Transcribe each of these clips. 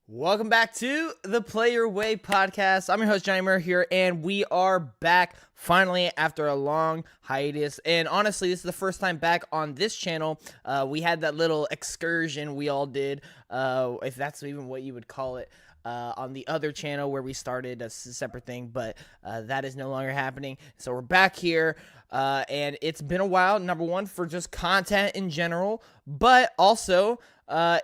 Welcome back to the Play Your Way podcast. I'm your host, Johnny Murr here, and we are back finally after a long hiatus. And honestly, this is the first time back on this channel. We had that little excursion we all did, if that's even what you would call it, on the other channel where we started a separate thing, but that is no longer happening. So we're back here, and it's been a while, number one, for just content in general, but also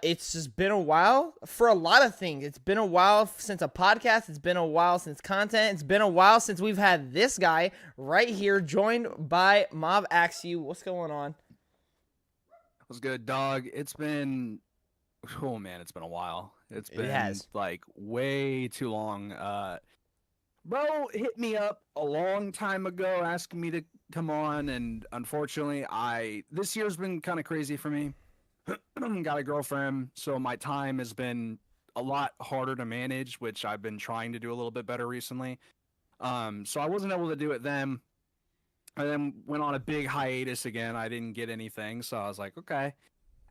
it's just been a while for a lot of things. It's been a while since a podcast. It's been a while since content. It's been a while since we've had this guy right here joined by Mob Axu. What's going on? What's good, dog? It's been, oh man, it's been a while. It has like way too long. Bro hit me up a long time ago asking me to come on, and unfortunately, this year's been kind of crazy for me. Got a girlfriend, so my time has been a lot harder to manage, which I've been trying to do a little bit better recently. So I wasn't able to do it then. I then went on a big hiatus again. I didn't get anything, so I was like, okay.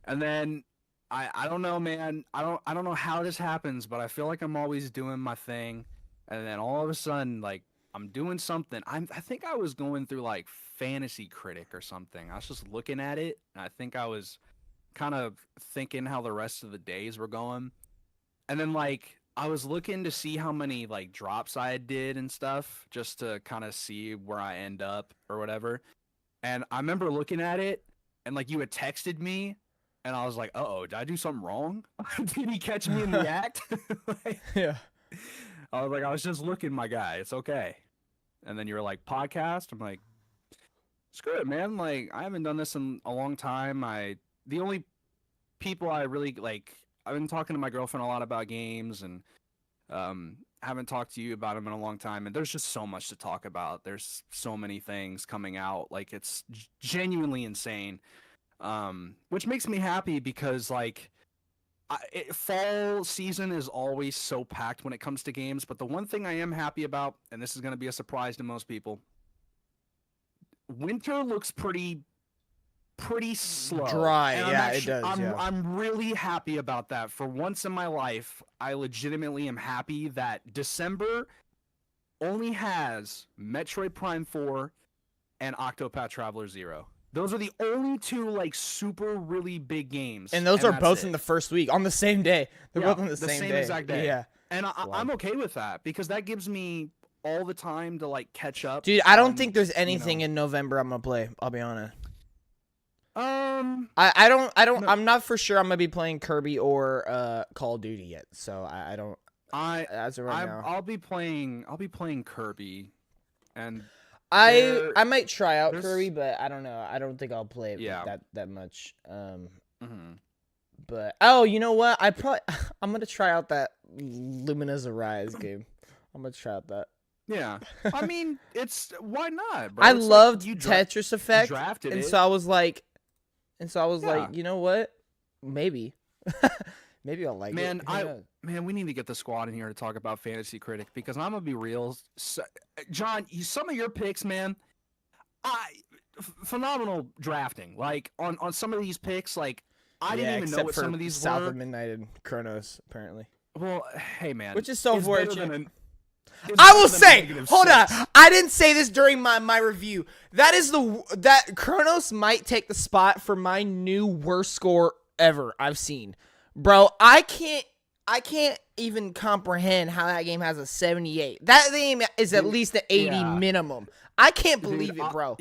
And then I don't know, man. I don't know how this happens, but I feel like I'm always doing my thing, and then all of a sudden, like, I'm doing something. I think I was going through like Fantasy Critic or something. I was just looking at it, and I think I was kind of thinking how the rest of the days were going, and then like I was looking to see how many like drops I did and stuff, just to kind of see where I end up or whatever. And I remember looking at it, and like you had texted me, and I was like, "Uh-oh, did I do something wrong? Did he catch me in the act?" Yeah. I was like, "I was just looking, my guy. It's okay." And then you were like, "Podcast." I'm like, "Screw it, man. Like, I haven't done this in a long time. The only people I really like, I've been talking to my girlfriend a lot about games, and haven't talked to you about them in a long time, and there's just so much to talk about. There's so many things coming out, like it's genuinely insane, which makes me happy because like fall season is always so packed when it comes to games. But the one thing I am happy about, and this is going to be a surprise to most people, winter looks pretty slow, Dry. Yeah, it does. I'm really happy about that. For once in my life, I legitimately am happy that December only has Metroid Prime 4 and Octopath Traveler 0. Those are the only two like super really big games, And those are both in the first week on the same day. They're both on the same day. Exact day. Yeah, and I'm okay with that because that gives me all the time to like catch up. Dude, I don't think there's anything in November I'm gonna play. I'll be honest. I'm not for sure I'm gonna be playing Kirby or Call of Duty yet, so I don't. As of right now, I'll be playing Kirby, and I might try out Kirby, but I don't know. I don't think I'll play it that much. But you know what? I'm gonna try out that Lumina's Arise game. I'm gonna try out that. Yeah, I mean, why not, bro? I loved Tetris Effect, and so I was like. You know what? Maybe. Maybe I'll like it. Man, we need to get the squad in here to talk about Fantasy Critic because I'm gonna be real. John, some of your picks, man, phenomenal drafting. Like on some of these picks, like I didn't even know what some of these South were. of Midnight and Chronos, apparently. Well, hey man, which is so fortunate. I will say, hold on. I didn't say this during my review. That Chronos might take the spot for my new worst score ever I've seen. Bro, I can't even comprehend how that game has a 78. That game is at least an 80 minimum. I can't believe it, bro.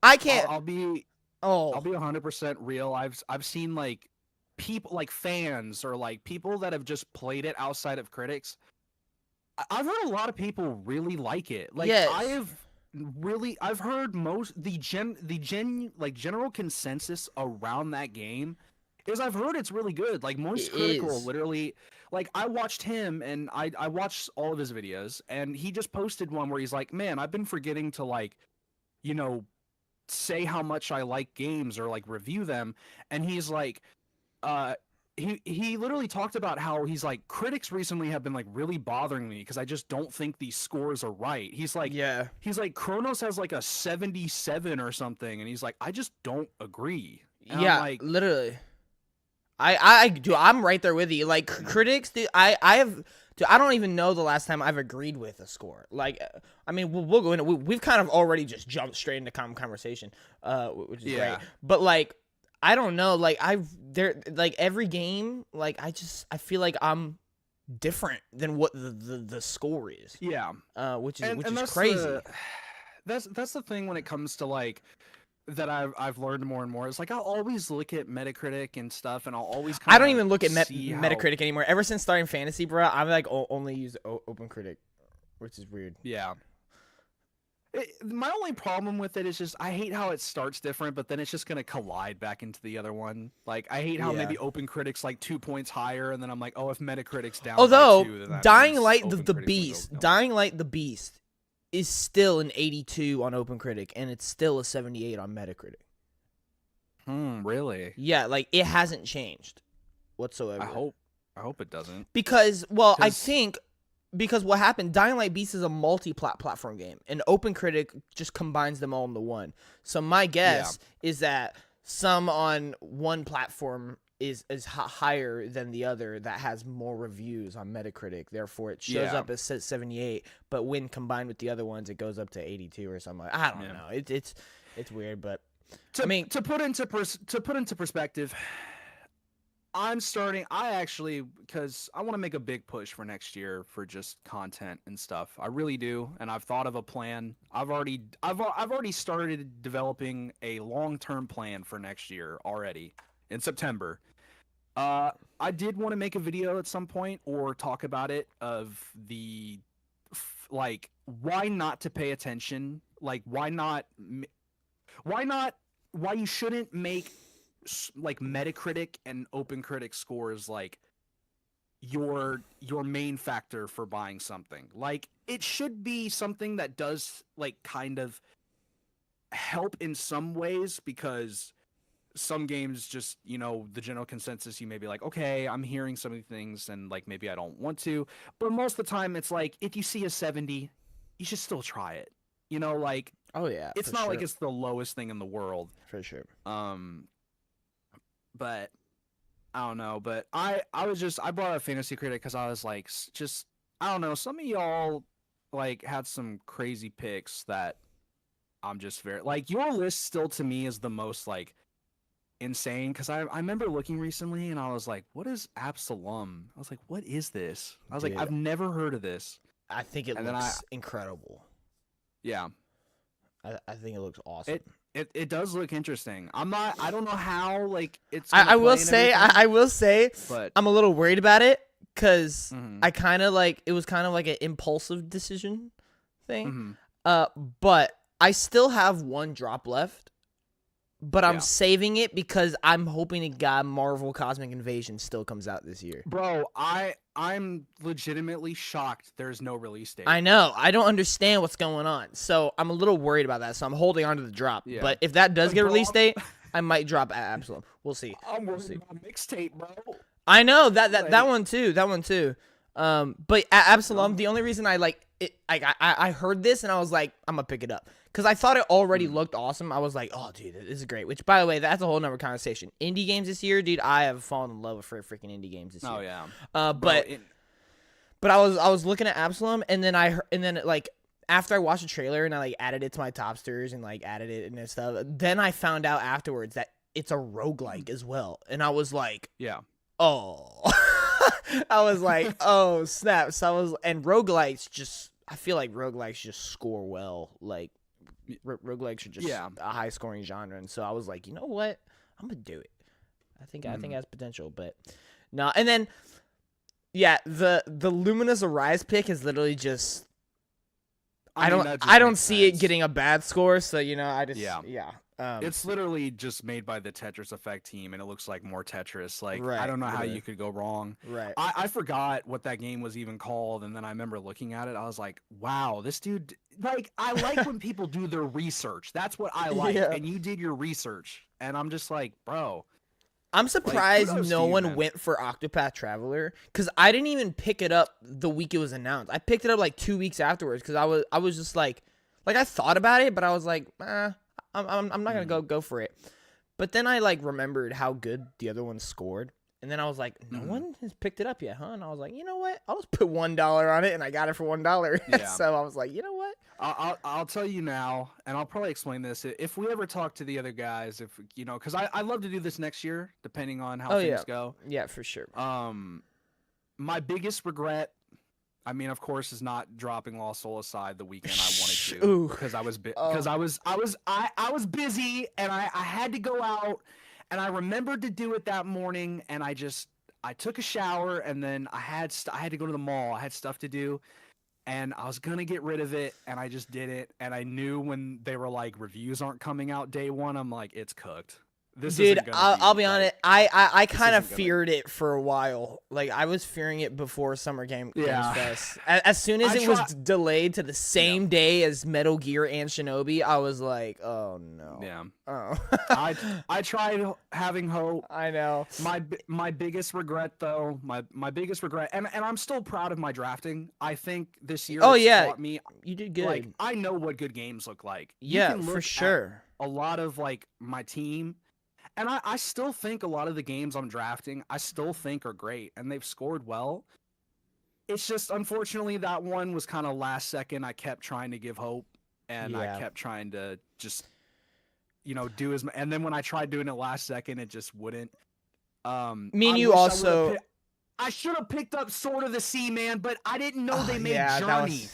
I can't. I'll be 100% real. I've seen like people, like fans or like people that have just played it outside of critics. I've heard a lot of people really like it. Like I've heard the general consensus around that game is I've heard it's really good. Like most critical literally, like I watched him and I watched all of his videos, and he just posted one where he's like, "Man, I've been forgetting to like, say how much I like games or like review them." And he's like, He literally talked about how he's like, critics recently have been like really bothering me because I just don't think these scores are right. He's like, Chronos has like a 77 or something, and he's like, I just don't agree. And I'm like, literally. I'm right there with you. Like critics, dude, I don't even know the last time I've agreed with a score. Like, I mean, we'll go into. We've kind of already just jumped straight into conversation, which is great. But like, I don't know. Like like every game, like I feel like I'm different than what the score is. Yeah. Which is crazy. That's the thing when it comes to like that I've learned more and more. It's like I'll always look at Metacritic and stuff, and I'll always I don't even look at Metacritic anymore. Ever since starting Fantasy, bro, I'm like only use OpenCritic, which is weird. Yeah. My only problem with it is just I hate how it starts different, but then it's just gonna collide back into the other one. Like I hate how maybe OpenCritic's like 2 points higher, and then I'm like, oh, if Metacritic's down. Although by 2, then that Dying Light Dying Light the Beast is still an 82 on OpenCritic, and it's still a 78 on Metacritic. Really? Yeah, like it hasn't changed whatsoever. I hope it doesn't. Because I think what happened, Dying Light Beast is a multi-platform game, and OpenCritic just combines them all into one. So my guess is that some on one platform is higher than the other that has more reviews on Metacritic. Therefore, it shows up as 78, but when combined with the other ones, it goes up to 82 or something. I don't know. It's weird, but to put into perspective, because I want to make a big push for next year for just content and stuff. I really do, and I've thought of a plan. I've already started developing a long-term plan for next year already in September. I did want to make a video at some point or talk about it of the like why not to pay attention, like why you shouldn't make like Metacritic and OpenCritic scores like your main factor for buying something. Like it should be something that does like kind of help in some ways, because some games just, the general consensus, you may be like, okay, I'm hearing some of the things and like maybe I don't want to, but most of the time it's like if you see a 70, you should still try it. Like, oh yeah, it's not like it's the lowest thing in the world. For sure. But I don't know. But I brought up Fantasy Critic because I was like, I don't know. Some of y'all like had some crazy picks that I'm just very like. Your list still to me is the most like insane, because I remember looking recently and I was like, what is Absalom? I was like, what is this? I was like, I've never heard of this. I think it looks incredible. Yeah. I think it looks awesome. It does look interesting. I don't know how like it's. I will say, but I'm a little worried about it because I kind of like it was kind of like an impulsive decision thing. But I still have one drop left, but I'm saving it because I'm hoping to God Marvel Cosmic Invasion still comes out this year. Bro, I'm legitimately shocked there's no release date. I know. I don't understand what's going on. So I'm a little worried about that. So I'm holding on to the drop. Yeah. But if that does get a release date, I might drop Absalom. We'll see. I'm worried about mixtape, bro. I know that one too. That one too. But Absalom, the only reason I like it, I heard this and I was like, I'm gonna pick it up because I thought it already looked awesome. I was like, oh, dude, this is great. Which, by the way, that's a whole nother conversation. Indie games this year, dude. I have fallen in love with freaking indie games this year. Oh yeah. But I was looking at Absalom and then like after I watched the trailer and I like added it to my Topsters and like added it and stuff. Then I found out afterwards that it's a roguelike as well, and I was like, yeah. Oh. I was like, oh snap. So and roguelikes just, I feel like roguelikes just score well. Like roguelikes are just a high scoring genre. And so I was like, you know what? I'm gonna do it. I think it has potential, but no. And then the Luminous Arise pick is literally just I don't see it getting a bad score, so it's literally just made by the Tetris Effect team, and it looks like more Tetris. Like, I don't know how you could go wrong. Right. I forgot what that game was even called, and then I remember looking at it. I was like, wow, this dude, like, I like when people do their research. That's what I like. Yeah. And you did your research, and I'm just like, bro. I'm surprised no one went for Octopath Traveler, because I didn't even pick it up the week it was announced. I picked it up like 2 weeks afterwards, because I was just like I thought about it, but I was like, I'm not gonna go for it. But then I like remembered how good the other one scored, And then I was like, no one has picked it up yet, huh? And I was like, you know what? I'll just put $1 on it, and I got it for $1. Yeah. So I was like, you know what? I'll tell you now, and I'll probably explain this if we ever talk to the other guys. If because I love to do this next year, depending on how things go. Yeah, for sure. My biggest regret, I mean, of course, is not dropping Lost Soul Aside the weekend I wanted to, because I was busy and I had to go out, and I remembered to do it that morning, and I took a shower, and then I had to go to the mall. I had stuff to do, and I was gonna get rid of it, and I just did it. And I knew when they were like, reviews aren't coming out day one, I'm like, it's cooked. Dude, I'll be honest. I kind of feared it for a while. Like, I was fearing it before Summer Games Fest. As soon as it was delayed to the same day as Metal Gear and Shinobi, I was like, oh no. Yeah. Oh. I tried having hope. I know. My biggest regret, though, my biggest regret, and I'm still proud of my drafting. I think this year taught me, you did good. Like, I know what good games look like. Yeah, you can look for sure. A lot of like my team. And I still think a lot of the games I'm drafting, I still think are great, and they've scored well. It's just, unfortunately, that one was kind of last second. I kept trying to give hope, and I kept trying to just, do as much. And then when I tried doing it last second, it just wouldn't. Me and you also... I should have picked up Sword of the Sea, man, but I didn't know they made Journey.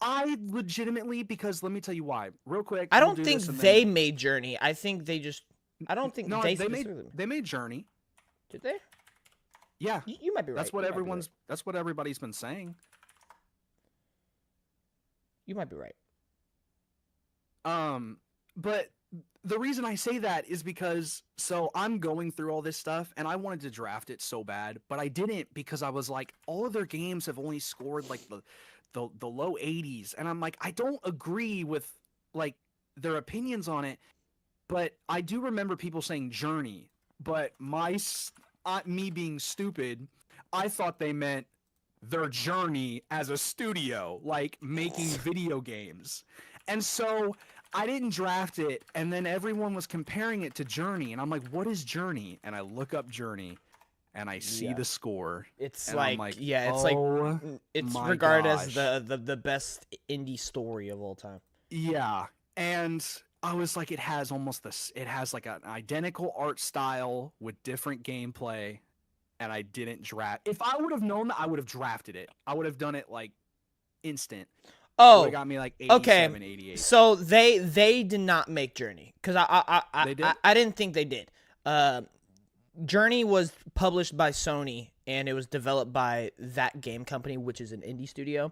I legitimately, because let me tell you why. Real quick. I don't think they made Journey. I think they just... I don't think they made Journey. Did they? Yeah, you might be right. That's what everybody's been saying. You might be right. But the reason I say that is because I'm going through all this stuff, and I wanted to draft it so bad, but I didn't, because I was like, all of their games have only scored like the low 80s, and I'm like, I don't agree with like their opinions on it. But I do remember people saying Journey, but me being stupid, I thought they meant their journey as a studio, like making video games. And so I didn't draft it, and then everyone was comparing it to Journey, and I'm like, what is Journey? And I look up Journey, and I see the score. It's like, it's regarded as the best indie story of all time. Yeah, and I was like, it has like an identical art style with different gameplay, and I didn't draft. If I would have known that, I would have drafted it. I would have done it like instant. Oh, it got me like 87, 88. So they did not make Journey, because I didn't think they did. Journey was published by Sony, and it was developed by that game company, which is an indie studio.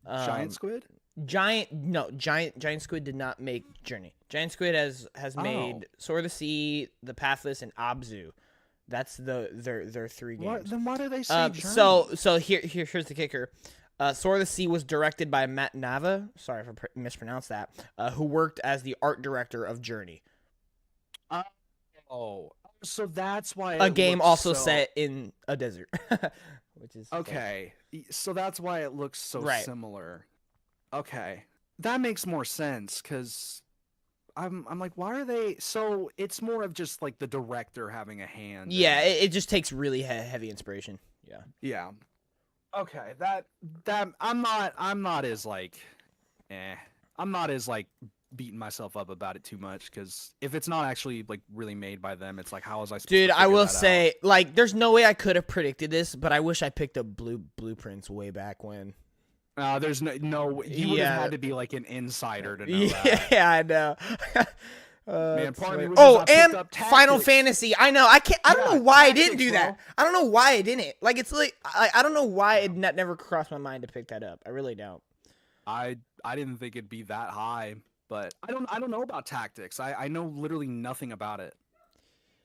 Giant Squid? Giant Squid did not make Journey. Giant Squid has made Sword of the Sea, The Pathless, and Abzu. That's their three games. Then why do they say Journey? So here's the kicker. Sword of the Sea was directed by Matt Nava. Sorry if I mispronounced that. Who worked as the art director of Journey. So that's why a game also set in a desert, which is okay. So that's why it looks so similar. Okay, that makes more sense, because I'm like, why are they? So it's more of just like the director having a hand. Yeah, it just takes really heavy inspiration. Yeah. Yeah. Okay, that I'm not as like beating myself up about it too much, because if it's not actually like really made by them, it's like, how was I supposed to I will say, like, there's no way I could have predicted this, but I wish I picked up blueprints way back when. There's no you would have had to be like an insider to know that. Yeah, I know. Man, part of me and Final Fantasy. I know. I don't know why I didn't do that. I don't know why I didn't. Like, it's like I don't know why it never crossed my mind to pick that up. I really don't. I didn't think it'd be that high, but I don't know about Tactics. I know literally nothing about it.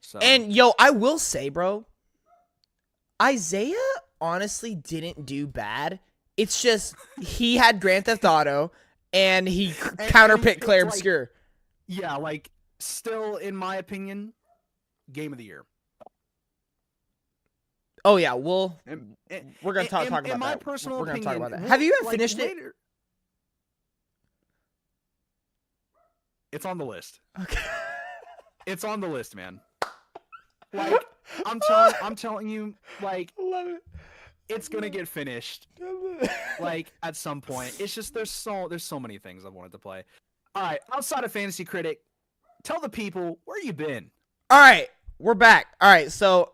So. And I will say, bro, Isaiah honestly didn't do bad. It's just he had Grand Theft Auto, and he counterpicked Clair Obscur. Yeah, like, still, in my opinion, Game of the Year. Oh yeah, we're gonna talk about that. My personal we're gonna opinion, talk about that. Have you even finished it? It's on the list. Okay. It's on the list, man. Like, I'm telling you, like, I love it. It's gonna get finished, like, at some point. It's just there's so many things I've wanted to play. All right, outside of Fantasy Critic, tell the people where you been. All right, we're back. All right, so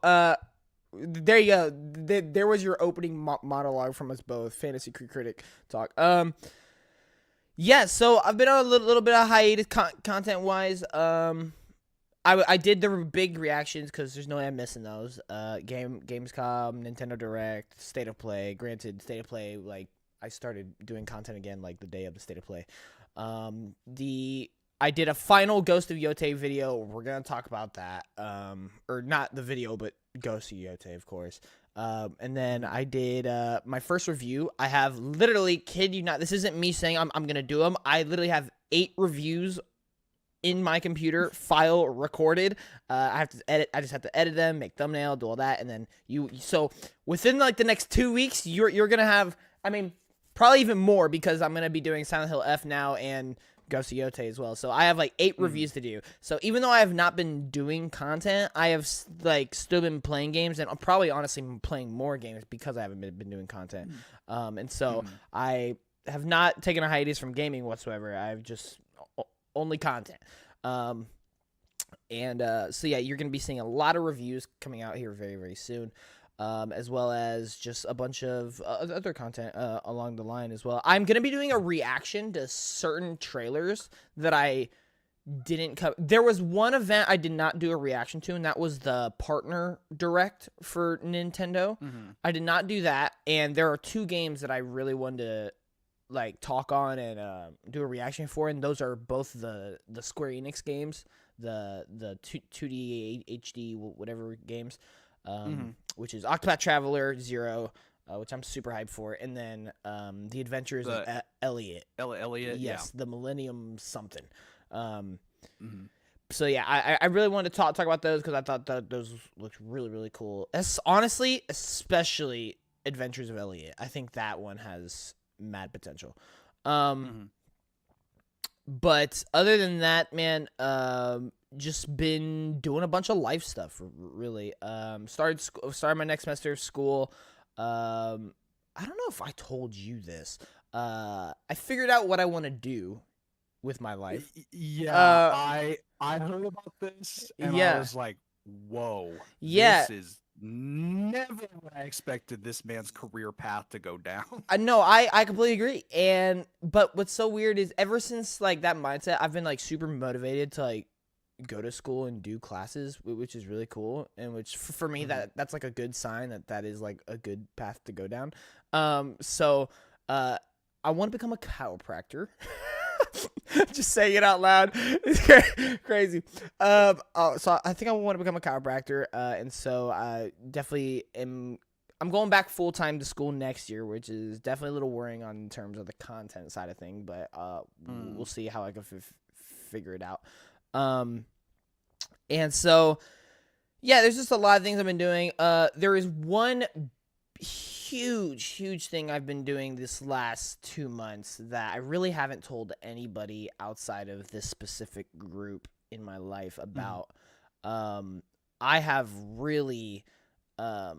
there you go. There was your opening monologue from us both, Fantasy Critic talk. Yeah, so I've been on a little bit of hiatus content wise. I did the big reactions because there's no way I'm missing those. Gamescom, Nintendo Direct, State of Play. Granted, State of Play, like, I started doing content again like the day of the State of Play. I did a final Ghost of Yotei video. We're gonna talk about that. Or not the video, but Ghost of Yotei, of course. And then I did my first review. I have literally, kid you not, this isn't me saying I'm gonna do them. I literally have 8 reviews in my computer, file recorded. I have to edit. I just have to edit them, make thumbnail, do all that, and then so within like the next 2 weeks, you're gonna have. I mean, probably even more because I'm gonna be doing Silent Hill F now and Ghost of Yotei as well. So I have like 8 reviews to do. So even though I have not been doing content, I have like still been playing games, and I'm probably honestly playing more games because I haven't been doing content. And so I have not taken a hiatus from gaming whatsoever. I've just only content. So yeah, you're gonna be seeing a lot of reviews coming out here very, very soon. As well as just a bunch of other content along the line as well. I'm going to be doing a reaction to certain trailers that I didn't cover. There was one event I did not do a reaction to, and that was the partner direct for Nintendo. I did not do that, and there are 2 games that I really wanted to like talk on and do a reaction for, and those are both the Square Enix games, the 2D HD whatever games. Which is Octopath Traveler 0, which I'm super hyped for, and then The Adventures of Elliot. Elliot, yes, the Millennium something. So yeah, I really wanted to talk about those because I thought that those looked really, really cool. Honestly, especially Adventures of Elliot. I think that one has mad potential. But other than that, man, just been doing a bunch of life stuff, really. Started my next semester of school. I don't know if I told you this. I figured out what I want to do with my life. Yeah, I heard about this, and I was like, whoa. Yeah. This is never what I expected this man's career path to go down. No, I completely agree. But what's so weird is ever since like that mindset, I've been like super motivated to like go to school and do classes, which is really cool, and which for me that's like a good sign that is like a good path to go down. So I want to become a chiropractor. Just saying it out loud. It's crazy. So I think I want to become a chiropractor, and so I definitely am. I'm going back full time to school next year, which is definitely a little worrying in terms of the content side of thing, but we'll see how I can figure it out. And so, yeah, there's just a lot of things I've been doing. There is one huge thing I've been doing this last 2 months that I really haven't told anybody outside of this specific group in my life about. I have really, I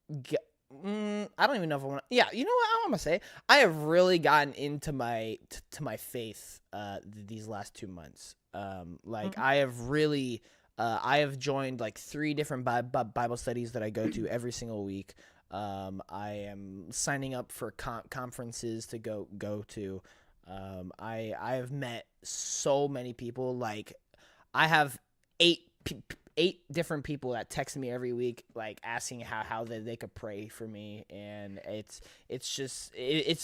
don't even know if I want to. Yeah, you know what I'm gonna say. I have really gotten into my faith these last 2 months. I have really. I have joined like 3 different Bible studies that I go to every single week. I am signing up for conferences to go to. I have met so many people. Like, I have 8 different people that text me every week, like asking how they could pray for me, and it's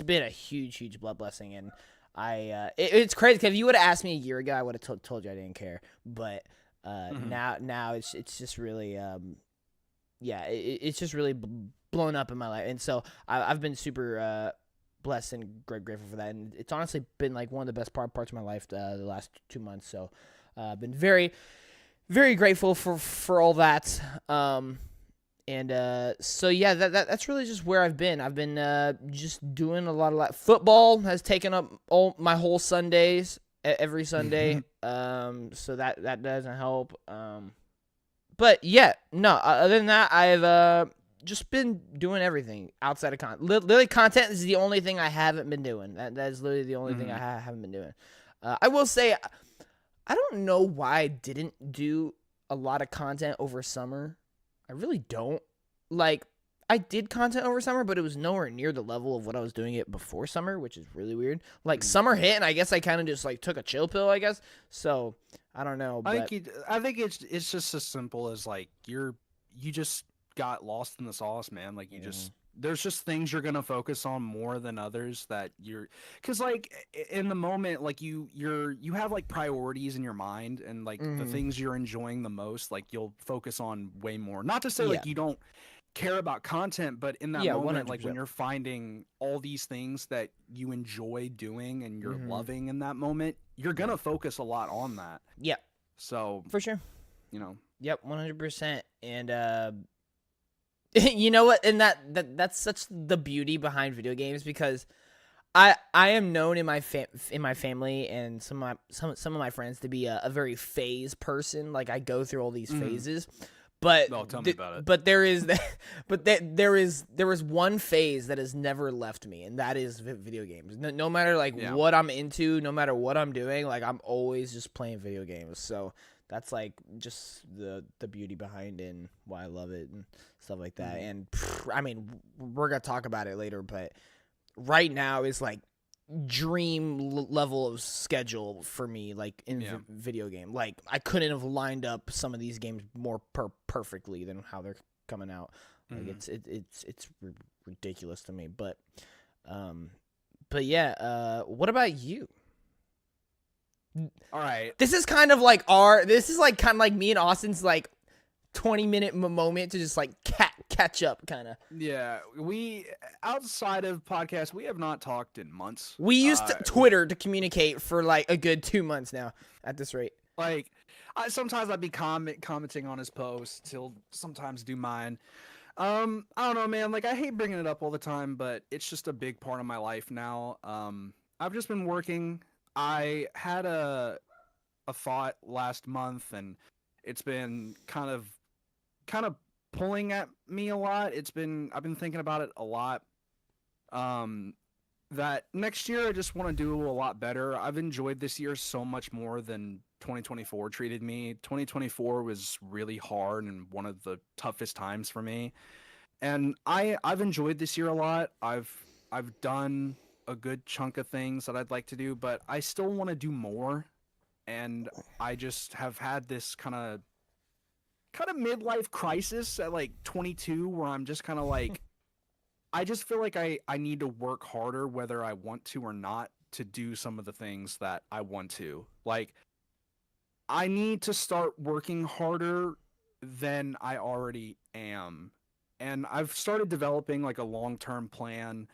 been a huge blessing. And it's crazy because if you would have asked me a year ago, I would have told you I didn't care, but. Now it's just really it's just really blown up in my life, and so I've been super blessed and grateful for that, and it's honestly been like one of the best parts of my life the last 2 months. So I've been very, very grateful for all that. So yeah, that's really just where I've been. I've been just doing a lot. Football has taken up my whole Sundays. Every Sunday, so that doesn't help. but yeah, no. Other than that, I've just been doing everything outside of content. Literally, content is the only thing I haven't been doing. That is literally the only thing I haven't been doing. I will say, I don't know why I didn't do a lot of content over summer. I really don't. Like, I did content over summer, but it was nowhere near the level of what I was doing it before summer, which is really weird. Like, summer hit, and I guess I kind of just like took a chill pill, I guess. So I don't know. But I think it's just as simple as like you just got lost in the sauce, man. Like you just there's just things you're gonna focus on more than others that because like in the moment, like you have like priorities in your mind, and like the things you're enjoying the most, like you'll focus on way more. Not to say like you don't care about content, but in that moment, 100%. like when you're finding all these things that you enjoy doing and you're loving in that moment, you're gonna focus a lot on that. Yeah, so for sure. Yep, 100%. And you know what? And that's such the beauty behind video games, because I am known in my family and some of my friends to be a very phase person. Like, I go through all these phases. But tell me about it. But there is there was one phase that has never left me, and that is video games. No matter like what I'm into, no matter what I'm doing, like I'm always just playing video games. So that's like just the beauty behind it and why I love it and stuff like that. And I mean, we're gonna talk about it later, but right now is like dream level of schedule for me, like in video game. Like, I couldn't have lined up some of these games more perfectly than how they're coming out. Like it's ridiculous to me. But yeah. What about you? All right, this is kind of like me and Austin's like 20-minute moment to just like catch up, kind of. Yeah, we outside of podcasts, we have not talked in months. We used Twitter to communicate for like a good 2 months now at this rate. Like, sometimes I'd be commenting on his posts. He'll sometimes do mine. I don't know, man. Like, I hate bringing it up all the time, but it's just a big part of my life now. I've just been working. I had a thought last month, and it's been kind of pulling at me a lot. I've been thinking about it a lot. That next year I just want to do a lot better. I've enjoyed this year so much more than 2024 treated me. 2024 was really hard and one of the toughest times for me. And I've enjoyed this year a lot. I've done a good chunk of things that I'd like to do, but I still want to do more. And I just have had this kind of midlife crisis at like 22, where I'm just kind of like, I just feel like I need to work harder whether I want to or not to do some of the things that I want to. Like, I need to start working harder than I already am. And I've started developing like a long-term plan.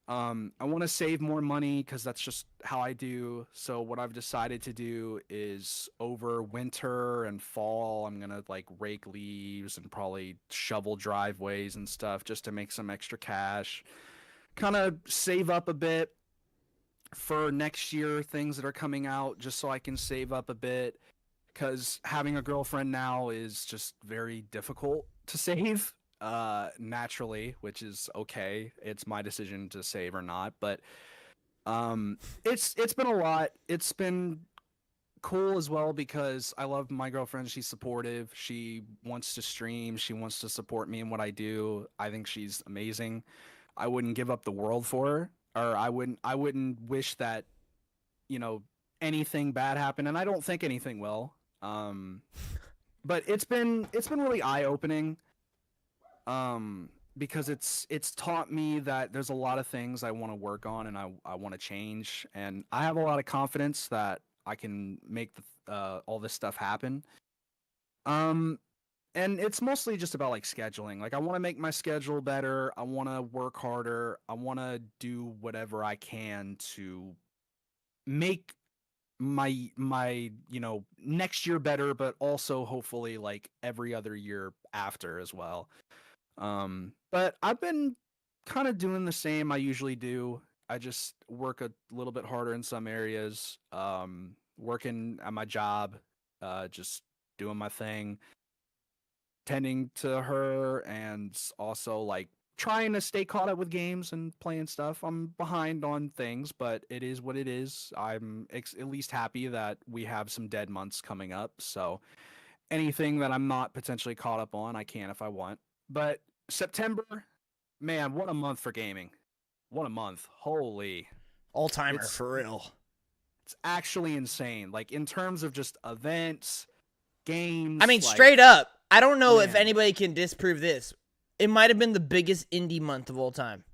I want to save more money because that's just how I do. So what I've decided to do is over winter and fall, I'm going to like rake leaves and probably shovel driveways and stuff just to make some extra cash. Kind of save up a bit for next year, things that are coming out, just so I can save up a bit, because having a girlfriend now is just very difficult to save. Naturally, which is okay. It's my decision to save or not, but it's been a lot. It's been cool as well because I love my girlfriend. She's supportive. She wants to stream. She wants to support me in what I do. I think she's amazing. I wouldn't give up the world for her, or I wouldn't wish that, anything bad happened, and I don't think anything will. But it's been really eye-opening. Because it's taught me that there's a lot of things I want to work on and I want to change, and I have a lot of confidence that I can make all this stuff happen. And it's mostly just about like scheduling. Like, I want to make my schedule better. I want to work harder. I want to do whatever I can to make my next year better, but also hopefully like every other year after as well. But I've been kind of doing the same I usually do. I just work a little bit harder in some areas. Working at my job, just doing my thing. tending to her and also like trying to stay caught up with games and playing stuff. I'm behind on things, but it is what it is. I'm at least happy that we have some dead months coming up. So anything that I'm not potentially caught up on, I can if I want. But September, man, what a month for gaming. What a month. Holy. All-timer, for real. It's actually insane. Like, in terms of just events, games. I mean, like, straight up, I don't know if anybody can disprove this. It might have been the biggest indie month of all time.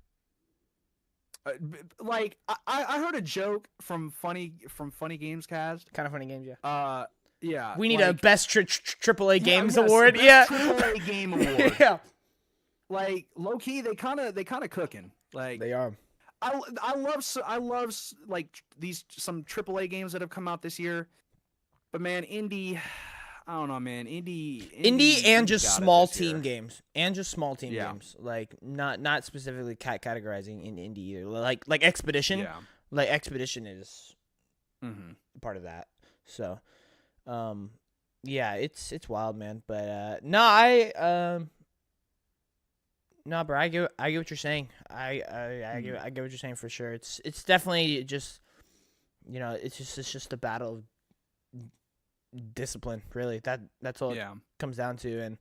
Like, I heard a joke from Funny Games Cast. Kind of funny games, yeah. Yeah. We need a best AAA games yes, award. Best AAA game award. Yeah. Like, low key, they kind of cooking. Like, they are. I love like some AAA games that have come out this year, but man, indie, I don't know, man, indie and just small team games, games, like not specifically categorizing in indie either. Like Expedition, like Expedition is part of that. So, yeah, it's wild, man. But no, bro, I get what you're saying. I get what you're saying for sure. It's definitely just, it's just a battle of discipline, really. That's all it comes down to, and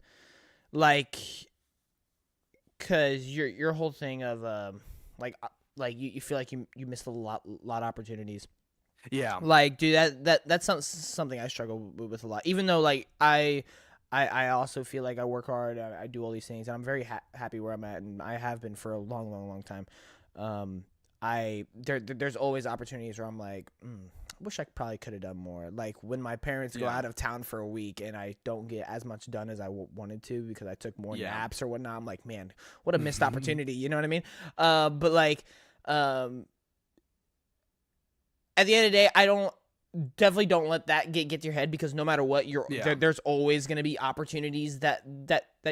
like, cause your whole thing of like you feel like you missed a lot of opportunities. Yeah. Like, dude, that's something I struggle with a lot. Even though like I also feel like I work hard. I do all these things, and I'm very happy where I'm at, and I have been for a long time. There's always opportunities where I'm like, I wish I probably could have done more. Like when my parents go out of town for a week, and I don't get as much done as I wanted to because I took more naps or whatnot. I'm like, man, what a missed opportunity. You know what I mean? But like, at the end of the day, I definitely don't let that get to your head, because no matter what, there's always going to be opportunities that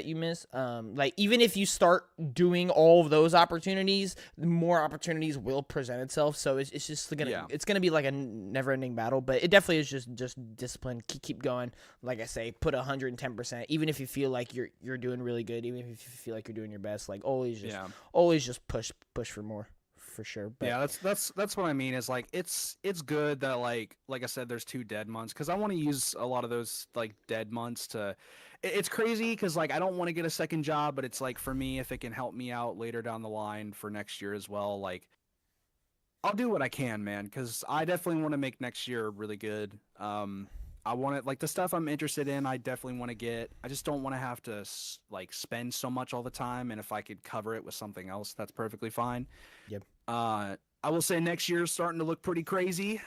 you miss. Like even if you start doing all of those opportunities, more opportunities will present itself. So it's just it's gonna be like a never ending battle. But it definitely is just discipline. Keep going. Like I say, put 110%. Even if you feel like you're doing really good, even if you feel like you're doing your best, like always just push for more. For sure. But yeah, that's what I mean, is like it's good that like I said, there's 2 dead months, because I want to use a lot of those like dead months to it's crazy because like I don't want to get a second job, but it's like for me, if it can help me out later down the line for next year as well, like I'll do what I can, man, because I definitely want to make next year really good. I want it, like the stuff I'm interested in, I definitely want to get. I just don't want to have to like spend so much all the time, and if I could cover it with something else, that's perfectly fine. Yep. I will say next year's starting to look pretty crazy.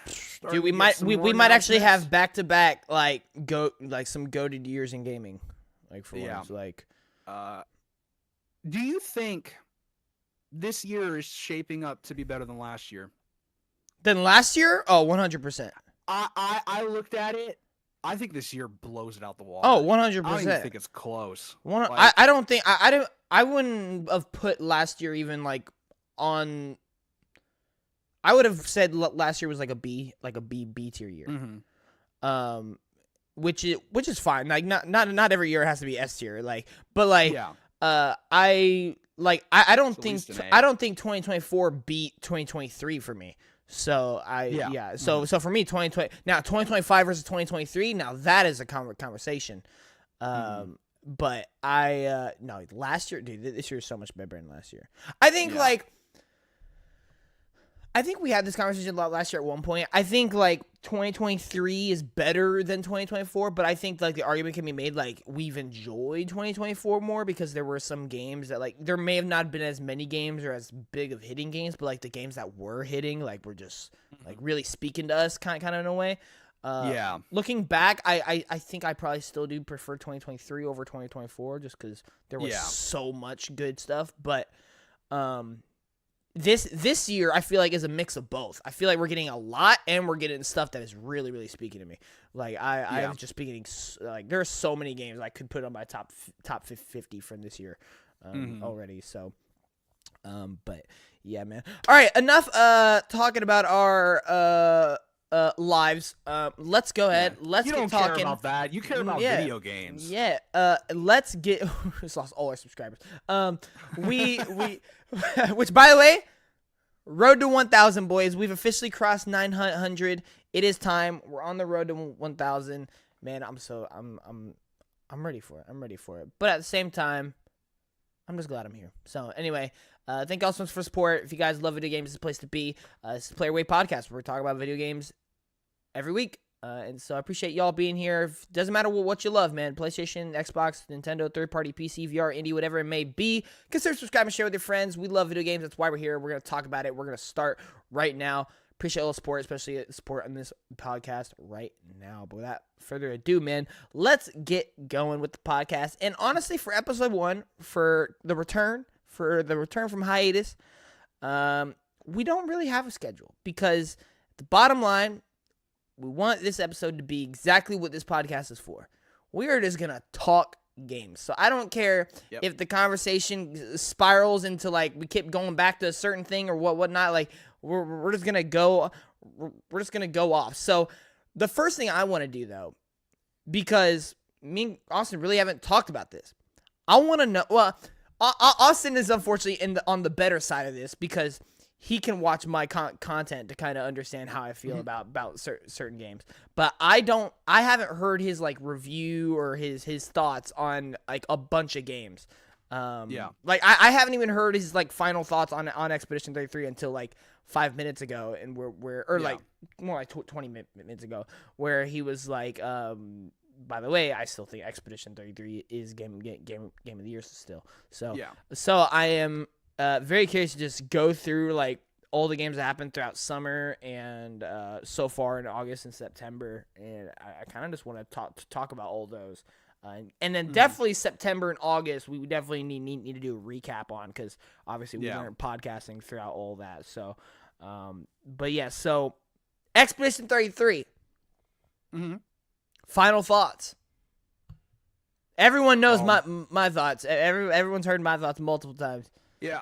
Dude, we might actually have back-to-back some goated years in gaming, like for once. Like, do you think this year is shaping up to be better than last year? Than last year? Oh, 100%. I looked at it. I think this year blows it out the water. Oh, 100%. I don't even think it's close. I don't think I wouldn't have put last year even like on. I would have said last year was like a B tier year. Mm-hmm. Which is fine. Like not every year has to be S tier. Like, but like, I don't think 2024 beat 2023 for me. So So for me, 2025 versus 2023. Now that is a conversation. But no, last year, dude, this year is so much better than last year. I think I think we had this conversation a lot last year at one point. I think like 2023 is better than 2024, but I think like the argument can be made like we've enjoyed 2024 more because there were some games that like there may have not been as many games or as big of hitting games, but like the games that were hitting like were just like really speaking to us kind of in a way. Looking back, I think I probably still do prefer 2023 over 2024 just because there was so much good stuff, but This year, I feel like is a mix of both. I feel like we're getting a lot, and we're getting stuff that is really, really speaking to me. Like I was just beginning. Like there are so many games I could put on my top 50 from this year already. So, but yeah, man. All right, enough talking about our lives. Let's go ahead. Yeah. Let's you get don't talking. care about that. You care about video games. Yeah. Let's get. Just lost all our subscribers. We which, by the way, road to 1,000, boys. We've officially crossed 900. It is time. We're on the road to 1,000. Man, I'm ready for it. I'm ready for it. But at the same time, I'm just glad I'm here. So anyway, thank y'all so much for support. If you guys love video games, this is the place to be. This is the Player Way Podcast, where we talk about video games every week. And so I appreciate y'all being here. Doesn't matter what you love, man. PlayStation, Xbox, Nintendo, third-party PC, VR, indie, whatever it may be. Consider subscribing and share with your friends. We love video games. That's why we're here. We're going to talk about it. We're going to start right now. Appreciate all the support, especially support on this podcast right now. But without further ado, man, let's get going with the podcast. And honestly, for episode 1, for the return from hiatus, we don't really have a schedule, because the bottom line, we want this episode to be exactly what this podcast is for. We are just going to talk games. So I don't care if the conversation spirals into, like, we keep going back to a certain thing or whatnot. Like, we're just going to go, we're just going to go off. So the first thing I want to do, though, because me and Austin really haven't talked about this, I want to know, well, Austin is unfortunately on the better side of this, because he can watch my content to kind of understand how I feel about certain games. But I haven't heard his, like, review or his thoughts on, like, a bunch of games. Like, I haven't even heard his, like, final thoughts on Expedition 33 until, like, 5 minutes ago, and like more like 20 minutes ago, where he was like, by the way, I still think Expedition 33 is game of the year still. So I am very curious to just go through, like, all the games that happened throughout summer and so far in August and September, and I kind of just want to talk about all those. And then definitely September and August, we definitely need to do a recap on, because obviously we weren't podcasting throughout all that. So, but yeah, so Expedition 33. Final thoughts. Everyone knows my thoughts. Everyone's heard my thoughts multiple times. Yeah.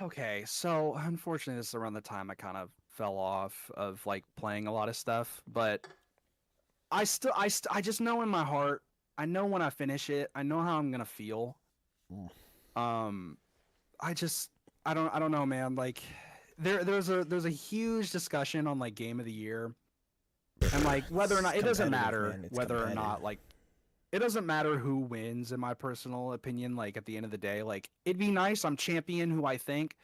Okay, so unfortunately, this is around the time I kind of fell off of, like, playing a lot of stuff, but I just know in my heart, I know when I finish it, I know how I'm gonna feel. I don't know, man. Like, there's a huge discussion on, like, game of the year, and, like, whether or not it doesn't matter whether or not, like, it doesn't matter who wins, in my personal opinion. Like, at the end of the day, like, it'd be nice. I'm champion who I think.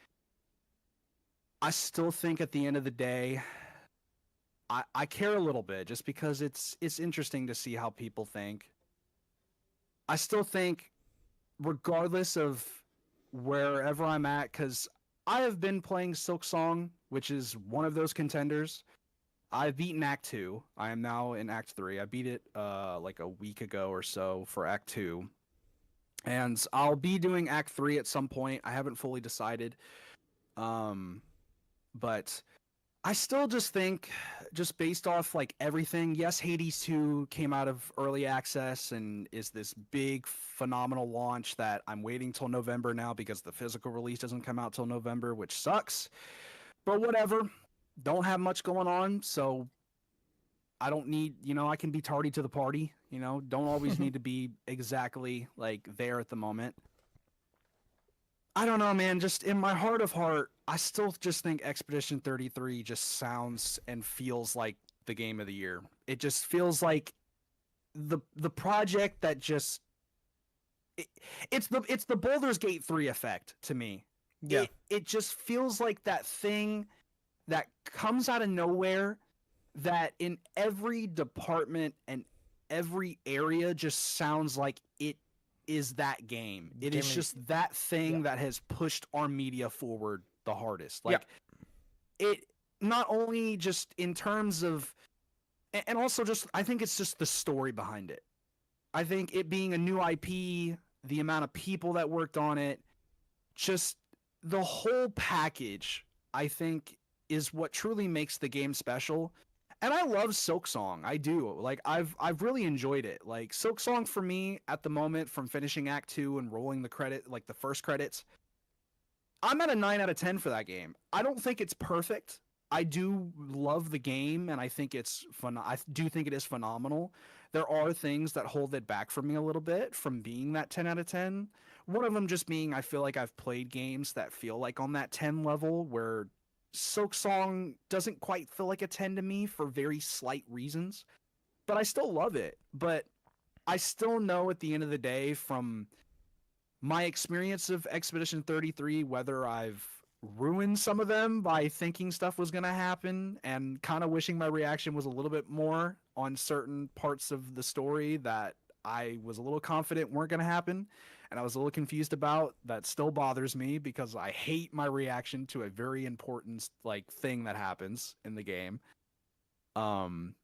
I still think at the end of the day, I care a little bit, just because it's interesting to see how people think. I still think, regardless of wherever I'm at, because I have been playing Silksong, which is one of those contenders. I've beaten Act 2. I am now in Act 3. I beat it like a week ago or so for Act 2. And I'll be doing Act 3 at some point. I haven't fully decided. But I still just think, just based off, like, everything, yes, Hades 2 came out of early access and is this big, phenomenal launch that I'm waiting till November now, because the physical release doesn't come out till November, which sucks. But whatever. Don't have much going on, so I don't need, I can be tardy to the party, don't always need to be exactly, like, there at the moment. I don't know, man, just in my heart of heart, I still just think Expedition 33 just sounds and feels like the game of the year. It just feels like the project that just, it's the Baldur's Gate 3 effect to me. Yeah. It just feels like that thing that comes out of nowhere, that in every department and every area just sounds like it is that game. It is just that thing that has pushed our media forward the hardest. Like, it not only just in terms of, and also just, I think it's just the story behind it. I think it being a new IP, the amount of people that worked on it, just the whole package, I think, is what truly makes the game special. And I love Silksong. I do. Like, I've really enjoyed it. Like, Silksong for me at the moment, from finishing Act 2 and rolling the first credits, I'm at a 9 out of 10 for that game. I don't think it's perfect. I do love the game, and I think it's fun. I do think it is phenomenal. There are things that hold it back for me a little bit from being that 10 out of 10. One of them just being I feel like I've played games that feel like on that 10 level where Silksong doesn't quite feel like a 10 to me for very slight reasons. But I still love it. But I still know at the end of the day from my experience of Expedition 33 whether I've ruined some of them by thinking stuff was going to happen and kind of wishing my reaction was a little bit more on certain parts of the story that I was a little confident weren't going to happen and I was a little confused about. That still bothers me because I hate my reaction to a very important like thing that happens in the game,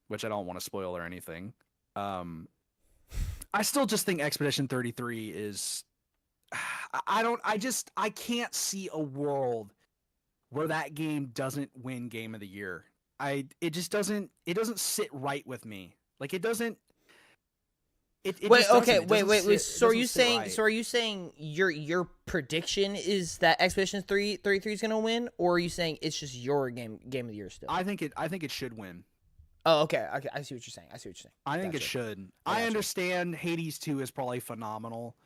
which I don't want to spoil or anything. I still just think Expedition 33 is I can't see a world where that game doesn't win Game of the Year. It doesn't sit right with me. Like it doesn't. Wait. So are you saying your prediction is that Expedition 33 is gonna win, or are you saying it's just your game of the year still? I think it should win. Oh, okay. I see what you're saying. I think it should. I understand Hades 2 is probably phenomenal.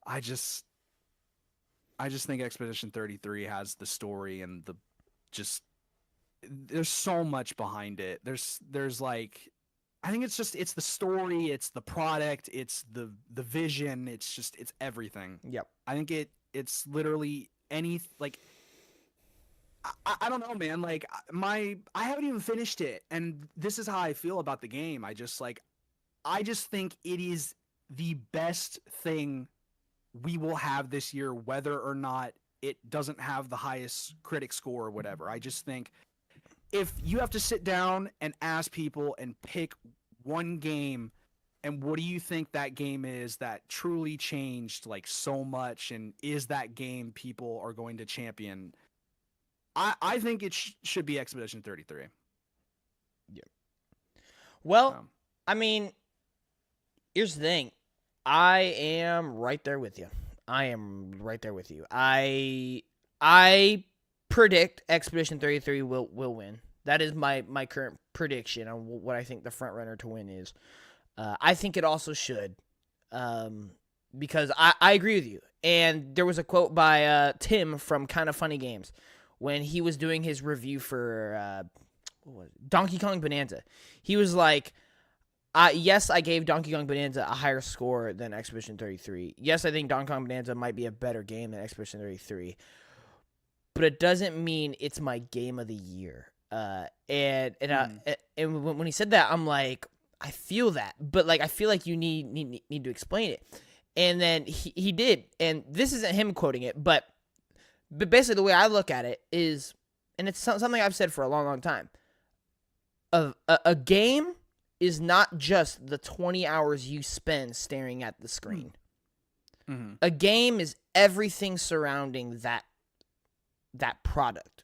I just think Expedition 33 has the story and there's so much behind it. There's like, I think it's the story, it's the product, it's the vision, it's everything. Yep. I think it's literally I don't know, man. Like I haven't even finished it, and this is how I feel about the game. I just think it is the best thing we will have this year, whether or not it doesn't have the highest critic score or whatever. I just think if you have to sit down and ask people and pick one game and what do you think that game is that truly changed like so much and is that game people are going to champion, I think it should be Expedition 33. Yeah. Well, I mean, here's the thing. I am right there with you. I predict Expedition 33 will win. That is my current prediction on what I think the front runner to win is. I think it also should, because I agree with you. And there was a quote by Tim from Kind of Funny Games when he was doing his review for Donkey Kong Bonanza. He was like, yes, I gave Donkey Kong Bonanza a higher score than Expedition 33. Yes, I think Donkey Kong Bonanza might be a better game than Expedition 33. But it doesn't mean it's my game of the year. And when he said that, I'm like, I feel that. But like, I feel like you need to explain it. And then he did. And this isn't him quoting it, but basically the way I look at it is, and it's something I've said for a long, long time, a game is not just the 20 hours you spend staring at the screen. Mm-hmm. A game is everything surrounding that product.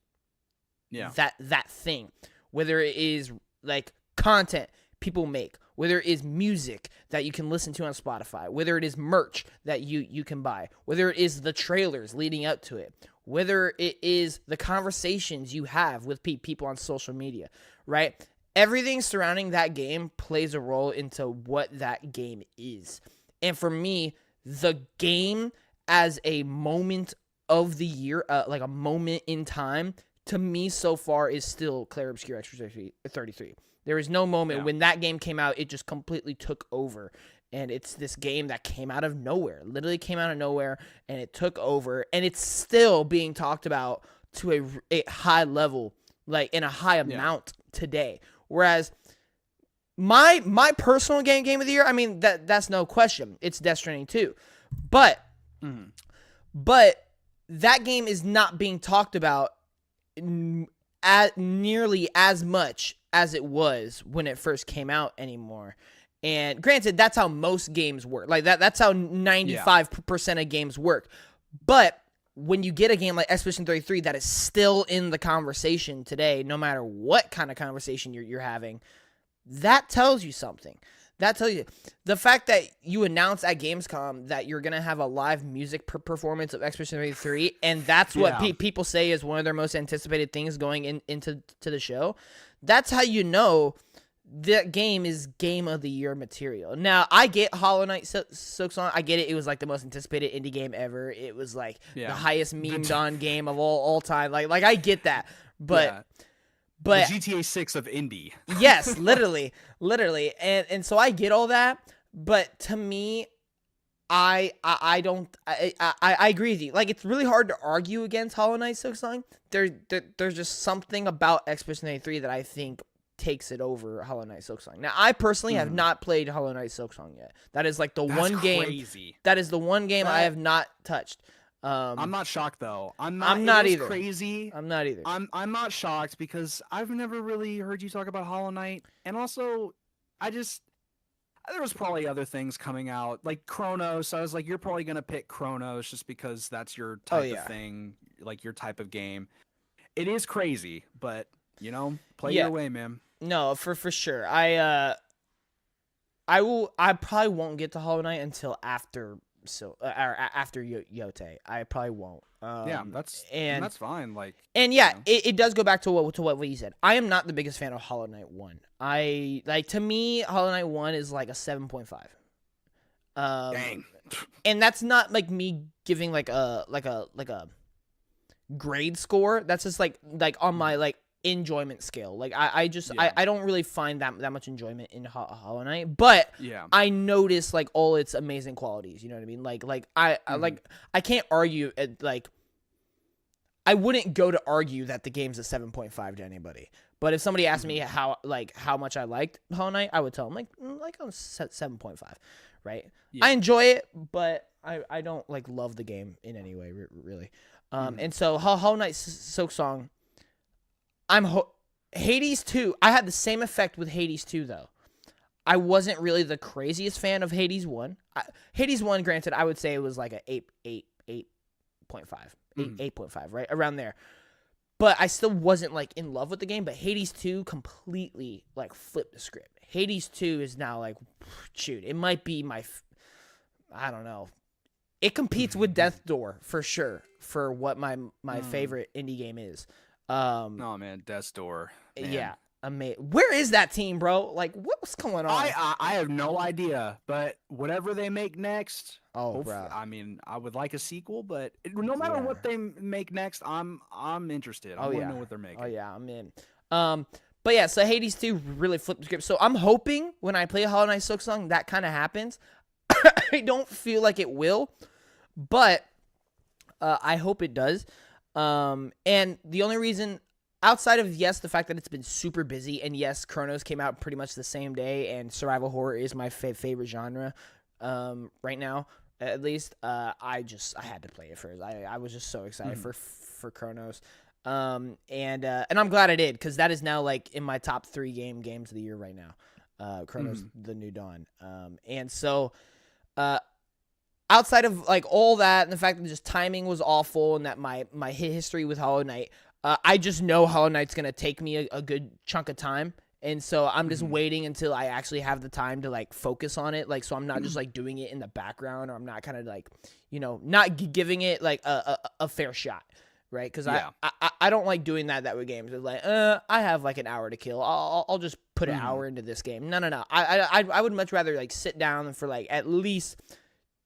Yeah. That thing. Whether it is like content people make, whether it is music that you can listen to on Spotify, whether it is merch that you can buy, whether it is the trailers leading up to it, whether it is the conversations you have with people on social media, right? Everything surrounding that game plays a role into what that game is. And for me, the game as a moment of the year, like a moment in time, to me so far is still Clair Obscur Expedition 33. There is no moment when that game came out, it just completely took over. And it's this game that came out of nowhere, literally came out of nowhere, and it took over. And it's still being talked about to a high level, like in a high amount today. Whereas my personal game of the year, I mean, that's no question. It's Death Stranding 2. But that game is not being talked about nearly as much as it was when it first came out anymore. And granted, that's how most games work. Like that's how 95% of games work. But when you get a game like Expedition 33 that is still in the conversation today, no matter what kind of conversation you're having, that tells you something. That tells you the fact that you announced at Gamescom that you're gonna have a live music performance of Expedition 33, and that's what people say is one of their most anticipated things going into the show. That's how you know that game is game of the year material. Now, I get Hollow Knight Silksong. I get it. It was like the most anticipated indie game ever. It was like the highest memed on game of all time. Like I get that, but. But the GTA 6 of indie. Yes, literally. And so I get all that, but to me, I agree with you. Like, it's really hard to argue against Hollow Knight Silksong. There's just something about Expedition 83 that I think takes it over Hollow Knight Silksong. Now, I personally have not played Hollow Knight Silksong yet. That is like That's one game. Crazy. That is the one game I have not touched. I'm not shocked though. I'm not either. Crazy. I'm not either. I'm not shocked because I've never really heard you talk about Hollow Knight, and also, there was probably other things coming out like Chronos. I was like, you're probably gonna pick Chronos just because that's your type of thing, like your type of game. It is crazy, but play your way, man. No, for sure. I probably won't get to Hollow Knight until after. After Yote, I probably won't. That's fine. Like, and it does go back to what you said. I am not the biggest fan of Hollow Knight 1. To me, Hollow Knight 1 is like a 7.5. Dang. And that's not like me giving like a grade score. That's just like on my like enjoyment scale. Like I don't really find that much enjoyment in Hollow Knight, but I notice like all its amazing qualities. You know what I mean? Like I can't argue like I wouldn't go to argue that the game's a 7.5 to anybody. But if somebody asked me how much I liked Hollow Knight, I would tell them like on 7.5, right? Yeah. I enjoy it, but I don't like love the game in any way really. And so Hollow Knight Silksong. Hades 2. I had the same effect with Hades 2 though. I wasn't really the craziest fan of Hades 1. Hades 1, granted, I would say it was like a 8.5, right around there. But I still wasn't like in love with the game. But Hades 2 completely like flipped the script. Hades 2 is now like, shoot, it might be I don't know. It competes with Death's Door for sure for what my favorite indie game is. Oh man, Death's Door. Man. Yeah, amazing. Where is that team, bro? Like, what's going on? I have no idea, but whatever they make next, bro. I mean, I would like a sequel, but no matter what they make next, I'm interested. I want to know what they're making. Oh yeah, I'm in. But yeah, so Hades 2 really flipped the script. So I'm hoping when I play Hollow Knight Silksong that kind of happens. I don't feel like it will, but I hope it does. And the only reason outside of, the fact that it's been super busy, and yes, Chronos came out pretty much the same day, and survival horror is my favorite genre, right now, at least, I had to play it first. I was just so excited for Chronos. And I'm glad I did, because that is now like in my top 3 games of the year right now. Chronos, The New Dawn. And so, outside of like all that and the fact that just timing was awful and that my history with Hollow Knight, I just know Hollow Knight's going to take me a good chunk of time. And so I'm just waiting until I actually have the time to like focus on it. Like, so I'm not just like doing it in the background, or I'm not kind of like, not giving it like a fair shot. Right. Cause I don't like doing that with games. It's like, I have like an hour to kill. I'll just put an hour into this game. No. I would much rather like sit down for like at least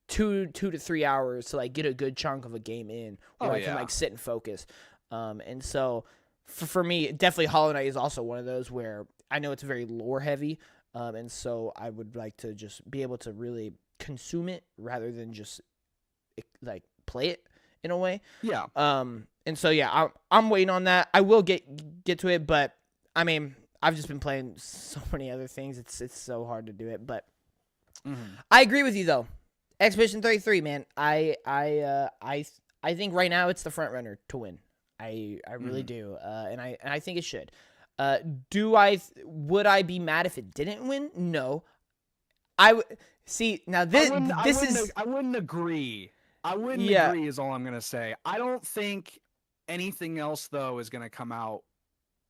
2 to 3 hours to like get a good chunk of a game in where I can like sit and focus. And so for me, definitely Hollow Knight is also one of those where I know it's very lore heavy. And so I would like to just be able to really consume it rather than just like play it in a way. Yeah. And so, I'm waiting on that. I will get to it, but I mean, I've just been playing so many other things. It's so hard to do it, but I agree with you though. Expedition 33, man. I think right now it's the front runner to win. I really do. And I think it should. Would I be mad if it didn't win? No. I wouldn't agree. I wouldn't agree is all I'm going to say. I don't think anything else though is going to come out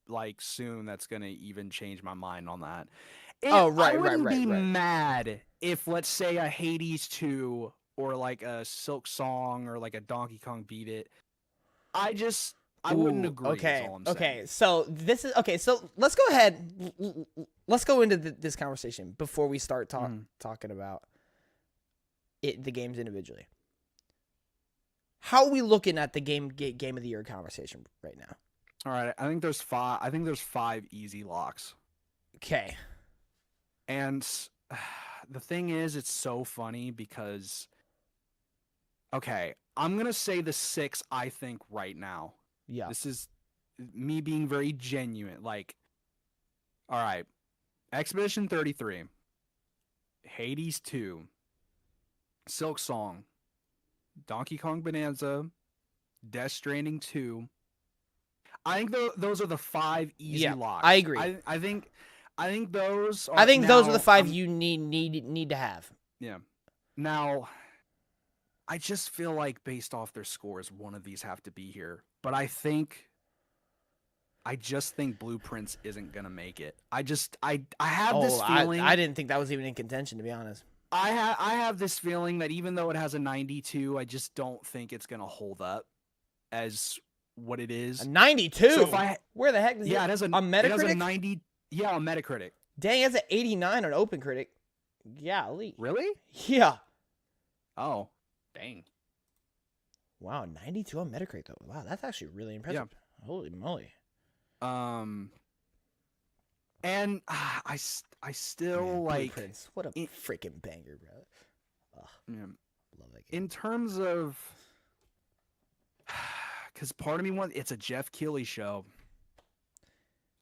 like soon that's going to even change my mind on that. I wouldn't be mad if, let's say, a Hades 2 or like a Silk Song or like a Donkey Kong Beat It. I wouldn't agree. Okay. Is all I'm saying. Okay. So this is okay. So let's go ahead. Let's go into this conversation before we start talking about the games individually. How are we looking at the game of the year conversation right now? All right. I think there's 5 easy locks. Okay. And the thing is, it's so funny because, okay, I'm going to say the 6, I think, right now. Yeah. This is me being very genuine. Like, all right, Expedition 33, Hades 2, Silk Song, Donkey Kong Bonanza, Death Stranding 2. I think those are the 5 easy locks. I agree. I think those are. I think those are the 5 you need to have. Yeah. Now, I just feel like based off their scores, one of these have to be here. But I just think Blueprints isn't gonna make it. I have this feeling. I didn't think that was even in contention, to be honest. I have this feeling that even though it has a 92, I just don't think it's gonna hold up as what it is. A 92. So where the heck is it? Yeah, it has a Metacritic. It has a 90. Yeah, on Metacritic. Dang, it's an 89 on OpenCritic. Golly. Really? Yeah. Oh, dang. Wow, 92 on Metacritic though. Wow, that's actually really impressive. Yeah. Holy moly. And I still like Blueprints. What a freaking banger, bro. Oh, yeah. Love that game. In terms of, because part of me wants, it's a Jeff Keighley show.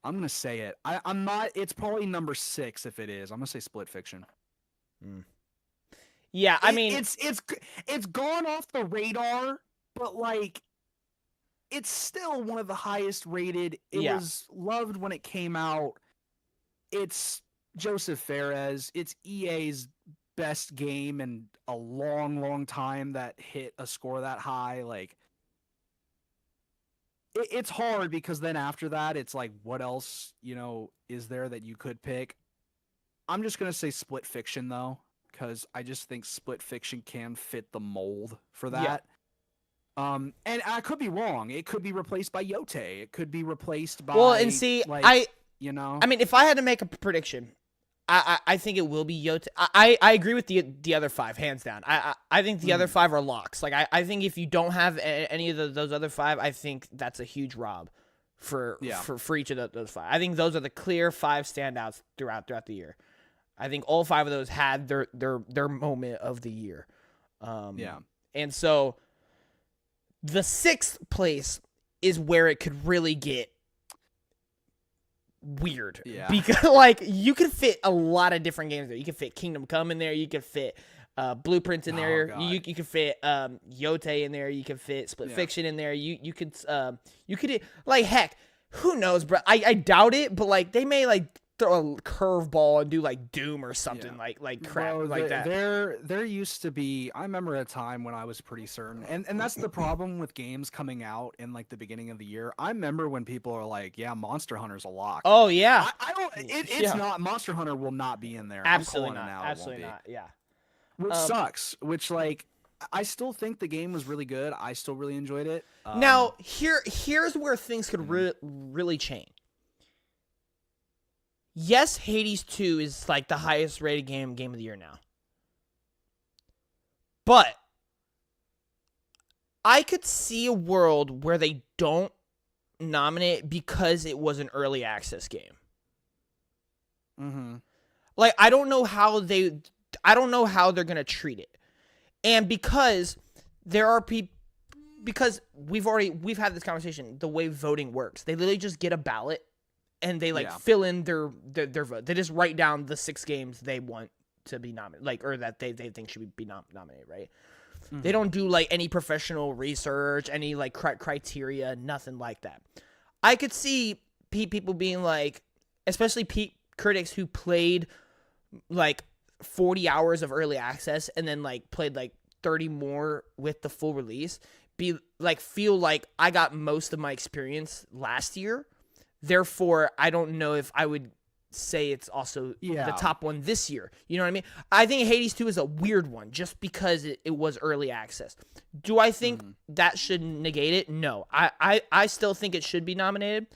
I'm gonna say it. I'm not. It's probably number 6 if it is. I'm gonna say Split Fiction. Yeah, I mean, it's gone off the radar, but like, it's still one of the highest rated. It was loved when it came out. It's Joseph Fares. It's EA's best game in a long, long time that hit a score that high. Like, it's hard because then after that, it's like, what else, is there that you could pick? I'm just going to say Split Fiction, though, because I just think Split Fiction can fit the mold for that. Yeah. And I could be wrong. It could be replaced by Yote. It could be replaced by... Well, and see, like, I mean, if I had to make a prediction, I think it will be Yote. I agree with the other 5, hands down. I think the other 5 are locks. Like, I think if you don't have any of those other 5, I think that's a huge rob for each of those 5. I think those are the clear 5 standouts throughout the year. I think all 5 of those had their moment of the year. And so the 6th place is where it could really get weird. Yeah. Because like you could fit a lot of different games there. You could fit Kingdom Come in there. You could fit Blueprints in there. You could fit Yote in there. You could fit Split Fiction in there. You could like, heck, who knows, bro? I doubt it, but like they may like throw a curveball and do like Doom or something like crap like that. There used to be, I remember a time when I was pretty certain, and that's the problem with games coming out in like the beginning of the year. I remember when people are like, yeah, Monster Hunter's a lock. Oh yeah. I don't, it's not, Monster Hunter will not be in there. Absolutely not. Absolutely not. Yeah. Which sucks, which like, I still think the game was really good. I still really enjoyed it. Now here's where things could really change. Yes, Hades 2 is like the highest rated game of the year now. But I could see a world where they don't nominate it because it was an early access game. Mm-hmm. Like, I don't know how they're going to treat it. And because there are people, because we've had this conversation, the way voting works, they literally just get a ballot and they fill in their vote. They just write down the 6 games they want to be nominated, like, or that they think should be nominated, right? Mm-hmm. They don't do like any professional research, any like criteria, nothing like that. I could see people being like, especially critics who played like 40 hours of early access and then like played like 30 more with the full release, feel like I got most of my experience last year. Therefore, I don't know if I would say it's also Yeah. the top one this year. You know what I mean? I think Hades 2 is a weird one just because it was early access. Do I think that should negate it? No. I still think it should be nominated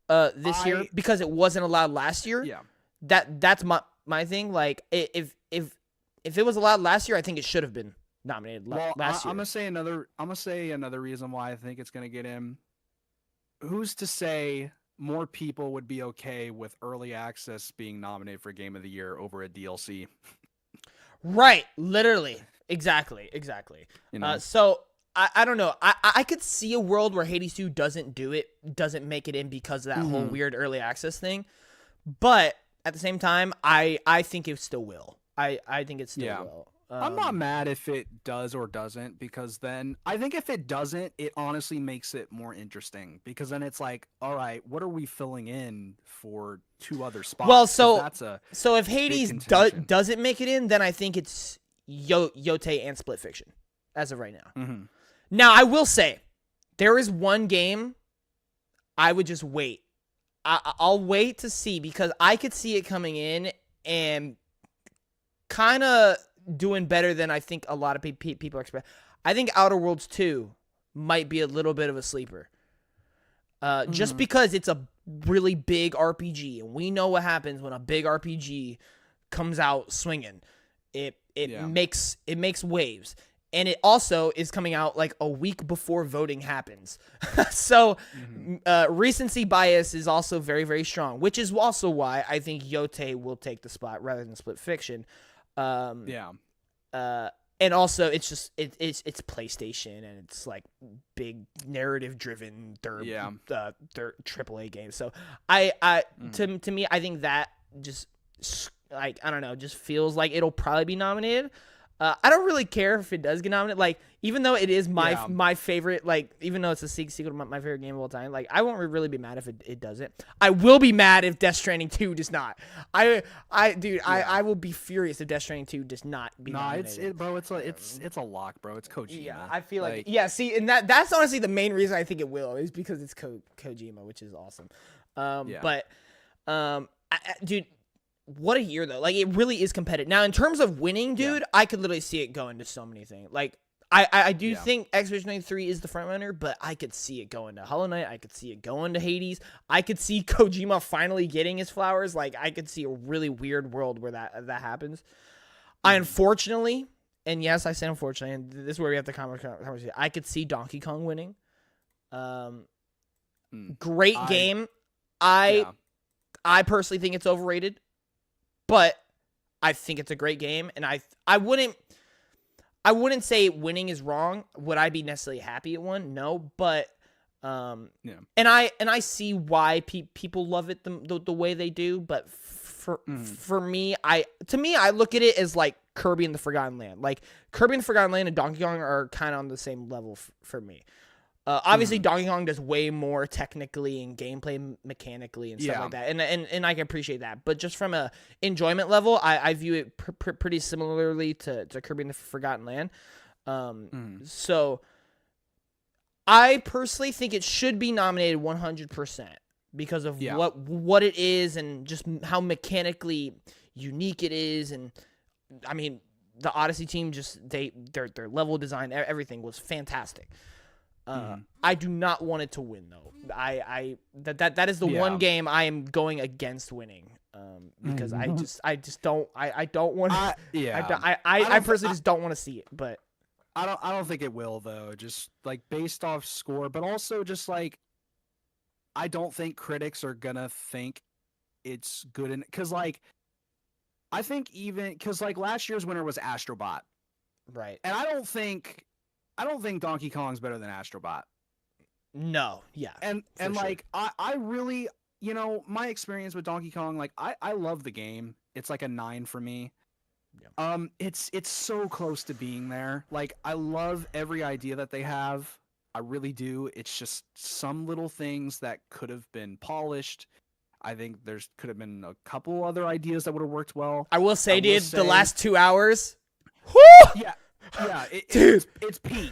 this year because it wasn't allowed last year. Yeah. That's my thing. Like if it was allowed last year, I think it should have been nominated last year. I'm gonna say another reason why I think it's gonna get in. Who's to say more people would be okay with early access being nominated for Game of the Year over a DLC? Right, literally, exactly. You know? So I don't know. I could see a world where Hades 2 doesn't make it in because of that whole weird early access thing, but at the same time, I think it still will. I think it still will. I'm not mad if it does or doesn't, because then I think if it doesn't, it honestly makes it more interesting, because then it's like, all right, what are we filling in for 2 other spots? Well, so if Hades doesn't make it in, then I think it's Yote and Split Fiction as of right now. Mm-hmm. Now, I will say there is one game I would just wait. I'll wait to see, because I could see it coming in and kind of doing better than I think a lot of people expect. I think Outer Worlds 2 might be a little bit of a sleeper. Just because it's a really big RPG, and we know what happens when a big RPG comes out swinging. It makes waves. And it also is coming out like a week before voting happens. So recency bias is also very, very strong, which is also why I think Yote will take the spot rather than Split Fiction. And also it's just it's PlayStation, and it's like big narrative driven third AAA game. So to me, I think that just like, I don't know, just feels like it'll probably be nominated. I don't really care if it does get nominated. Like, even though it is my favorite, like, even though it's a sequel to my favorite game of all time, like, I won't really be mad if it doesn't. I will be mad if Death Stranding 2 does not. I will be furious if Death Stranding 2 does not be nominated. It's a lock, bro. It's Kojima. Yeah, I feel like see, and that's honestly the main reason I think it will, is because it's Kojima, which is awesome. Dude, what a year, though. Like, it really is competitive. Now, in terms of winning, dude, I could literally see it going to so many things. Like, I do think Expedition 93 is the front runner, but I could see it going to Hollow Knight. I could see it going to Hades. I could see Kojima finally getting his flowers. Like, I could see a really weird world where that happens. I unfortunately, and yes, I say unfortunately, and this is where we have the conversation, I could see Donkey Kong winning. Great game. I personally think it's overrated. But I think it's a great game, and I wouldn't say winning is wrong. Would I be necessarily happy it won? No, but and I see why people love it the way they do. But for me, I look at it as like Kirby and the Forgotten Land. Like, Kirby and the Forgotten Land and Donkey Kong are kind of on the same level for me. Obviously, Donkey Kong does way more technically and gameplay mechanically and stuff like that, and I can appreciate that. But just from a enjoyment level, I view it pretty similarly to Kirby and the Forgotten Land. So I personally think it should be nominated 100% because of what it is and just how mechanically unique it is. And I mean, the Odyssey team, just their level design, everything was fantastic. I do not want it to win, though. That is the one game I am going against winning, because I just don't want to. I personally just don't want to see it, but I don't think it will, though. Just like based off score, but also just like I don't think critics are gonna think it's good, because like I think even because like last year's winner was Astrobot, right? And I don't think Donkey Kong's better than Astrobot. No, yeah. And like I really, my experience with Donkey Kong, like I love the game. It's like a 9 for me. Yeah. It's so close to being there. Like, I love every idea that they have. I really do. It's just some little things that could have been polished. I think could have been a couple other ideas that would have worked well. I will say, the last 2 hours. Yeah. Yeah, Dude, it's peak.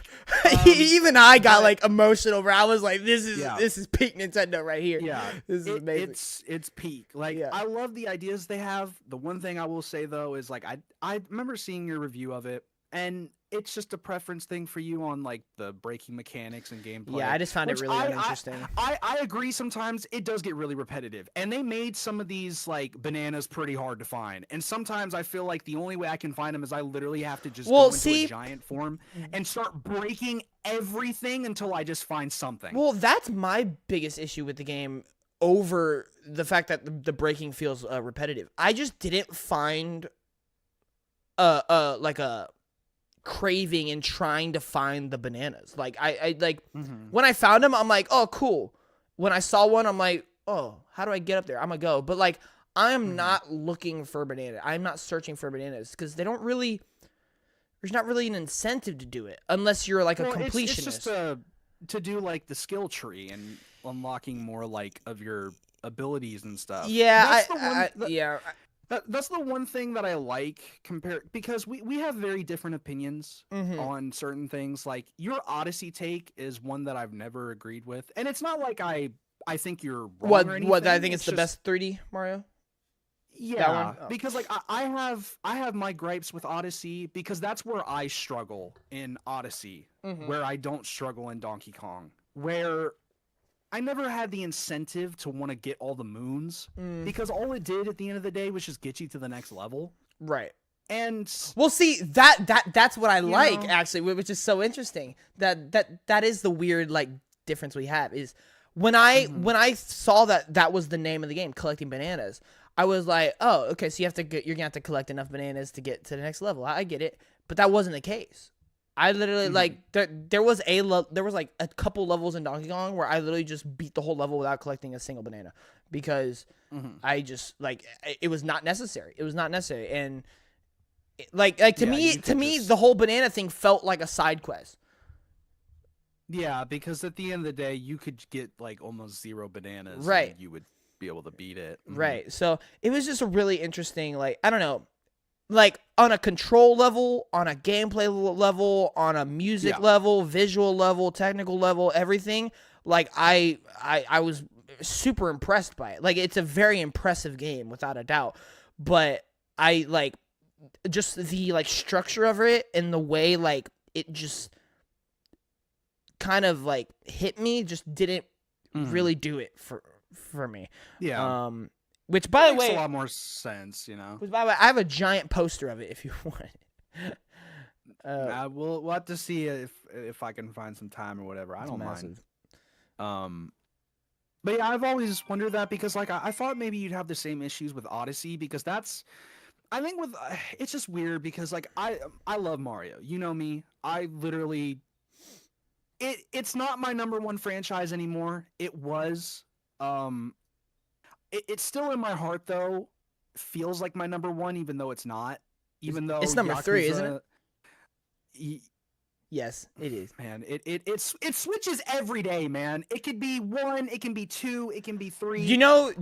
Even I got like emotional, bro. I was like, this is peak Nintendo right here. Yeah, this is amazing. It's peak. Like, Yeah. I love the ideas they have. The one thing I will say though is like I remember seeing your review of it, and it's just a preference thing for you on like the braking mechanics and gameplay. Yeah, I just found it really uninteresting. I agree. Sometimes it does get really repetitive, and they made some of these like bananas pretty hard to find. And sometimes I feel like the only way I can find them is I literally have to just go into a giant form and start breaking everything until I just find something. Well, that's my biggest issue with the game over the fact that the braking feels repetitive. I just didn't find like a craving and trying to find the bananas. Like I like when I found them, I'm like, oh cool. When I saw one, I'm like, oh, how do I get up there? I'm gonna go. But like I'm not looking for bananas. I'm not searching for bananas because they don't really. There's not really an incentive to do it unless you're like a completionist. It's just to do like the skill tree and unlocking more like of your abilities and stuff. Yeah, That's the one thing that I like because we have very different opinions on certain things. Like your Odyssey take is one that I've never agreed with, and it's not like I think you're wrong or anything. What I think it's the best 3D Mario. Yeah, because like I have my gripes with Odyssey because that's where I struggle in Odyssey, where I don't struggle in Donkey Kong, where I never had the incentive to want to get all the moons because all it did at the end of the day was just get you to the next level. Right. And well, see that's what I like actually, which is so interesting. That is the weird like difference we have is when I saw that was the name of the game, collecting bananas. I was like, oh, okay, so you're gonna have to collect enough bananas to get to the next level. I get it, but that wasn't the case. I literally like there was like a couple levels in Donkey Kong where I literally just beat the whole level without collecting a single banana because I just like it was not necessary. It was not necessary, and like to me the whole banana thing felt like a side quest. Yeah, because at the end of the day, you could get like almost 0 bananas, right? And you would be able to beat it, right? So it was just a really interesting, like I don't know. Like, on a control level, on a gameplay level, on a music level, visual level, technical level, everything, like, I was super impressed by it. Like, it's a very impressive game, without a doubt. But I, like, just the, like, structure of it and the way, like, it just kind of, like, hit me just didn't really do it for me. Yeah. Which, by the way, makes a lot more sense, you know. Which, by the way, I have a giant poster of it if you want. We'll have to see if I can find some time or whatever. I don't mind. But yeah, I've always wondered that because like I thought maybe you'd have the same issues with Odyssey because I think with it's just weird because like I love Mario. You know me. I literally it's not my #1 franchise anymore. It was. It's still in my heart, though. Feels like my #1, even though it's not. Even though it's number 3, isn't it? Yes, it is. Man, it switches every day, man. It could be 1, it can be 2, it can be 3. Do you know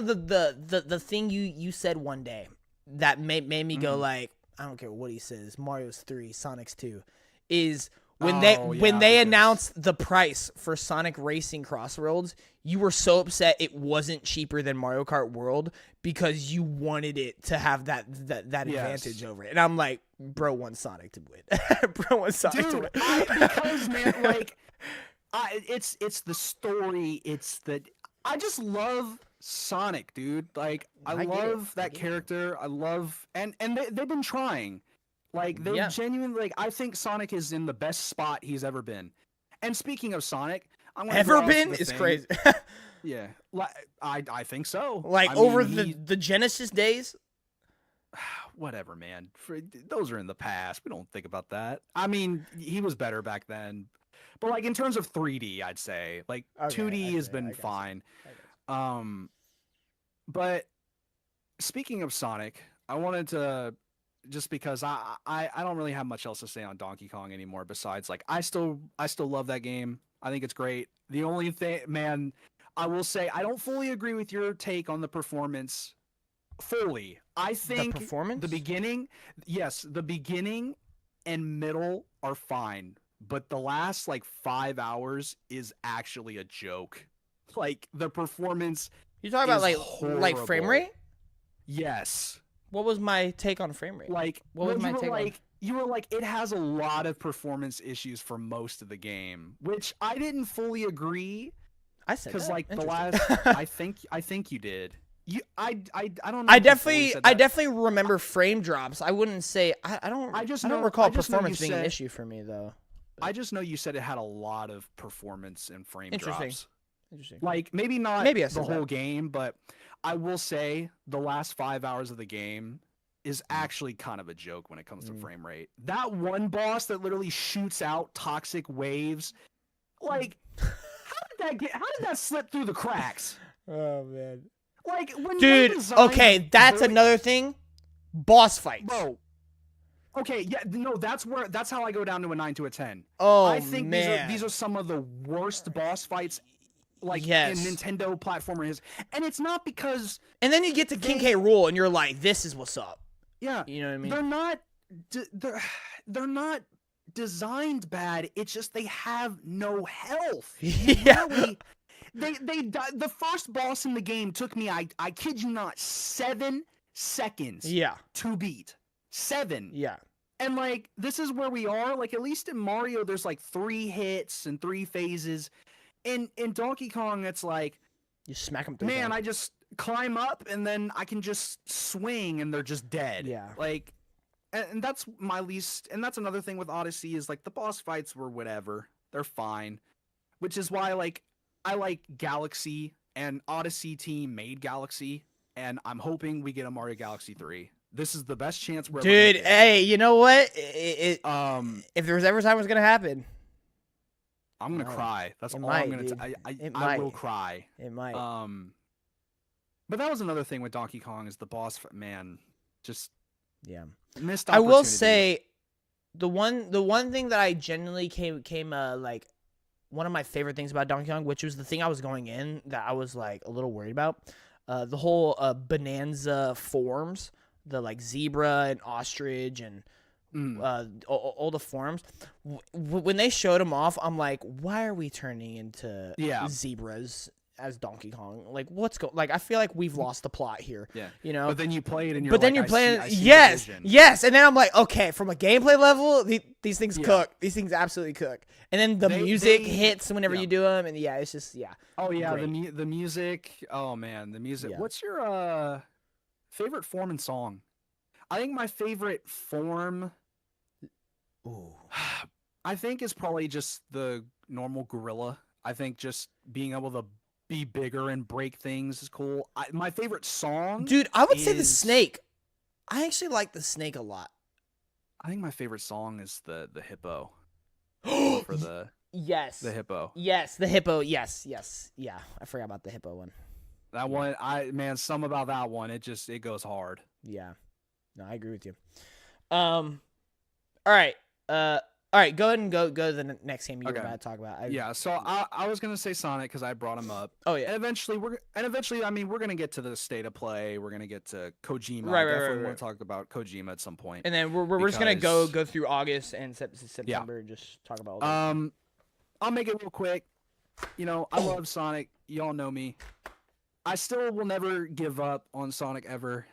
the thing you said one day that made me go like, I don't care what he says. Mario's 3, Sonic's 2, is. When they announced the price for Sonic Racing Crossroads, you were so upset it wasn't cheaper than Mario Kart World because you wanted it to have that advantage over it. And I'm like, bro wants Sonic to win. Bro wants Sonic to win. Because man, like, it's the story. I just love Sonic, dude. Like, I love that character. I love and they've been trying. Like, they genuinely, like, I think Sonic is in the best spot he's ever been. And speaking of Sonic, I'm going to ever been is crazy. Yeah, I think so. Like, over the Genesis days? Whatever, man. Those are in the past. We don't think about that. I mean, he was better back then. But, like, in terms of 3D, I'd say. Like, 2D has been fine. But speaking of Sonic, I wanted to... Just because I don't really have much else to say on Donkey Kong anymore besides like I still love that game. I think it's great. The only thing, man, I will say I don't fully agree with your take on the performance fully. I think the performance? The beginning and middle are fine, but the last like 5 hours is actually a joke. Like the performance. You talking about like frame horrible. rate? Yes. What was my take on frame rate? Like what was my take on? You were like, it has a lot of performance issues for most of the game, which I didn't fully agree. I said because that. like the last, I think you did. I don't know. I definitely remember frame drops. I wouldn't say I don't recall performance being an issue for me though. I just know you said it had a lot of performance and frame drops. Interesting. Like maybe not the whole game, but I will say the last 5 hours of the game is actually kind of a joke when it comes to frame rate. That one boss that literally shoots out toxic waves, like how did that slip through the cracks? Oh man. Like when dude, okay, that's another thing. Boss fights. Bro. Okay, yeah, no, that's how I go down to a 9 to a 10. Oh, I think man. these are some of the worst boss fights like yes. in Nintendo platformers. And it's not because and then you get to King K. Rool and you're like, this is what's up. Yeah. You know what I mean? They're not designed bad. It's just they have no health. Yeah. Really, they the first boss in the game took me, I kid you not, 7 seconds to beat. 7. Yeah. And like this is where we are. Like at least in Mario there's like 3 hits and 3 phases. In Donkey Kong it's like you smack them. Man, I just climb up and then I can just swing and they're just dead. Yeah. Like and that's my least, and that's another thing with Odyssey is like the boss fights were whatever. They're fine. Which is why like I like Galaxy, and Odyssey team made Galaxy, and I'm hoping we get a Mario Galaxy 3. This is the best chance we're Dude, hey, you know what? If there was ever time it was gonna happen, I'm gonna cry. That's all might, I'm gonna. I will cry. It might. But that was another thing with Donkey Kong is the boss. Man, just missed. I will say, the one thing that I genuinely came like one of my favorite things about Donkey Kong, which was the thing I was going in that I was like a little worried about, the whole Bonanza forms, the like zebra and ostrich and all the forms. When they showed them off, I'm like, why are we turning into zebras as Donkey Kong? Like, like, I feel like we've lost the plot here. Yeah, you know. But then you play it, and yes, and then I'm like, okay, from a gameplay level, these things cook. These things absolutely cook. And then the music hits whenever you do them, and it's just Oh yeah, great. The music. Oh man, the music. Yeah. What's your favorite form and song? I think my favorite form. Ooh. I think is probably just the normal gorilla. I think just being able to be bigger and break things is cool. My favorite song, dude, I would say the snake. I actually like the snake a lot. I think my favorite song is the hippo. For the the hippo. Yes, the hippo. Yes, yeah. I forgot about the hippo one. That one, some about that one. It goes hard. Yeah, no, I agree with you. All right. All right, go ahead and go to the next game you were about to talk about. So I was gonna say Sonic because I brought him up. Oh yeah. And eventually, I mean, we're gonna get to the state of play. We're gonna get to Kojima. Right. I definitely want to talk about Kojima at some point. And then we're just gonna go through August and September and just talk about. All that. I'll make it real quick. You know, I love Sonic. Y'all know me. I still will never give up on Sonic ever,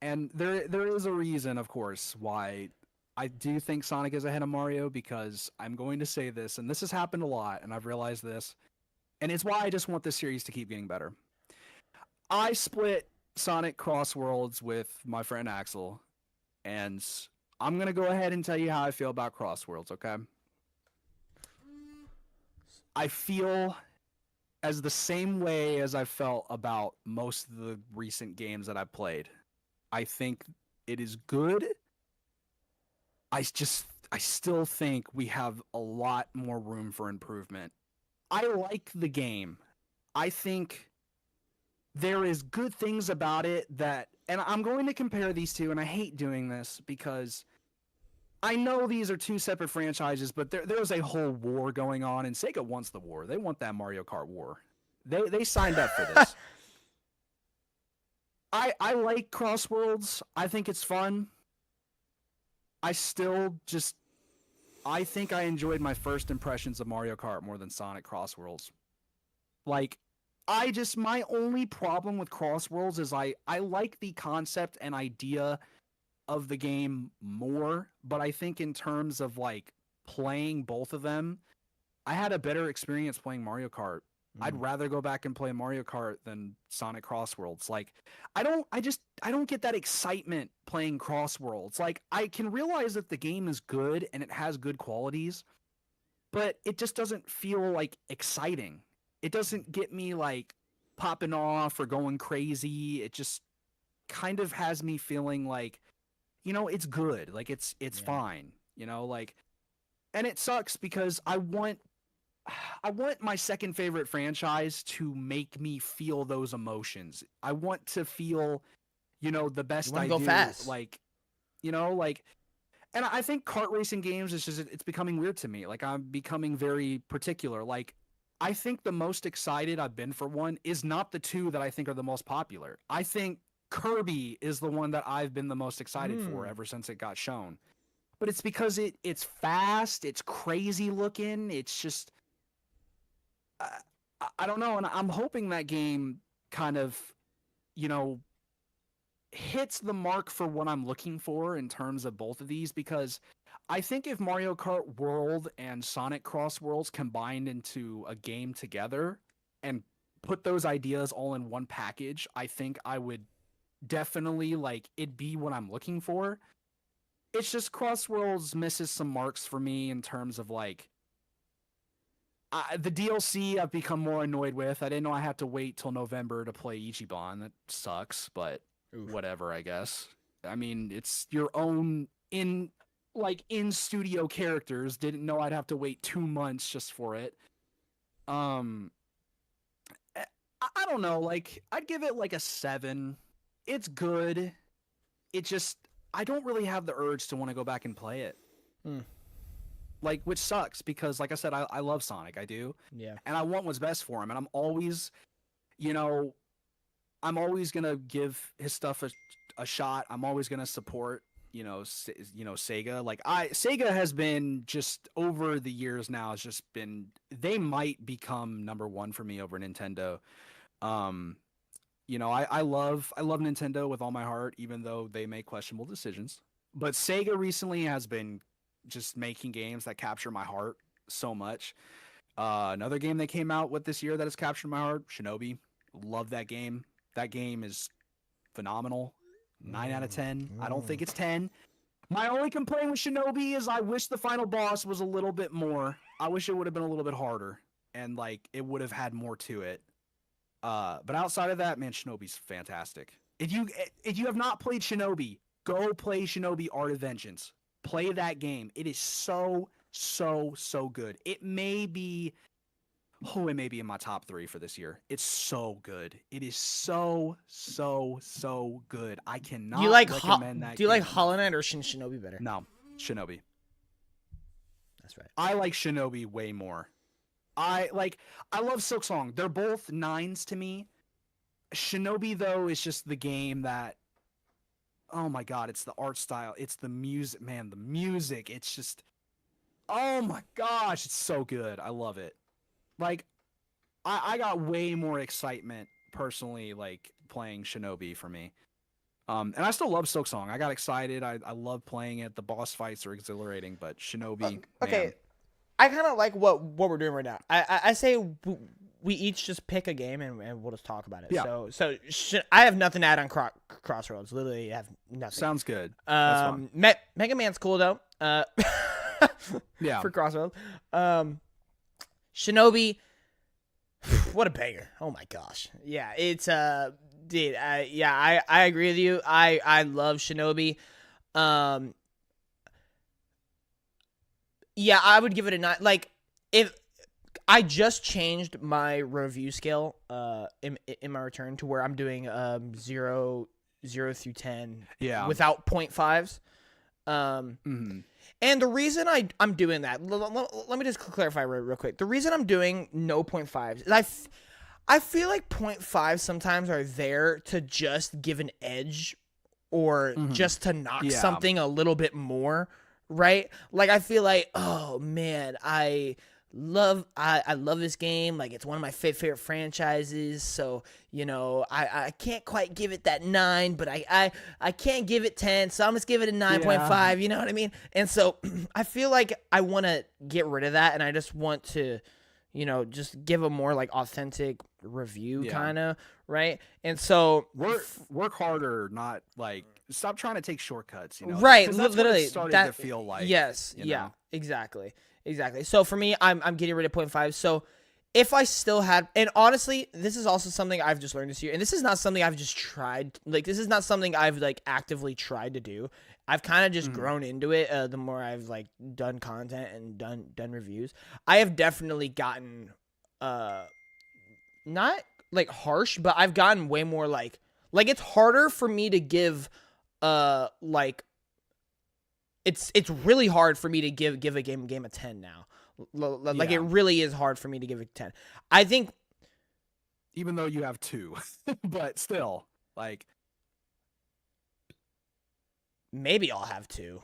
and there is a reason, of course, why. I do think Sonic is ahead of Mario because I'm going to say this, and this has happened a lot, and I've realized this, and it's why I just want this series to keep getting better. I split Sonic Cross Worlds with my friend Axel, and I'm going to go ahead and tell you how I feel about Cross Worlds, okay? I feel as the same way as I felt about most of the recent games that I've played. I think it is good. I still think we have a lot more room for improvement. I like the game. I think there is good things about it and I'm going to compare these two, and I hate doing this because I know these are two separate franchises, but there's a whole war going on, and Sega wants the war. They want that Mario Kart war. They signed up for this. I like Cross Worlds. I think it's fun. I still just I think I enjoyed my first impressions of Mario Kart more than Sonic Cross Worlds. Like, my only problem with Cross Worlds is I like the concept and idea of the game more, but I think in terms of like playing both of them, I had a better experience playing Mario Kart. I'd rather go back and play Mario Kart than Sonic Cross Worlds. Like, I don't get that excitement playing Cross Worlds. Like, I can realize that the game is good and it has good qualities, but it just doesn't feel like exciting. It doesn't get me like popping off or going crazy. It just kind of has me feeling like, it's good. Like, it's fine, like, and it sucks because I want my second favorite franchise to make me feel those emotions. I want to feel, the best I go do. Fast. Like, like, and I think kart racing games it's becoming weird to me. Like, I'm becoming very particular. Like, I think the most excited I've been for one is not the two that I think are the most popular. I think Kirby is the one that I've been the most excited for ever since it got shown. But it's because it's fast, it's crazy looking, it's just I don't know, and I'm hoping that game kind of, hits the mark for what I'm looking for in terms of both of these, because I think if Mario Kart World and Sonic Cross Worlds combined into a game together and put those ideas all in one package, I think I would definitely like it be what I'm looking for. It's just Cross Worlds misses some marks for me in terms of like the DLC I've become more annoyed with. I didn't know I had to wait till November to play Ichiban. That sucks, but whatever, I guess. I mean, it's your own in-studio characters. Didn't know I'd have to wait 2 months just for it. I don't know. Like, I'd give it like a 7. It's good. It just, I don't really have the urge to want to go back and play it. Like, which sucks because, like I said, I love Sonic. I do. Yeah. And I want what's best for him. And I'm always, I'm always going to give his stuff a shot. I'm always going to support, Sega. Like, Sega has been just over the years now, has just been, they might become number one for me over Nintendo. I love Nintendo with all my heart, even though they make questionable decisions. But Sega recently has been just making games that capture my heart so much. Another game they came out with this year that has captured my heart, Shinobi. Love that game. That game is phenomenal. 9 out of 10. I don't think it's 10. My only complaint with Shinobi is I wish the final boss was a little bit more. I wish it would have been a little bit harder and like it would have had more to it. But outside of that, man, Shinobi's fantastic. If you have not played Shinobi, go play Shinobi Art of Vengeance. Play that game. It is so good. It may be in my top 3 for this year. It's so good. It is so good. I cannot recommend that. Do you like Hollow Knight or Shinobi better? No, Shinobi. That's right. I like Shinobi way more. I love Silksong. They're both 9s to me. Shinobi, though, is just the game that, oh my god, it's the art style, it's the music, man, the music, it's just, oh my gosh, it's so good. I love it. Like, I got way more excitement personally, like, playing Shinobi for me. And I still love Silksong. I got excited. I love playing it. The boss fights are exhilarating, but Shinobi, okay. Man. I kind of like what we're doing right now. I say we each just pick a game and we'll just talk about it. Yeah. So I have nothing to add on Crossroads. Literally, I have nothing. Sounds good. Mega Man's cool though. Yeah. For Crossroads. Shinobi, what a banger! Oh my gosh. Yeah, it's dude. I agree with you. I love Shinobi. Yeah, I would give it a 9. Like, if I just changed my review scale in my return to where I'm doing 0 through 10 without 0.5s. And the reason I'm doing that, let me just clarify real quick. The reason I'm doing no 0.5s is I feel like 0.5s sometimes are there to just give an edge or just to knock something a little bit more right? Like, I feel like, oh man, I love this game. Like, it's one of my favorite franchises. So, you know, I can't quite give it that 9, but I can't give it 10. So I'm just give it a 9.5. You know what I mean? And so I feel like I want to get rid of that, and I just want to, you know, just give a more like authentic review, kind of, right? And so work harder, not like stop trying to take shortcuts, you know. Right, that's literally what it started to feel like. Yes, you yeah, know? exactly. So for me, I'm getting rid of 0.5. So if I still had, and honestly, this is also something I've just learned this year, and this is not something I've just tried. Like, this is not something I've like actively tried to do. I've kind of just grown into it. The more I've like done content and done reviews, I have definitely gotten not like harsh, but I've gotten way more like it's harder for me to give like it's really hard for me to give a game a 10 now. Like, it really is hard for me to give it 10. I think, even though you have 2, but still, like, maybe I'll have 2.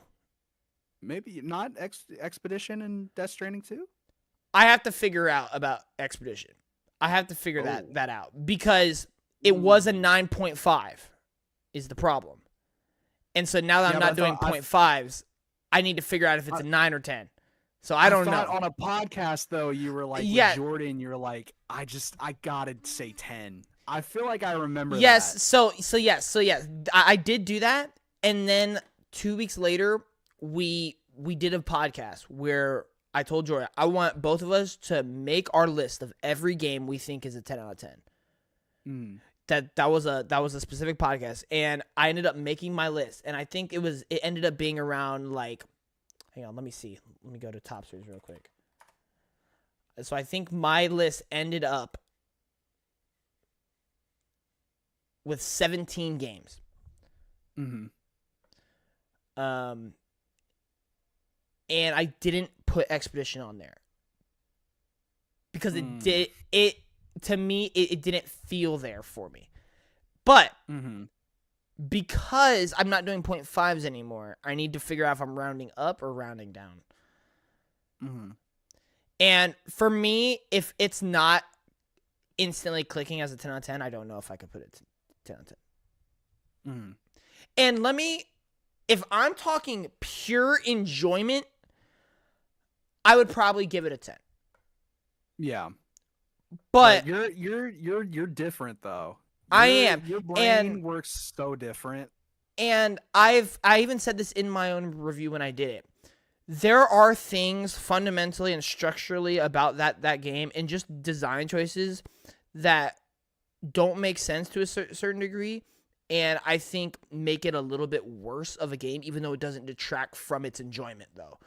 Maybe not Expedition and Death Stranding 2. I have to figure out about Expedition. I have to figure that out, because it was a 9.5 is the problem. And so now that I'm not doing 0.5s, I need to figure out if it's a 9 or 10. So I don't know. On a podcast though, you were like, with Jordan, you were like, I gotta say 10. I feel like I remember that. So yes. I did do that, and then 2 weeks later, we did a podcast where I told Jordan I want both of us to make our list of every game we think is a 10 out of 10. That was a specific podcast, and I ended up making my list, and I think it ended up being around like, hang on, let me see. Let me go to top series real quick. So I think my list ended up with 17 games. And I didn't put Expedition on there because to me it didn't feel there for me. But because I'm not doing 0.5s anymore, I need to figure out if I'm rounding up or rounding down. And for me, if it's not instantly clicking as a 10 out of 10, I don't know if I could put it 10 out of 10. And if I'm talking pure enjoyment, I would probably give it a 10. Yeah. But you're different though. I am. Your brain works so different. And I even said this in my own review when I did it. There are things fundamentally and structurally about that game and just design choices that don't make sense to a certain degree, and I think make it a little bit worse of a game, even though it doesn't detract from its enjoyment, though.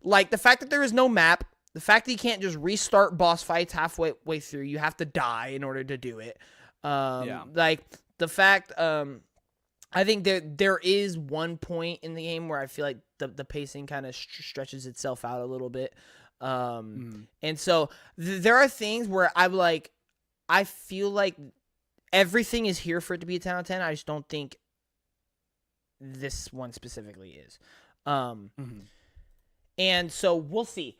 Like the fact that there is no map, the fact that you can't just restart boss fights halfway through, you have to die in order to do it. Like the fact, I think there is one point in the game where I feel like the pacing kind of stretches itself out a little bit. And so there are things where I feel like everything is here for it to be a 10 out of 10. I just don't think this one specifically is. And so we'll see.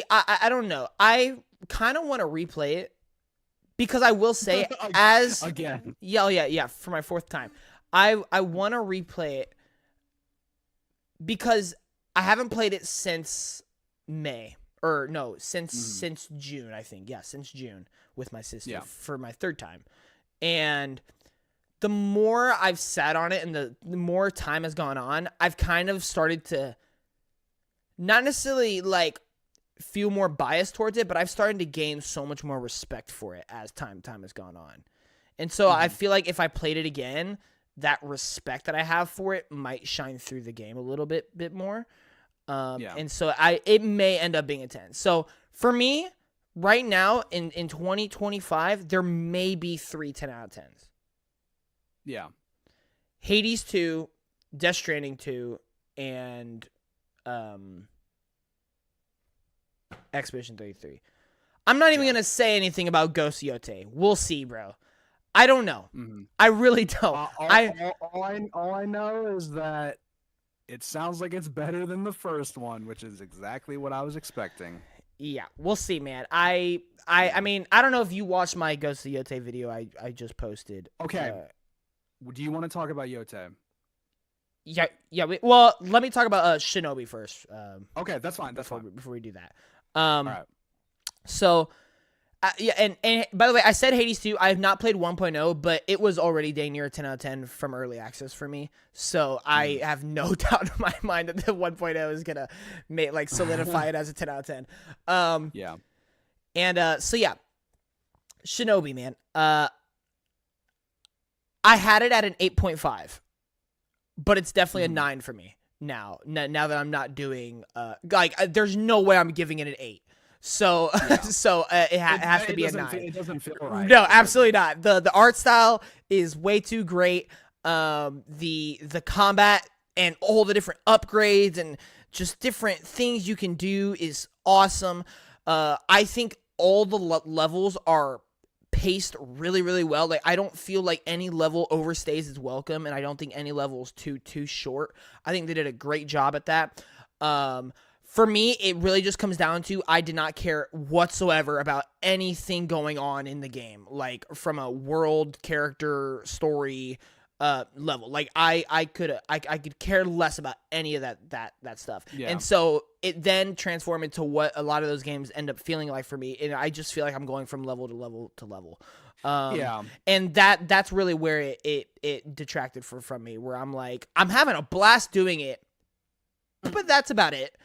I don't know. I kind of want to replay it because I will say as again. Yeah, for my 4th time. I want to replay it because I haven't played it since May. Or no, since June, I think. Yeah, since June with my sister for my 3rd time. And the more I've sat on it and the more time has gone on, I've kind of started to not necessarily like feel more biased towards it, but I've started to gain so much more respect for it as time has gone on. And so I feel like if I played it again, that respect that I have for it might shine through the game a little bit more. And so it may end up being a 10. So for me, right now in 2025, there may be 3 10 out of 10s. Yeah. Hades 2, Death Stranding 2, and Expedition 33. I'm not even going to say anything about Ghost Yote. We'll see, bro. I don't know. I really don't. All I know is that it sounds like it's better than the first one, which is exactly what I was expecting. Yeah, we'll see, man. I mean, I don't know if you watched my Ghost of Yote video I just posted. Okay. Do you want to talk about Yote? Yeah. Well, let me talk about Shinobi first. Okay, that's fine. That's fine. Before we do that. All right. So, yeah, and by the way, I said Hades 2. I have not played 1.0, but it was already dang near a 10 out of 10 from early access for me. So I have no doubt in my mind that the 1.0 is gonna solidify it as a 10 out of 10. Yeah. And so yeah, Shinobi, man. I had it at an 8.5, but it's definitely a 9 for me now. Now that I'm not doing there's no way I'm giving it an 8. So it has to be a 9. It doesn't feel right. No, absolutely not. The art style is way too great. The combat and all the different upgrades and just different things you can do is awesome. I think all the levels are paced really, really well. Like, I don't feel like any level overstays its welcome, and I don't think any level is too short. I think they did a great job at that. For me, it really just comes down to I did not care whatsoever about anything going on in the game, like from a world, character, story level. Like I could care less about any of that stuff. Yeah. And so it then transformed into what a lot of those games end up feeling like for me, and I just feel like I'm going from level to level to level. And that's really where it detracted from me, where I'm like, I'm having a blast doing it, but that's about it.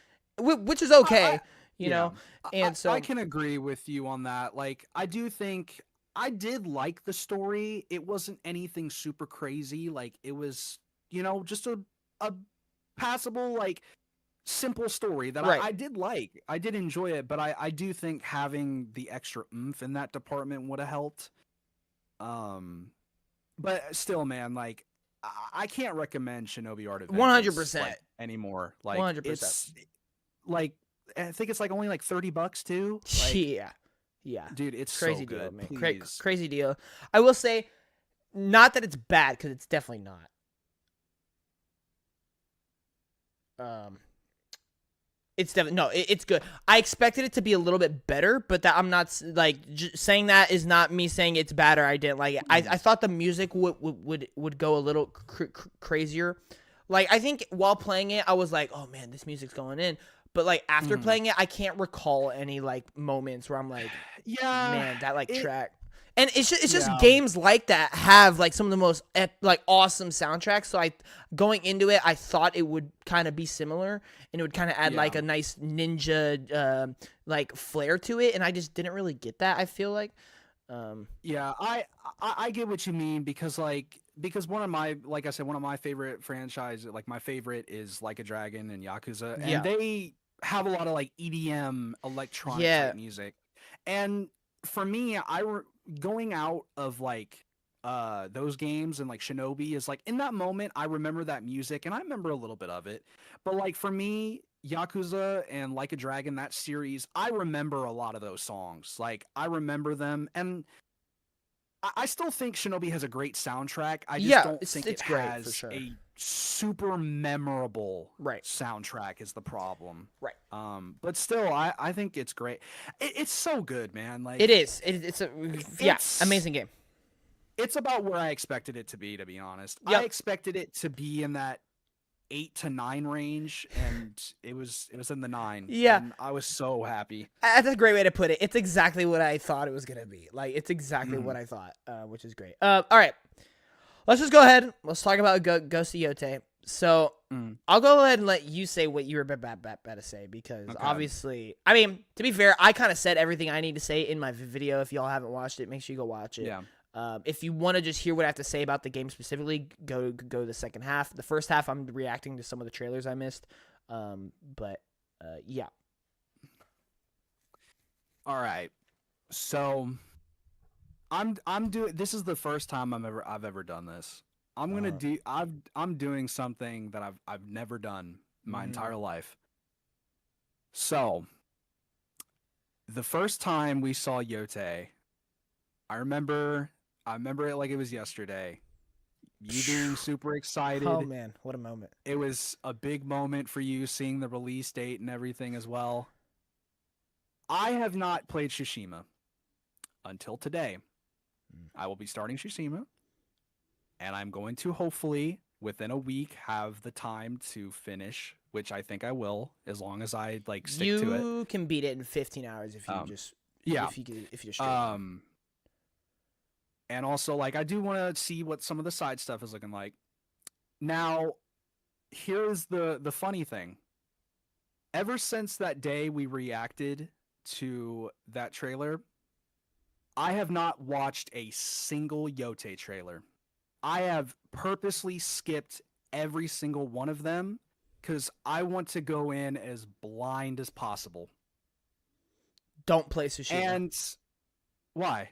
Which is okay, you know? And so I can agree with you on that. Like, I do think I did like the story. It wasn't anything super crazy. Like, it was, just a passable, like, simple story that I did like. I did enjoy it, but I do think having the extra oomph in that department would have helped. But still, man, like, I can't recommend Shinobi Art of Vengeance 100% anymore. Like, 100%. Like, I think it's like only like $30 too. Like, yeah, dude, it's crazy so good. Deal, man. Crazy deal. I will say, not that it's bad, because it's definitely not. It's definitely it's good. I expected it to be a little bit better, but that I'm not like saying that is not me saying it's bad or I didn't like it. I thought the music would go a little crazier. Like, I think while playing it, I was like, oh man, this music's going in. But like after playing it, I can't recall any like moments where I'm like, yeah, man, that track. And it's just games like that have like some of the most like awesome soundtracks. So going into it, I thought it would kind of be similar, and it would kind of add like a nice ninja like flair to it. And I just didn't really get that. I feel like. Yeah, I get what you mean, because one of my, like I said, one of my favorite franchises, like my favorite is Like a Dragon and Yakuza, and they have a lot of like EDM electronic type music. And for me, going out of like those games and like Shinobi is like, in that moment I remember that music and I remember a little bit of it, but like for me, Yakuza and Like a Dragon, that series, I remember a lot of those songs. Like, I remember them, and I still think Shinobi has a great soundtrack. I just don't think it has a super memorable soundtrack is the problem. Right. But still, I think it's great. It's so good, man. Like, it is. It's amazing game. It's about where I expected it to be honest. Yep. I expected it to be in that 8 to 9 range, and it was in the 9. Yeah, and I was so happy. That's a great way to put it. It's exactly what I thought it was gonna be. Like, it's exactly what I thought, which is great. All right, let's just go ahead. Let's talk about Ghost of Yote. So I'll go ahead and let you say what you were about to say, because obviously, I mean, to be fair, I kind of said everything I need to say in my video. If y'all haven't watched it, make sure you go watch it. Yeah. If you want to just hear what I have to say about the game specifically, go to the second half. The first half, I'm reacting to some of the trailers I missed. Yeah. All right. So I'm doing. This is the first time I've ever done this. I'm doing something that I've never done my entire life. So the first time we saw Yote, I remember it like it was yesterday. you being super excited. Oh man, what a moment. It was a big moment for you seeing the release date and everything as well. I have not played Tsushima until today. I will be starting Tsushima, and I'm going to hopefully within a week have the time to finish, which I think I will, as long as I like stick to it. You can beat it in 15 hours if you just if you just straight and also like I do want to see what some of the side stuff is looking like. Now, here's the funny thing. Ever since that day we reacted to that trailer, I have not watched a single Yote trailer. I have purposely skipped every single one of them because I want to go in as blind as possible. Don't play Tsushima. And why?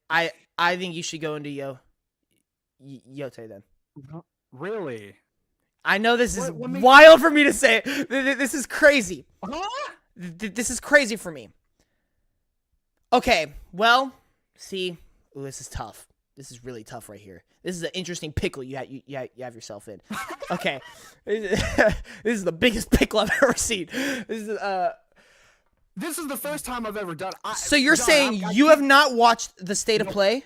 I think you should go into Yote then. Really? I know this is wild for me to say. This is crazy. This is crazy for me. Okay, well, see, this is tough. This is really tough right here. This is an interesting pickle you have yourself in. Okay, this is the biggest pickle I've ever seen. This is the first time I've ever done. So you're saying you have not watched the state of play?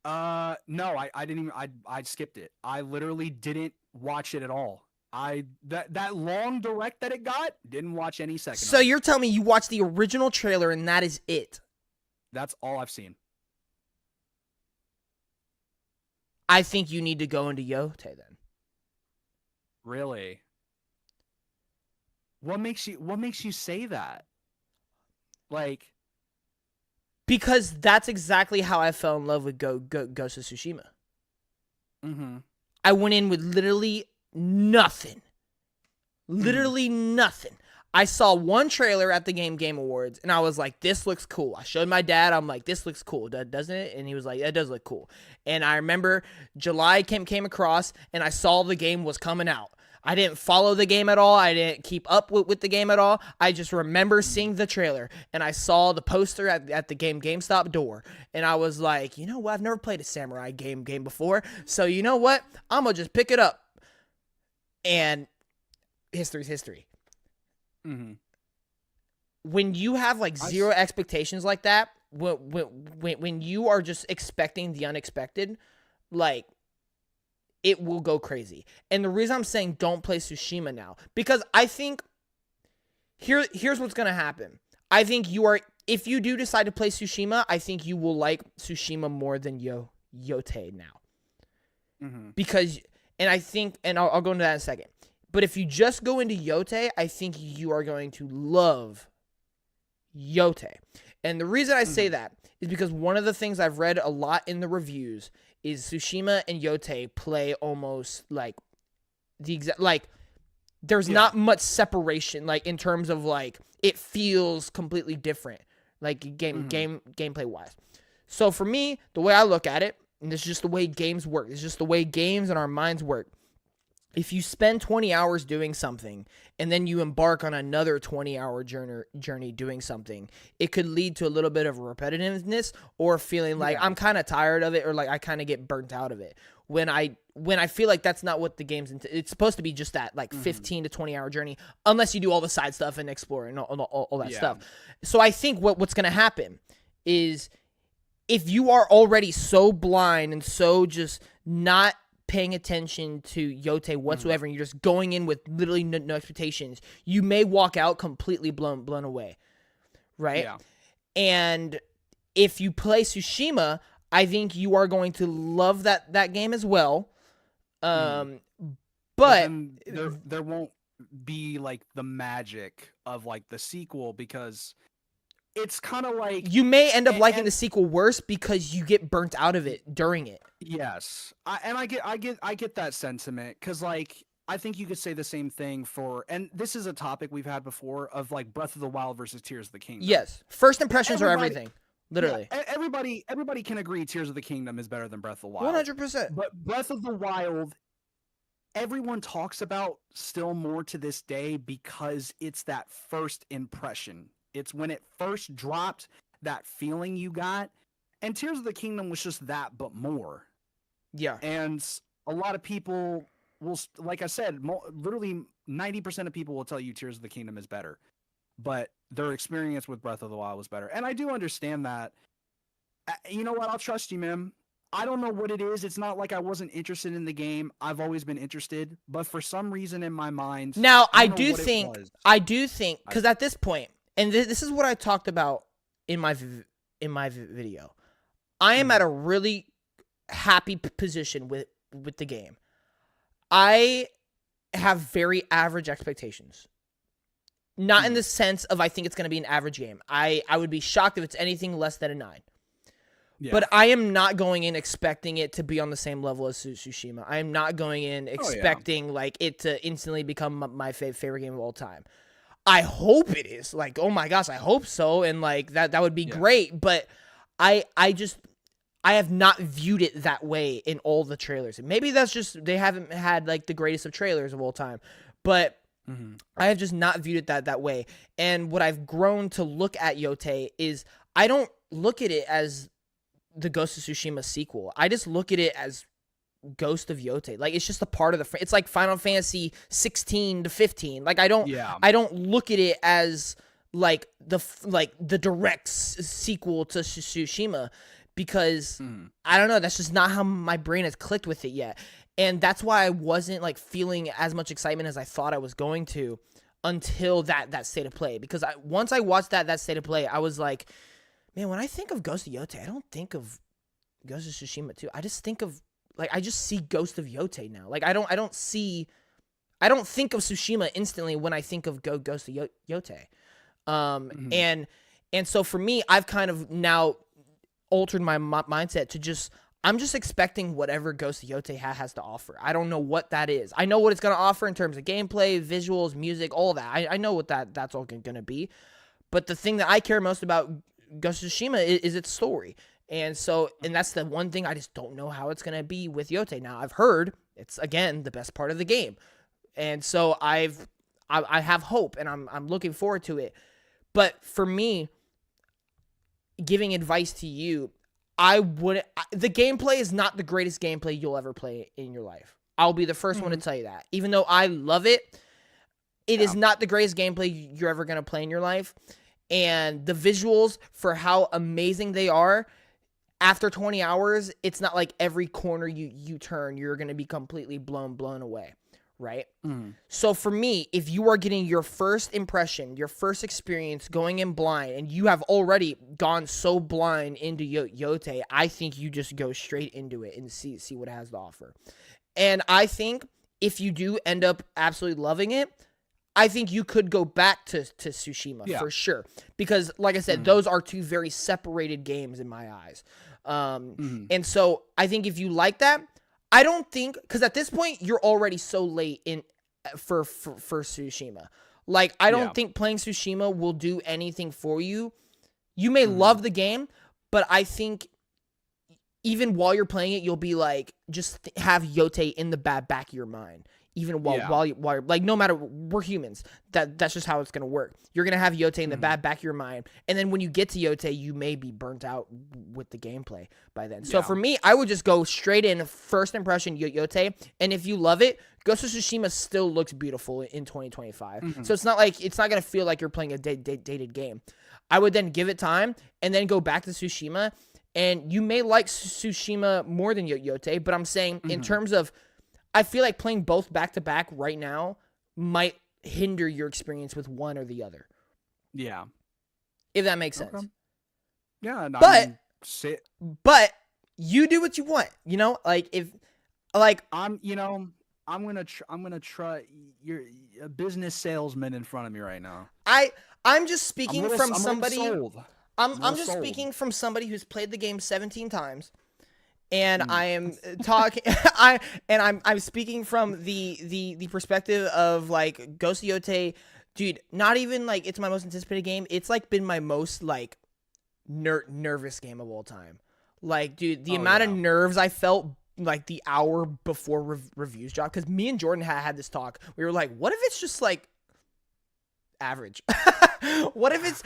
No, I didn't even. I skipped it. I literally didn't watch it at all. That long direct that it got, didn't watch any second. So you're telling me you watched the original trailer and that is it? That's all I've seen. I think you need to go into Yote then. Really? What makes you say that? Like, because that's exactly how I fell in love with Ghost of Tsushima. Mm-hmm. I went in with literally nothing. Literally nothing. I saw one trailer at the Game Awards, and I was like, this looks cool. I showed my dad. I'm like, this looks cool, doesn't it? And he was like, that does look cool. And I remember July came across, and I saw the game was coming out. I didn't follow the game at all. I didn't keep up with the game at all. I just remember seeing the trailer, and I saw the poster at the GameStop door, and I was like, you know what? I've never played a samurai game before, so you know what? I'm going to just pick it up. And history's history. Mm-hmm. When you have like zero expectations like that, when you are just expecting the unexpected, like, it will go crazy. And the reason I'm saying don't play Tsushima now, because I think here's what's gonna happen. I think if you do decide to play Tsushima, I think you will like Tsushima more than Yote now. Mm-hmm. Because, and I think, and I'll go into that in a second. But if you just go into Yote, I think you are going to love Yote. And the reason I say that is because one of the things I've read a lot in the reviews is Tsushima and Yote play almost like the exact, like, there's not much separation, like, in terms of, like, it feels completely different, like, gameplay wise. So for me, the way I look at it, and this is just the way games work, it's just the way games and our minds work. If you spend 20 hours doing something and then you embark on another 20-hour journey doing something, it could lead to a little bit of repetitiveness or feeling like I'm kind of tired of it, or like I kind of get burnt out of it. When I feel like that's not what the game's it's supposed to be, just that like 15 to 20-hour journey, unless you do all the side stuff and explore and all that stuff. So I think what's going to happen is, if you are already so blind and so just not paying attention to Yote whatsoever, and you're just going in with literally no expectations, you may walk out completely blown away, right? Yeah. And if you play Tsushima, I think you are going to love that game as well. But there won't be like the magic of like the sequel, because it's kind of like you may end up liking the sequel worse because you get burnt out of it during it. Yes, I get that sentiment, because like I think you could say the same thing for, and this is a topic we've had before, of like Breath of the Wild versus Tears of the Kingdom. Yes, first impressions are everything. Literally, everybody can agree Tears of the Kingdom is better than Breath of the Wild. 100%. But Breath of the Wild, everyone talks about still more to this day, because it's that first impression. It's when it first dropped, that feeling you got, And Tears of the Kingdom was just that, but more. Yeah. And a lot of people will, like I said, literally 90% of people will tell you Tears of the Kingdom is better, but their experience with Breath of the Wild was better. And I do understand that. You know what? I'll trust you, man. I don't know what it is. It's not like I wasn't interested in the game. I've always been interested, but for some reason in my mind, now I do think, because at this point, and this is what I talked about in my video, I am at a really happy position with the game. I have very average expectations. Not in the sense of I think it's going to be an average game. I would be shocked if it's anything less than a 9. Yeah. But I am not going in expecting it to be on the same level as Tsushima. I am not going in expecting like it to instantly become my favorite game of all time. I hope it is. Like, oh my gosh, I hope so. And like that would be great. But I have not viewed it that way in all the trailers. And maybe that's just they haven't had like the greatest of trailers of all time. But I have just not viewed it that way. And what I've grown to look at Yote is I don't look at it as the Ghost of Tsushima sequel. I just look at it as Ghost of Yote. Like it's just a part of the it's like Final Fantasy 16 to 15. Like I don't look at it as like the direct sequel to Tsushima because I don't know, that's just not how my brain has clicked with it yet. And that's why I wasn't like feeling as much excitement as I thought I was going to until that state of play, because once I watched that state of play, I was like, man, when I think of Ghost of Yote, I don't think of Ghost of Tsushima 2. I just think of I just see Ghost of Yote now. Like I don't think of Tsushima instantly when I think of Ghost of Yote. And so for me, I've kind of now altered my mindset to I'm just expecting whatever Ghost of Yote has to offer. I don't know what that is. I know what it's going to offer in terms of gameplay, visuals, music, all that. I know what that's all going to be. But the thing that I care most about Ghost of Tsushima is its story. And that's the one thing I just don't know how it's going to be with Yote. Now, I've heard it's, again, the best part of the game. And so I have hope, and I'm looking forward to it. But for me, giving advice to you, the gameplay is not the greatest gameplay you'll ever play in your life. I'll be the first one to tell you that. Even though I love it, it is not the greatest gameplay you're ever going to play in your life. And the visuals, for how amazing they are, after 20 hours, it's not like every corner you turn, you're going to be completely blown away, right? So for me, if you are getting your first impression, your first experience going in blind, and you have already gone so blind into Yote, I think you just go straight into it and see what it has to offer. And I think if you do end up absolutely loving it, I think you could go back to Tsushima for sure. Because, like I said, those are two very separated games in my eyes. And so I think if you like that, I don't think, because at this point you're already so late in for Tsushima. Like I don't think playing Tsushima will do anything for you. You may love the game, but I think even while you're playing it, you'll be like, just have Yote in the back of your mind. Even while you're like, no matter, we're humans. That's just how it's gonna work. You're gonna have Yote in the back of your mind, and then when you get to Yote, you may be burnt out with the gameplay by then. So for me, I would just go straight in, first impression Yote, and if you love it, Ghost of Tsushima still looks beautiful in 2025. So it's not gonna feel like you're playing a dated game. I would then give it time and then go back to Tsushima, and you may like Tsushima more than Yote, but I'm saying in terms of, I feel like playing both back-to-back right now might hinder your experience with one or the other. Yeah. If that makes sense. Yeah. No, but you do what you want, you know? Like, if, like... I'm going to try... You're a business salesman in front of me right now. I'm just speaking from somebody... I'm just sold. speaking from somebody who's played the game 17 times. And I am talking, I'm speaking from the perspective of like Ghost of Yote, dude. Not even like it's my most anticipated game. It's like been my most like nervous game of all time. Like, dude, the amount of nerves I felt like the hour before reviews dropped. Because me and Jordan had this talk. We were like, what if it's just like average? What if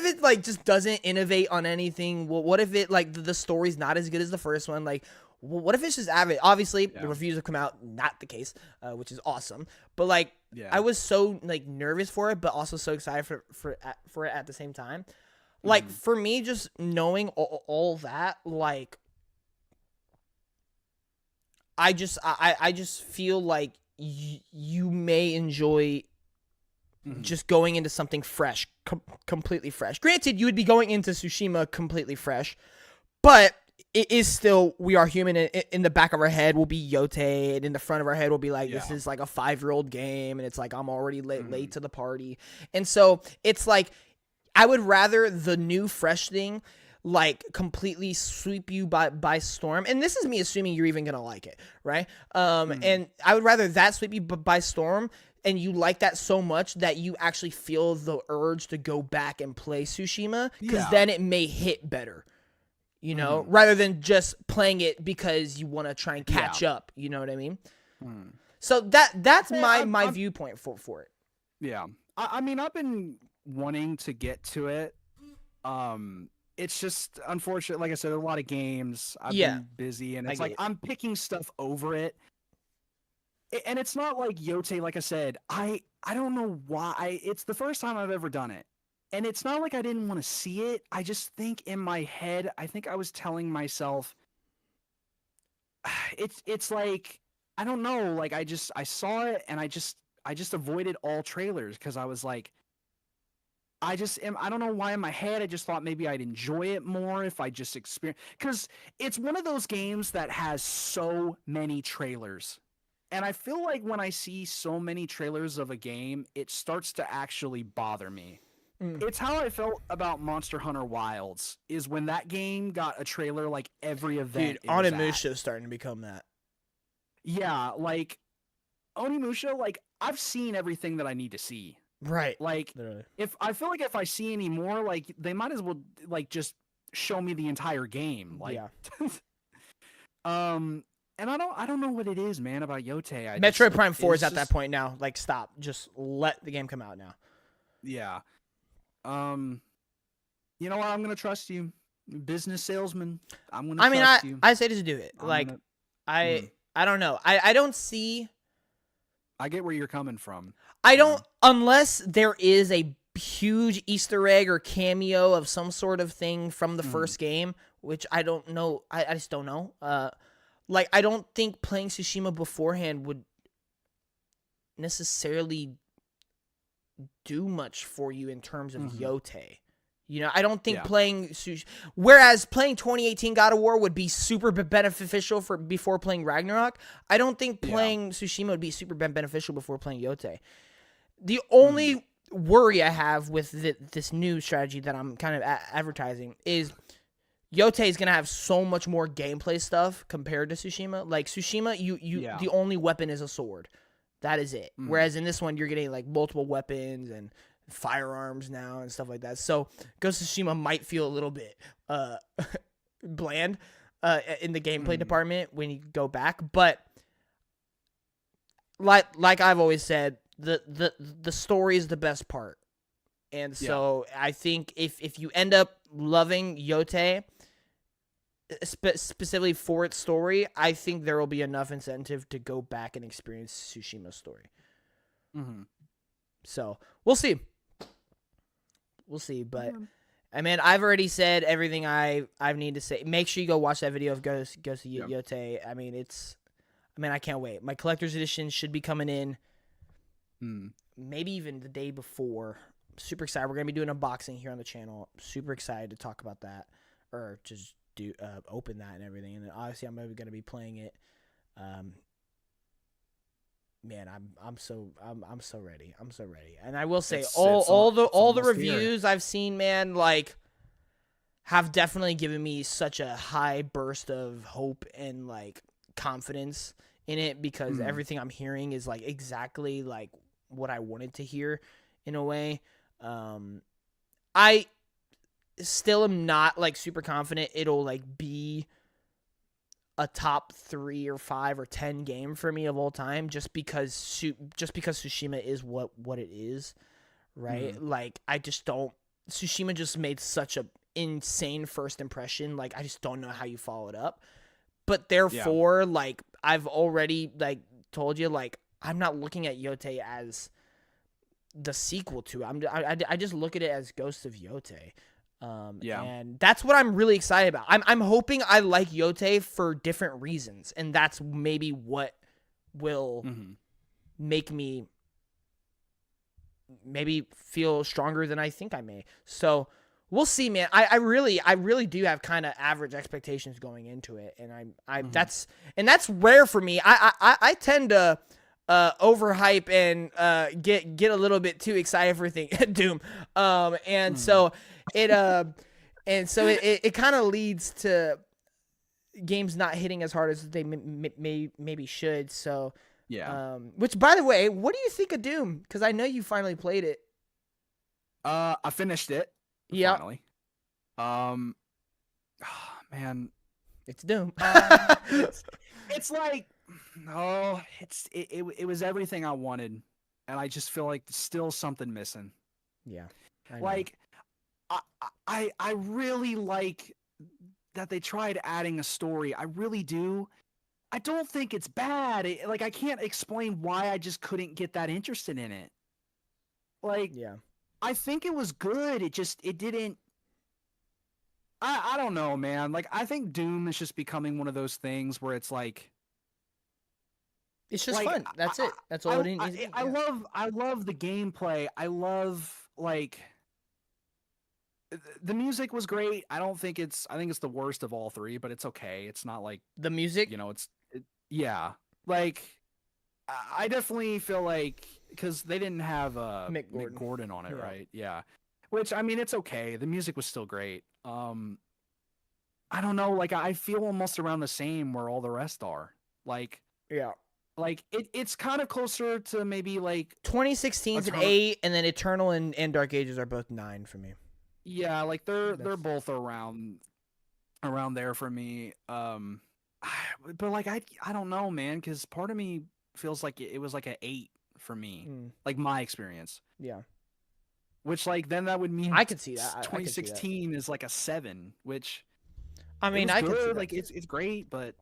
it like just doesn't innovate on anything? What if it like the story's not as good as the first one? Like, what if it's just average? Obviously, the reviews have come out, not the case, which is awesome. But like, I was so like nervous for it, but also so excited for it at the same time. Like for me, just knowing all that, like, I just feel like you may enjoy just going into something fresh, completely fresh. Granted, you would be going into Tsushima completely fresh, but it is still, we are human. In the back of our head will be Yotei, and in the front of our head will be like, this is like a 5-year-old game, and it's like, I'm already late to the party. And so it's like, I would rather the new fresh thing like completely sweep you by storm. And this is me assuming you're even gonna like it, right? And I would rather that sweep you by storm, and you like that so much that you actually feel the urge to go back and play Tsushima, because then it may hit better, you know, rather than just playing it because you want to try and catch up. You know what I mean? So that's my viewpoint for it. Yeah, I mean, I've been wanting to get to it. It's just unfortunate. Like I said, a lot of games. I've been busy, and it's like I'm picking stuff over it. And it's not like Yotei, like I said, I don't know why. It's the first time I've ever done it. And it's not like I didn't want to see it. I just think in my head, I think I was telling myself, it's like, I don't know, like I saw it, and I just avoided all trailers, because I was like, I don't know why in my head I just thought maybe I'd enjoy it more if I just experience, because it's one of those games that has so many trailers. And I feel like when I see so many trailers of a game, it starts to actually bother me. It's how I felt about Monster Hunter Wilds, is when that game got a trailer like every event. Dude, Onimusha is starting to become that. Yeah, like Onimusha, like I've seen everything that I need to see. Right. Like, literally. If I feel like if I see any more, like they might as well like just show me the entire game. Like, and I don't know what it is, man, about Yotei. Metroid Prime 4 is at that point now. Like, stop. Just let the game come out now. Yeah. You know what? I'm gonna trust you, business salesman. I'm gonna. Trust you. I say just do it. I don't know. I don't see. I get where you're coming from. I don't, unless there is a huge Easter egg or cameo of some sort of thing from the first game, which I don't know. I just don't know. Like, I don't think playing Tsushima beforehand would necessarily do much for you in terms of Yotei. You know, I don't think playing whereas playing 2018 God of War would be super beneficial before playing Ragnarok, I don't think playing Tsushima would be super beneficial before playing Yotei. The only worry I have with this new strategy that I'm kind of advertising is Yotei is going to have so much more gameplay stuff compared to Tsushima. Like, Tsushima, the only weapon is a sword. That is it. Whereas in this one, you're getting, like, multiple weapons and firearms now and stuff like that. So Ghost of Tsushima might feel a little bit bland in the gameplay department when you go back. But like I've always said, the story is the best part. And so I think if you end up loving Yotei, specifically for its story, I think there will be enough incentive to go back and experience Tsushima's story. So we'll see. But I mean, I've already said everything I need to say. Make sure you go watch that video of Ghost of Yotei. I mean, I can't wait. My collector's edition should be coming in maybe even the day before. Super excited. We're gonna be doing unboxing here on the channel. Super excited to talk about that, or just do open that and everything. And then obviously I'm gonna be playing it. Man, I'm so ready. I'm so ready. And I will say all the reviews I've seen, man, like, have definitely given me such a high burst of hope and like confidence in it, because everything I'm hearing is like exactly like what I wanted to hear in a way. I still am not like super confident it'll like be a top 3 or 5 or 10 game for me of all time, just because Tsushima is what it is right? Like I just don't. Tsushima just made such a insane first impression. Like I just don't know how you follow it up. But therefore, like I've already like told you, like I'm not looking at Yote as the sequel to it. I just look at it as Ghost of Yote. And that's what I'm really excited about. I'm hoping I like Yote for different reasons, and that's maybe what will make me maybe feel stronger than I think I may. So we'll see, man. I really do have kind of average expectations going into it, and that's rare for me. I tend to overhype and get a little bit too excited for Doom. So it kind of leads to games not hitting as hard as they maybe should. So which, by the way, what do you think of Doom? Because I know you finally played it. I finished it. Yeah. Finally. Man, it's Doom. It's like, it was everything I wanted, and I just feel like there's still something missing. Yeah. Like, I really like that they tried adding a story. I really do. I don't think it's bad. Like, I can't explain why I just couldn't get that interested in it. Like, I think it was good. It didn't. I don't know, man. Like, I think Doom is just becoming one of those things where it's like, it's just fun. That's it. That's all it needs. I love the gameplay. I love, like, the music was great. I think it's the worst of all three, but it's okay. It's not like the music, like, I definitely feel like, because they didn't have Mick Gordon on it, right? Yeah. Which, I mean, it's okay. The music was still great. I don't know, like, I feel almost around the same where all the rest are. Like, like it's kind of closer to maybe like 2016's an 8, and then Eternal and Dark Ages are both 9 for me. Yeah, like they're both around there for me. But like I don't know, man, because part of me feels like it was like an 8 for me, like my experience. Yeah. Which, like, then that would mean I could see that 2016 is like a 7, which, I mean, I could see that. Like, it's great, but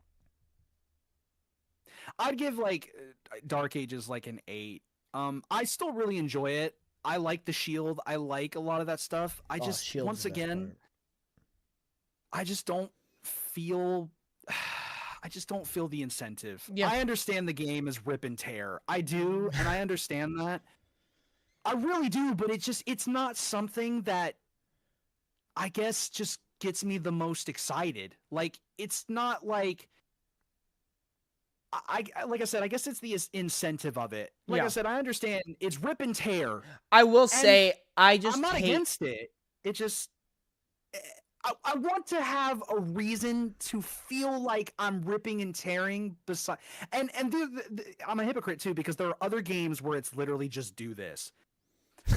I'd give like Dark Ages like an 8. I still really enjoy it. I like the shield. I like a lot of that stuff. I just, once again, I just don't feel the incentive. Yeah. I understand the game is rip and tear. I do, and I understand that. I really do, but it's not something that I guess just gets me the most excited. Like, it's not like, like I said, I guess it's the incentive of it. Like I said, I understand it's rip and tear. I will say, I'm not against it. It just, I want to have a reason to feel like I'm ripping and tearing beside, and I'm a hypocrite too, because there are other games where it's literally just do this.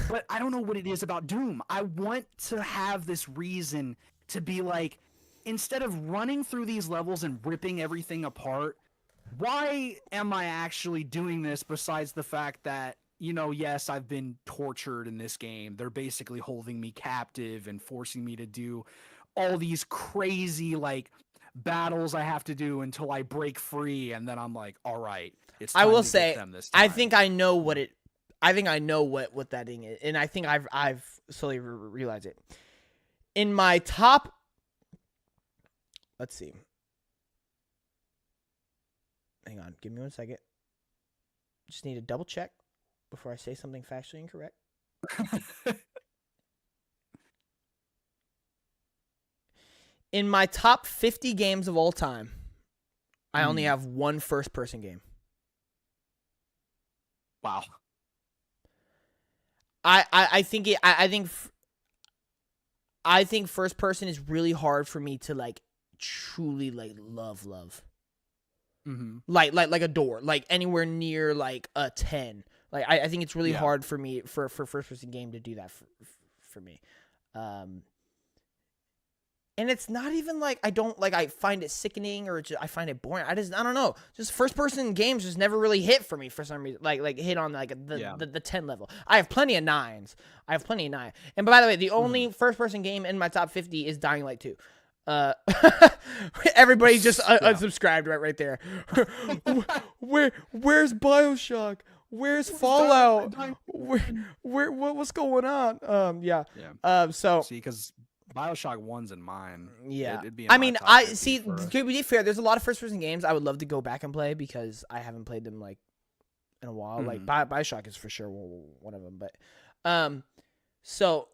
But I don't know what it is about Doom. I want to have this reason to be like, instead of running through these levels and ripping everything apart, why am I actually doing this besides the fact that, you know, yes, I've been tortured in this game. They're basically holding me captive and forcing me to do all these crazy, like, battles I have to do until I break free, and then I'm like, all right, it's time to get them this time. I think I know what that thing is, and I think I've slowly realized it. In my top, let's see. Hang on, give me 1 second. Just need to double check before I say something factually incorrect. In my top 50 games of all time, I only have one first-person game. Wow. I think first person is really hard for me to like truly like love. Mm-hmm. Like adore, like anywhere near like a 10. Like I think it's really hard for me for first person game to do that for me. And it's not even like I find it sickening or I find it boring. I don't know. Just first person games just never really hit for me for some reason. Like hit on like the 10 level. I have plenty of 9s. And by the way, the only first person game in my top 50 is Dying Light 2. Everybody just unsubscribed right there. Where's BioShock? Where's Fallout? What's going on? So see, because BioShock 1's in mine. Yeah. It'd be in I see. To be fair, there's a lot of first-person games I would love to go back and play because I haven't played them like in a while. Like BioShock is for sure one of them. But so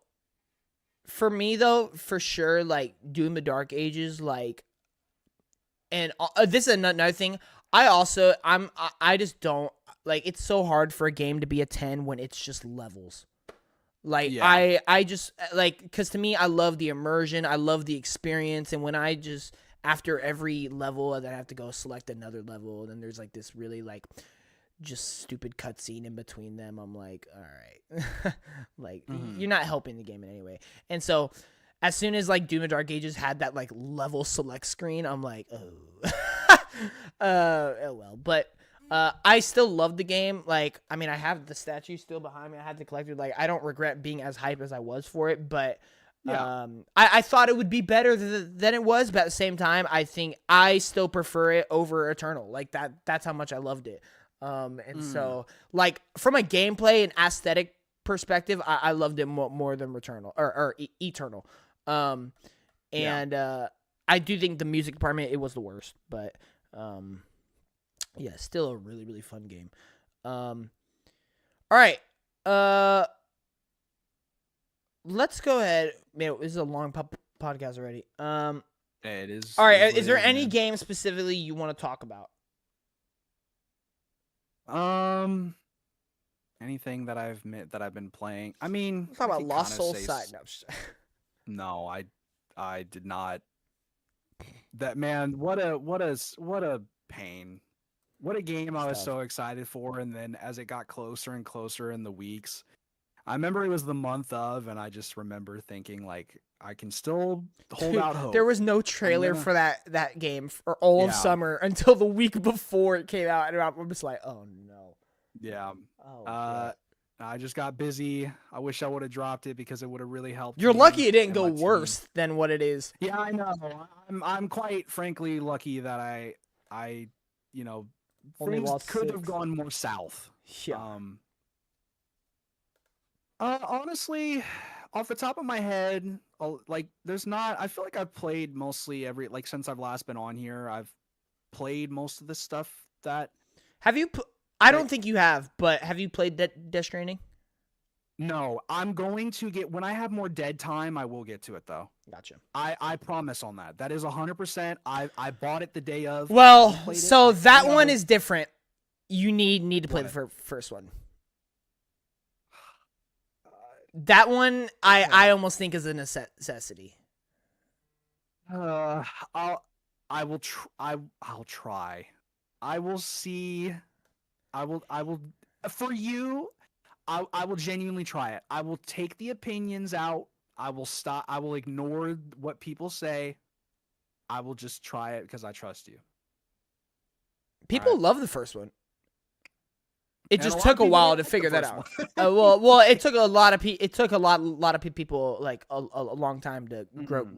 for me though, for sure, like Doom: The Dark Ages, like, and this is another thing. I just don't like. It's so hard for a game to be a 10 when it's just levels. Like, yeah. I just, like, because to me, I love the immersion, I love the experience, and when I just, after every level, then I have to go select another level, and then there's, like, this really, like, just stupid cutscene in between them, I'm like, all right. Like, you're not helping the game in any way. And so, as soon as, like, Doom: The Dark Ages had that, like, level select screen, I'm like, oh. Oh, well. But I still love the game. Like, I mean, I have the statue still behind me. I had to collect it. Like, I don't regret being as hype as I was for it, but I thought it would be better than it was. But at the same time, I think I still prefer it over Eternal. Like that's how much I loved it. So, like, from a gameplay and aesthetic perspective, I loved it more than Returnal or Eternal. I do think the music department, it was the worst, but yeah, still a really, really fun game. All right. Let's go ahead. Man, this is a long podcast already. It is. All right. Is there any game specifically you want to talk about? Anything that I've been playing. I mean, talk about Lost Soul Side. No, I did not. That man, what a pain. What a game I was so excited for, and then as it got closer and closer in the weeks, I remember it was the month of, and I just remember thinking, like, I can still hold out hope. There was no trailer for that game for all of summer until the week before it came out, and I'm just like, oh no. Yeah. I just got busy. I wish I would have dropped it because it would have really helped. You're lucky it didn't go worse than what it is. Yeah, I know. I'm quite frankly lucky that I things could have gone more south. Yeah. Honestly, off the top of my head, like, there's not. I feel like I've played mostly since I've last been on here. I've played most of the stuff that. Have you? I don't think you have, but have you played Death Stranding? No, I'm going to get when I have more dead time. I will get to it though. Gotcha. I promise on that. That is 100%. I bought it the day of. Well, so that one is different. You need to play the first one. That one I almost think is a necessity. I'll try. I will see. I will for you. I will genuinely try it. I will take the opinions out. I will stop. I will ignore what people say. I will just try it because I trust you. People love the first one. It just took a while to figure that out. Well, it took a lot of people. It took a lot of people like a long time to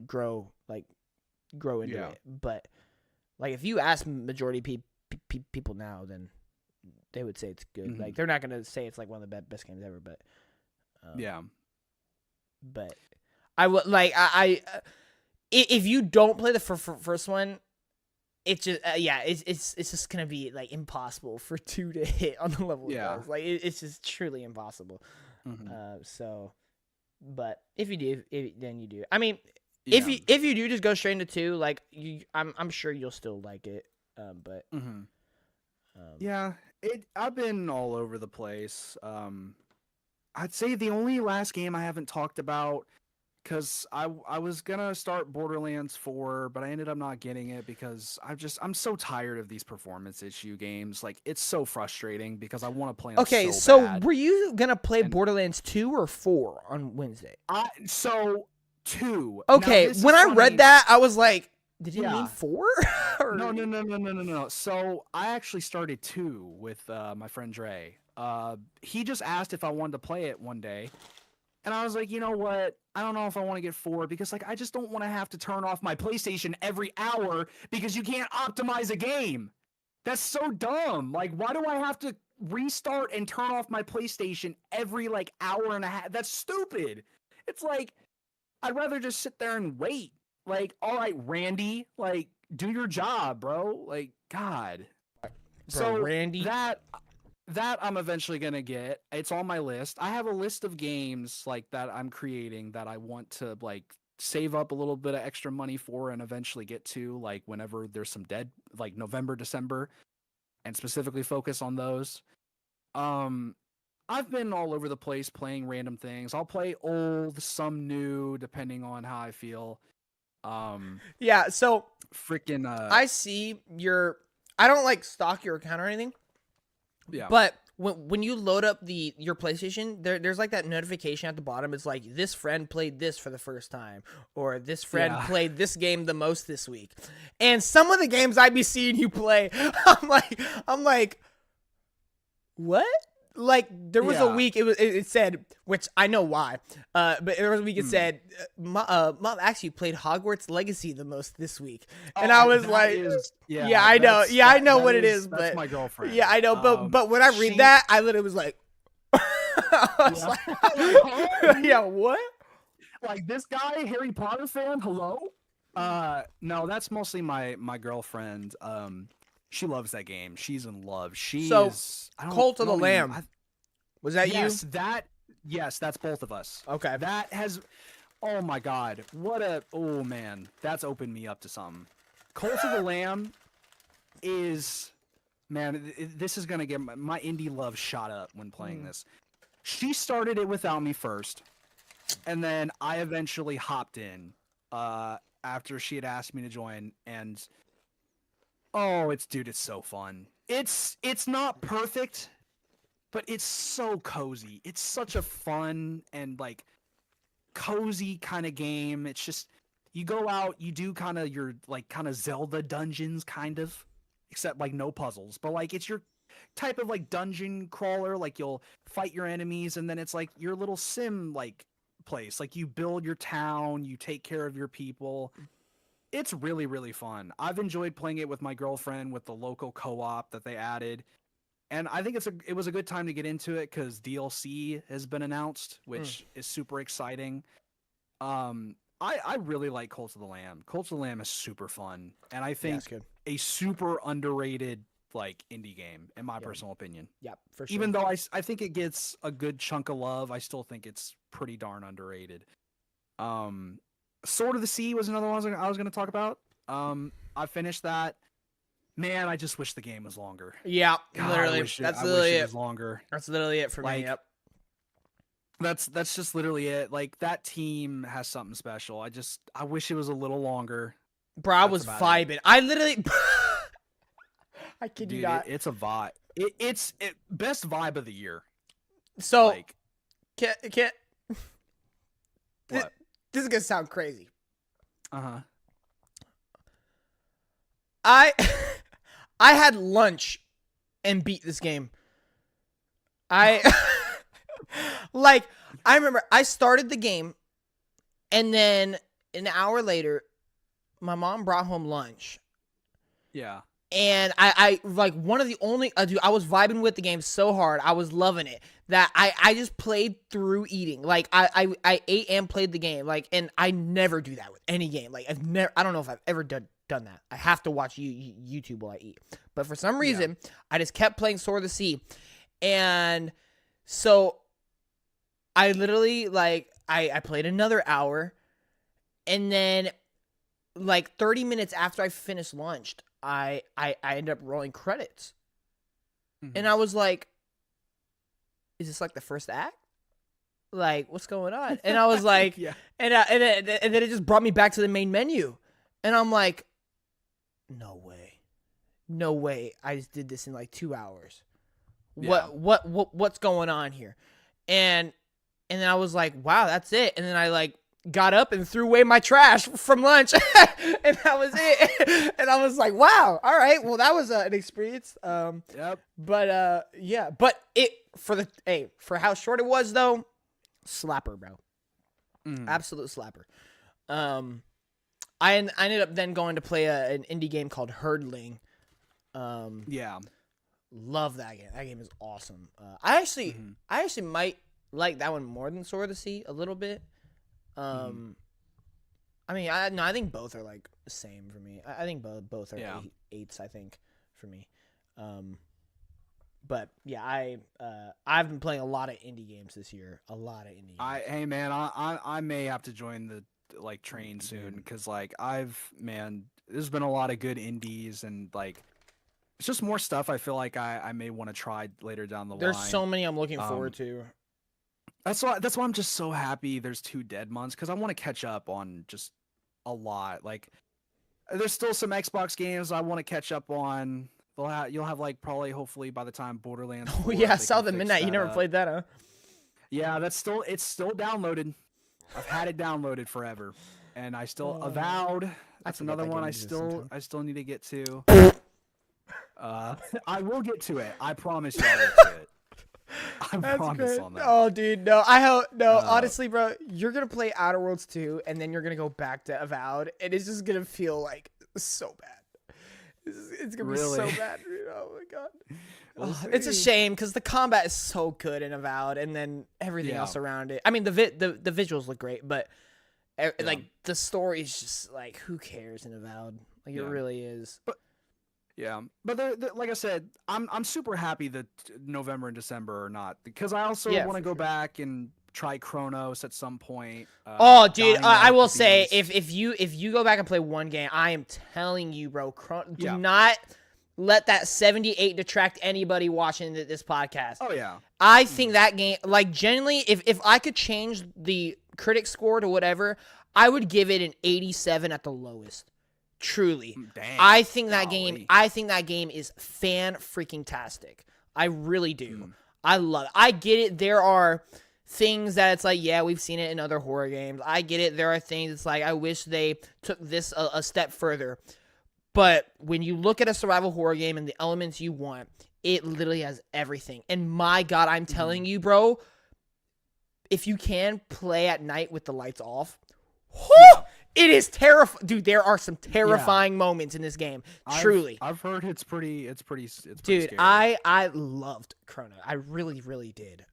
grow into it. But like, if you ask majority people now, then they would say it's good. Like, they're not gonna say it's like one of the best games ever, but But I would like if you don't play the first one, it's just it's just gonna be like impossible for 2 to hit on the level. Yeah, like it's just truly impossible. So, but if you do, then you do. I mean, if you do just go straight into 2, like I'm sure you'll still like it. But yeah, I've been all over the place. I'd say the only last game I haven't talked about, because I was gonna start Borderlands 4, but I ended up not getting it because I'm so tired of these performance issue games. Like, it's so frustrating because I want to play them so bad. Were you gonna play Borderlands 2 or 4 on Wednesday? So 2. Okay, when I read that, I was like, did he mean 4? No. So I actually started 2 with my friend Dre. He just asked if I wanted to play it one day. And I was like, you know what? I don't know if I want to get 4 because like I just don't want to have to turn off my PlayStation every hour because you can't optimize a game. That's so dumb. Like, why do I have to restart and turn off my PlayStation every like hour and a half? That's stupid. It's like I'd rather just sit there and wait. Like, all right, Randy, like do your job, bro. Like, God. Bro, so Randy, that I'm eventually gonna get. It's on my list. I have a list of games like that I'm creating that I want to like save up a little bit of extra money for and eventually get to, like whenever there's some dead, like November, December, and specifically focus on those. I've been all over the place playing random things. I'll play old, some new, depending on how I feel. Yeah, so freaking I see I don't like stalk your account or anything. Yeah. But when you load up your PlayStation, there's like that notification at the bottom. It's like this friend played this for the first time, or this friend played this game the most this week. And some of the games I be seeing you play, I'm like, what? Like there was a week it said, which I know why, but there was a week it said, Mom actually played Hogwarts Legacy the most this week, and I was like, I know, I know what it is, but that's my girlfriend. Yeah, I know, but when I read that, I literally was like, I was like, yeah, what? Like this guy, Harry Potter fan? Hello? No, that's mostly my girlfriend. She loves that game. She's in love. Cult of the Lamb. Was that you? Yes, that's both of us. Okay. That has, oh my God, oh man, that's opened me up to something. Cult of the Lamb is, man, this is gonna get my indie love shot up when playing this. She started it without me first, and then I eventually hopped in after she had asked me to join, and oh, it's so fun. It's not perfect, but it's so cozy. It's such a fun and like cozy kind of game. It's just you go out, you do kind of your like kind of Zelda dungeons kind of, except like no puzzles, but like it's your type of like dungeon crawler. Like you'll fight your enemies and then it's like your little sim like place. Like you build your town, you take care of your people. It's really, really fun. I've enjoyed playing it with my girlfriend with the local co-op that they added. And I think it was a good time to get into it because DLC has been announced, which is super exciting. I really like Cult of the Lamb. Cult of the Lamb is super fun. And I think a super underrated like indie game, in my personal opinion. Yeah, for sure. Even though I think it gets a good chunk of love, I still think it's pretty darn underrated. Sword of the Sea was another one I was going to talk about. I finished that. Man, I just wish the game was longer. Yeah, God, literally. That's literally it. Was longer. That's literally it for me. Yep. That's just literally it. Like that team has something special. I wish it was a little longer. Bro, I was vibing. I literally I kid you not. It's a vibe. It's best vibe of the year. So like, can't what? This is gonna sound crazy. I had lunch and beat this game. I remember I started the game and then an hour later my mom brought home lunch. Yeah. And I like one of the only dude, I was vibing with the game so hard. I was loving it that I just played through eating. Like I ate and played the game. Like, and I never do that with any game. Like I don't know if I've ever done that. I have to watch YouTube while I eat. But for some reason, I just kept playing Sword of the Sea. And so I literally like I played another hour, and then like 30 minutes after I finished lunch, I ended up rolling credits. And I was like, is this like the first act? Like, what's going on? And I was like, and then it just brought me back to the main menu. And I'm like, no way. I just did this in like 2 hours. What's going on here? And then I was like, wow, that's it. And then I like got up and threw away my trash from lunch, and that was it. And I was like, wow, all right, well, that was an experience. Yep. But yeah, but for how short it was though, slapper, bro. Absolute slapper. I ended up then going to play an indie game called Herdling. Yeah. Love that game. That game is awesome. I actually might like that one more than Sword of the Sea a little bit. I mean, I think both are like the same for me. I think both are eights. I think for me. But yeah, I've been playing a lot of indie games this year. A lot of indie games. Hey man, I may have to join the train soon because there's been a lot of good indies and like it's just more stuff I feel like I may want to try later down the line. There's so many I'm looking forward to. That's why I'm just so happy there's 2 dead months because I want to catch up on just a lot. Like there's still some Xbox games I want to catch up on. You'll have like probably hopefully by the time Borderlands 4, oh yeah, South of Midnight. You never played that, huh? Yeah, it's still downloaded. I've had it downloaded forever, and I still Avowed. That's another one I still need to get to. I will get to it. I promise you I'll get to it. I promise on that. Oh, dude, no. Honestly, bro, you're gonna play Outer Worlds 2, and then you're gonna go back to Avowed, and it's just gonna feel like so bad. It's gonna be so bad, dude. Oh my god. It's a shame because the combat is so good in Avowed, and then everything else around it. I mean, the visuals look great, but like the story is just like, who cares in Avowed? Like it really is. But like I said, I'm super happy that November and December are not because I also want to go back and try Chronos at some point. Oh, dude, I will say if you go back and play one game, I am telling you, bro, do not let that 78 detract anybody watching this podcast. Oh yeah. I think that game, like genuinely, if I could change the critic score to whatever, I would give it an 87 at the lowest. Truly. Dang. I think that game is fan freaking tastic. I really do. I love it. I get it. There are things that it's like, yeah, we've seen it in other horror games. I get it. There are things it's like, I wish they took this a step further. But when you look at a survival horror game and the elements you want, it literally has everything. And my God, I'm telling you, bro, if you can play at night with the lights off, it is terrifying. Dude, there are some terrifying moments in this game. Truly. I've heard it's pretty Dude, scary. I loved Chrono. I really, really did.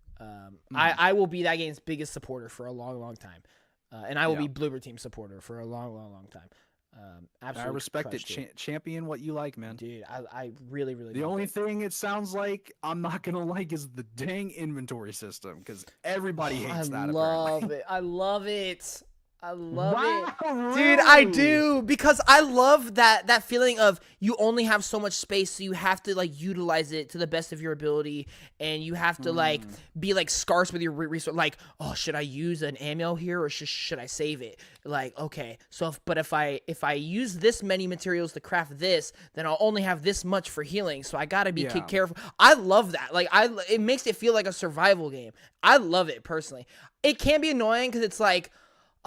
I will be that game's biggest supporter for a long, long time. And I will be Bloober Team supporter for a long, long, long time. Absolutely. I respect it. Champion what you like, man. Dude, I really, really The only thing it sounds like I'm not going to like is the dang inventory system because everybody hates that. I love it. I love it. Really? Dude, I do, because I love that feeling of you only have so much space, so you have to like utilize it to the best of your ability, and you have to like be like scarce with your resource. Like, oh, should I use an ammo here or should I save it? Like, okay, so if I use this many materials to craft this, then I'll only have this much for healing. So I gotta be careful. I love that. Like, it makes it feel like a survival game. I love it personally. It can be annoying because it's like,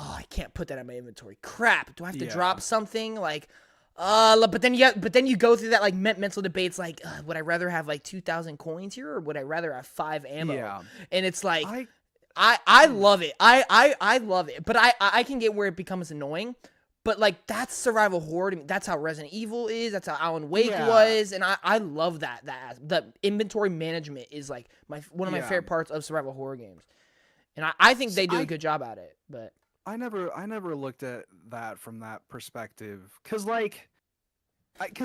oh, I can't put that in my inventory. Crap. Do I have to drop something? Like, but then you go through that like mental debates. Like, would I rather have like 2,000 coins here, or would I rather have 5 ammo? Yeah. And it's like, I love it. I love it. But I can get where it becomes annoying. But like, that's survival horror to me. That's how Resident Evil is. That's how Alan Wake was. And I love that. The inventory management is like one of my favorite parts of survival horror games. And I think they do a good job at it. But I never looked at that from that perspective, because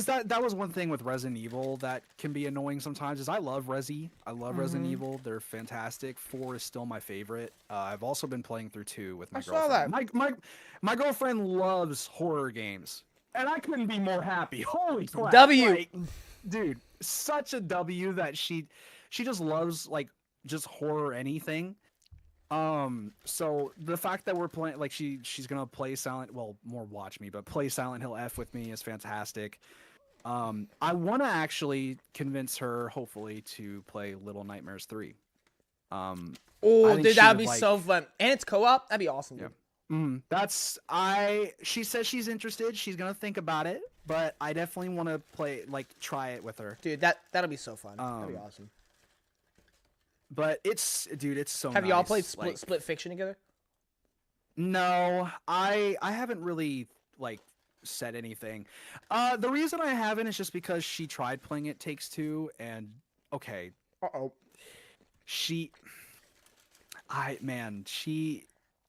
that was one thing with Resident Evil that can be annoying sometimes. Is I love Resident Evil. They're fantastic. 4 is still my favorite. I've also been playing through 2 with my girlfriend. Saw that. My girlfriend loves horror games, and I couldn't be more happy. Holy crap! W, like, dude, such a W that she just loves like just horror anything. So the fact that we're playing, like she's gonna play play Silent Hill F with me is fantastic. I want to actually convince her, hopefully, to play Little Nightmares 3. Oh, dude, that'd be so fun, and it's co-op. That'd be awesome, dude. She says she's interested. She's gonna think about it, but I definitely want to try it with her. Dude, that'll be so fun. That'll be awesome. But it's so. Have nice. y'all played Split Fiction together? No, I haven't really said anything. The reason I haven't is just because she tried playing It Takes Two, and okay.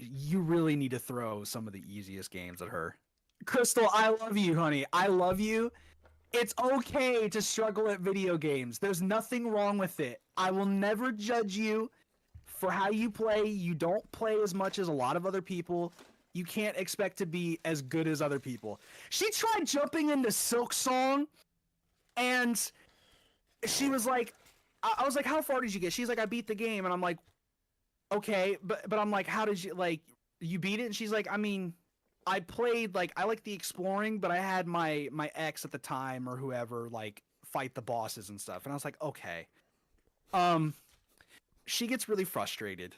You really need to throw some of the easiest games at her. Crystal, I love you, honey. I love you. It's okay to struggle at video games. There's nothing wrong with it. I will never judge you for how you play. You don't play as much as a lot of other people. You can't expect to be as good as other people. She tried jumping into Silksong, and she was like, I was like, how far did you get? She's like, I beat the game. And I'm like, okay, but I'm like, how did you, you beat it? And she's like, I mean, I played, I like the exploring, but I had my ex at the time or whoever, fight the bosses and stuff. And I was like, okay. She gets really frustrated,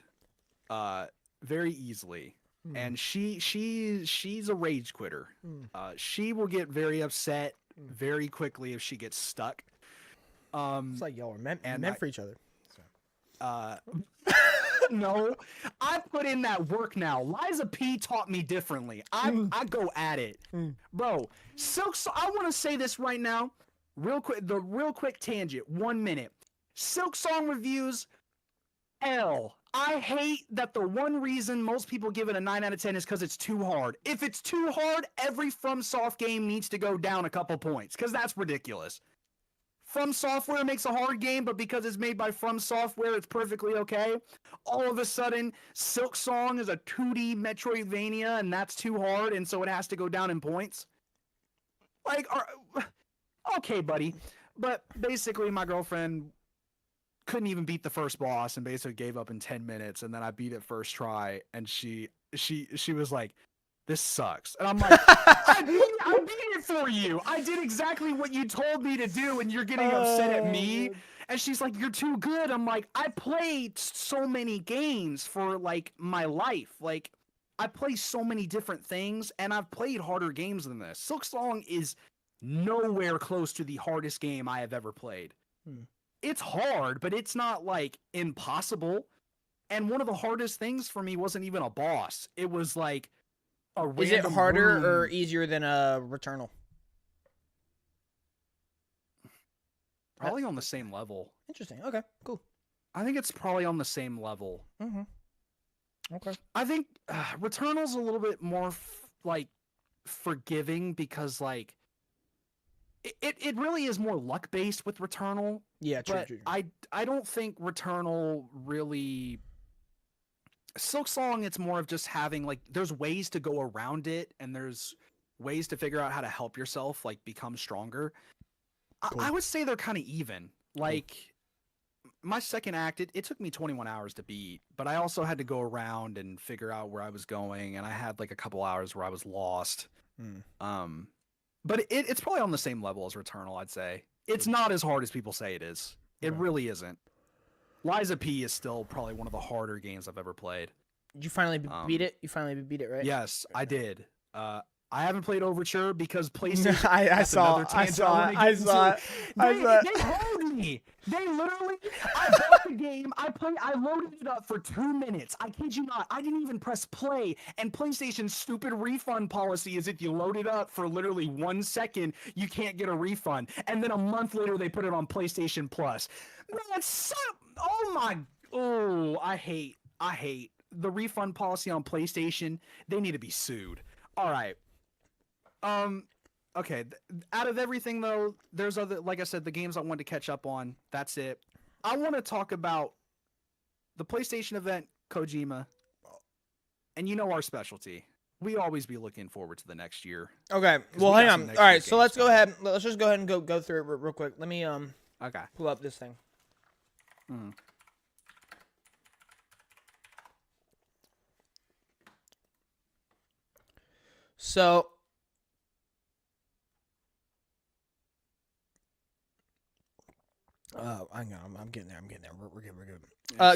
very easily. And she's a rage quitter. She will get very upset very quickly if she gets stuck. It's like y'all are meant for each other. No, I put in that work now. Liza P taught me differently. I go at it, bro. I want to say this right now, real quick. The real quick tangent. 1 minute. Silksong reviews. I hate that the one reason most people give it a 9 out of 10 is because it's too hard. If it's too hard, every FromSoft game needs to go down a couple points because that's ridiculous. From Software makes a hard game, but because it's made by From Software, it's perfectly okay. All of a sudden, Silksong is a 2D Metroidvania, and that's too hard, and so it has to go down in points. Okay, buddy. But basically, my girlfriend couldn't even beat the first boss and basically gave up in 10 minutes, and then I beat it first try, and she was like, this sucks. And I'm like, I beat it for you. I did exactly what you told me to do, and you're getting upset at me. And she's like, you're too good. I'm like, I played so many games for my life. I play so many different things, and I've played harder games than this. Silksong is nowhere close to the hardest game I have ever played. It's hard, but it's not impossible. And one of the hardest things for me wasn't even a boss. It was is it harder or easier than Returnal? Probably on the same level. Interesting. Okay, cool. I think it's probably on the same level. Okay. I think Returnal's a little bit more forgiving because it really is more luck based with Returnal. Yeah, true. I don't think Returnal really. Silksong, it's more of just having there's ways to go around it, and there's ways to figure out how to help yourself become stronger. Cool. I would say they're kind of even. My second act, it took me 21 hours to beat, but I also had to go around and figure out where I was going, and I had a couple hours where I was lost. But it's probably on the same level as Returnal, I'd say. It's not as hard as people say it is. It really isn't. Liza P is still probably one of the harder games I've ever played. Did you finally beat it? You finally beat it, right? Yes, I did. I haven't played Overture because PlayStation. I saw it. They hold me. They literally. I bought the game. I loaded it up for 2 minutes. I kid you not. I didn't even press play. And PlayStation's stupid refund policy is if you load it up for literally 1 second, you can't get a refund. And then a month later, they put it on PlayStation Plus. Man, I hate the refund policy on PlayStation. They need to be sued. All right. Okay. Out of everything though, there's other, like I said, the games I wanted to catch up on. That's it. I want to talk about the PlayStation event, Kojima, and our specialty. We always be looking forward to the next year. Okay. Well, hang on. All right. So let's go ahead. Let's just go ahead and go through it real quick. Let me okay. Pull up this thing. So I'm getting there. We're good. We're good.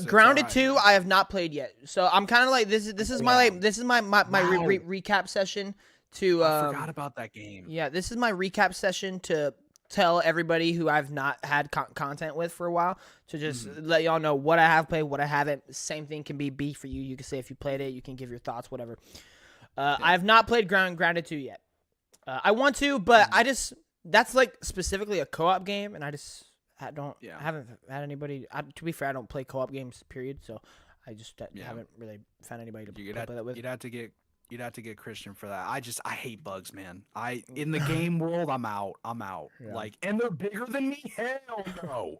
Grounded 2, I have not played yet, so I'm kind of like this is my recap session to. I forgot about that game. Yeah, this is my recap session to tell everybody who I've not had content with for a while to just let y'all know what I have played, what I haven't. Same thing can be for you. You can say if you played it, you can give your thoughts, whatever. I have not played Grounded 2 yet. I want to, but that's like specifically a co-op game, and I haven't had anybody. To be fair, I don't play co-op games, period. So I just haven't really found anybody to play that with. You'd have to get Christian for that. I hate bugs, man. In the game world, I'm out. Yeah. Like, and they're bigger than me. Hell no.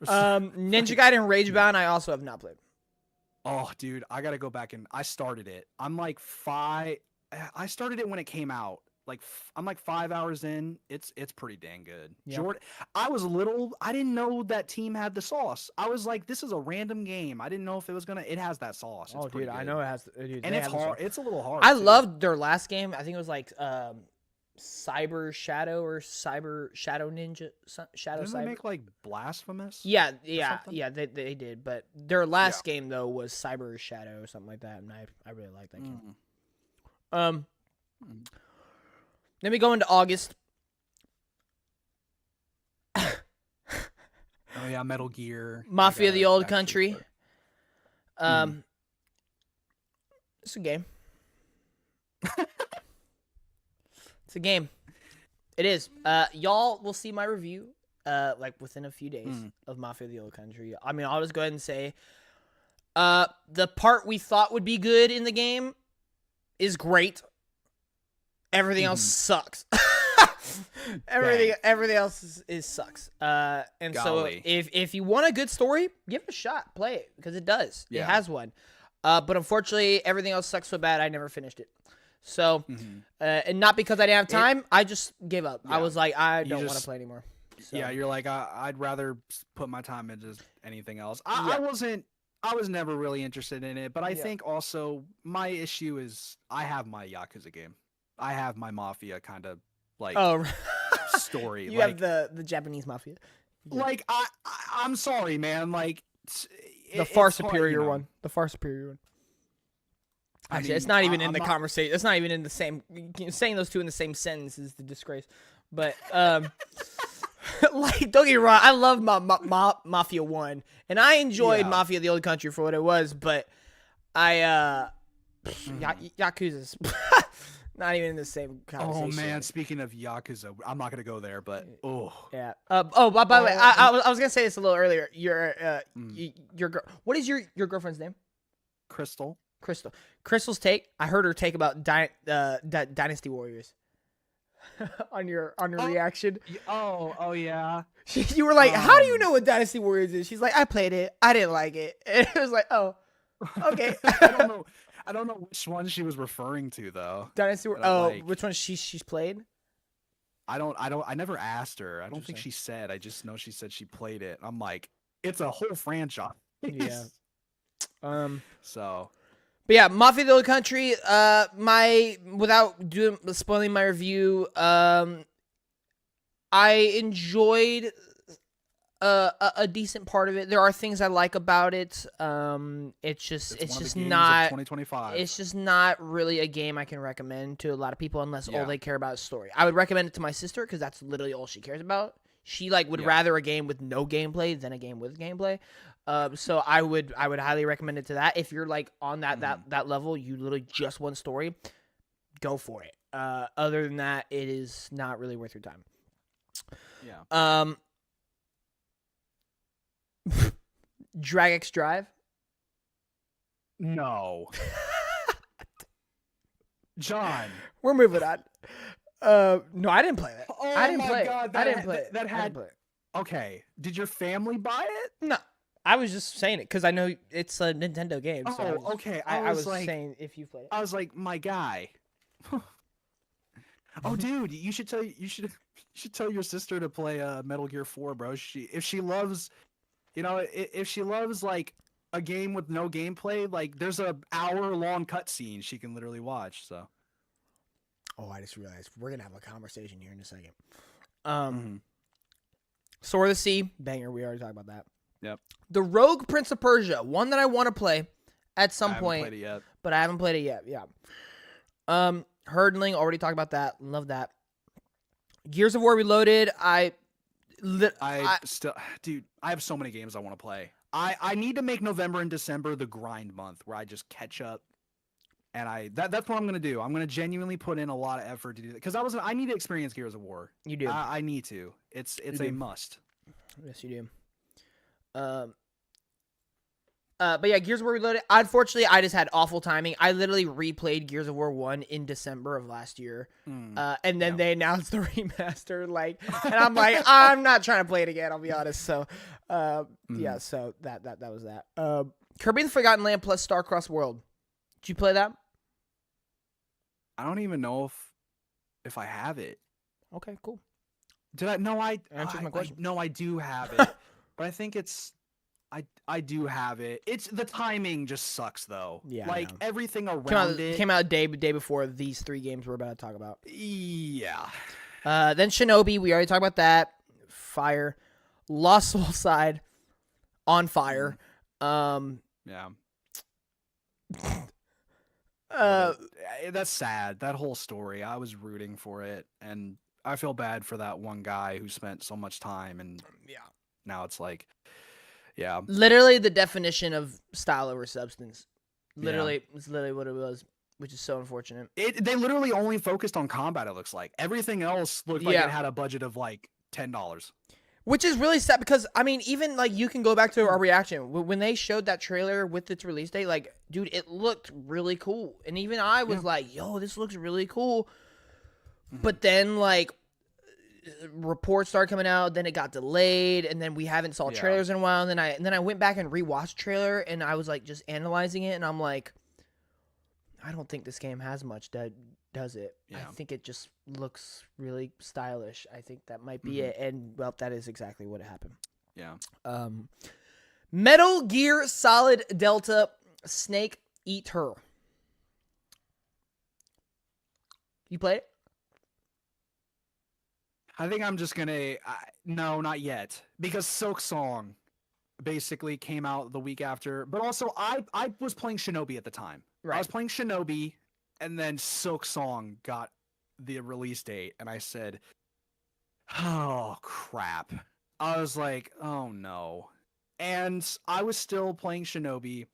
Ninja Gaiden Ragebound, I also have not played. Oh, dude, I gotta go back and I started it. I'm like I started it when it came out. Like I'm like 5 hours in. It's pretty dang good. Yep. Jordan, I didn't know that team had the sauce. I was like, this is a random game. I didn't know if it has that sauce. It's dude, I know it has. Dude, and it's hard. It's a little hard. I loved their last game. I think it was like Cyber Shadow or Cyber Shadow Ninja Shadow. Didn't they make like Blasphemous? Yeah. They did, but their last game though was Cyber Shadow or something like that, and I really like that game. Then we go into August. Oh yeah, Metal Gear. Mafia: The Old Country. It's a game. It's a game. It is. Y'all will see my review like within a few days of Mafia: The Old Country. I mean, I'll just go ahead and say the part we thought would be good in the game is great. Everything else sucks. Everything else is sucks. And golly. So if you want a good story, give it a shot. Play it because it does. Yeah. It has one. But unfortunately, everything else sucks so bad I never finished it. So, and not because I didn't have time, I just gave up. Yeah. I was like, I don't want to play anymore. So. Yeah, you're like, I'd rather put my time into anything else. I was never really interested in it, but I think also my issue is I have my Yakuza game. I have my Mafia kind of like story. You have the Japanese Mafia. Yeah. Like I'm sorry, man. Like the far superior one. The far superior one. Actually, it's not even in the conversation. It's not even in the same. Saying those two in the same sentence is the disgrace. But like, don't get me wrong. I love Mafia 1, and I enjoyed Mafia: The Old Country for what it was. But Yakuza's. Not even in the same conversation. Oh man, speaking of Yakuza, I'm not gonna go there, but yeah. By the way, I was gonna say this a little earlier. Your what is your girlfriend's name? Crystal. Crystal's take. I heard her take about Dynasty Warriors. on your reaction. Oh yeah. You were like, how do you know what Dynasty Warriors is? She's like, I played it. I didn't like it. And it was like, oh, okay. I don't know which one she was referring to though. Dynasty. Which one she's played? I never asked her. I don't think she said. I just know she said she played it. I'm like, it's a whole franchise. Yeah. So. But yeah, Mafia: The Old Country. Without spoiling my review, I enjoyed a decent part of it. There are things I like about it. It's just not 2025. It's just not really a game I can recommend to a lot of people unless all they care about is story. I would recommend it to my sister because that's literally all she cares about. She would rather a game with no gameplay than a game with gameplay. So I would highly recommend it to that. If you're like on that level, you literally just want story, go for it. Other than that, it is not really worth your time. Yeah. Drag X Drive? No. John. We're moving on. No, I didn't play that. Oh I didn't my play God, it. I didn't play it. Okay. Did your family buy it? No. I was just saying it because I know it's a Nintendo game. So okay. I was like, saying if you played it. I was like, my guy. Oh, dude, you should tell your sister to play Metal Gear 4, bro. If she loves like a game with no gameplay, like there's a hour-long cutscene she can literally watch. So. Oh, I just realized we're gonna have a conversation here in a second. Sword of the Sea, banger. We already talked about that. Yep. The Rogue Prince of Persia, one that I want to play at some point. I haven't played it yet. But I haven't played it yet. Yeah. Herdling, already talked about that. Love that. Gears of War Reloaded, I still, dude, I have so many games I want to play. I need to make November and December the grind month where I just catch up. And that's what I'm gonna do. I'm gonna genuinely put in a lot of effort to do that because I need to experience Gears of War. You do. I need to. It's a must. Yes, you do. But yeah, Gears of War Reloaded. Unfortunately, I just had awful timing. I literally replayed Gears of War 1 in December of last year. And then they announced the remaster, and I'm like, I'm not trying to play it again, I'll be honest. So, yeah, so that was that. Kirby the Forgotten Land plus Starcross World. Did you play that? I don't even know if I have it. Okay, cool. Did I? No, answered my question. No, I do have it. But I think I do have it. It's the timing just sucks though. Yeah. Like everything around it came out day before these 3 games we're about to talk about. Yeah. Then Shinobi, we already talked about that. Fire. Lost Soul Side on fire. Yeah. That's sad. That whole story. I was rooting for it, and I feel bad for that one guy who spent so much time, and now it's like, yeah. Literally the definition of style over substance. Literally, it's literally what it was, which is so unfortunate. They literally only focused on combat, it looks like. Everything else looked like it had a budget of like $10. Which is really sad because, I mean, even, you can go back to our reaction. When they showed that trailer with its release date, dude, it looked really cool. And even I was like, yo, this looks really cool. But then, reports started coming out, then it got delayed, and then we haven't saw trailers in a while. And then I went back and rewatched the trailer, and I was, just analyzing it, and I'm like, I don't think this game has much that does it. I think it just looks really stylish. I think that might be it. And well, that is exactly what happened. Yeah. Metal Gear Solid Delta Snake Eater. You play it? I think I'm just gonna no, not yet, because Silksong basically came out the week after. But also, I was playing Shinobi at the time. Right. I was playing Shinobi, and then Silksong got the release date, and I said, "Oh crap!" I was like, "Oh no," and I was still playing Shinobi.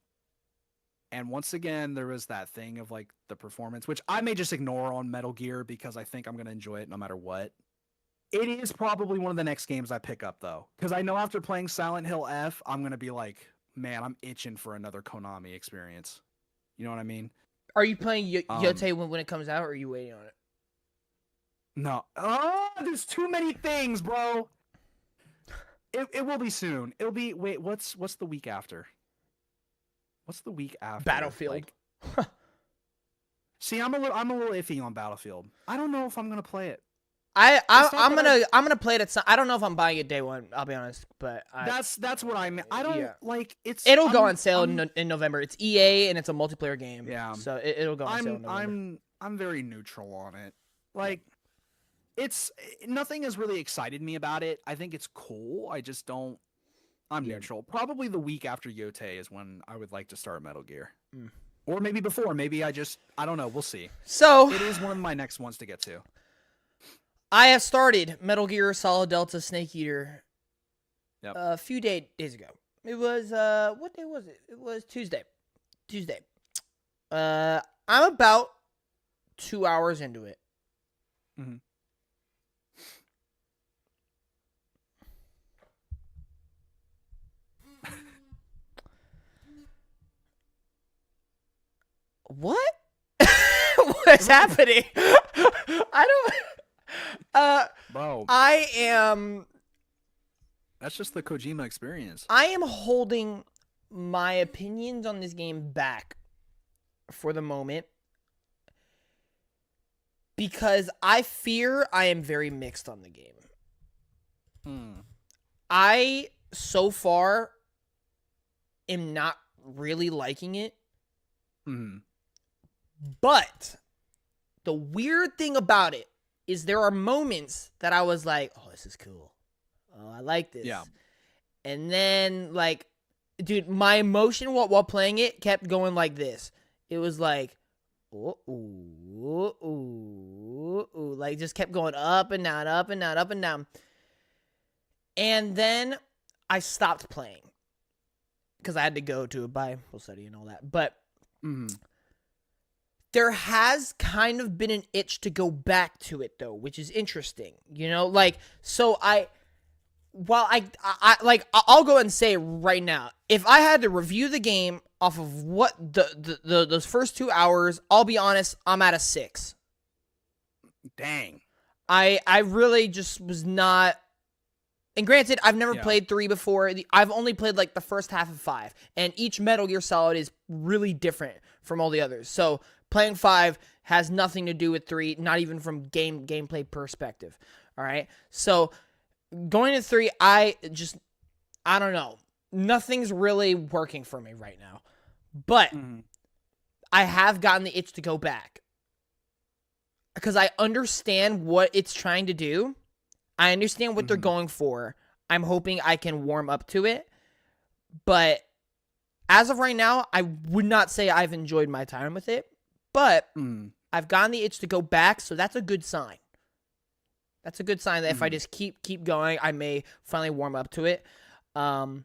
And once again, there was that thing of the performance, which I may just ignore on Metal Gear because I think I'm gonna enjoy it no matter what. It is probably one of the next games I pick up, though. Because I know after playing Silent Hill F, I'm going to be like, man, I'm itching for another Konami experience. You know what I mean? Are you playing Yote when it comes out, or are you waiting on it? No. Oh, there's too many things, bro. It will be soon. It'll be... Wait, what's the week after? What's the week after? Battlefield. See, I'm a little iffy on Battlefield. I don't know if I'm going to play it. I'm gonna play it at some. I don't know if I'm buying it day one. I'll be honest, but that's what I mean. I don't it's. It'll go on sale in November. It's EA and it's a multiplayer game. Yeah. So it'll go on sale in November. I'm very neutral on it. It's nothing has really excited me about it. I think it's cool. I just don't. I'm neutral. Probably the week after Yote is when I would like to start Metal Gear. Or maybe before. Maybe I don't know. We'll see. So it is one of my next ones to get to. I have started Metal Gear Solid Delta Snake Eater a few days ago. It was, what day was it? It was Tuesday. I'm about 2 hours into it. Mm-hmm. What? What's happening? I don't... Bro, I am. That's just the Kojima experience. I am holding my opinions on this game back for the moment because I fear I am very mixed on the game. I, so far, am not really liking it. But the weird thing about it is there are moments that I was like, oh, this is cool. oh, I like this. Yeah. And then, like, dude, my emotion while playing it kept going like this. It was like, ooh, ooh, ooh, ooh, like, just kept going up and down, up and down, up and down. And then I stopped playing because I had to go to a Bible study and all that. But there has kind of been an itch to go back to it, though, which is interesting. You know, like, so I'll go ahead and say right now, if I had to review the game off of what those first 2 hours, I'll be honest, I'm at a 6. Dang. I really just was not. And granted, I've never played 3 before. I've only played like the first half of 5, and each Metal Gear Solid is really different from all the others. So playing 5 has nothing to do with 3, not even from gameplay perspective. All right, so going to 3, I don't know. Nothing's really working for me right now. But I have gotten the itch to go back. Because I understand what it's trying to do. I understand what they're going for. I'm hoping I can warm up to it. But as of right now, I would not say I've enjoyed my time with it. But I've gotten the itch to go back, so that's a good sign. That's a good sign that if I just keep going, I may finally warm up to it. And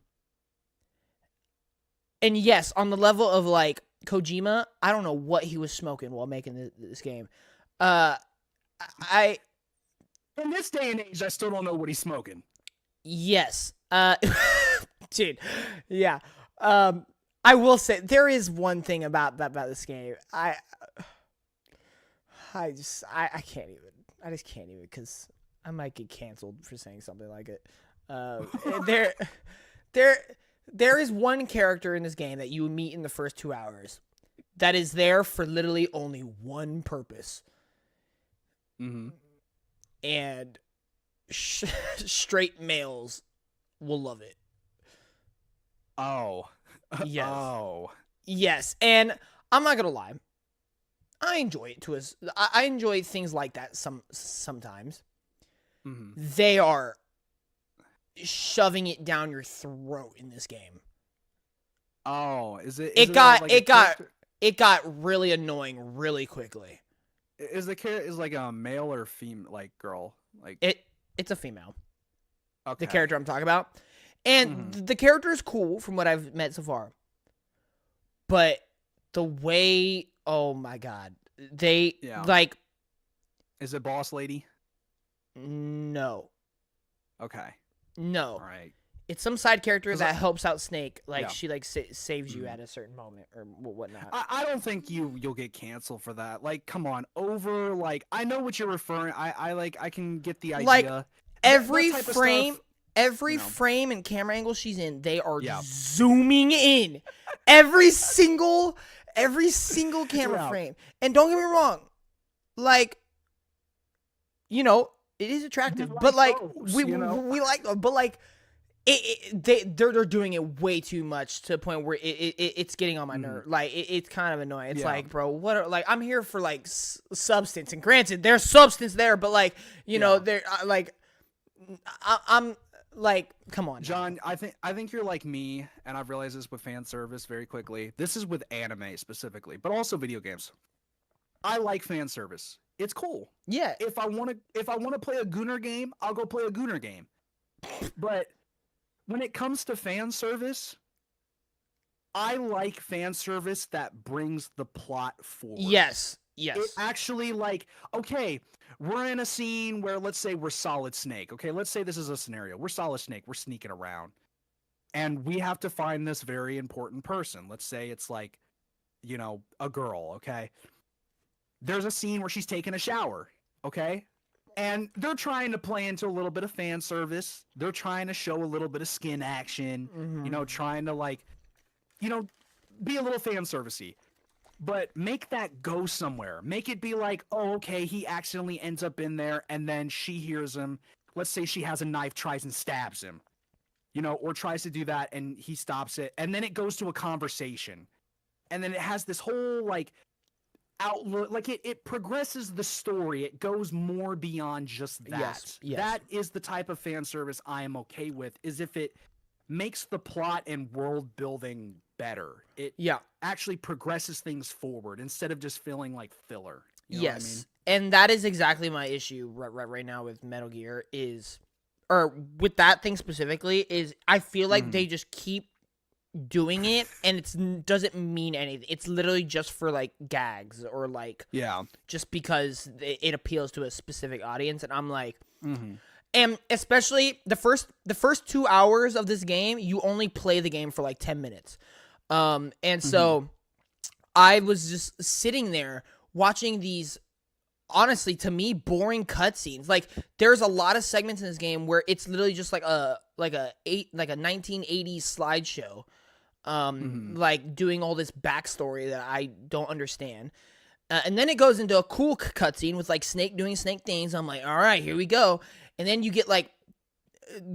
yes, on the level of like Kojima, I don't know what he was smoking while making this game. In this day and age, I still don't know what he's smoking. Yes. Dude. Yeah. I will say there is one thing about this game. I can't even. I just can't even because I might get canceled for saying something like it. There is one character in this game that you meet in the first 2 hours that is there for literally only one purpose. And straight males will love it. Oh. Yes. Oh. Yes, and I'm not gonna lie. I enjoy it I enjoy things like that sometimes. They are shoving it down your throat in this game. Oh, It got really annoying really quickly. Is like a male or female, like girl? Like it's a female. Okay. The character I'm talking about. And the character is cool from what I've met so far. But the way, oh my god. Like, is it Boss Lady? No. Okay. No. All right. It's some side character that helps out Snake. Like, she like saves you at a certain moment or whatnot. I don't think you'll get canceled for that. Like, come on, like, I know what you're referring. I can get the idea. Like, every frame and camera angle she's in, they are zooming in. Every single camera frame. And don't get me wrong, like, you know, it is attractive, but like we like, but like they're doing it way too much to the point where it's getting on my nerve. Like it's kind of annoying. It's like, bro, like I'm here for like substance, and granted, there's substance there, but like you know, they're like I'm like, come on, John. I think you're like me, and I've realized this with fan service very quickly. This is with anime specifically, but also video games. I like fan service. It's cool. Yeah. If I want to play a Gunner game, I'll go play a Gunner game. But when it comes to fan service, I like fan service that brings the plot forward. Yes. It actually, like, okay, we're in a scene where, let's say we're Solid Snake. Okay, let's say this is a scenario. We're Solid Snake. We're sneaking around. And we have to find this very important person. Let's say it's like, you know, a girl, okay? There's a scene where she's taking a shower, okay? And they're trying to play into a little bit of fan service. They're trying to show a little bit of skin action, you know, trying to, like, you know, be a little fan servicey. But make that go somewhere. Make it be like, oh, okay, he accidentally ends up in there, and then she hears him. Let's say she has a knife, tries and stabs him, you know, or tries to do that, and he stops it. And then it goes to a conversation. And then it has this whole, like, outlook, like it progresses the story. It goes more beyond just that. Yes. That is the type of fan service I am okay with, is if it makes the plot and world building better. It actually progresses things forward instead of just feeling like filler. You know what I mean? And that is exactly my issue right now with Metal Gear or with that thing specifically, is I feel like they just keep doing it and it doesn't mean anything. It's literally just for like gags or like just because it appeals to a specific audience, and I'm like and especially the first 2 hours of this game, you only play the game for like 10 minutes. And so I was just sitting there watching these, honestly, to me, boring cutscenes. Like, there's a lot of segments in this game where it's literally just like a 1980s slideshow, like doing all this backstory that I don't understand. And then it goes into a cool cutscene with like Snake doing Snake things. I'm like, all right, here we go. And then you get like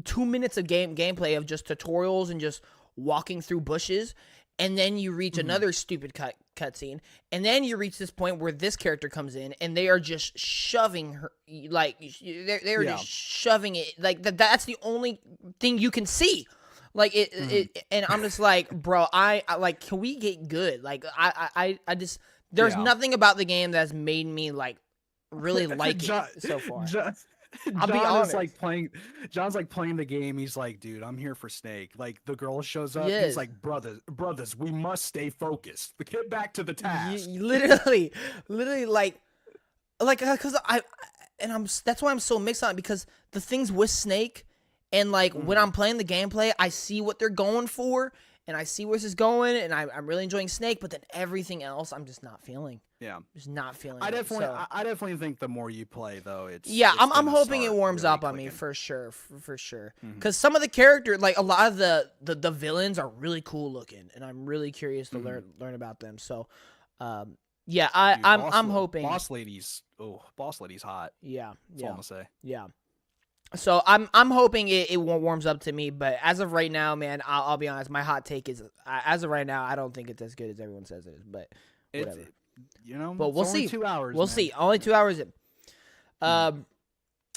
2 minutes of gameplay of just tutorials and just walking through bushes. And then you reach another stupid cutscene, and then you reach this point where this character comes in, and they are just shoving her, like they're just shoving it, like that's the only thing you can see, like it. And I'm just like, bro, I like, can we get good? Like I just, there's nothing about the game that's made me like really like it so far. I'll be honest. John's like playing the game. He's like, dude, I'm here for Snake. Like, the girl shows up. He's like, brothers, we must stay focused. Get back to the task. Literally, like, because that's why I'm so mixed on it, because the things with Snake and like when I'm playing the gameplay, I see what they're going for and I see where this is going, and I'm really enjoying Snake, but then everything else I'm just not feeling. Yeah, just not feeling. I definitely think the more you play, though, it's I'm hoping it warms up on me for sure, for sure. Because some of the characters, like a lot of the villains, are really cool looking, and I'm really curious to learn about them. So, I'm hoping. Boss lady's hot. Yeah, that's all I'm gonna say. Yeah. So I'm hoping it warms up to me, but as of right now, man, I'll be honest. My hot take is, as of right now, I don't think it's as good as everyone says it is. But whatever. But we'll see. 2 hours. We'll see. Only 2 hours in. All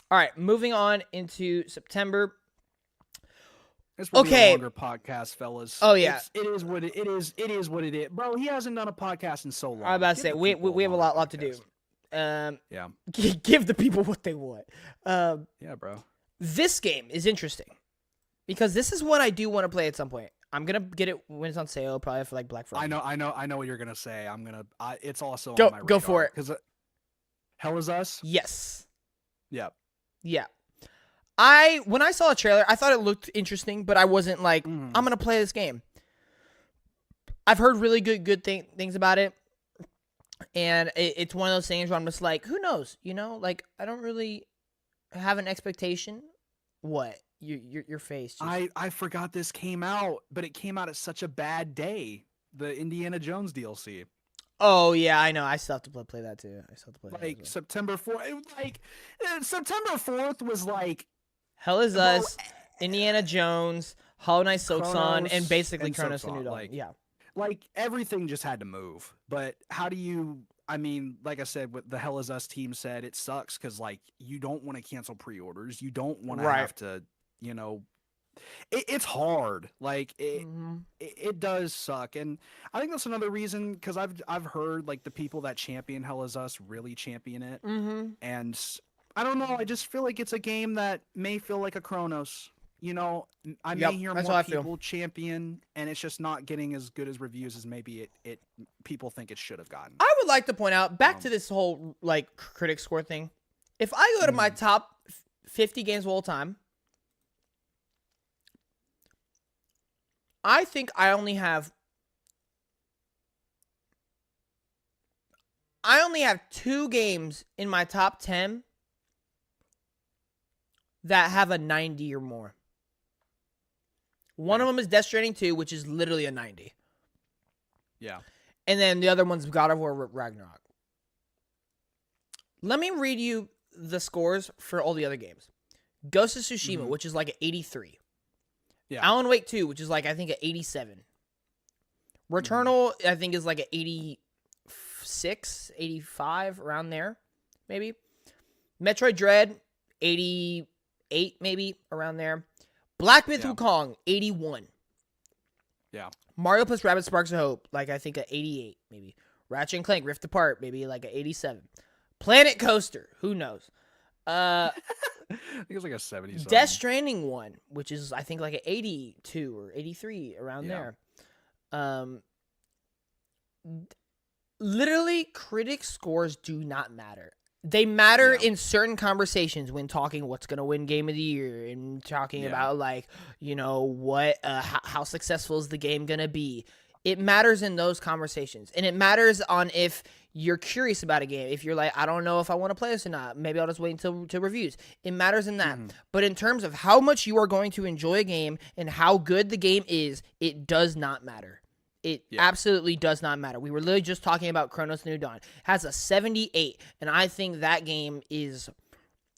right, moving on into September. This will be a longer podcast, fellas. Oh yeah, it is what it is. It is what it is, bro. He hasn't done a podcast in so long. I'm about to say we have a lot to do. Give the people what they want. Yeah, bro. This game is interesting because this is what I do want to play at some point. I'm gonna get it when it's on sale, probably for like Black Friday. I know what you're gonna say. It's also on my radar. Go for it. Because Hell Is Us. Yes. Yep. Yeah. When I saw a trailer, I thought it looked interesting, but I wasn't like, I'm gonna play this game. I've heard really good things about it, and it's one of those things where I'm just like, who knows? You know, like I don't really have an expectation. What? Your face. I forgot this came out, but it came out at such a bad day. The Indiana Jones DLC. Oh yeah, I know. I still have to play that too. I still have to play like that well. September 4th. September 4th was like Hell Is Us, Indiana Jones, Hollow Knight Silksong, and basically Chronos the New Dawn. Like everything just had to move. But how do you? I mean, like I said, what the Hell Is Us team said, it sucks because like you don't want to cancel pre-orders. You don't want to have to. You know, it's hard. Like it does suck, and I think that's another reason because I've heard like the people that champion Hell Is Us really champion it, and I don't know. I just feel like it's a game that may feel like a Chronos. You know, I may hear more people champion, and it's just not getting as good as reviews as maybe it people think it should have gotten. I would like to point out back to this whole like critic score thing. If I go to my top 50 games of all time, I think I only have 2 games in my top 10 that have a 90 or more. One of them is Death Stranding 2, which is literally a 90. Yeah. And then the other one's God of War Ragnarok. Let me read you the scores for all the other games. Ghost of Tsushima, which is like an 83. Yeah. Alan Wake 2, which is like, I think, an 87. Returnal, I think, is like an 86 86, 85, around there, maybe. Metroid Dread, 88, maybe, around there. Black Myth Wukong, 81. Yeah. Mario plus Rabbids Sparks of Hope, like I think 88, maybe. Ratchet and Clank Rift Apart, maybe like 87. Planet Coaster, who knows? I think it's like a 70. Death Stranding one, which is I think like an 82 or 83, around there. Literally, critic scores do not matter. They matter in certain conversations when talking what's going to win Game of the Year and talking about, like, you know, what, how successful is the game going to be. It matters in those conversations. And it matters on if you're curious about a game. If you're like, I don't know if I want to play this or not. Maybe I'll just wait until reviews. It matters in that. But in terms of how much you are going to enjoy a game and how good the game is, it does not matter. It absolutely does not matter. We were literally just talking about Chronos New Dawn. It has a 78, and I think that game is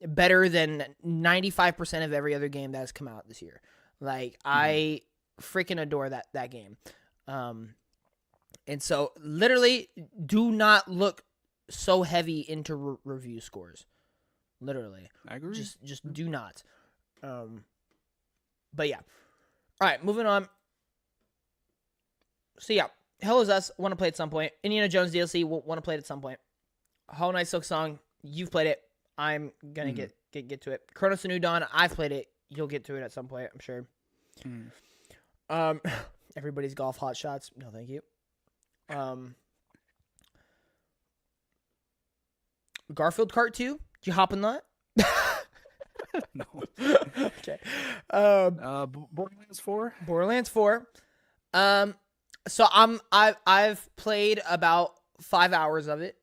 better than 95% of every other game that has come out this year. Like, I freaking adore that game. And so, literally, do not look so heavy into review scores. Literally. I agree. Just do not. But yeah. All right, moving on. So yeah, Hell Is Us, want to play at some point. Indiana Jones DLC, want to play it at some point. Hollow Knight Silk Song, you've played it. I'm gonna get to it. Chronos of New Dawn, I've played it. You'll get to it at some point, I'm sure. Everybody's Golf Hot Shots, no thank you. Garfield Kart 2, did you hop in that? No. Okay. Borderlands 4. Borderlands 4. So I've played about 5 hours of it.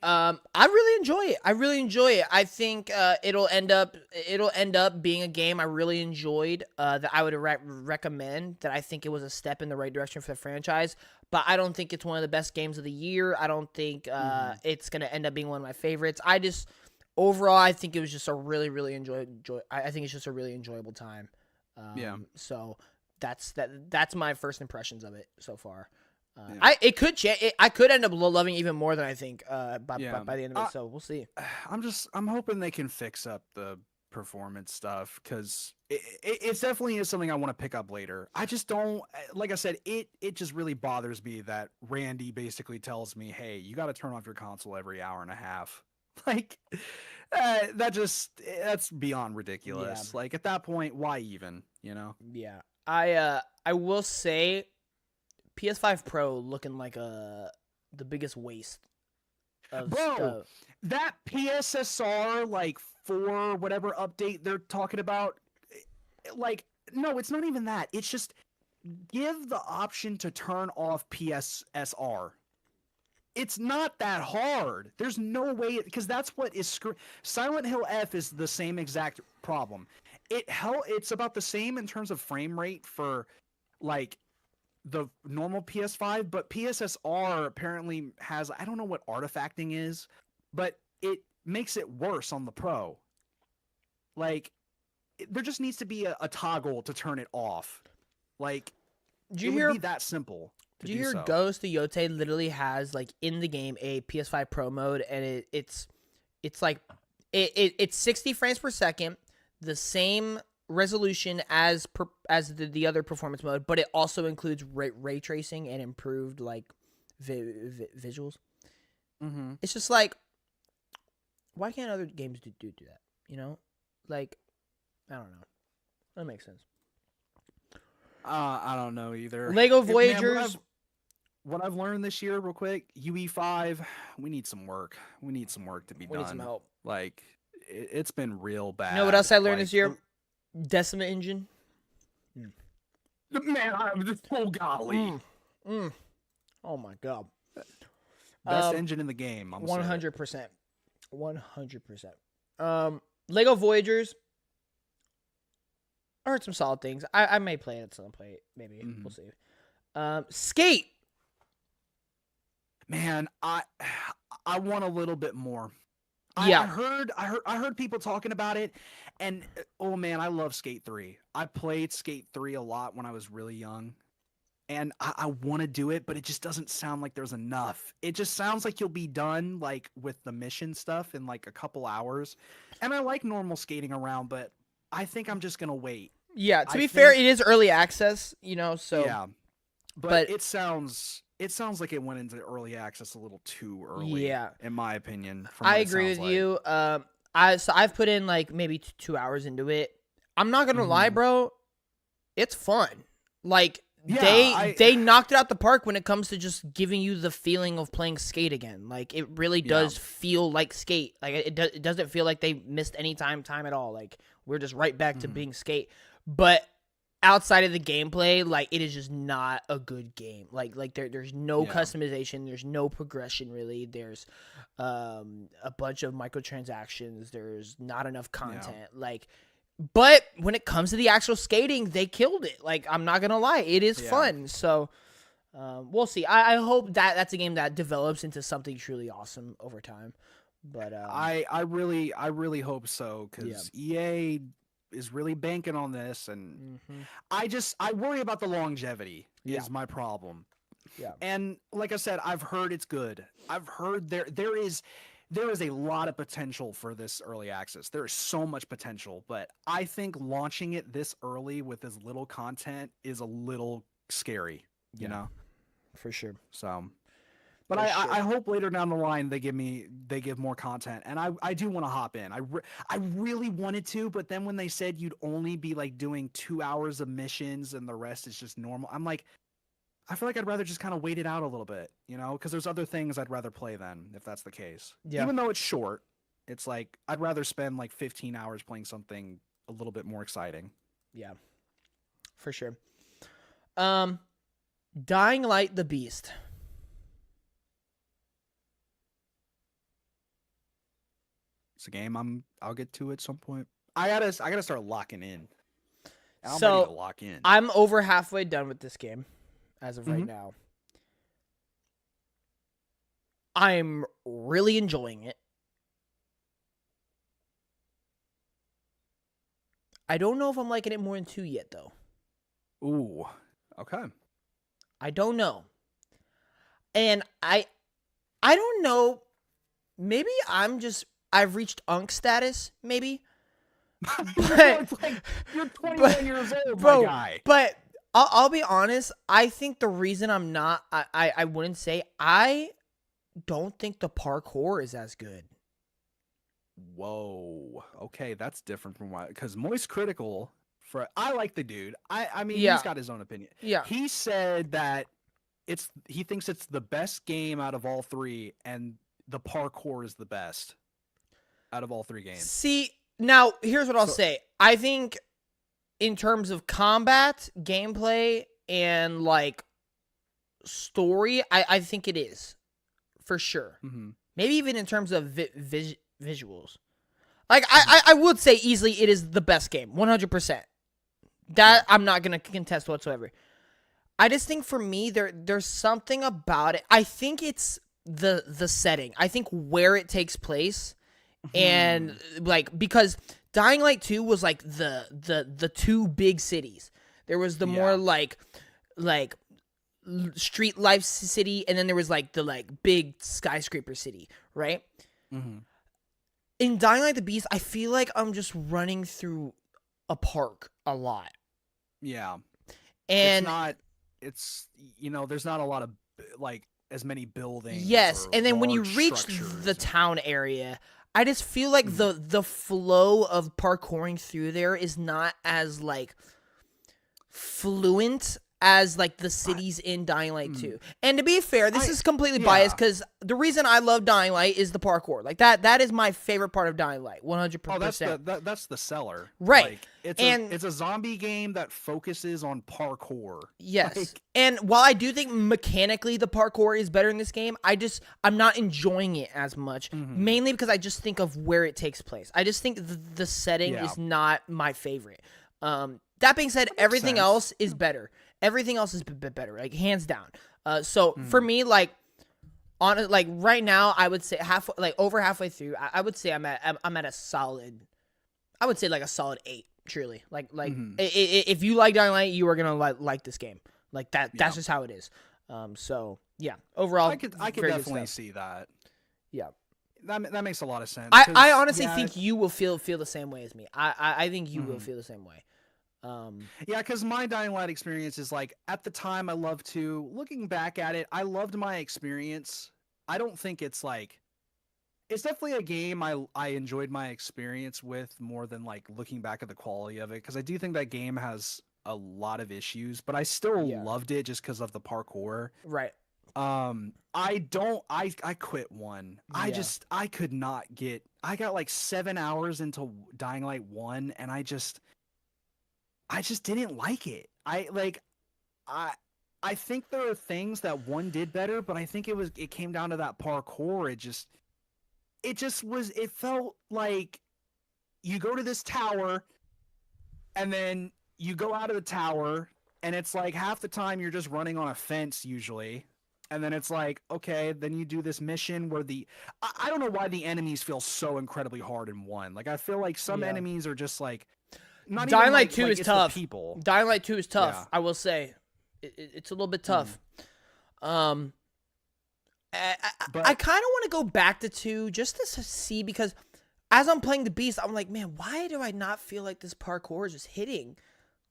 I really enjoy it. I think it'll end up being a game I really enjoyed, that I would recommend, that I think it was a step in the right direction for the franchise, but I don't think it's one of the best games of the year. I don't think it's going to end up being one of my favorites. Overall, I think it was just a really, really I think it's just a really enjoyable time. So that's my first impressions of it so far. It could change. I could end up loving it even more than I think by the end of it. So we'll see. I'm hoping they can fix up the performance stuff, because it definitely is something I want to pick up later. I just don't, like I said, it just really bothers me that Randy basically tells me, hey, you got to turn off your console every hour and a half. Like, that's beyond ridiculous. Like, at that point, why even, you know? Yeah. I will say PS5 Pro looking like the biggest waste of stuff. That PSSR like 4 whatever update they're talking about, like, no, it's not even that. It's just give the option to turn off PSSR. It's not that hard. There's no way, because that's what is Silent Hill F is the same exact problem. It's about the same in terms of frame rate for like the normal PS5, but PSSR apparently has, I don't know what artifacting is, but it makes it worse on the Pro. Like, there just needs to be a toggle to turn it off. Like, it would be that simple. Did you hear Ghost of Yote literally has, like, in the game a PS5 Pro mode, and it's like it's 60 frames per second, the same resolution as the other performance mode, but it also includes ray tracing and improved, like, visuals. It's just like, why can't other games do that? You know, like, I don't know. That makes sense. I don't know either. Lego Voyagers. What I've learned this year, real quick, UE5, we need some work. We need some work to be done. We need some help. Like, it's been real bad. You know what else I learned this year? Decima Engine. Man, I'm just so golly. Oh my god. Best engine in the game. 100%. 100%. Lego Voyagers. I heard some solid things. I may play it at some point. Maybe. We'll see. Skate. Man, I want a little bit more. Yeah. I heard people talking about it, and oh man, I love Skate 3. I played Skate 3 a lot when I was really young. and I want to do it, but it just doesn't sound like there's enough. It just sounds like you'll be done like with the mission stuff in like a couple hours. And I like normal skating around, but I think I'm just gonna wait. Yeah, to be fair, it is early access, so yeah. But it sounds like it went into early access a little too early. Yeah, in my opinion. I agree with you. I've put in like maybe 2 hours into it. I'm not gonna lie, bro. It's fun. Like they knocked it out the park when it comes to just giving you the feeling of playing Skate again. Like it really does feel like Skate. Like it doesn't feel like they missed any time at all. Like we're just right back to being Skate. But outside of the gameplay, like it is just not a good game. Like there's no customization, there's no progression really. There's a bunch of microtransactions. There's not enough content. But when it comes to the actual skating, they killed it. Like I'm not gonna lie, it is fun. So we'll see. I hope that that's a game that develops into something truly awesome over time. But I really hope so, because EA is really banking on this, and I worry about the longevity is my problem. Yeah. And like I said, I've heard it's good. I've heard there is a lot of potential for this early access. There is so much potential, but I think launching it this early with as little content is a little scary, you know? For sure. So but I hope later down the line they give more content, and I do want to hop in. I really wanted to, but then when they said you'd only be like doing 2 hours of missions and the rest is just normal, I'm like, I feel like I'd rather just kind of wait it out a little bit, because there's other things I'd rather play then, if that's the case. Yeah. Even though it's short, it's like I'd rather spend like 15 hours playing something a little bit more exciting. Yeah, for sure. Dying Light the Beast. It's a game I'll get to at some point. I gotta start locking in. I'm ready to lock in. I'm over halfway done with this game as of right now. I'm really enjoying it. I don't know if I'm liking it more than 2 yet, though. Ooh, okay. I don't know. And I don't know. Maybe I've reached Unk status, maybe. But it's like, you're 21 years old, bro, my guy. But I'll be honest. I think the reason I'm not, I wouldn't say, I don't think the parkour is as good. Whoa. Okay, that's different from why. Because Moist Critical, I like the dude. I mean, he's got his own opinion. Yeah. He said that he thinks it's the best game out of all three, and the parkour is the best out of all three games. See, now here's what I'll say. I think in terms of combat, gameplay, and like story, I think it is for sure. Maybe even in terms of visuals. Like I would say easily it is the best game, 100%. That I'm not gonna contest whatsoever. I just think for me there's something about it. I think it's the setting. I think where it takes place. And like, because Dying Light 2 was like the two big cities. There was the more like street life city, and then there was like the like big skyscraper city, right? In Dying Light the Beast, I feel like I'm just running through a park a lot. Yeah. And it's there's not a lot of like as many buildings. Yes, and then when you reach the town area, I just feel like the flow of parkouring through there is not as like fluent as like the cities in Dying Light 2. And to be fair, this is completely biased because the reason I love Dying Light is the parkour. Like that is my favorite part of Dying Light, 100%. Oh, that's the seller. Right. Like, it's a zombie game that focuses on parkour. Yes. Like, and while I do think mechanically the parkour is better in this game, I'm not enjoying it as much, mainly because I just think of where it takes place. I just think the setting is not my favorite. That being said, everything else is better. Everything else is better, like hands down. So for me, like right now, I would say over halfway through, I would say I'm at a solid. I would say like a solid 8. Truly, like if you like Dying Light, you are gonna like this game. Like that. That's just how it is. So yeah, overall, I could definitely see that. Yeah, that makes a lot of sense. I honestly think you will feel the same way as me. I think you will feel the same way. Yeah, because my Dying Light experience is like, at the time I loved to. Looking back at it, I loved my experience. I don't think it's like, it's definitely a game I enjoyed my experience with more than like looking back at the quality of it, because I do think that game has a lot of issues, but I still loved it just because of the parkour. Right. I quit one. Yeah. I could not get. I got like 7 hours into Dying Light 1, and I just didn't like it. I think there are things that 1 did better, but I think it came down to that parkour. It felt like you go to this tower and then you go out of the tower, and it's like half the time you're just running on a fence usually. And then it's like, okay, then you do this mission where I don't know why the enemies feel so incredibly hard in 1. Like, I feel like some enemies are just like, not Dying even Light 2 is tough. People. Dying Light 2 is tough. Yeah. I will say, it's a little bit tough. I kind of want to go back to 2 just to see, because as I'm playing the Beast, I'm like, man, why do I not feel like this parkour is just hitting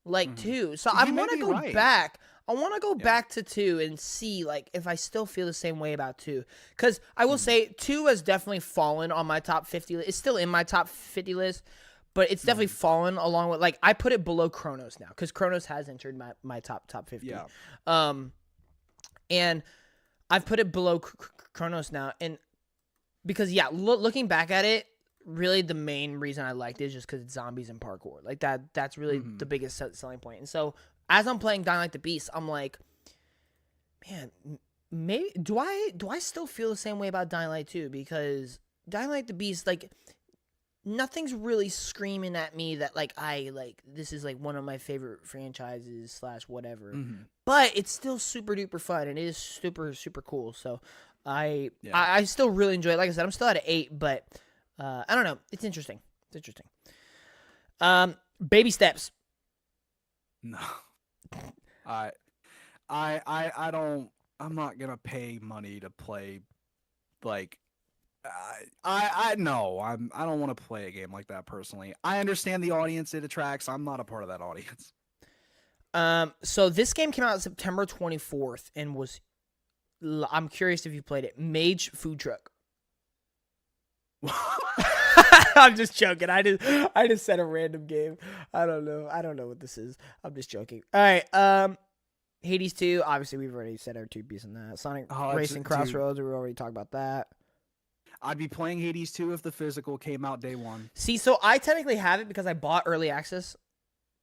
like 2? So I want to go back. I want to go back to 2 and see like if I still feel the same way about 2. Because I will say 2 has definitely fallen on my top 50 list. It's still in my top 50 list, but it's definitely fallen along with, like, I put it below Chronos now, because Chronos has entered my top 50. Yeah. And I've put it below Chronos now, and because looking back at it, really the main reason I liked it is just because it's zombies and parkour. Like that's really the biggest selling point. And so as I'm playing Dying Light the Beast, I'm like, man, maybe do I still feel the same way about Dying Light 2? Because Dying Light the Beast, like, nothing's really screaming at me that like this is like one of my favorite franchises / whatever. But it's still super duper fun, and it is super super cool. So I still really enjoy it. Like I said, I'm still at an 8, but I don't know. It's interesting. Baby steps. No. I don't. I'm not gonna pay money to play. Like, I don't want to play a game like that personally. I understand the audience it attracts. I'm not a part of that audience. So this game came out September 24th and was. I'm curious if you played it. Mage Food Truck. I'm just joking. I just said a random game. I don't know what this is. I'm just joking. All right. Hades 2. Obviously, we've already said our 2 pieces on that. Sonic Racing Crossroads. We already talked about that. I'd be playing Hades 2 if the physical came out day 1. See, so I technically have it because I bought early access.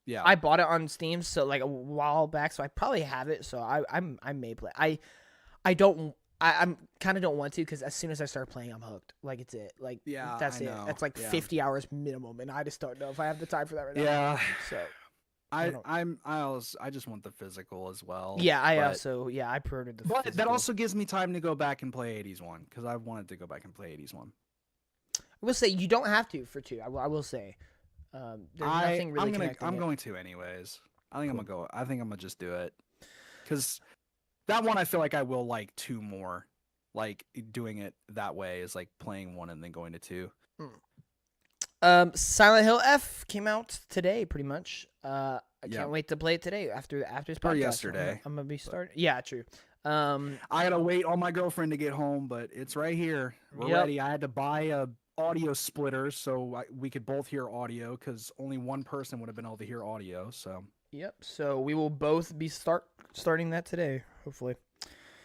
Yeah. I bought it on Steam, so like a while back. So I probably have it. So I may play. I'm kind of don't want to, because as soon as I start playing, I'm hooked. Like, it's it. Like, that's it. That's like 50 hours minimum, and I just don't know if I have the time for that right now. Yeah. So I just want the physical as well. Yeah, I pre-ordered the but physical. That also gives me time to go back and play Hades 1, because I wanted to go back and play Hades 1. I will say you don't have to for 2. I will say. There's nothing really connecting I'm going to anyways. I think cool. I'm gonna just do it, because that one I feel like I will like 2 more. Like, doing it that way is like playing 1 and then going to 2. Silent Hill F came out today, pretty much. I can't wait to play it today after this podcast. Or yesterday. I'm gonna be starting. Yeah, true. I gotta wait on my girlfriend to get home, but it's right here. We're ready. I had to buy a audio splitter so we could both hear audio, because only one person would have been able to hear audio. So. Yep. So we will both be starting that today, hopefully.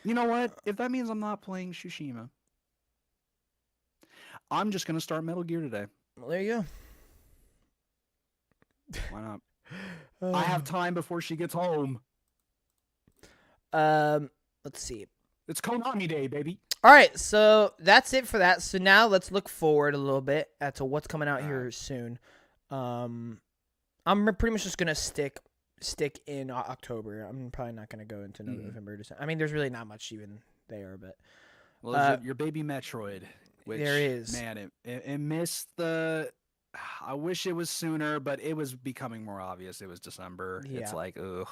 You know what? If that means I'm not playing Tsushima, I'm just gonna start Metal Gear today. Well, there you go. Why not? I have time before she gets home. Let's see. It's Konami Day, baby. All right, so that's it for that. So now let's look forward a little bit to what's coming out here soon. I'm pretty much just gonna stick in October. I'm probably not gonna go into November, December. I mean, there's really not much even there, but your baby Metroid. Which, there is, man, it missed the. I wish it was sooner, but it was becoming more obvious. It was December. Yeah. It's like, ugh.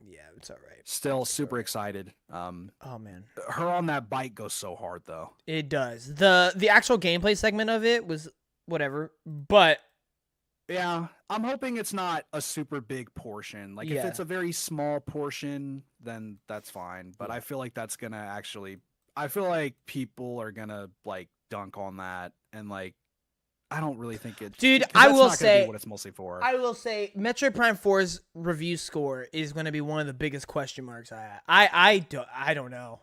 Yeah, it's all right. Still super excited. Oh man, her on that bike goes so hard though. It does. The actual gameplay segment of it was whatever, but yeah, I'm hoping it's not a super big portion. Like if it's a very small portion, then that's fine. But I feel like that's gonna actually. I feel like people are gonna like dunk on that and like. I don't really think it. Dude, I will say what it's mostly for. I will say, Metroid Prime 4's review score is going to be one of the biggest question marks I don't know.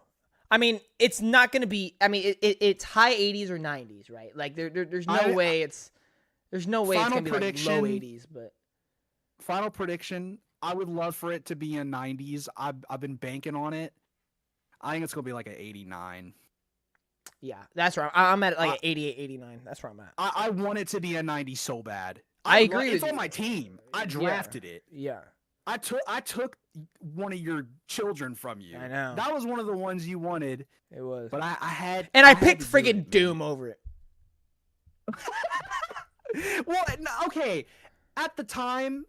I mean, it's not going to be. I mean, it's high 80s or 90s, right? Like there's no way it's going to be like low 80s. But final prediction, I would love for it to be in 90s. I've been banking on it. I think it's going to be like an 89. Yeah, that's right. I'm at like 88, 89. That's where I'm at. I want it to be a 90 so bad. I agree. It's on my team. I drafted it. Yeah. I took one of your children from you. I know. That was one of the ones you wanted. It was. But I had. And I picked friggin' Doom over it. Well, okay. At the time,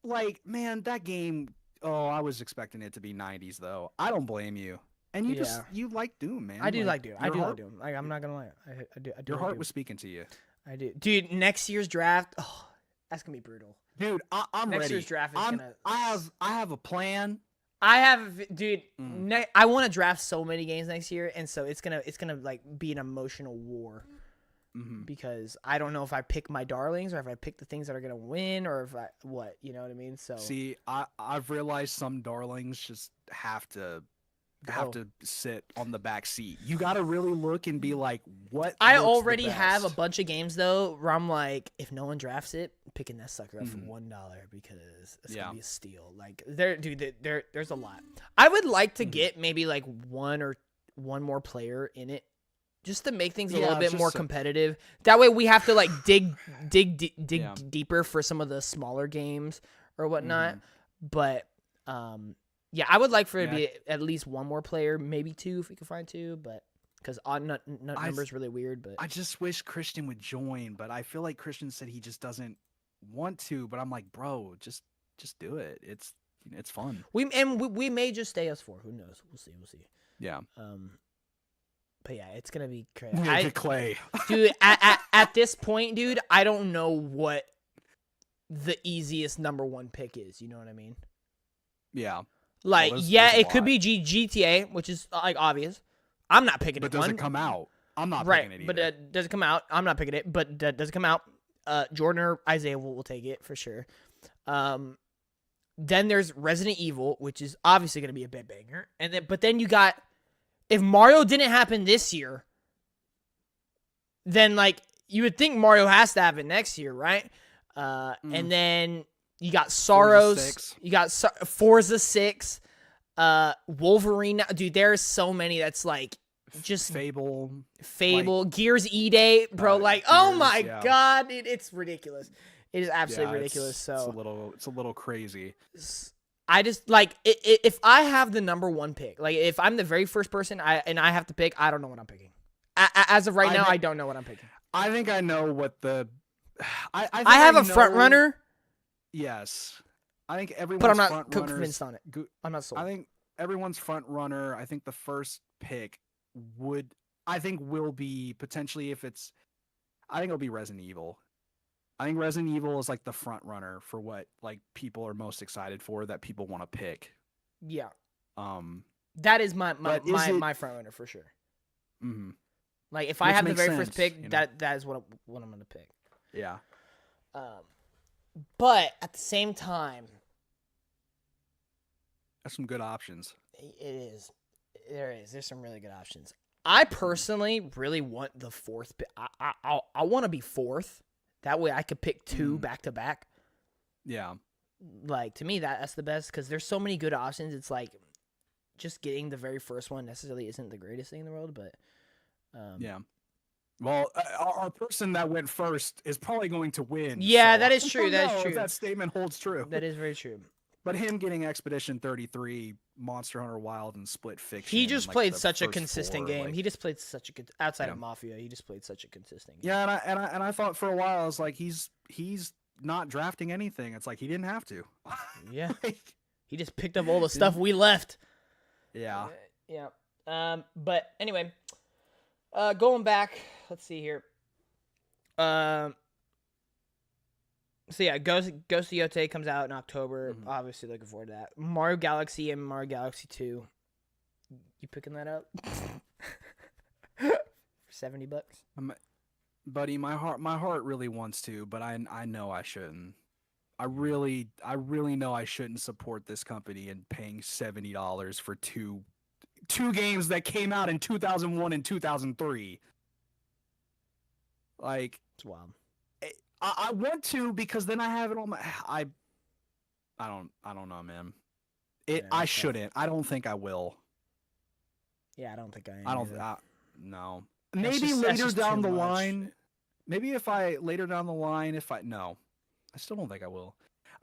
like, man, that game. Oh, I was expecting it to be 90s though. I don't blame you. And you like Doom, man. I do like Doom. Like Doom. Like I'm not gonna lie. I do. Your heart was speaking to you. I do, dude. Next year's draft, that's gonna be brutal. Dude, I'm ready. Next year's draft is gonna. I have a plan. Dude. I want to draft so many games next year, and so it's gonna like be an emotional war. Because I don't know if I pick my darlings or if I pick the things that are gonna win or if you know what I mean. So see, I've realized some darlings just have to sit on the back seat. You got to really look and be like, what? I already have a bunch of games though where I'm like, if no one drafts it, I'm picking that sucker up for $1 because it's gonna be a steal. Like there's a lot. I would like to get maybe like one more player in it, just to make things a little bit more competitive. That way we have to like dig deeper for some of the smaller games or whatnot. But yeah, I would like for it to be at least one more player, maybe two if we can find two, but because odd number is really weird. But I just wish Christian would join, but I feel like Christian said he just doesn't want to. But I'm like, bro, just do it. It's fun. We may just stay us four. Who knows? We'll see. Yeah. But yeah, it's gonna be crazy. Clay, dude. At this point, dude, I don't know what the easiest number one pick is. You know what I mean? Yeah. Like, it could be GTA, which is like obvious. I'm not picking it. But does it come out? I'm not picking it either. But does it come out? I'm not picking it. But does it come out? Jordan or Isaiah will take it for sure. Then there's Resident Evil, which is obviously going to be a bit banger. But then you got, if Mario didn't happen this year, then like you would think Mario has to happen next year, right? And then you got Sorrows, you got Forza 6, Wolverine. Dude, there's so many that's like just Fable, like, Gears E-Day, bro. Like, oh my god, it's ridiculous. It is absolutely ridiculous. So it's a little crazy. I just like if I have the number one pick, like if I'm the very first person and I have to pick, I don't know what I'm picking. As of right now, I don't know what I'm picking. I think I know what the. I have a front runner. Yes, I think everyone's. But I'm not convinced on it. I'm not sold. I think everyone's front runner. I think the first pick will be potentially if it's. I think it'll be Resident Evil. I think Resident Evil is like the front runner for what like people are most excited for that people want to pick. Yeah. That is my front runner for sure. Mm-hmm. Like if I have the very first pick, that is what I'm gonna pick. Yeah. But at the same time, that's some good options. It is. There's some really good options. I personally really want the fourth pick. I want to be fourth. That way I could pick two back to back. Yeah. Like to me that's the best because there's so many good options. It's like just getting the very first one necessarily isn't the greatest thing in the world, but yeah. Well, our person that went first is probably going to win. Yeah, so that is true. That is true. If that statement holds true. That is very true. But him getting Expedition 33, Monster Hunter Wild, and Split Fiction. He just played such a consistent game. Like, he just played such a good outside of Mafia. He just played such a consistent game. Yeah, and I thought for a while I was like, he's not drafting anything. It's like he didn't have to. Yeah. He just picked up all the stuff we left. Yeah. Yeah. But anyway, going back, let's see here. So yeah, Ghost of Yotei comes out in October. Mhm. Obviously looking forward to that. Mario Galaxy and Mario Galaxy 2. You picking that up? For $70? Buddy, my heart really wants to, but I know I shouldn't. I really know I shouldn't support this company and paying $70 for two games that came out in 2001 and 2003. Like, It's wild. I want to, because then I have it on my I don't know, man. I shouldn't. I don't think I will. Yeah, I don't think I am. I don't either. no. That's Maybe just later down too the much. line. Maybe if I no. I still don't think I will.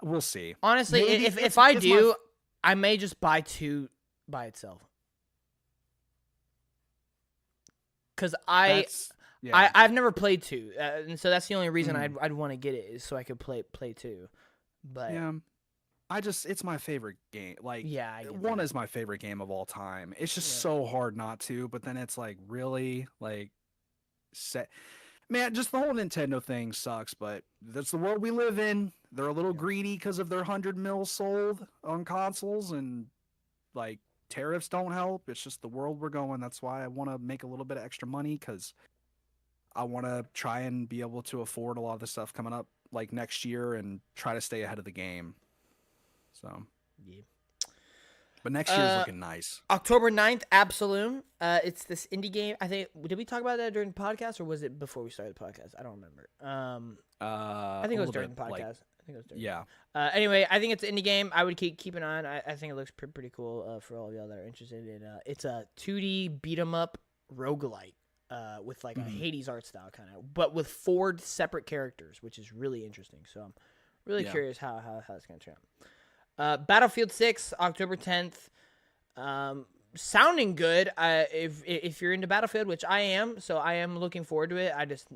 We'll see. Honestly, Maybe if I do, I may just buy 2 by itself. Because I've never played 2, and so that's the only reason I'd want to get it, is so I could play 2. But yeah, it's my favorite game. Like, yeah, I get 1 that. is my favorite game of all time. It's just so hard not to. But then it's like, really, like, man, just the whole Nintendo thing sucks. But that's the world we live in. They're a little greedy because of their 100 mil sold on consoles, and like, tariffs don't help. It's just the world we're going. That's why I want to make a little bit of extra money, because I want to try and be able to afford a lot of the stuff coming up like next year and try to stay ahead of the game. So, yeah. But next year's looking nice. October 9th, Absolum. It's this indie game. I think, did we talk about that during the podcast, or was it before we started the podcast? I don't remember. I think it was during the podcast. Yeah. Anyway, I think it's an indie game. I would keep an eye on. I think it looks pretty cool for all of y'all that are interested in. It's a 2D beat 'em up roguelite with like a Hades art style kind of, but with 4 separate characters, which is really interesting. So I'm really curious how it's gonna turn out. Battlefield 6, October 10th. Sounding good. If you're into Battlefield, which I am, so I am looking forward to it. I just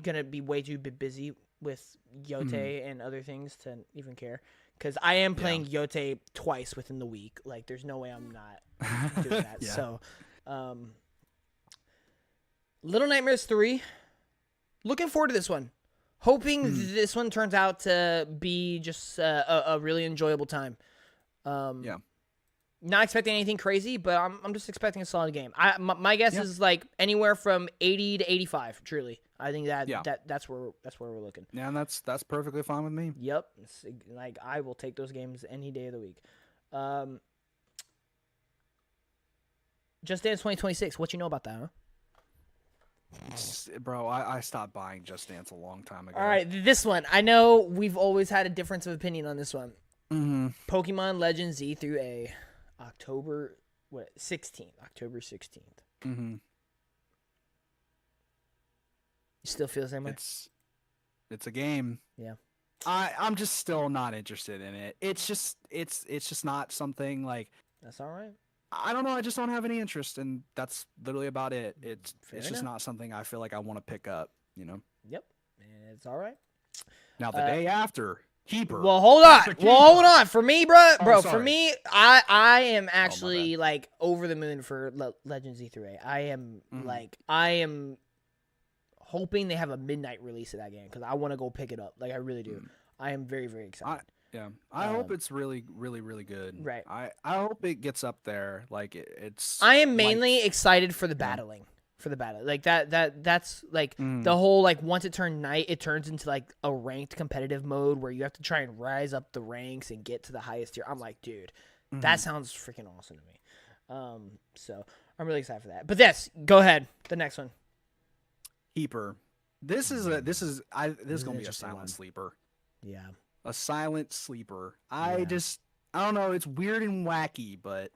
gonna be way too busy with Yotei and other things to even care, because I am playing Yotei twice within the week. Like, there's no way I'm not doing that. So, Little Nightmares 3. Looking forward to this one. Hoping this one turns out to be just a really enjoyable time. Not expecting anything crazy, but I'm just expecting a solid game. My guess is like anywhere from 80 to 85. Truly, I think that's where we're looking. Yeah, and that's perfectly fine with me. Yep, like I will take those games any day of the week. Just Dance 2026. What you know about that, huh? Bro, I stopped buying Just Dance a long time ago. All right, this one. I know we've always had a difference of opinion on this one. Pokemon Legends Z through A, October 16th. October 16th. You still feel the same way? It's a game. Yeah. I'm just still not interested in it. It's just not something like. That's all right. I don't know. I just don't have any interest, and that's literally about it. It's Fair just enough. not something I feel like I want to pick up. You know. Yep. It's all right. Now the day after, Keeper. Well, hold on. For me, bro, for sorry. me, I am actually like over the moon for Legends Z3A. I am hoping they have a midnight release of that game, because I want to go pick it up. Like, I really do. I am very, very excited. I hope it's really, really, really good. Right. I hope it gets up there. Like, it's. I am mainly excited for the battling. For the battle, like that's like the whole, like, once it turned night, it turns into like a ranked competitive mode where you have to try and rise up the ranks and get to the highest tier. I'm like, dude, that sounds freaking awesome to me. So I'm really excited for that. But yes, go ahead. The next one. Keeper. This is gonna be a silent sleeper. Yeah. A silent sleeper. I don't know. It's weird and wacky, but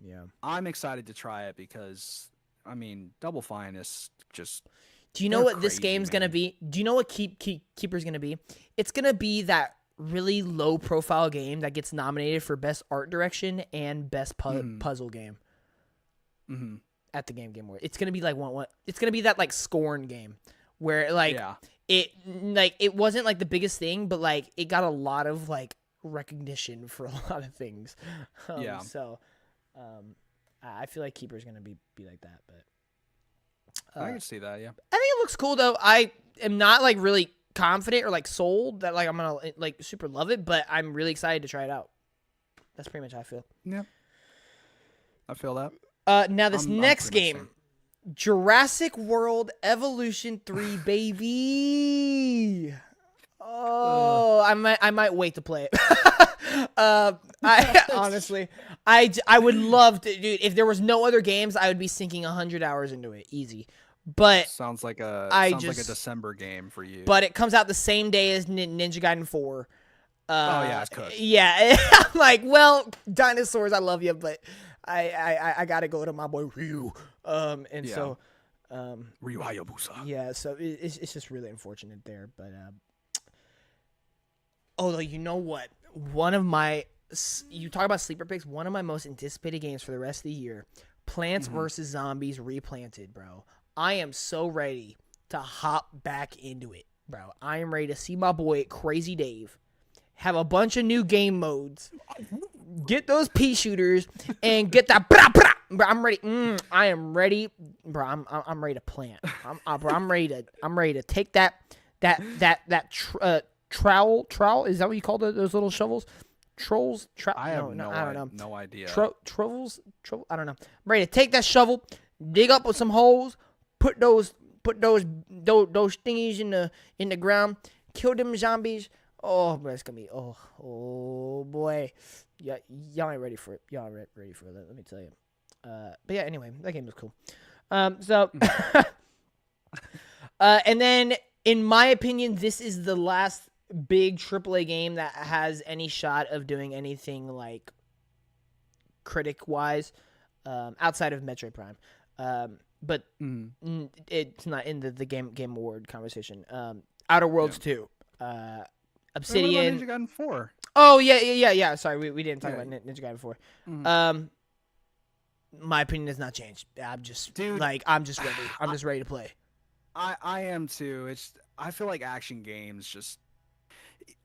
yeah, I'm excited to try it because, I mean, Double Fine is just. Do you know what this game's gonna be? Do you know what Keeper's gonna be? It's gonna be that really low profile game that gets nominated for best art direction and best puzzle game. At the Game Award. It's gonna be like one. It's gonna be that like Scorn game where like it wasn't like the biggest thing, but like it got a lot of like recognition for a lot of things. So I feel like Keeper's gonna be like that, but I can see that. Yeah, I think it looks cool though. I am not like really confident or like sold that like I'm gonna like super love it, but I'm really excited to try it out. That's pretty much how I feel. Yeah, I feel that. Now this next game, Jurassic World Evolution 3, baby. Oh, I might wait to play it. I honestly, I would love to, dude. If there was no other games, I would be sinking 100 hours into it, easy. But sounds like a December game for you. But it comes out the same day as Ninja Gaiden 4. Oh yeah, it's cooked. Yeah, I'm like, well, dinosaurs, I love you, but I gotta go to my boy Ryu. So Ryu Hayabusa. Yeah, so it's just really unfortunate there, but although you know what, you talk about sleeper picks, one of my most anticipated games for the rest of the year, Plants vs Zombies Replanted, bro. I am so ready to hop back into it, bro. I am ready to see my boy Crazy Dave have a bunch of new game modes, get those pea shooters, and get that bro, I'm ready. I am ready, bro. I'm ready to plant. I'm ready to take that trowel. Is that what you call those little shovels? Trolls? I don't know. No idea. Trolls? I don't know. I'm ready to take that shovel, dig up with some holes, put those thingies in the ground, kill them zombies. Oh, bro, it's gonna be oh boy. Yeah, y'all ain't ready for it. Y'all ain't ready for it. Let me tell you. But yeah, anyway, that game was cool. And then in my opinion, this is the last big AAA game that has any shot of doing anything like critic wise, outside of Metroid Prime. But it's not in the game award conversation. Outer Worlds 2. Obsidian. Ninja Gaiden 4. Oh yeah. Sorry, we didn't talk about Ninja Gaiden 4. My opinion has not changed. I'm just ready. I'm just ready to play. I am too. I feel like action games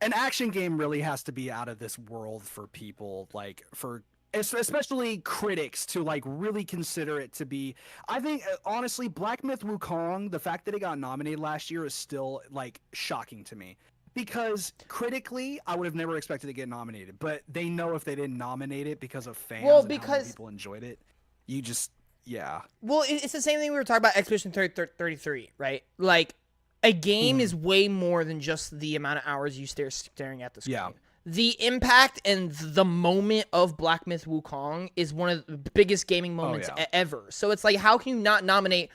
an action game really has to be out of this world for people, like for especially critics to like really consider it to be. I think honestly, Black Myth Wukong, the fact that it got nominated last year is still like shocking to me. Because critically, I would have never expected to get nominated, but they know if they didn't nominate it because of fans and how many people enjoyed it, yeah. Well, it's the same thing we were talking about Expedition 33, right? Like, a game is way more than just the amount of hours you staring at the screen. Yeah. The impact and the moment of Black Myth Wukong is one of the biggest gaming moments ever. So it's like, how can you not nominate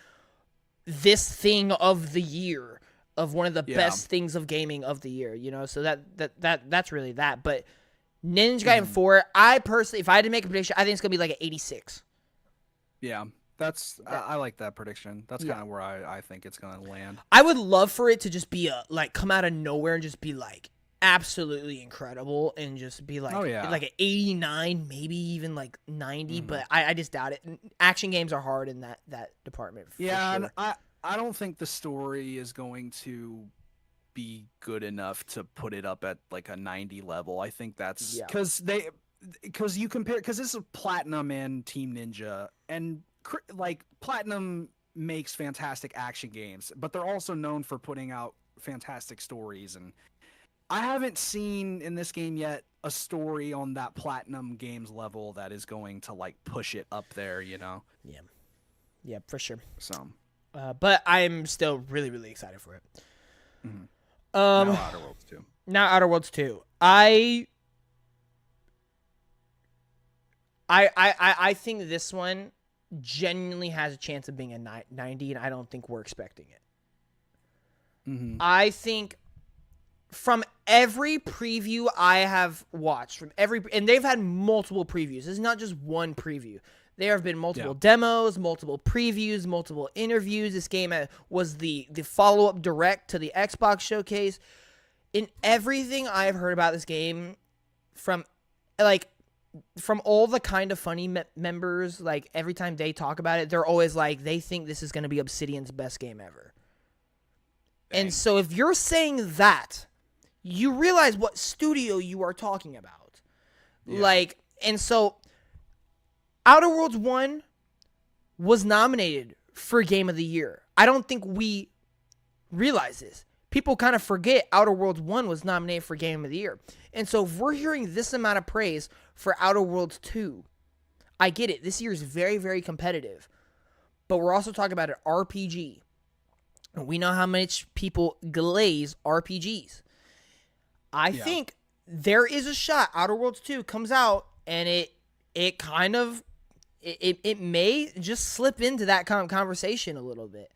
this thing of the year? Of one of the best things of gaming of the year, you know, so that's really that. But Ninja Gaiden 4, I personally, if I had to make a prediction, I think it's gonna be like an 86. Yeah, I like that prediction. That's kind of where I think it's gonna land. I would love for it to just be come out of nowhere and just be like absolutely incredible and just be like like an 89, maybe even like 90. But I just doubt it. Action games are hard in that department. Yeah, sure. And I don't think the story is going to be good enough to put it up at like a 90 level. I think that's because you compare, because this is Platinum and Team Ninja, and like Platinum makes fantastic action games, but they're also known for putting out fantastic stories. And I haven't seen in this game yet a story on that Platinum Games level that is going to like push it up there, you know? Yeah, for sure. So. But I'm still really, really excited for it. Now Outer Worlds 2. Now Outer Worlds 2. I think this one genuinely has a chance of being a 90, and I don't think we're expecting it. I think from every preview I have watched, and they've had multiple previews. It's not just one preview. There have been multiple demos, multiple previews, multiple interviews. This game was the follow-up direct to the Xbox showcase. In everything I've heard about this game, from all the Kind of Funny members, like every time they talk about it, they're always like, they think this is going to be Obsidian's best game ever. Dang. And so if you're saying that, you realize what studio you are talking about. Yeah. Like, and so Outer Worlds 1 was nominated for Game of the Year. I don't think we realize this. People kind of forget Outer Worlds 1 was nominated for Game of the Year. And so if we're hearing this amount of praise for Outer Worlds 2, I get it. This year is very, very competitive. But we're also talking about an RPG. And we know how much people glaze RPGs. I think there is a shot Outer Worlds 2 comes out and it kind of it may just slip into that kind of conversation a little bit.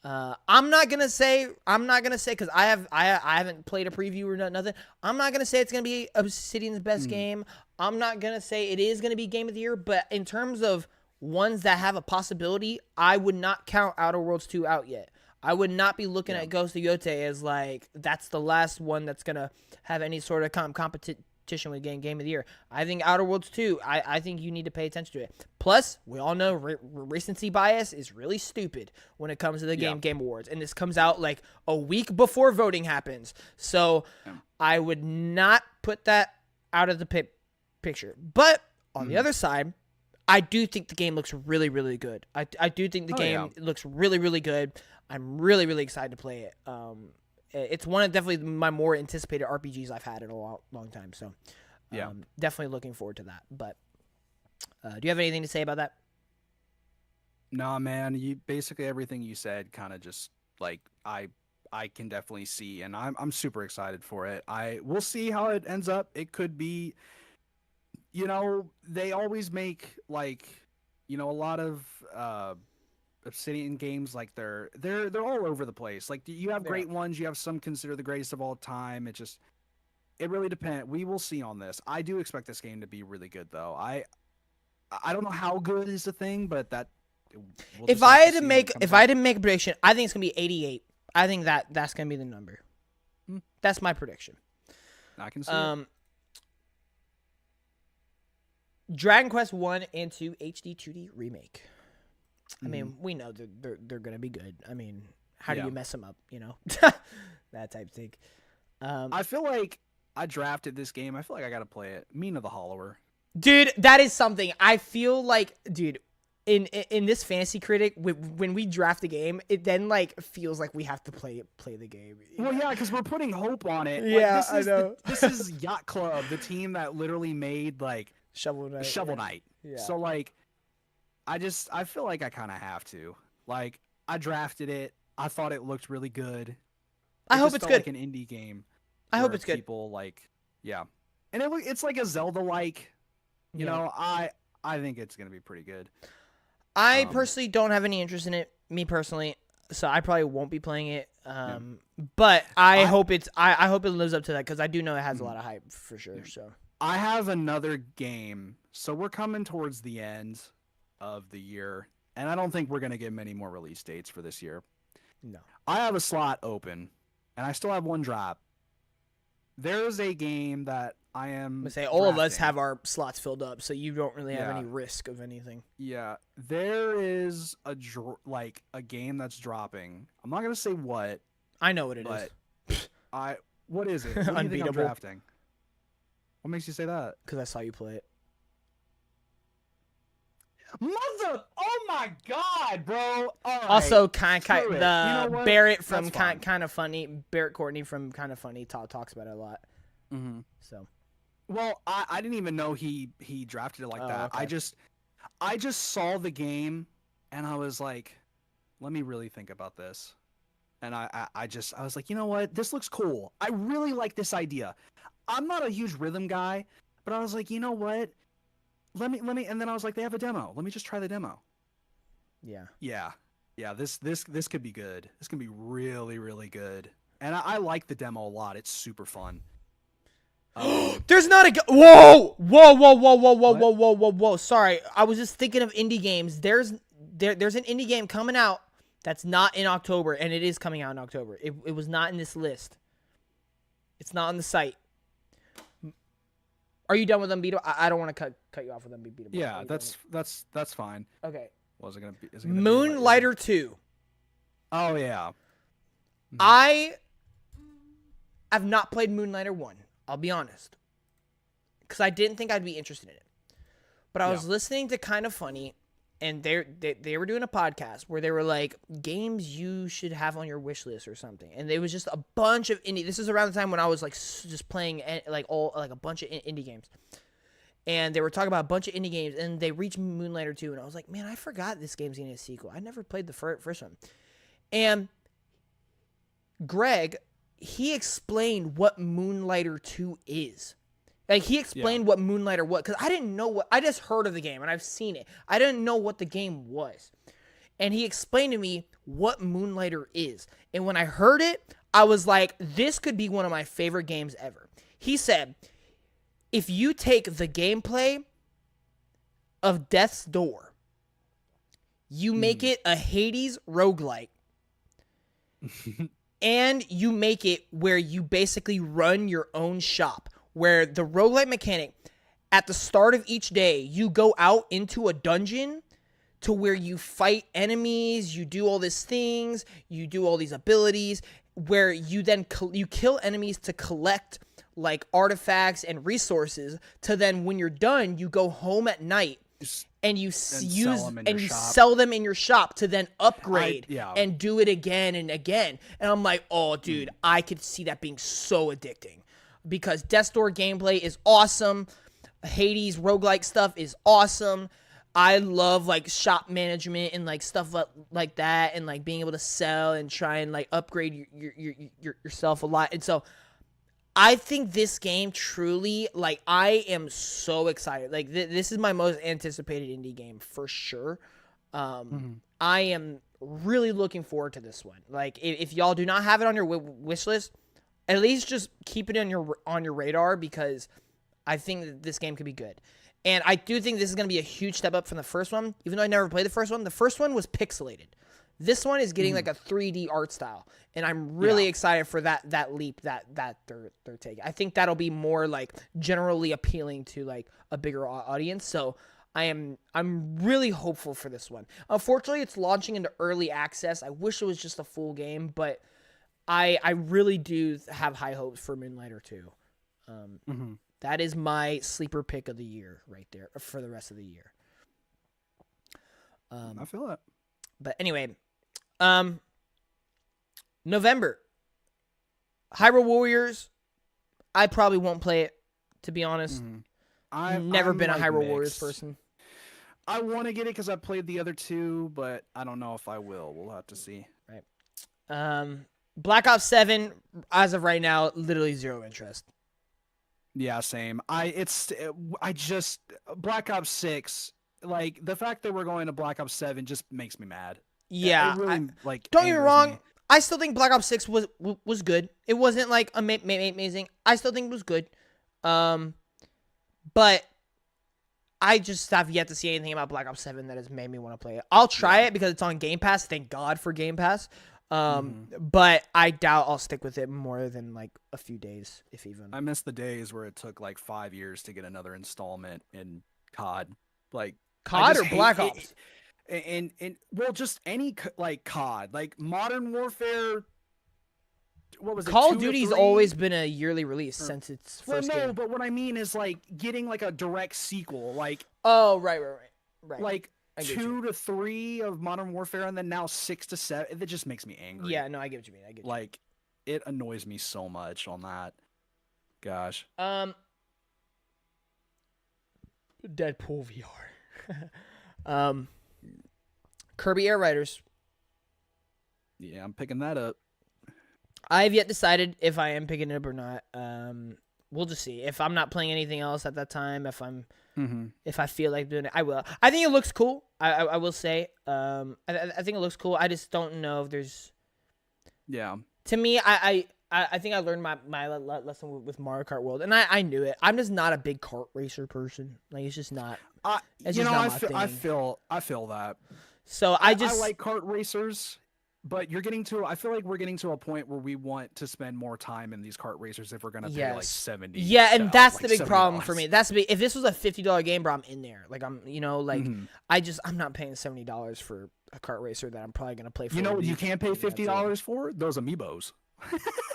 I'm not gonna say because I haven't played a preview or nothing. I'm not gonna say it's gonna be Obsidian's best game. I'm not gonna say it is gonna be Game of the Year. But in terms of ones that have a possibility, I would not count Outer Worlds 2 out yet. I would not be looking at Ghost of Yote as like that's the last one that's gonna have any sort of competition with Game of the Year. I think Outer Worlds 2, I think you need to pay attention to it. Plus, we all know recency bias is really stupid when it comes to the Game Awards. And this comes out like a week before voting happens. So I would not put that out of the picture. But on the other side, I do think the game looks really, really good. I do think the game looks really, really good. I'm really, really excited to play it. It's one of definitely my more anticipated RPGs I've had in a long time. So, definitely looking forward to that. But do you have anything to say about that? Nah, man. You basically everything you said kind of just like I can definitely see, and I'm super excited for it. We'll see how it ends up. It could be, they always make like, a lot of Obsidian games like they're all over the place. Like you have great ones, you have some considered the greatest of all time. It really depends. We will see on this. I do expect this game to be really good though. I don't know how good is the thing, but if I had to make a prediction, I think it's gonna be 88. I think that's gonna be the number. That's my prediction. I can see it. Dragon Quest 1 and 2 HD 2D remake. I mean, we know they're gonna be good. I mean, how do you mess them up? That type of thing. I feel like I drafted this game. I feel like I gotta play it. Mina the Hollower. Dude, that is something. I feel like, dude, in this Fantasy Critic, when we draft the game, it then like feels like we have to play the game. Well, yeah, because we're putting hope on it. Yeah, I know. This is Yacht Club, the team that literally made like Shovel Knight. Yeah. So like, I feel like I kind of have to. Like, I drafted it. I thought it looked really good. I hope it's good. Like an indie game. I hope it's good. People like, yeah, and it's like a Zelda-like. You know, I think it's gonna be pretty good. I personally don't have any interest in it, me personally, so I probably won't be playing it. But I hope it lives up to that because I do know it has a lot of hype for sure. So I have another game. So we're coming towards the end of the year, and I don't think we're gonna get many more release dates for this year. No, I have a slot open, and I still have one drop. There's a game that I am. I say all of us have our slots filled up, so you don't really have any risk of anything. Yeah, there is a game that's dropping. I'm not gonna say what. I know what it is. What is it? What do you think Unbeatable. I'm drafting? What makes you say that? Because I saw you play it. Oh my god, bro! All right. Also, Barrett from kind of funny. Barrett Courtney from Kind of Funny talks about it a lot. Mm-hmm. So, well, I didn't even know he drafted it like that. Okay. I just saw the game, and I was like, let me really think about this. And I was like, you know what? This looks cool. I really like this idea. I'm not a huge rhythm guy, but I was like, you know what? Let me, and then I was like, they have a demo. Let me just try the demo. Yeah. This could be good. This can be really, really good. And I like the demo a lot. It's super fun. There's not a whoa. Sorry, I was just thinking of indie games. There's an indie game coming out that's not in October, and it is coming out in October. It was not in this list. It's not on the site. Are you done with Unbeatable? I don't want to cut you off with Unbeatable. Yeah, that's fine. Okay. Was it gonna be? Moonlighter 2. Oh yeah. I I've not played Moonlighter 1. I'll be honest. Because I didn't think I'd be interested in it. But I was listening to Kind of Funny, and they were doing a podcast where they were like, games you should have on your wish list or something. And it was just a bunch of indie. This is around the time when I was like just playing like a bunch of indie games. And they were talking about a bunch of indie games, and they reached Moonlighter 2, and I was like, man, I forgot this game's getting a sequel. I never played the first one. And Greg, he explained what Moonlighter 2 is. Like, he explained what Moonlighter was, because I didn't know what, I just heard of the game, and I've seen it. I didn't know what the game was. And he explained to me what Moonlighter is. And when I heard it, I was like, this could be one of my favorite games ever. He said, if you take the gameplay of Death's Door, you make it a Hades roguelike, and you make it where you basically run your own shop, where the roguelike mechanic, at the start of each day, you go out into a dungeon to where you fight enemies, you do all these things, you do all these abilities, where you then you kill enemies to collect like artifacts and resources, to then when you're done, you go home at night and you sell them in your shop to then upgrade and do it again and again. And I'm like, oh, dude, I could see that being so addicting, because Death's Door gameplay is awesome. Hades roguelike stuff is awesome. I love like shop management and like stuff like that, and like being able to sell and try and like upgrade yourself a lot. And so I think this game truly, like, I am so excited. Like, this is my most anticipated indie game for sure. I am really looking forward to this one. Like, if y'all do not have it on your wish list, at least just keep it on your radar, because I think that this game could be good. And I do think this is going to be a huge step up from the first one, even though I never played the first one. The first one was pixelated. This one is getting like a 3D art style, and I'm really excited for that leap that they're taking. I think that'll be more like generally appealing to like a bigger audience. So I'm really hopeful for this one. Unfortunately, it's launching into early access. I wish it was just a full game, but I really do have high hopes for Moonlighter 2. That is my sleeper pick of the year right there for the rest of the year. I feel that. But anyway, November, Hyrule Warriors. I probably won't play it, to be honest. I've never been a Hyrule Warriors person. I want to get it because I played the other two, but I don't know if I will. We'll have to see. Right. Black Ops 7, as of right now, literally zero interest. Yeah, same. Black Ops 6, like the fact that we're going to Black Ops 7 just makes me mad. Yeah, really, don't get me wrong. I still think Black Ops 6 was good. It wasn't like amazing. I still think it was good. But I just have yet to see anything about Black Ops 7 that has made me want to play it. I'll try it because it's on Game Pass. Thank God for Game Pass. But I doubt I'll stick with it more than like a few days, if even. I miss the days where it took like 5 years to get another installment in COD. Like COD or Black Ops? And well, just any like COD, like Modern Warfare. What was it? Call of Duty's always been a yearly release since its first game. But what I mean is like getting like a direct sequel, like right. Like 2 to 3 of Modern Warfare, and then now 6 to 7. That just makes me angry. Yeah, no, I get what you mean. Like, it annoys me so much on that. Gosh. Deadpool VR. Kirby Air Riders. Yeah, I'm picking that up. I have yet decided if I am picking it up or not. We'll just see. If I'm not playing anything else at that time, if I feel like doing it, I will. I think it looks cool. I will say. I think it looks cool. I just don't know if there's. Yeah. To me, I think I learned my lesson with Mario Kart World, and I knew it. I'm just not a big kart racer person. Like, it's just not. It's just not my thing. I feel that. So I like kart racers. But I feel like we're getting to a point where we want to spend more time in these kart racers if we're going to pay like $70. Yeah, and that's the big problem for me. If this was a $50 game, bro, I'm in there. Like, I'm not paying $70 for a kart racer that I'm probably going to play for. You know what you can't pay $50 for? Those amiibos.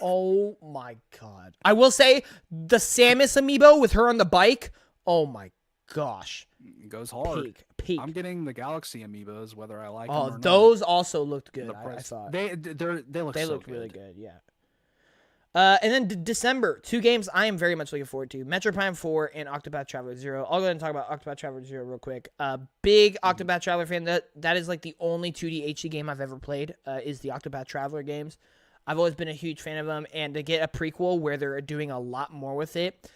Oh my god. I will say the Samus amiibo with her on the bike. Oh my gosh. It goes hard. Peak. I'm getting the Galaxy amiibos, whether I like them or not. Those also looked good. I thought they looked really good. Yeah. And then December, 2 games I am very much looking forward to: Metroid Prime 4 and Octopath Traveler 0. I'll go ahead and talk about Octopath Traveler 0 real quick. Big Octopath Traveler fan. That is like the only 2D HD game I've ever played. Is the Octopath Traveler games. I've always been a huge fan of them, and to get a prequel where they're doing a lot more with it,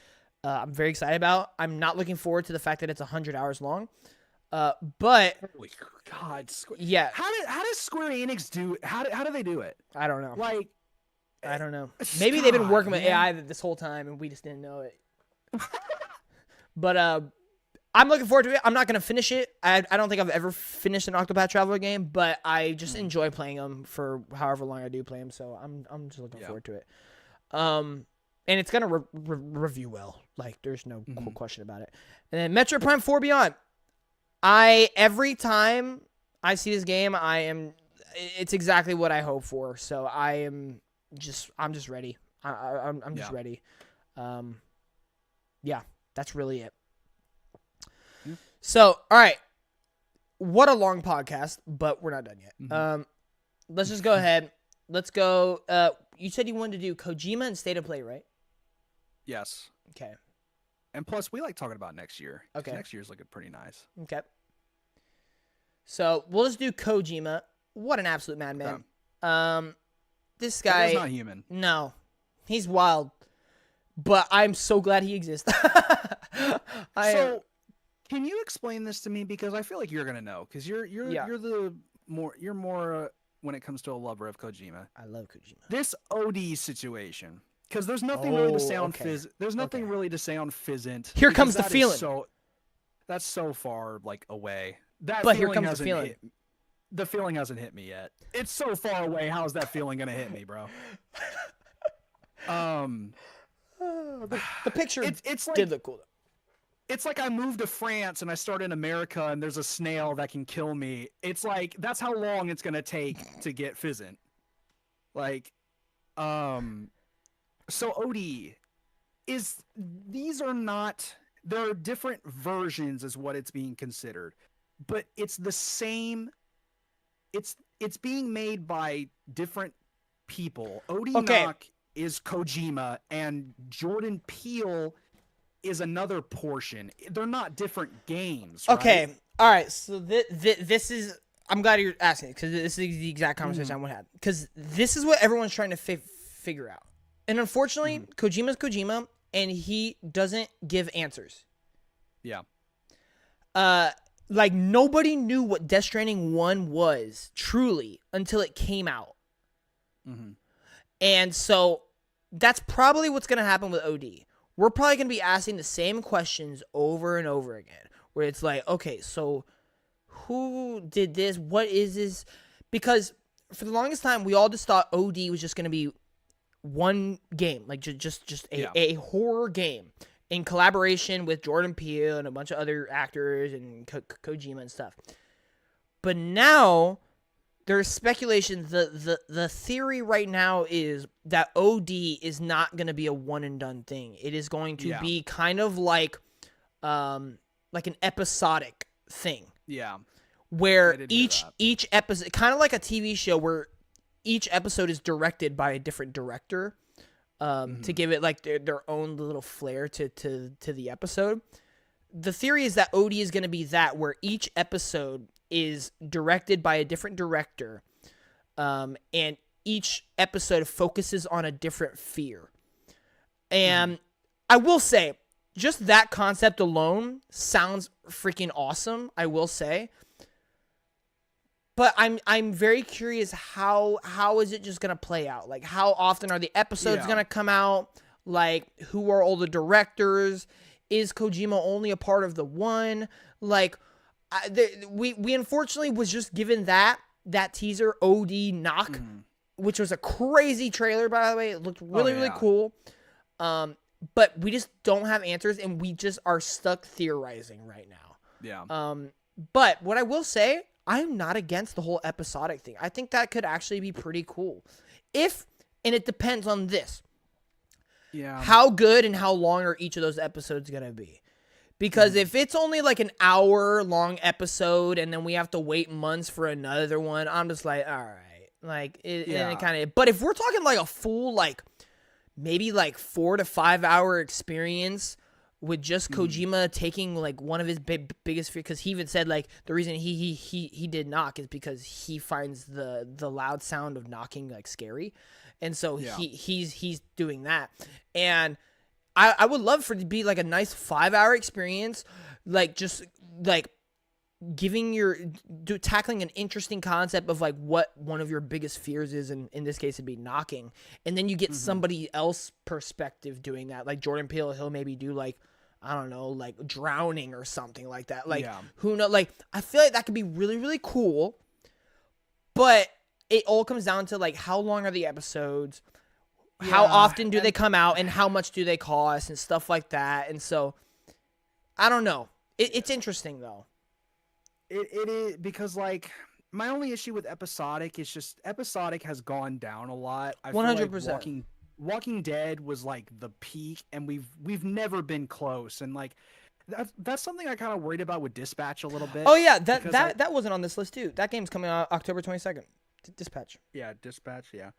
I'm very excited about. I'm not looking forward to the fact that it's 100 hours long. But holy God, yeah. How does Square Enix do? How do they do it? I don't know. Like, I don't know. Maybe they've been working with AI this whole time and we just didn't know it. But I'm looking forward to it. I'm not gonna finish it. I don't think I've ever finished an Octopath Traveler game, but I just enjoy playing them for however long I do play them. So I'm just looking forward to it. And it's gonna review well. Like there's no question about it. And then Metroid Prime 4 Beyond. Every time I see this game, it's exactly what I hope for. So I'm just ready. I'm just ready. Yeah, that's really it. Yeah. So, all right. What a long podcast, but we're not done yet. Let's just go ahead. Let's go. You said you wanted to do Kojima and State of Play, right? Yes. Okay. And plus, we like talking about next year. Okay. Next year's looking pretty nice. Okay. So we'll just do Kojima. What an absolute madman. Okay. This guy is not human. No, he's wild. But I'm so glad he exists. Can you explain this to me? Because I feel like you're gonna know. Because you're more when it comes to a lover of Kojima. I love Kojima. This OD situation. Because there's nothing really to say on There's nothing really to say on Fizzant. Here comes the feeling. That's so far like away. But here comes the feeling. The feeling hasn't hit me yet. It's so far away. How's that feeling gonna hit me, bro? The picture it's like, did look cool. It's like I moved to France and I start in America and there's a snail that can kill me. It's like that's how long it's gonna take to get Fizzant. Like, so OD there are different versions is what it's being considered, but it's the same. It's being made by different people. OD Knock is Kojima and Jordan Peele is another portion. They're not different games. Okay. Right? All right. So this is. I'm glad you're asking because this is the exact conversation I want to have. Because this is what everyone's trying to figure out. And unfortunately, Kojima's Kojima, and he doesn't give answers. Yeah. Like, nobody knew what Death Stranding 1 was, truly, until it came out. And so, that's probably what's going to happen with OD. We're probably going to be asking the same questions over and over again. Where it's like, okay, so, who did this? What is this? Because, for the longest time, we all just thought OD was just going to be one game, like just a horror game in collaboration with Jordan Peele and a bunch of other actors and Kojima and stuff. But now there's speculation. The theory right now is that OD is not going to be a one and done thing. It is going to be kind of like an episodic thing. Yeah. Where each episode, kind of like a TV show where each episode is directed by a different director to give it like their own little flair to the episode. The theory is that OD is going to be that, where each episode is directed by a different director, and each episode focuses on a different fear. And I will say, just that concept alone sounds freaking awesome, I will say. But I'm very curious how is it just gonna play out? Like, how often are the episodes gonna come out? Like, who are all the directors? Is Kojima only a part of the one? Like, we unfortunately was just given that teaser, OD Knock, which was a crazy trailer, by the way. It looked really cool. But we just don't have answers, and we just are stuck theorizing right now. Yeah. But what I will say, I'm not against the whole episodic thing. I think that could actually be pretty cool. If And it depends on this. Yeah. How good and how long are each of those episodes going to be? Because if it's only like an hour-long episode and then we have to wait months for another one, I'm just like, all right. Like, and it kind of... But if we're talking like a full, like, maybe like 4 to 5 hour experience with just Kojima taking like one of his biggest fears, because he even said like the reason he did knock is because he finds the loud sound of knocking like scary, and so he's doing that. And I would love for it to be like a nice 5 hour experience, like just like giving tackling an interesting concept of like what one of your biggest fears is, and in this case it'd be knocking, and then you get somebody else perspective doing that, like Jordan Peele. He'll maybe do like, I don't know, like drowning or something like that. Like who knows? Like I feel like that could be really, really cool, but it all comes down to like how long are the episodes, how often do they come out, and how much do they cost and stuff like that. And so I don't know. It's interesting though. It is, because like my only issue with episodic is just episodic has gone down a lot. 100%. Like Walking Dead was like the peak, and we've never been close. And like that's something I kind of worried about with Dispatch a little bit. Oh yeah, that wasn't on this list too. That game's coming out October 22nd. Dispatch. Yeah, Dispatch. Yeah.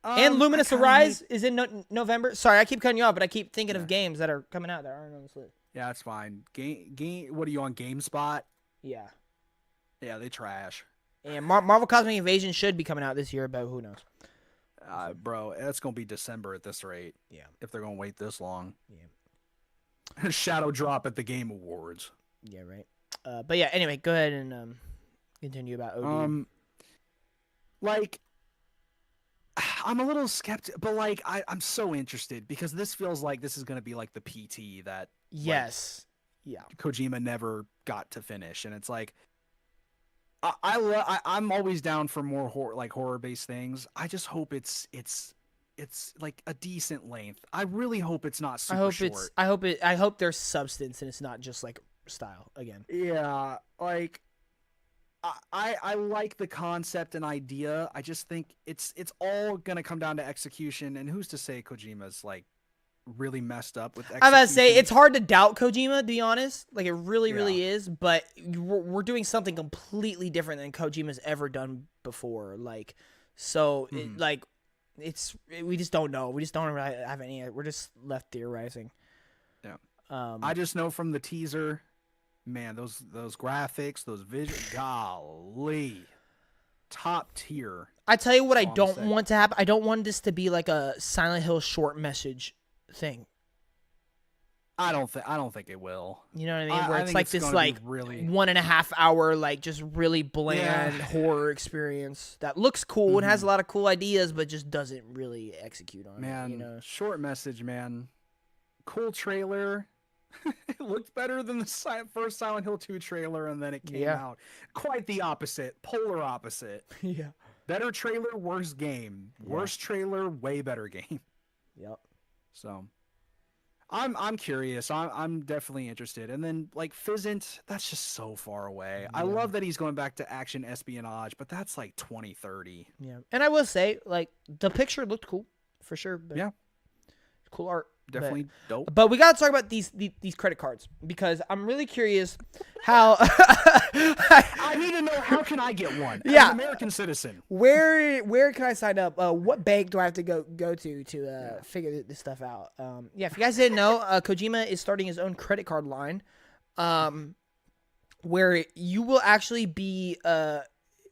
And Luminous Arise is in November. Sorry, I keep cutting you off, but I keep thinking of games that are coming out that aren't on this list. Yeah, that's fine. Game. What are you on, GameSpot? Yeah. Yeah, they trash. And Marvel Cosmic Invasion should be coming out this year, but who knows? Bro, that's gonna be December at this rate. Yeah. If they're gonna wait this long. Yeah. Shadow drop at the Game Awards. Yeah, right. But yeah, anyway, go ahead and continue about OD. Like, I'm a little skeptical, but like I'm so interested because this feels like this is gonna be like the PT that Kojima never got to finish, and it's like I'm always down for more horror based things. I just hope it's like a decent length. I really hope it's not super short. I hope there's substance and it's not just like style again. Yeah, like I like the concept and idea. I just think it's all gonna come down to execution, and who's to say Kojima's like really messed up with execution. I'm about to say it's hard to doubt Kojima, to be honest. Like it really is, but we're doing something completely different than Kojima's ever done before. Like, so we just don't know. We just don't really have any. We're just left theorizing. Yeah. I just know from the teaser, man, those graphics, those visuals, golly, top tier. I tell you what, I don't want to happen. I don't want this to be like a Silent Hill short message thing. I don't think it will. You know what I mean? Where it's like this like really 1.5 hour like just really bland horror experience that looks cool and has a lot of cool ideas, but just doesn't really execute on it. You know? Short message, man. Cool trailer. It looked better than the first Silent Hill 2 trailer, and then it came out. Quite the opposite. Polar opposite. Yeah. Better trailer, worse game. Worse trailer, way better game. Yep. So, I'm curious. I'm definitely interested. And then like Fizzant, that's just so far away. Yeah. I love that he's going back to action espionage, but that's like 2030. Yeah. And I will say, like, the picture looked cool for sure. But yeah. Cool art. Definitely dope. But we got to talk about these credit cards because I'm really curious how. I need to know, how can I get one? As an American citizen. Where can I sign up? What bank do I have to go to figure this stuff out? If you guys didn't know, Kojima is starting his own credit card line, where you will actually be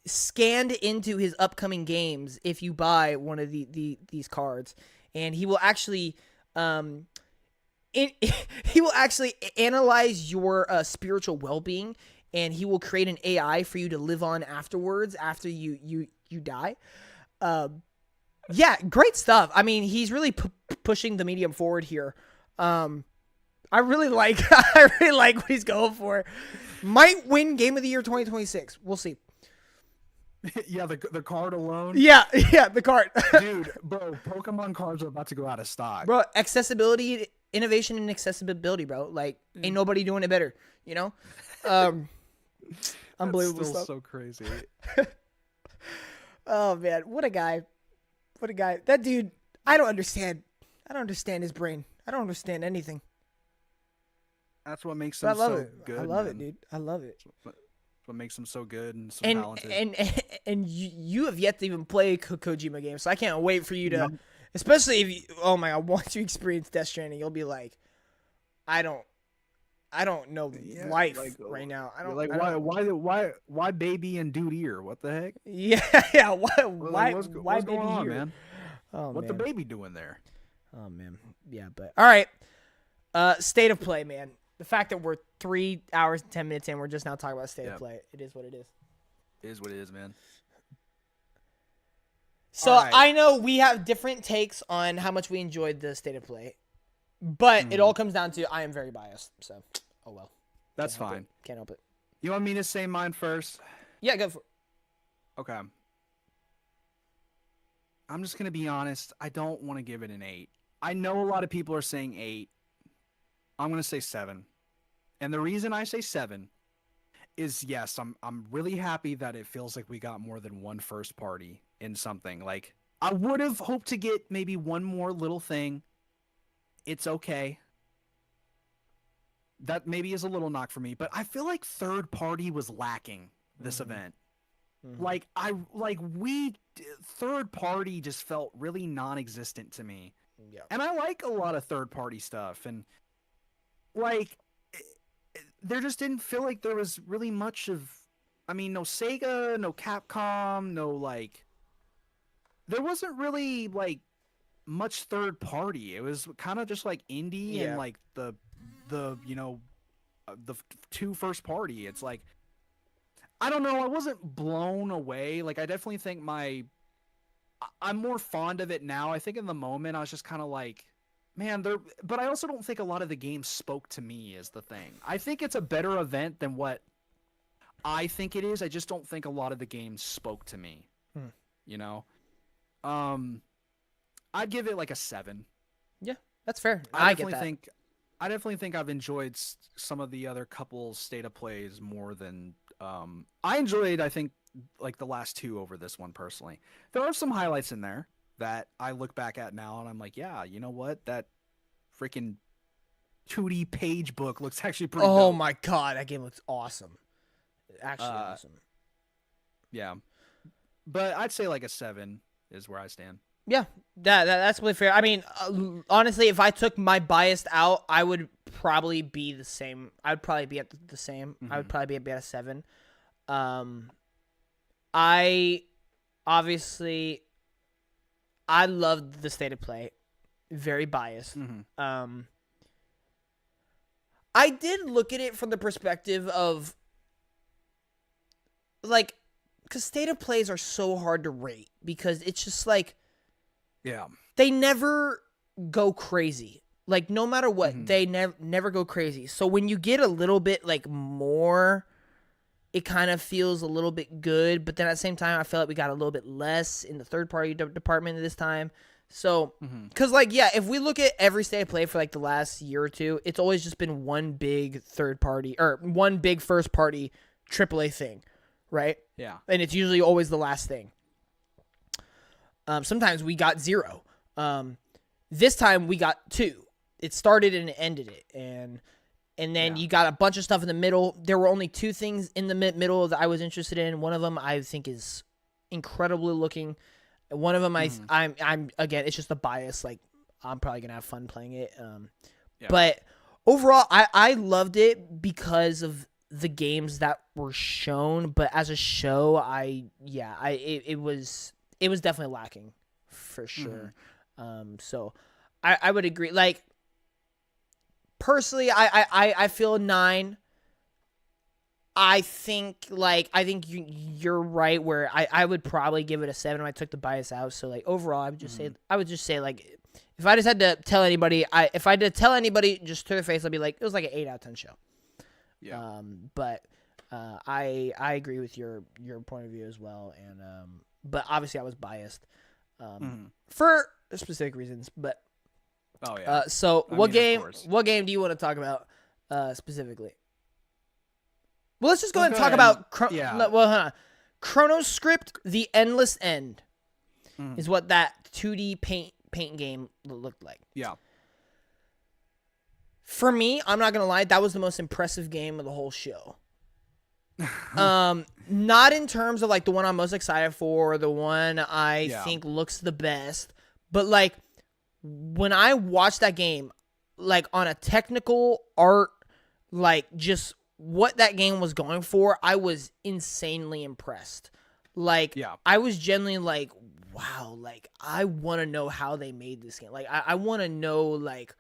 scanned into his upcoming games if you buy one of these cards, and he will actually. He will actually analyze your spiritual well-being, and he will create an AI for you to live on afterwards after you die. Great stuff. I mean, he's really pushing the medium forward here. I really like what he's going for. Might win Game of the Year 2026. We'll see. Yeah, the card alone. Yeah, the card. Dude, bro, Pokemon cards are about to go out of stock. Bro, accessibility, innovation and accessibility, bro. Like, ain't nobody doing it better, you know? Unbelievable That's still stuff. So crazy. Oh, man, what a guy. What a guy. That dude, I don't understand. I don't understand his brain. I don't understand anything. That's what makes But him so it. good. I love it, dude. I love it. What makes him so good and so And talented. and you have yet to even play Kojima games, so I can't wait for you to, especially if you, oh my god, once you experience Death Stranding, you'll be like, I don't know life right now. I don't why baby and dude ear? What the heck? Yeah. Why what's baby going on, here? man? Oh what man. the baby doing there? Oh man. Yeah, but all right. State of play, man. The fact that we're 3 hours and 10 minutes in, we're just now talking about state of play. It is what it is. It is what it is, man. So right. I know we have different takes on how much we enjoyed the state of play, but it all comes down to I am very biased. So, oh well. That's fine. Can't help it. You want me to say mine first? Yeah, go for it. Okay. I'm just going to be honest. I don't want to give it an 8. I know a lot of people are saying 8. I'm going to say 7. And the reason I say 7 is, yes, I'm really happy that it feels like we got more than one first party in something. Like, I would have hoped to get maybe one more little thing. It's okay. That maybe is a little knock for me, but I feel like third party was lacking this event. Like third party just felt really non-existent to me. Yeah. And I like a lot of third party stuff, and like there just didn't feel like there was really much of, I mean, no Sega, no Capcom, no like, there wasn't really like much third party. It was kind of just like indie and like the you know, the two first party. It's like, I don't know, I wasn't blown away. Like, I definitely think I'm more fond of it now. I think in the moment I was just kind of like, man, but I also don't think a lot of the games spoke to me is the thing. I think it's a better event than what I think it is. I just don't think a lot of the games spoke to me. You know? I'd give it like a 7. Yeah, that's fair. I definitely think I've enjoyed some of the other couple state of plays more than I enjoyed, I think, like the last 2 over this one personally. There are some highlights in there that I look back at now and I'm like, yeah, you know what? That freaking 2D page book looks actually pretty Oh dope. my god, that game looks awesome. Actually awesome. Yeah. But I'd say like a 7 is where I stand. Yeah, that's really fair. I mean, honestly, if I took my bias out, I would probably be the same. I'd probably be at the same. I would probably be at a 7. I loved the state of play. Very biased. I did look at it from the perspective of, like, because state of plays are so hard to rate because it's just like, yeah, they never go crazy. Like, no matter what, they never go crazy. So when you get a little bit like more, it kind of feels a little bit good. But then at the same time, I feel like we got a little bit less in the third party department this time. So, because like, yeah, if we look at every state of play for like the last year or two, it's always just been one big third party or one big first party AAA thing, right? Yeah. And it's usually always the last thing. Sometimes we got 0. This time we got 2. It started and it ended it, and then you got a bunch of stuff in the middle. There were only 2 things in the middle that I was interested in. One of them I think is incredibly looking. One of them I'm again, it's just a bias. Like, I'm probably gonna have fun playing it. But overall, I loved it because of the games that were shown. But as a show, it was definitely lacking for sure. So I would agree. Like, personally, I feel 9. I think you're right where I would probably give it a 7 if I took the bias out. So like overall, I would just say like, if I just had to tell anybody, if I had to tell anybody just to their face, I'd be like, it was like an 8 out of 10 show. Yeah. But I agree with your point of view as well, and but obviously I was biased for specific reasons. But so what game do you want to talk about specifically? Well, let's just go ahead and talk about Chronoscript: The Endless End. is what that 2D paint game looked like. Yeah. For me, I'm not gonna lie, that was the most impressive game of the whole show. Not in terms of like the one I'm most excited for, or the one I think looks the best, but like when I watched that game, like on a technical art, like just what that game was going for, I was insanely impressed. Like, I was genuinely like, wow, like I want to know how they made this game. Like, I want to know like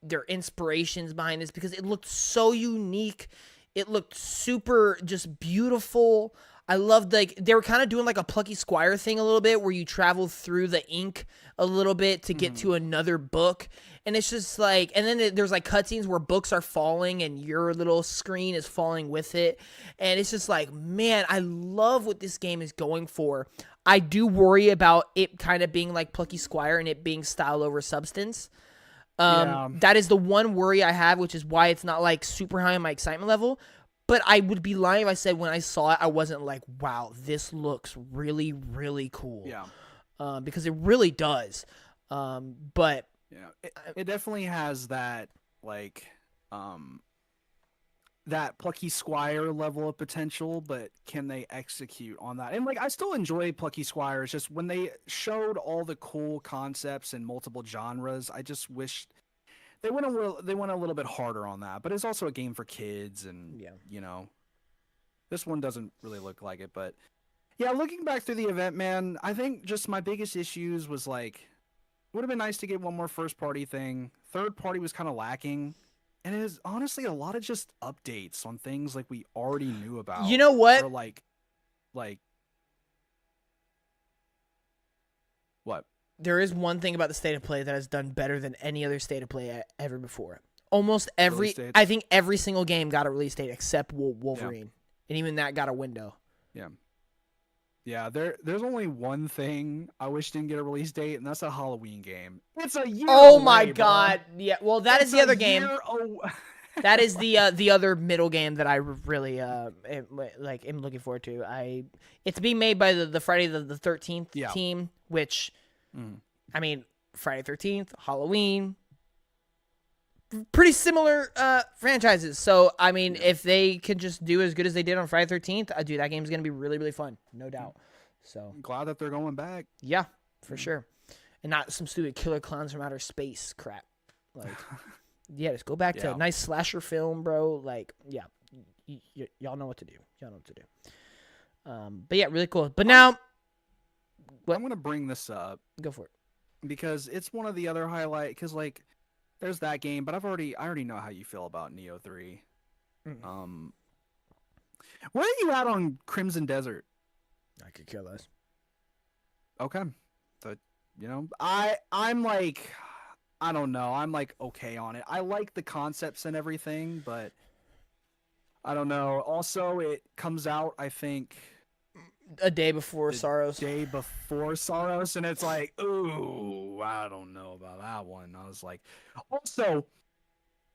their inspirations behind this, because it looked so unique. It looked super just beautiful. I loved, like, they were kind of doing like a Plucky Squire thing a little bit, where you travel through the ink a little bit to get to another book. And it's just like, and then there's like cutscenes where books are falling and your little screen is falling with it. And it's just like, man, I love what this game is going for. I do worry about it kind of being like Plucky Squire and it being style over substance. That is the one worry I have, which is why it's not like super high on my excitement level. But I would be lying if I said when I saw it, I wasn't like, wow, this looks really, really cool. Yeah. Because it really does. But yeah, it definitely has that like that Plucky Squire level of potential, but can they execute on that? And like, I still enjoy Plucky Squire. It's just when they showed all the cool concepts in multiple genres, I just wish they went a little bit harder on that. But it's also a game for kids, and you know, this one doesn't really look like it. But yeah, looking back through the event, man, I think just my biggest issues was like, would have been nice to get one more first party thing. Third party was kind of lacking. And it is honestly a lot of just updates on things like we already knew about. You know what? Or like what? There is one thing about the State of Play that has done better than any other State of Play ever before. Almost every, I think every single game got a release date except Wolverine. And even that got a window. Yeah. Yeah, there's only one thing I wish didn't get a release date, and that's a Halloween game. It's a year Oh away, my bro. God. Yeah, well, that is the other game. That is the other middle game that I really am looking forward to. It's being made by the Friday the 13th team, which I mean, Friday 13th, Halloween, pretty similar franchises. So I mean, if they can just do as good as they did on Friday 13th, dude, that game's gonna be really, really fun, no doubt. So I'm glad that they're going back. Yeah, for sure, and not some stupid Killer Clowns from Outer Space crap. Like, yeah, just go back to a nice slasher film, bro. Like, yeah, y'all know what to do. Y'all know what to do. But yeah, really cool. But now, I'm gonna bring this up. Go for it. Because it's one of the other highlight. Because like, there's that game, but I already know how you feel about Neo 3. Where are you at on Crimson Desert? I could care less. Okay, but you know, I'm like, I don't know. I'm like okay on it. I like the concepts and everything, but I don't know. Also, it comes out, I think, a day before Soros. Day before Soros, and it's like, ooh, I don't know about that one. I was like, also,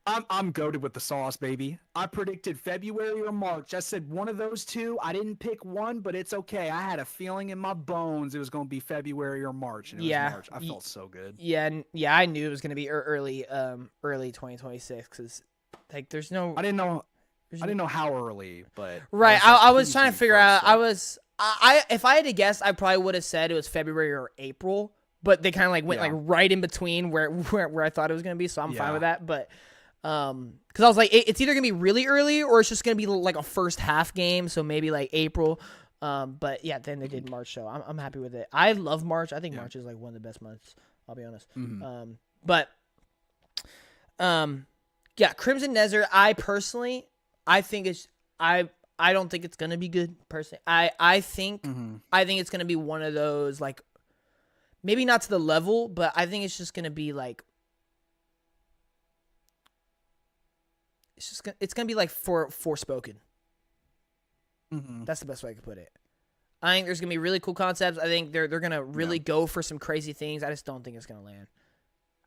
I'm goated with the sauce, baby. I predicted February or March. I said one of those two. I didn't pick one, but it's okay. I had a feeling in my bones it was going to be February or March, and it was March. I felt so good. Yeah, I knew it was going to be early 2026 because like there's no. I didn't know how early, but right. I was trying to figure out. If I had to guess, I probably would have said it was February or April, but they kind of like went like right in between where I thought it was going to be, so I'm fine with that. But because I was like, it's either gonna be really early or it's just gonna be like a first half game, so maybe like April. But yeah, then they did March, so I'm happy with it. I love March. I think March is like one of the best months. I'll be honest. Yeah, Crimson Desert. I think it's I don't think it's gonna be good personally. I think it's gonna be one of those like maybe not to the level, but I think it's just gonna be like. It's gonna be like Forspoken. That's the best way I could put it. I think there's gonna be really cool concepts. I think they're gonna really go for some crazy things. I just don't think it's gonna land.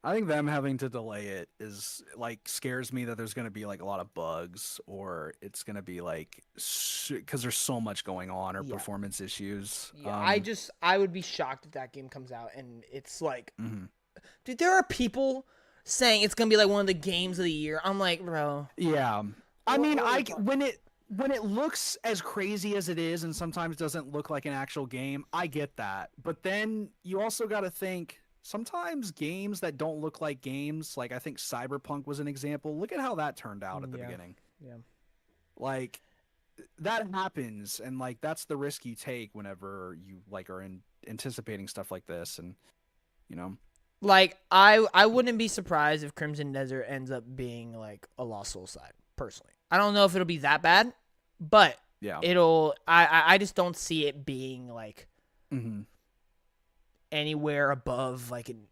I think them having to delay it is like scares me that there's going to be like a lot of bugs, or it's going to be like because there's so much going on, or performance issues. Yeah, I would be shocked if that game comes out and it's like, Mhm. dude, there are people saying it's gonna be like one of the games of the year. I'm like, bro. Yeah, I mean, when it looks as crazy as it is, and sometimes doesn't look like an actual game, I get that. But then you also got to think. Sometimes games that don't look like games, like I think Cyberpunk was an example. Look at how that turned out at the beginning. Yeah. Like that happens, and like that's the risk you take whenever you like are anticipating stuff like this, and you know. Like I wouldn't be surprised if Crimson Desert ends up being like a Lost Soul side, personally. I don't know if it'll be that bad, but yeah, I just don't see it being like anywhere above like an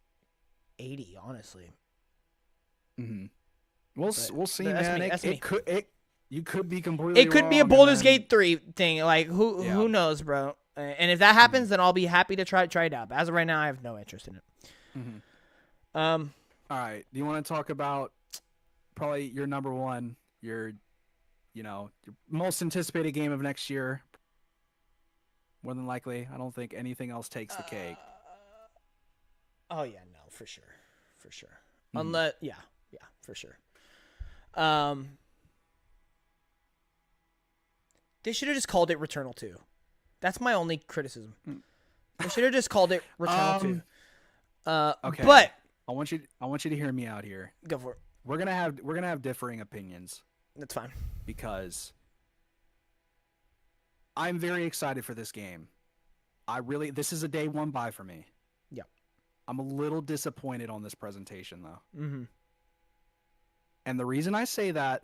80, honestly. We'll see, man. You could be completely. It could be a Baldur's Gate 3 thing. Like who knows, bro? And if that happens, then I'll be happy to try it out. But as of right now, I have no interest in it. All right. Do you want to talk about probably your number one, your most anticipated game of next year? More than likely, I don't think anything else takes the cake. Oh yeah, no, for sure. Unless, yeah, for sure. They should have just called it Returnal 2. That's my only criticism. They should have just called it Returnal 2. Okay. But I want you to hear me out here. Go for it. We're gonna have differing opinions. That's fine. Because I'm very excited for this game. This is a day one buy for me. Yeah. I'm a little disappointed on this presentation though. Mm-hmm. And the reason I say that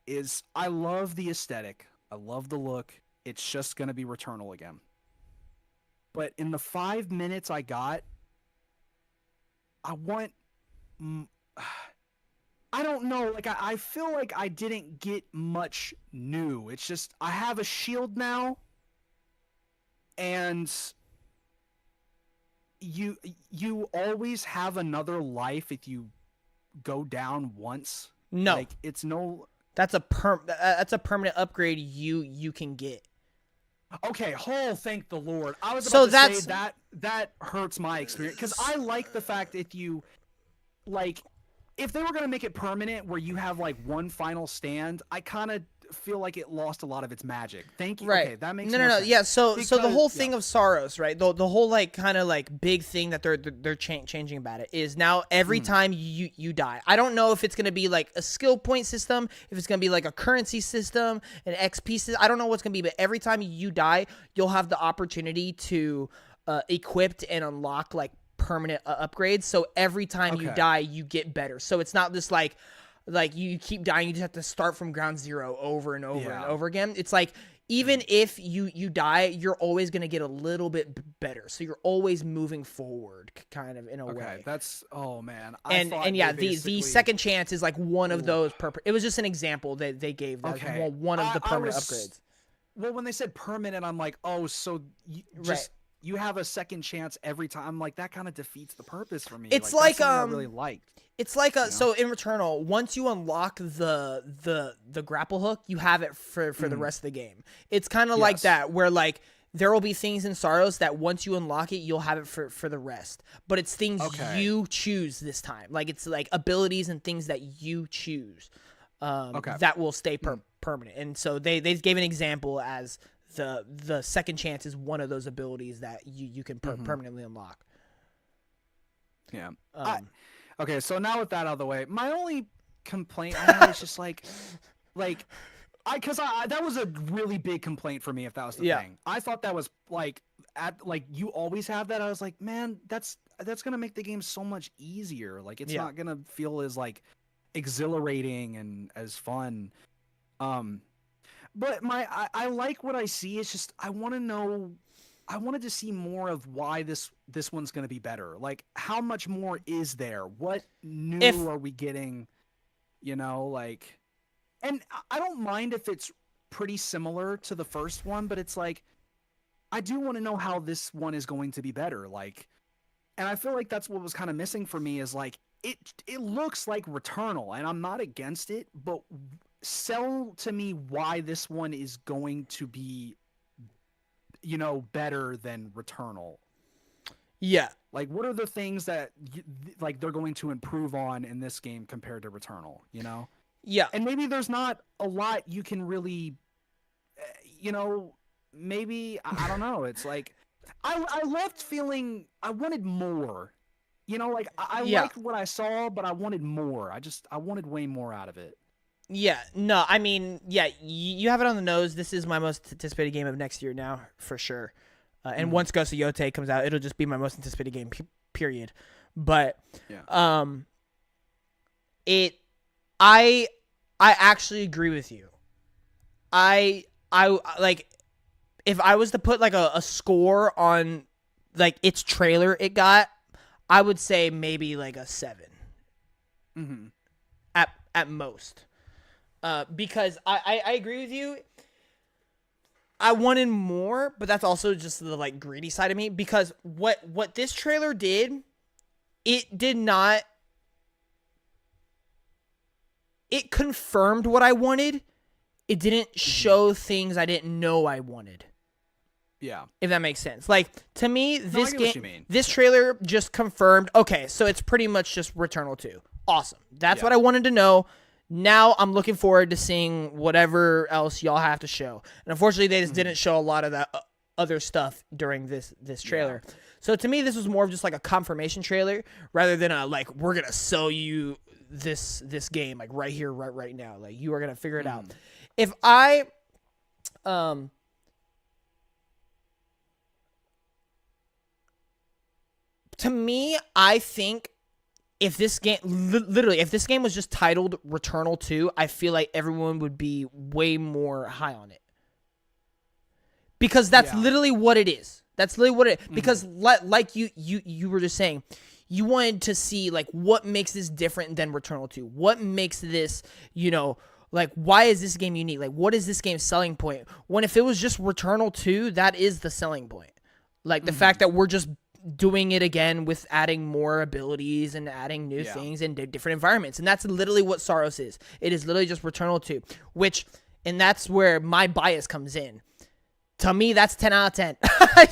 is I love the aesthetic. I love the look. It's just going to be Returnal again. But in the 5 minutes I got, I don't know. Like, I feel like I didn't get much new. It's just, I have a shield now. And you always have another life if you go down once. No. Like, it's no... That's a permanent upgrade you can get. Okay, thank the Lord. I was about to say that hurts my experience because I like the fact if they were gonna make it permanent where you have like one final stand, I kind of feel like it lost a lot of its magic. Thank you. Right. Okay, that makes no. sense. Yeah. So the whole thing of Saros, right? The whole like kind of like big thing that they're changing about it is now every time you die. I don't know if it's gonna be like a skill point system, if it's gonna be like a currency system, an XP system. I don't know what's gonna be, but every time you die, you'll have the opportunity to equip and unlock like permanent upgrades. So every time you die, you get better. So it's not just like you keep dying, you just have to start from ground zero over and over and over again. It's like even if you die, you're always going to get a little bit better. So you're always moving forward kind of in a way. Okay, that's man. And yeah, the second chance is like one of those it was just an example that they gave that one of the permanent upgrades. Well, when they said permanent, I'm like, "Oh, so you have a second chance every time." I'm like, that kind of defeats the purpose for me. It's like I really liked. It's like so in Returnal, once you unlock the grapple hook, you have it for the rest of the game. It's kind of like that, where like there will be things in Saros that once you unlock it, you'll have it for the rest. But it's things you choose this time. Like it's like abilities and things that you choose that will stay permanent. And so they gave an example as the second chance is one of those abilities that you can permanently unlock. Yeah. Okay, so now with that out of the way, my only complaint I have is just that was a really big complaint for me if that was the thing. I thought that was you always have that. I was like, man, that's gonna make the game so much easier. Like it's not gonna feel as like exhilarating and as fun. But I like what I see. It's just I wanted to see more of why this one's going to be better. Like, how much more is there? What new are we getting? And I don't mind if it's pretty similar to the first one, but it's like, I do want to know how this one is going to be better. Like, And I feel like that's what was kind of missing for me is like it looks like Returnal, and I'm not against it, but sell to me why this one is going to be, better than Returnal. Yeah. Like, what are the things that like they're going to improve on in this game compared to Returnal? Yeah. And maybe there's not a lot you can really, maybe I don't know. It's like I left feeling I wanted more. Like I liked what I saw, but I wanted more. I wanted way more out of it. Yeah, no, I mean, yeah, you have it on the nose. This is my most anticipated game of next year now, for sure. And once Ghost of Yotei comes out, it'll just be my most anticipated game, period. But, I actually agree with you. I like, if I was to put like a score on like its trailer it got, I would say maybe like a 7. Mm-hmm. At most. Because I agree with you. I wanted more, but that's also just the like greedy side of me. Because what this trailer did, it did not. It confirmed what I wanted. It didn't show things I didn't know I wanted. Yeah. If that makes sense. Like, to me, this game, this trailer just confirmed, okay, so it's pretty much just Returnal 2. Awesome. That's what I wanted to know. Now I'm looking forward to seeing whatever else y'all have to show. And unfortunately, they just didn't show a lot of that other stuff during this trailer. Yeah. So to me, this was more of just like a confirmation trailer rather than a like, we're going to sell you this game like right here, right now. Like, you are going to figure it out. If I to me, I think if this game, literally, if this game was just titled Returnal 2, I feel like everyone would be way more high on it. Because that's literally what it is. That's literally what it is. Because like you were just saying, you wanted to see like what makes this different than Returnal 2. What makes this, like, why is this game unique? Like, what is this game's selling point? When if it was just Returnal 2, that is the selling point. Like, the fact that we're just doing it again with adding more abilities and adding new things and different environments. And that's literally what Saros is. It is literally just Returnal 2, and that's where my bias comes in. To me, that's 10 out of 10.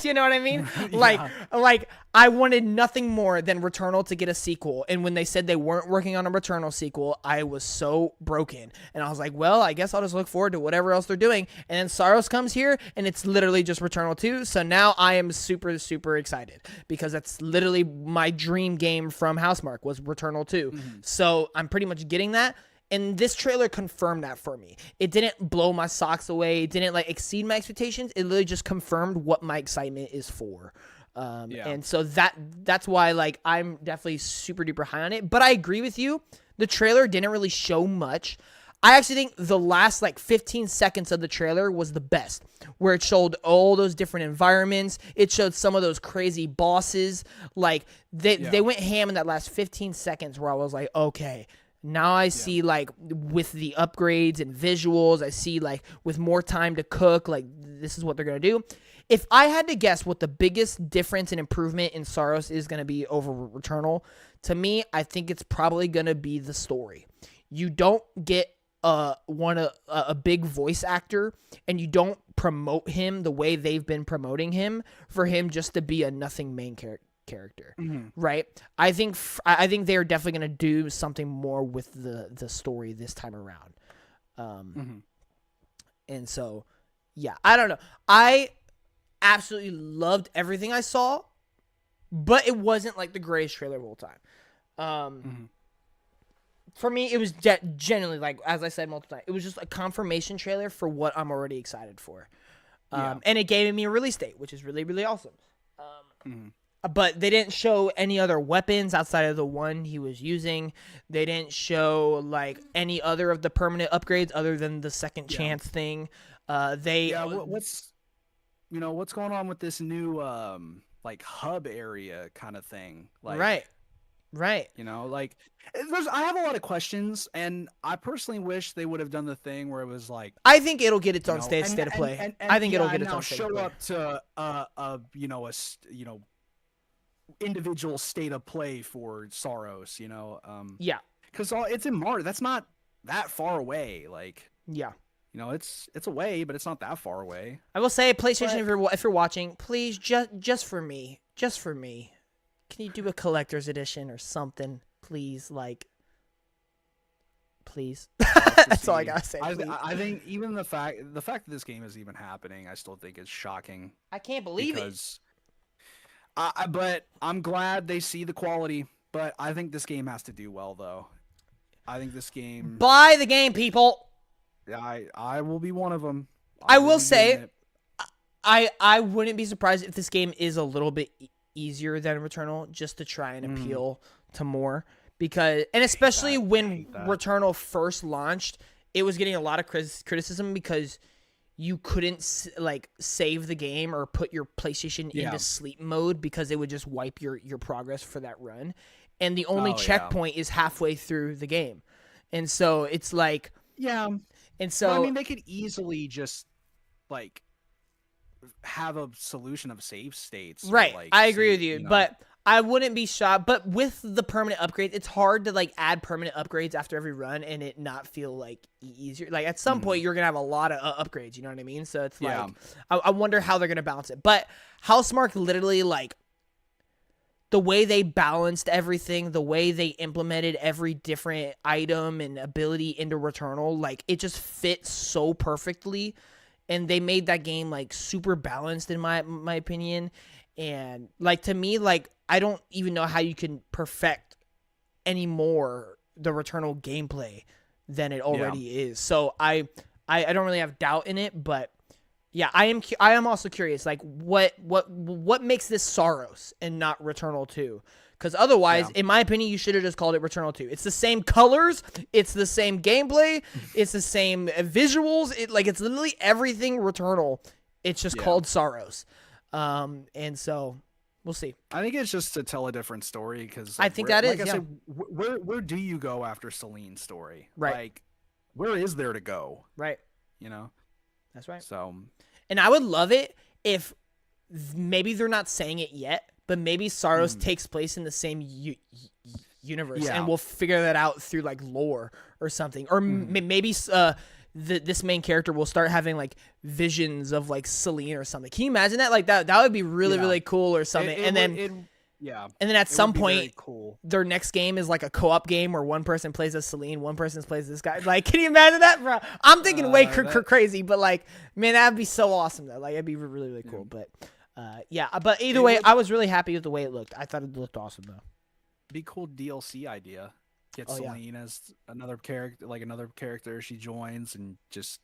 You know what I mean? Like I wanted nothing more than Returnal to get a sequel. And when they said they weren't working on a Returnal sequel, I was so broken. And I was like, well, I guess I'll just look forward to whatever else they're doing. And then Saros comes here, and it's literally just Returnal 2. So now I am super, super excited because that's literally my dream game from Housemarque was Returnal 2. So I'm pretty much getting that. And this trailer confirmed that for me. It didn't blow my socks away. It didn't like exceed my expectations. It literally just confirmed what my excitement is for. And so that's why like I'm definitely super duper high on it. But I agree with you. The trailer didn't really show much. I actually think the last like 15 seconds of the trailer was the best, where it showed all those different environments. It showed some of those crazy bosses. Like they went ham in that last 15 seconds where I was like, okay. Now I see, like, with the upgrades and visuals, I see, like, with more time to cook, like, this is what they're going to do. If I had to guess what the biggest difference and improvement in Saros is going to be over Returnal, to me, I think it's probably going to be the story. You don't get a big voice actor, and you don't promote him the way they've been promoting him for him just to be a nothing main character, right? I think they're definitely going to do something more with the story this time around. And so, yeah, I don't know. I absolutely loved everything I saw, but it wasn't like the greatest trailer of all time. For me, it was genuinely, like, as I said multiple times, it was just a confirmation trailer for what I'm already excited for. And it gave me a release date, which is really, really awesome. But they didn't show any other weapons outside of the one he was using. They didn't show like any other of the permanent upgrades other than the second chance thing. What's going on with this new like hub area kind of thing? Like, right. Like I have a lot of questions, and I personally wish they would have done the thing where it was like, I think it'll get its own state of play. I think it'll get its own state of play. Show up to individual state of play for Saros, you know. Yeah. Because it's in March. That's not that far away. Like, Yeah. you know, it's away, but it's not that far away. I will say, PlayStation, if you're watching, please just for me, can you do a collector's edition or something, please? Like, please. That's all I gotta say. I think even the fact that this game is even happening, I still think is shocking. I can't believe it. But I'm glad they see the quality. But I think this game has to do well, though. I think this game. Buy the game, people. I will be one of them. I will say, I wouldn't be surprised if this game is a little bit easier than Returnal, just to try and appeal to more. Because, and especially when Returnal first launched, it was getting a lot of criticism because you couldn't like save the game or put your PlayStation into sleep mode because it would just wipe your progress for that run. And the only checkpoint is halfway through the game. And so it's like, and so, well, I mean, they could easily just like have a solution of save states. Right. Like, I agree with you, but I wouldn't be shocked. But with the permanent upgrades, it's hard to like add permanent upgrades after every run and it not feel like easier. Like at some point, you're going to have a lot of upgrades. You know what I mean? So it's like, I wonder how they're going to balance it. But Housemarque literally, like, the way they balanced everything, the way they implemented every different item and ability into Returnal, like, it just fits so perfectly. And they made that game, like, super balanced, in my opinion. And, like, to me, like, I don't even know how you can perfect any more the Returnal gameplay than it already is. So I don't really have doubt in it, but yeah, I am also curious, like, what makes this Saros and not Returnal 2? Because otherwise, in my opinion, you should have just called it Returnal 2. It's the same colors, it's the same gameplay, it's the same visuals. It's literally everything Returnal. It's just called Saros. And so we'll see. I think it's just to tell a different story because I think that is. Like I said, where do you go after Celine's story? Right. Like, where is there to go? Right. You know. That's right. So, and I would love it if maybe they're not saying it yet, but maybe Saros takes place in the same universe, and we'll figure that out through like lore or something, or maybe this main character will start having like visions of like Celine or something. Can you imagine that? Like that would be really really cool or something. And then at some point, their next game is like a co-op game where one person plays as Celine, one person plays this guy. Like, can you imagine that, bro? I'm thinking way crazy, but like, man, that'd be so awesome though. Like, it'd be really really cool. But but either way, I was really happy with the way it looked. I thought it looked awesome though. Be cool DLC idea. Get Celine as another character. She joins and just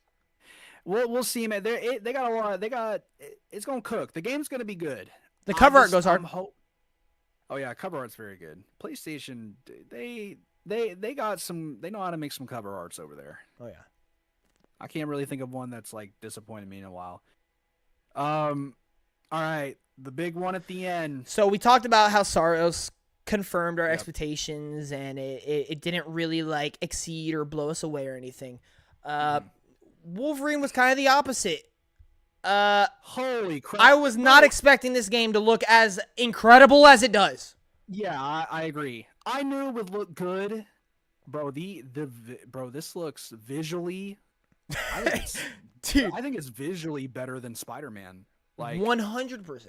we'll see, man. They got a lot. It's gonna cook. The game's gonna be good. The cover art goes hard. Oh yeah, cover art's very good. PlayStation, they got some. They know how to make some cover arts over there. Oh yeah. I can't really think of one that's like disappointed me in a while. All right, the big one at the end. So we talked about how Saros confirmed our expectations, and it didn't really like exceed or blow us away or anything. Wolverine was kind of the opposite. Holy crap! I was not expecting this game to look as incredible as it does. Yeah, I agree. I knew it would look good, bro. Bro, this looks visually. I think it's visually better than Spider-Man. Like 100%.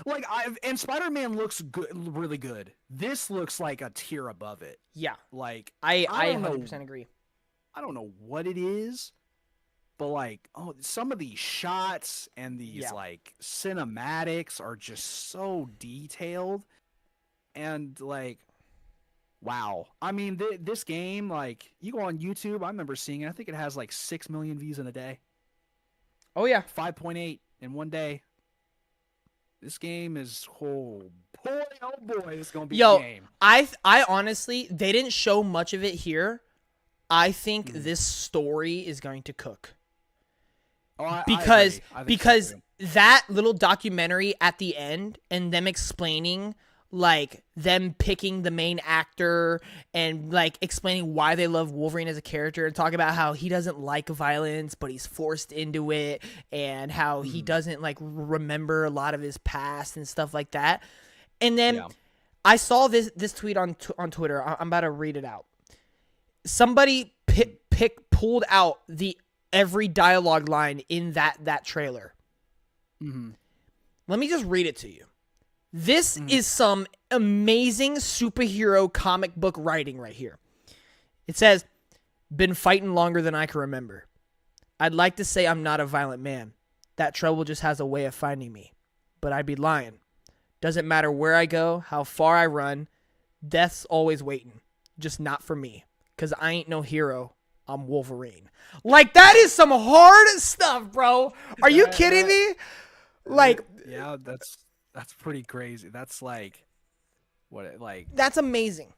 Like and Spider-Man looks good, really good. This looks like a tier above it. Yeah, like I 100% agree. I don't know what it is, but like, some of these shots and these like cinematics are just so detailed, and like, wow. I mean, this game, like, you go on YouTube. I remember seeing it. I think it has like 6 million views in a day. Oh yeah, 5.8 in one day. This game is oh boy, it's gonna be a game. I honestly, they didn't show much of it here. I think this story is going to cook. Because that little documentary at the end and them explaining, like, them picking the main actor and like explaining why they love Wolverine as a character and talk about how he doesn't like violence but he's forced into it, and how he doesn't like remember a lot of his past and stuff like that. And then Yeah. I saw this tweet on Twitter. I'm about to read it out. Somebody pulled out every dialogue line in that trailer. Mm-hmm. Let me just read it to you. This is some amazing superhero comic book writing right here. It says, "Been fighting longer than I can remember. I'd like to say I'm not a violent man. That trouble just has a way of finding me. But I'd be lying. Doesn't matter where I go, how far I run, death's always waiting. Just not for me. 'Cause I ain't no hero. I'm Wolverine." Like, that is some hard stuff, bro. Are you kidding me? Like, yeah, that's pretty crazy. That's like, that's amazing.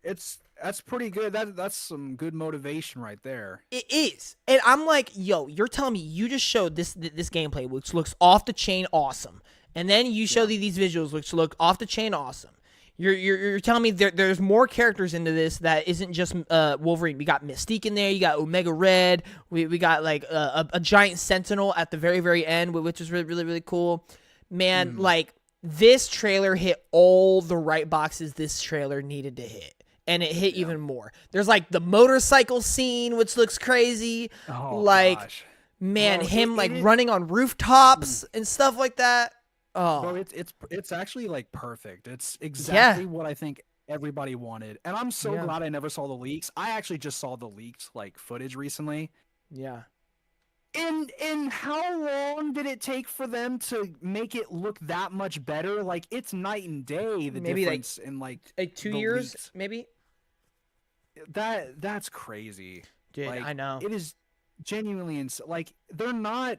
That's pretty good. That's some good motivation right there. It is. And I'm like, yo, you're telling me you just showed this gameplay, which looks off the chain awesome. And then you show these visuals, which look off the chain awesome. You're telling me there's more characters into this that isn't just Wolverine. We got Mystique in there. You got Omega Red. We got like a giant Sentinel at the very, very end, which is really, really, really cool. Man, like, this trailer hit all the right boxes this trailer needed to hit. And it hit even more. There's like the motorcycle scene, which looks crazy. Oh, like, gosh. man, Bro, him running on rooftops and stuff like that. Oh, Bro, it's actually like perfect. It's exactly what I think everybody wanted, and I'm so glad I never saw the leaks. I actually just saw the leaked like footage recently. Yeah. And how long did it take for them to make it look that much better? Like, it's night and day. The Maybe difference in like 2 the years, leaks. maybe. That's crazy. Dude, Like, I know. it is genuinely like they're not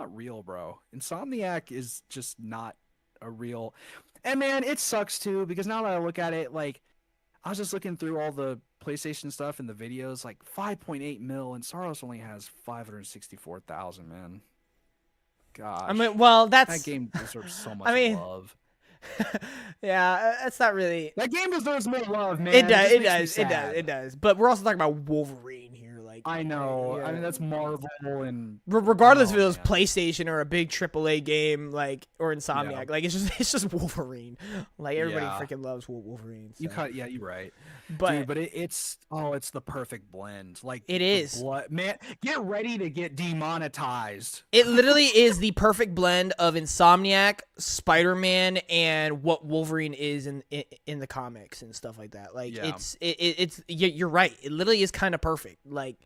real, bro. Insomniac is just not a real. And man, it sucks too, because now that I look at it, like, I was just looking through all the PlayStation stuff and the videos, like 5.8 mil, and Saros only has 564,000, man. Gosh. I mean, well, that game deserves so much love. Yeah, that's not really. That game deserves more love, man. It does. But we're also talking about Wolverine here. Like, I know. Yeah. I mean, that's Marvel, and regardless if it was PlayStation or a big AAA game, like, or Insomniac, like, it's just Wolverine. Like, everybody freaking loves Wolverine. So. You're right. But dude, but it's the perfect blend. Like, it is. Blood, man, get ready to get demonetized. It literally is the perfect blend of Insomniac, Spider-Man, and what Wolverine is in the comics and stuff like that. Like, it's you're right. It literally is kind of perfect. Like,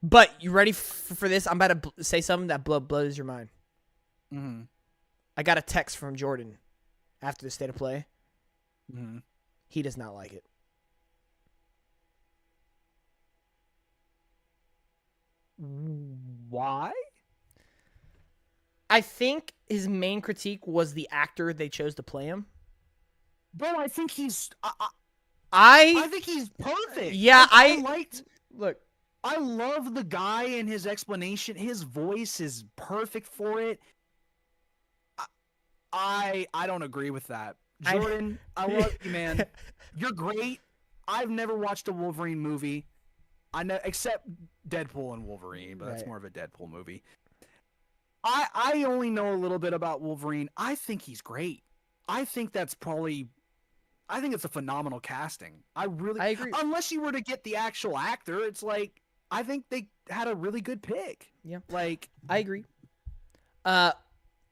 but you ready for this? I'm about to say something that blows your mind. Mm-hmm. I got a text from Jordan after the state of play. Mm-hmm. He does not like it. Why? I think his main critique was the actor they chose to play him. Bro, I think he's. I think he's perfect. Yeah, Look, I love the guy and his explanation. His voice is perfect for it. I don't agree with that. Jordan, I love you, man. You're great. I've never watched a Wolverine movie. Except Deadpool and Wolverine, but that's more of a Deadpool movie. I only know a little bit about Wolverine. I think he's great. I think it's a phenomenal casting. I agree. Unless you were to get the actual actor, it's like, I think they had a really good pick. Yeah. Like, I agree.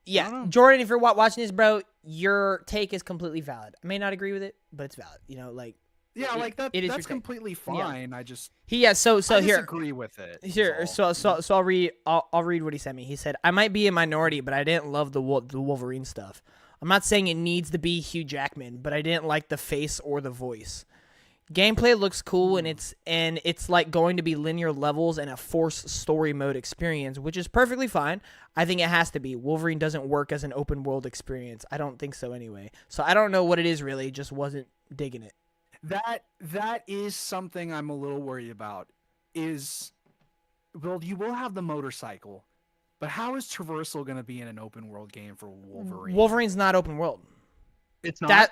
Yeah, Jordan, if you're watching this, bro, your take is completely valid. I may not agree with it, but it's valid. You know, like, yeah, like that. That's completely fine. Yeah. I just So I here, disagree with it. Here, so I'll read what he sent me. He said, "I might be a minority, but I didn't love the Wolverine stuff. I'm not saying it needs to be Hugh Jackman, but I didn't like the face or the voice. Gameplay looks cool, and it's like going to be linear levels and a forced story mode experience, which is perfectly fine. I think it has to be. Wolverine doesn't work as an open world experience. I don't think so anyway. So I don't know what it is really. Just wasn't digging it. That is something I'm a little worried about. Well, you will have the motorcycle, but how is traversal going to be in an open world game for Wolverine? Wolverine's not open world. It's not.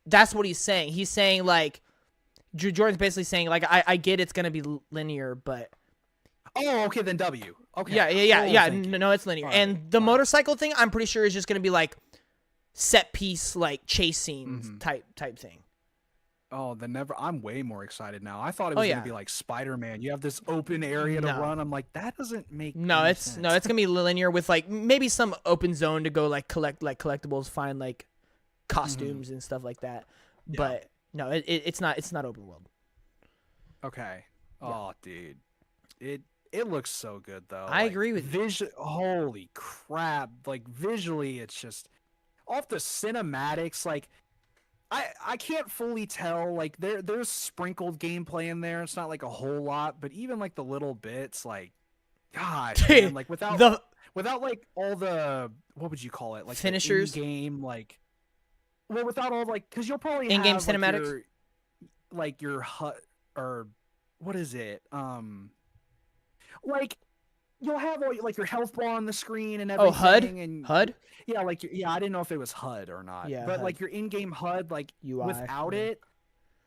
That's what he's saying. He's saying, like, Jordan's basically saying, like, I get it's going to be linear, but... Oh, okay, then W. Okay. Yeah. No, it's linear. And the motorcycle thing, I'm pretty sure is just going to be, like, set piece like chase scenes type thing. Oh, I'm way more excited now. I thought it was gonna be like Spider-Man. You have this open area to run. I'm like, that doesn't make sense. It's gonna be linear with like maybe some open zone to go like collect like collectibles, find like costumes and stuff like that. Yeah. But no, it's not open world. Okay. Oh, dude, it looks so good though. I agree with you. Holy crap! Like visually, it's just off the cinematics. Like I can't fully tell. Like there's sprinkled gameplay in there. It's not like a whole lot, but even like the little bits, like God, man, like without like all the what would you call it? Like finishers, game like. Well, without all like, because you'll probably in-game have cinematics, like your HUD or what is it? Like you'll have all like your health bar on the screen and everything. Oh, HUD? And HUD? Yeah, like I didn't know if it was HUD or not. Yeah, but HUD. like your in-game HUD, like UI. without it,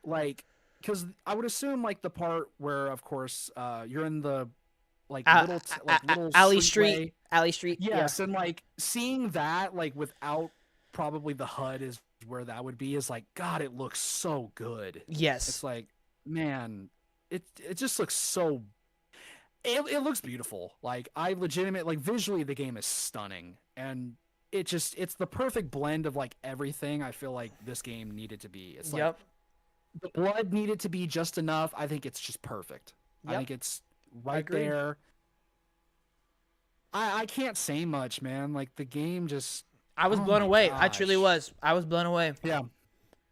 like because I would assume like the part where, of course, you're in the like little alley street. Yes, and like seeing that like without probably the HUD is where that would be is like God, it looks so good. Yes, it's like man, it just looks so. It looks beautiful. Like I legitimately like visually the game is stunning, and it's the perfect blend of like everything I feel like this game needed to be. It's like the blood needed to be just enough. I think it's just perfect. I think it's right there. I can't say much, man. Like the game just. I was blown away. I truly was. I was blown away. Yeah.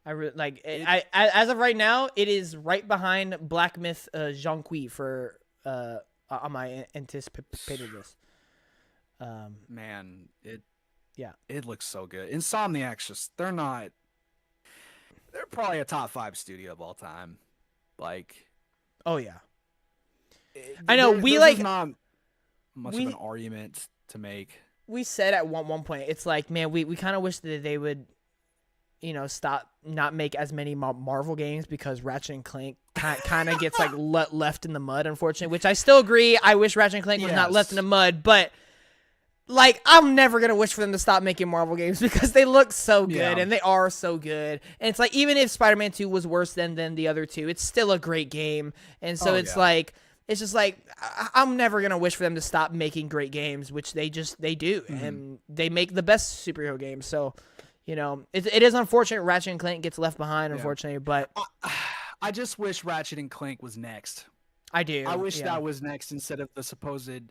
I I as of right now, it is right behind Black Myth Jonqui for on my anticipated list. Man, it looks so good. Insomniac's just they're probably a top 5 studio of all time. Like, oh yeah. I know there's not much of an argument to make. We said at one point, it's like, man, we kind of wish that they would, stop not make as many Marvel games because Ratchet and Clank kind of gets like left in the mud, unfortunately. Which I still agree. I wish Ratchet and Clank was not left in the mud, but like I'm never gonna wish for them to stop making Marvel games because they look so good and they are so good. And it's like even if Spider-Man 2 was worse than the other two, it's still a great game. And so like. It's just like I'm never gonna wish for them to stop making great games, which they do, and they make the best superhero games. So, it is unfortunate Ratchet and Clank gets left behind, unfortunately. But I just wish Ratchet and Clank was next. I do. I wish that was next instead of the supposed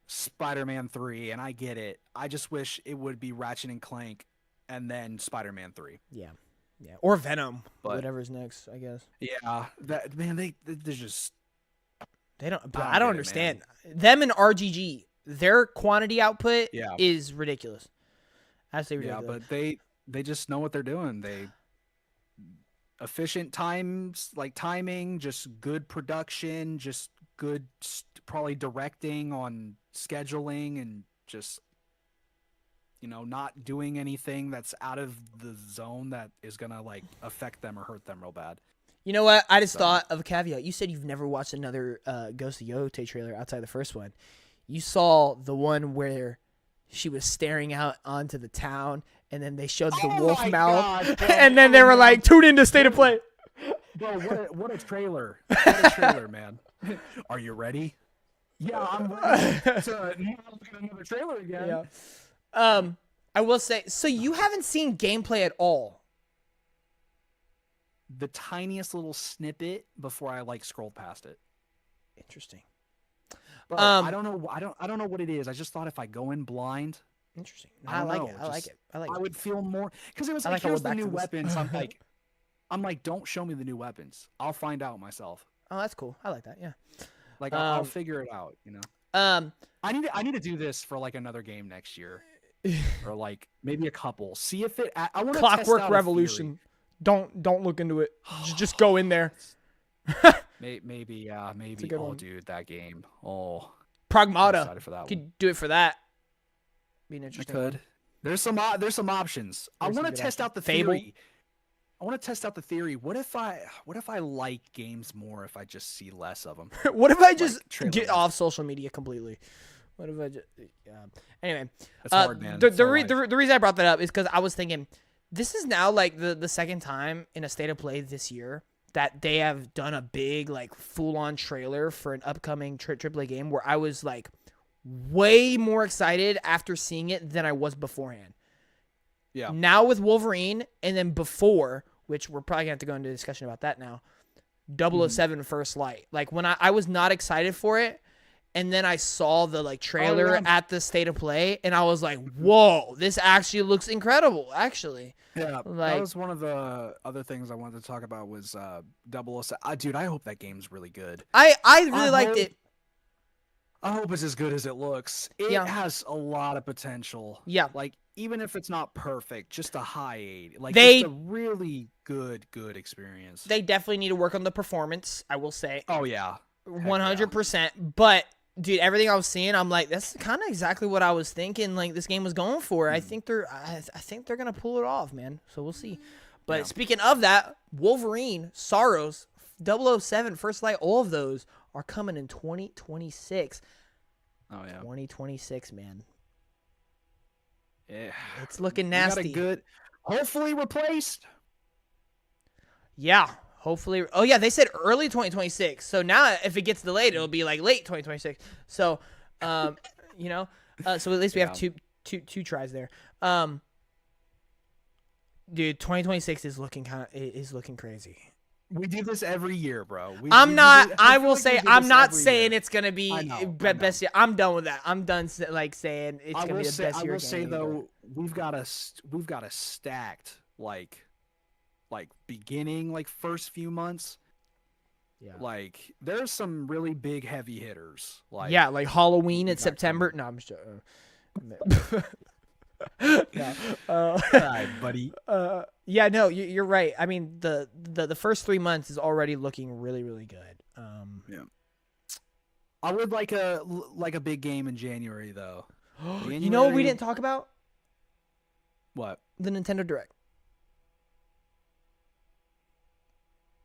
Spider-Man 3, and I get it. I just wish it would be Ratchet and Clank, and then Spider-Man 3. Yeah, or Venom, whatever's next, I guess. Yeah, that man, they're just. They don't. But I don't understand them and RGG. Their quantity output is ridiculous. Absolutely ridiculous. Yeah, but they just know what they're doing. They efficient times, like timing, just good production, just good probably directing on scheduling, and just not doing anything that's out of the zone that is gonna like affect them or hurt them real bad. You know what? I just thought of a caveat. You said you've never watched another Ghost of Yote trailer outside the first one. You saw the one where she was staring out onto the town, and then they showed the wolf mouth, and then they were like, tune in to State of Play. Bro, what a trailer. What a trailer, man. Are you ready? Yeah, I'm ready to look at another trailer again. Yeah. I will say, so you haven't seen gameplay at all? The tiniest little snippet before I like scrolled past it. Interesting. But I don't know. I don't know what it is. I just thought if I go in blind. Interesting. I like it. I like it. I would feel more because it was like here's the new weapons. I'm like, don't show me the new weapons. I'll find out myself. Oh, that's cool. I like that. Yeah. Like I'll figure it out. I need to do this for like another game next year, or like maybe a couple. See if it. I want to Clockwork Revolution. Don't look into it. Just go in there. maybe. Oh, dude, that game. Oh, Pragmata. For that could do it for that. Be interesting. I could. There's some options. I want to test out the theory. I want to test out the theory. What if I like games more if I just see less of them? What if I just get off social media completely? What if I just? Anyway, It's hard, man. The reason I brought that up is because I was thinking, this is now like the second time in a state of play this year that they have done a big like full on trailer for an upcoming AAA game where I was like way more excited after seeing it than I was beforehand. Yeah. Now with Wolverine, and then before, which we're probably gonna have to go into a discussion about that now. 007 First Light. Like when I was not excited for it, and then I saw the like trailer at the state of play, and I was like, "Whoa, this actually looks incredible!" Actually, yeah, like, that was one of the other things I wanted to talk about was 007. Dude, I hope that game's really good. I really liked it. I hope it's as good as it looks. It has a lot of potential. Yeah, like even if it's not perfect, just a high 8. Like just a really good experience. They definitely need to work on the performance. I will say. Oh yeah, 100%. But dude, everything I was seeing, I'm like, that's kind of exactly what I was thinking. Like this game was going for. I think they're gonna pull it off, man. So we'll see. But speaking of that, Wolverine, Sorrows, 007, First Light, all of those are coming in 2026. Oh yeah, 2026, man. Yeah, it's looking nasty. Hopefully replaced. Yeah, hopefully. Oh yeah, they said early 2026. So now if it gets delayed, it'll be like late 2026. So, you know, so at least we have two tries there. Dude, 2026 is looking crazy. We do this every year, bro. I will say I'm not saying it's gonna be best year. I'm done with that. I'm done like saying it's gonna be the best year. I will say though, we've got a stacked like beginning like first few months. Yeah. Like there's some really big heavy hitters. Like like Halloween in September. No, I'm just Hi, buddy. Yeah, no, you're right. I mean, the first 3 months is already looking really, really good. Yeah. I would like a big game in January though. January, you know what we didn't talk about? What? The Nintendo Direct.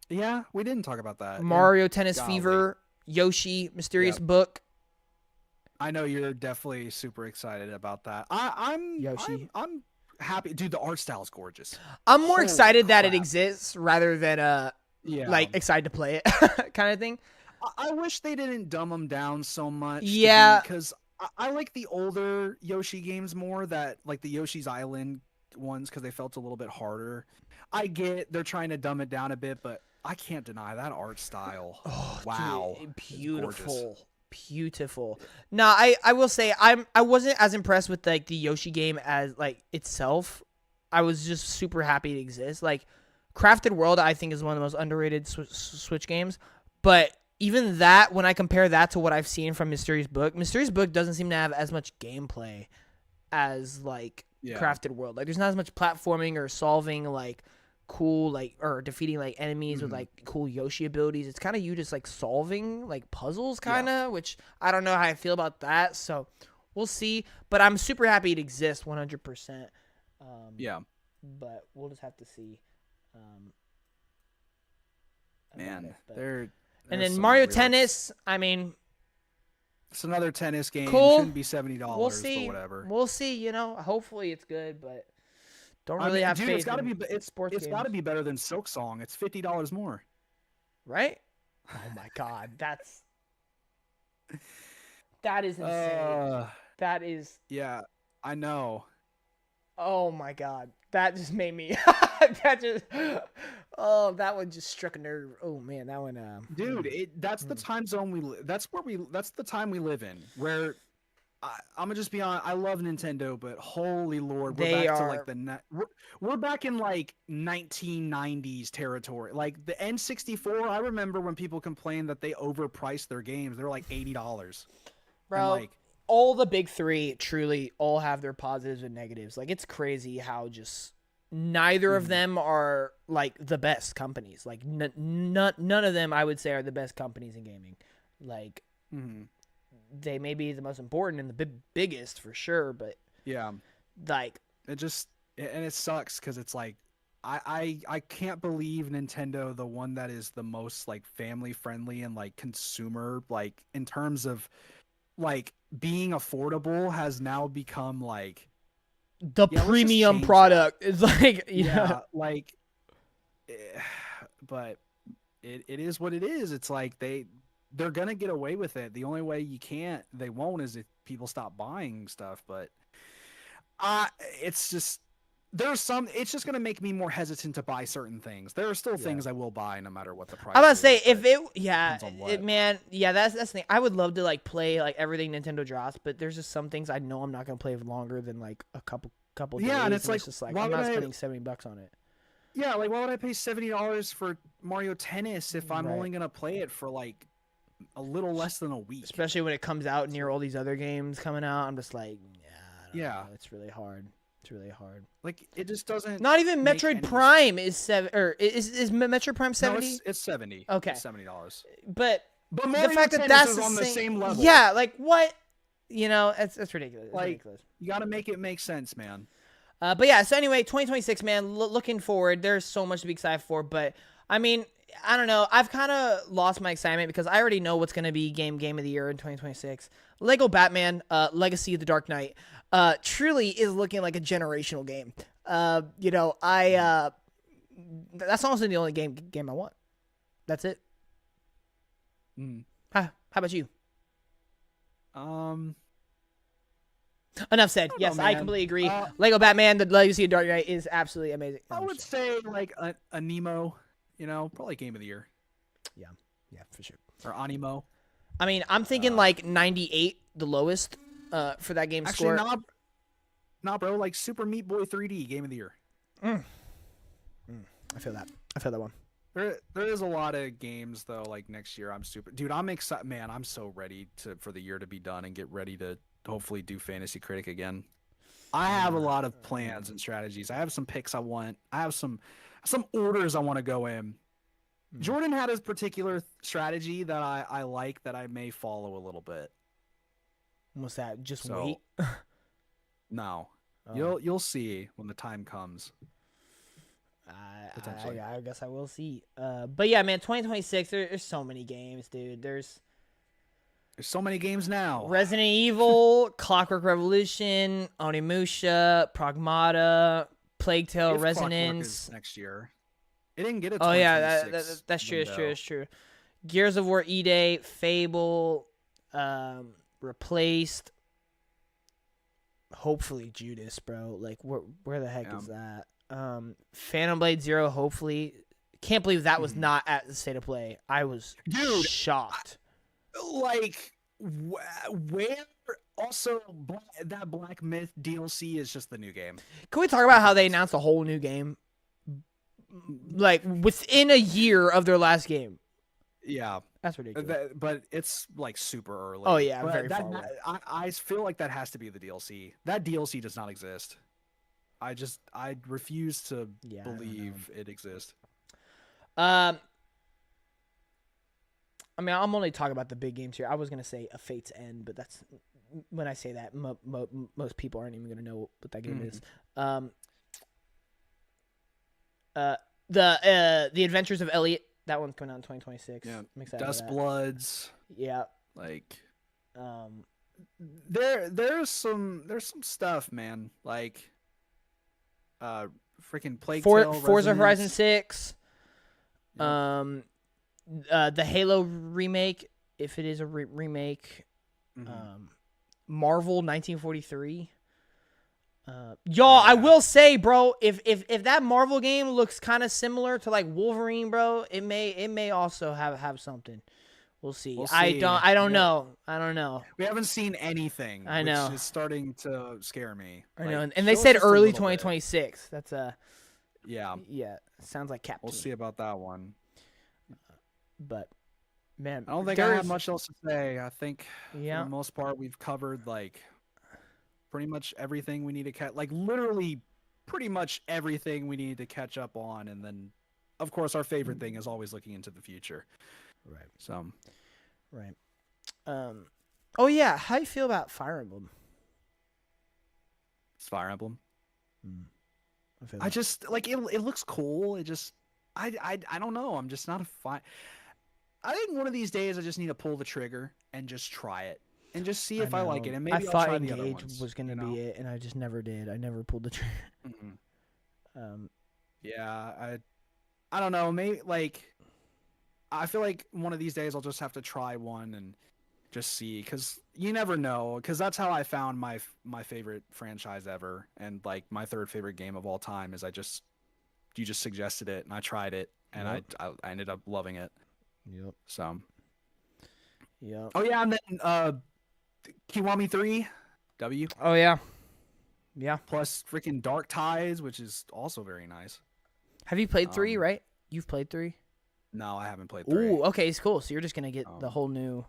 Yeah, we didn't talk about that. Mario Tennis Fever, Yoshi, Mysterious Book. I know you're definitely super excited about that. I'm Yoshi. I'm happy, dude. The art style is gorgeous. I'm more excited that it exists rather than like excited to play it kind of thing. I wish they didn't dumb them down so much. Yeah, because I like the older Yoshi games more. That like the Yoshi's Island ones because they felt a little bit harder. I get they're trying to dumb it down a bit, but I can't deny that art style. Oh, wow, dude, beautiful. No, I will say I wasn't as impressed with like the Yoshi game as like itself. I was just super happy it exists. Like Crafted World, I think is one of the most underrated Switch games. But even that, when I compare that to what I've seen from Mysterious Book doesn't seem to have as much gameplay as like Crafted World. Like there's not as much platforming or solving like cool like or defeating like enemies with like cool Yoshi abilities. It's kind of you just like solving like puzzles kind of, which I don't know how I feel about that. So we'll see. But I'm super happy it exists 100%. But we'll just have to see. Man, and then Mario Tennis. I mean, it's another tennis game. Cool. It shouldn't be $70. We'll see. But whatever. We'll see. You know, hopefully it's good, but. Don't really have faith. It's got to be. It's got to be better than Silk Song. It's $50 more, right? Oh my God, that is insane. That is. Yeah, I know. Oh my God, that just made me. That one just struck a nerve. Oh man, that one. Dude, that's the time zone that's the time we live in where. I'm gonna just be honest. I love Nintendo, but holy Lord, we're back in like 1990s territory. Like the N64, I remember when people complained that they overpriced their games. They're like $80. Bro, all the big three truly all have their positives and negatives. Like it's crazy how just neither of them are like the best companies. Like none of them, I would say, are the best companies in gaming. Like. They may be the most important and the biggest for sure, but like it sucks because it's like I can't believe Nintendo, the one that is the most like family friendly and like consumer like in terms of like being affordable has now become like the premium product. It's like like, but it is what it is. It's like they're gonna get away with it. The only way they won't is if people stop buying stuff. But it's just it's just gonna make me more hesitant to buy certain things. There are still things I will buy no matter what the price. I'm about to say that's the thing. I would love to like play like everything Nintendo drops, but there's just some things I know I'm not gonna play longer than like a couple days. Yeah, and it's just like I'm not spending $70 on it. Yeah, like why would I pay $70 for Mario Tennis if I'm only gonna play it for like a little less than a week? Especially when it comes out near all these other games coming out, I'm just like, I don't know. It's really hard. It's really hard. Like it just doesn't. Not even Metroid Prime is is Metroid Prime 70? No, it's 70. Okay, it's $70. But Mario the fact that that's on the same level. Yeah, like what? You know, it's ridiculous. It's ridiculous. You got to make it make sense, man. But yeah, so anyway, 2026, man, looking forward. There's so much to be excited for, but I mean, I don't know. I've kind of lost my excitement because I already know what's going to be game of the year in 2026. Lego Batman, Legacy of the Dark Knight, truly is looking like a generational game. You know, that's honestly the only game I want. That's it. How about you? Enough said. Yes, I completely agree. Lego Batman, the Legacy of Dark Knight is absolutely amazing. I would say like a Nemo, you know, probably game of the year. Yeah, for sure. Or Animo. I mean, I'm thinking like 98, the lowest for that game score. Actually, nah, bro. Like Super Meat Boy 3D, game of the year. I feel that. I feel that one. There is a lot of games though. Like next year, I'm excited, man. I'm so ready for the year to be done and get ready to hopefully do Fantasy Critic again. I have a lot of plans and strategies. I have some picks I want. I have some orders I want to go in. Jordan had his particular strategy that I like that I may follow a little bit. What's that? Wait. No. You'll see when the time comes. I guess I will see. But yeah, man, 2026. There's so many games, dude. There's so many games now. Resident Evil, Clockwork Revolution, Onimusha, Pragmata, Plague Tale, Resonance. Next year. It didn't get a. Oh yeah, that's true. It's true. Gears of War E-Day, Fable, Replaced. Hopefully Judas, bro. Like where the heck is that? Phantom Blade Zero. Hopefully, can't believe that was not at the State of Play. I was shocked. Like where also that Black Myth DLC is just the new game. Can we talk about how they announced a whole new game like within a year of their last game? Yeah, that's ridiculous. But it's like super early. Oh yeah, very far away. I feel like that has to be the DLC. That DLC does not exist. I refuse to believe it exists. I mean, I'm only talking about the big games here. I was gonna say A Fate's End, but that's when I say that, most people aren't even gonna know what that game is. The Adventures of Elliot. That one's coming out in 2026. Yeah, I'm excited. Dust Bloods. Yeah, like, there's some stuff, man. Like, freaking Plague Tale, Forza Horizon 6. Yeah. The Halo remake, if it is a remake. Marvel 1943. I will say, bro, if that Marvel game looks kind of similar to like Wolverine, bro, it may also have something. We'll see. I don't know. We haven't seen anything. I know. Which is starting to scare me. I know, and they said early 2026. That's yeah. Sounds like Captain. We'll see about that one. But man, I don't think I have much else to say. I think for the most part we've covered like pretty much everything we need to catch. Like literally, pretty much everything we need to catch up on, and then, of course, our favorite thing is always looking into the future. Right. So. Right. Oh yeah, how do you feel about Fire Emblem? It's Fire Emblem. I just like it. It looks cool. It just I don't know. I'm just not a fan. I think one of these days I just need to pull the trigger and just try it. and just see if I like it, and maybe I I'll thought try the other Engage ones, was gonna be it, and I just never did. I never pulled the trigger. Mm-hmm. Yeah, I don't know. Maybe like I feel like one of these days I'll just have to try one and just see, because you never know. Because that's how I found my favorite franchise ever, and like my third favorite game of all time is you just suggested it and I tried it, and I ended up loving it. Yep. So. Yep. Oh yeah, and then Kiwami 3, W. Oh yeah. Yeah. Plus freaking Dark Tides, which is also very nice. Have you played 3? Right? You've played 3. No, I haven't played 3. Ooh, okay, it's cool. So you're just gonna get the whole new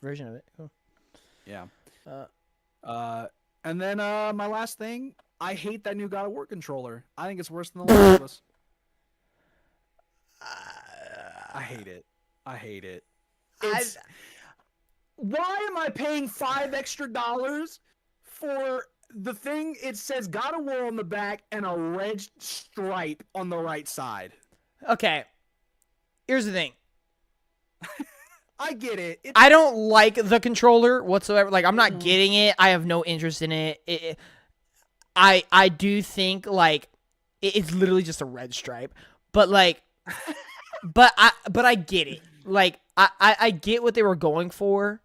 version of it. Cool. Yeah. And then my last thing, I hate that new God of War controller. I think it's worse than the Last of Us. I hate it. I hate it. Why am I paying $5 extra for the thing? It says God of War on the back and a red stripe on the right side. Okay. Here's the thing. I get it. I don't like the controller whatsoever. Like, I'm not getting it. I have no interest in it. I do think like it's literally just a red stripe, but like, but I get it. Like, I get what they were going for.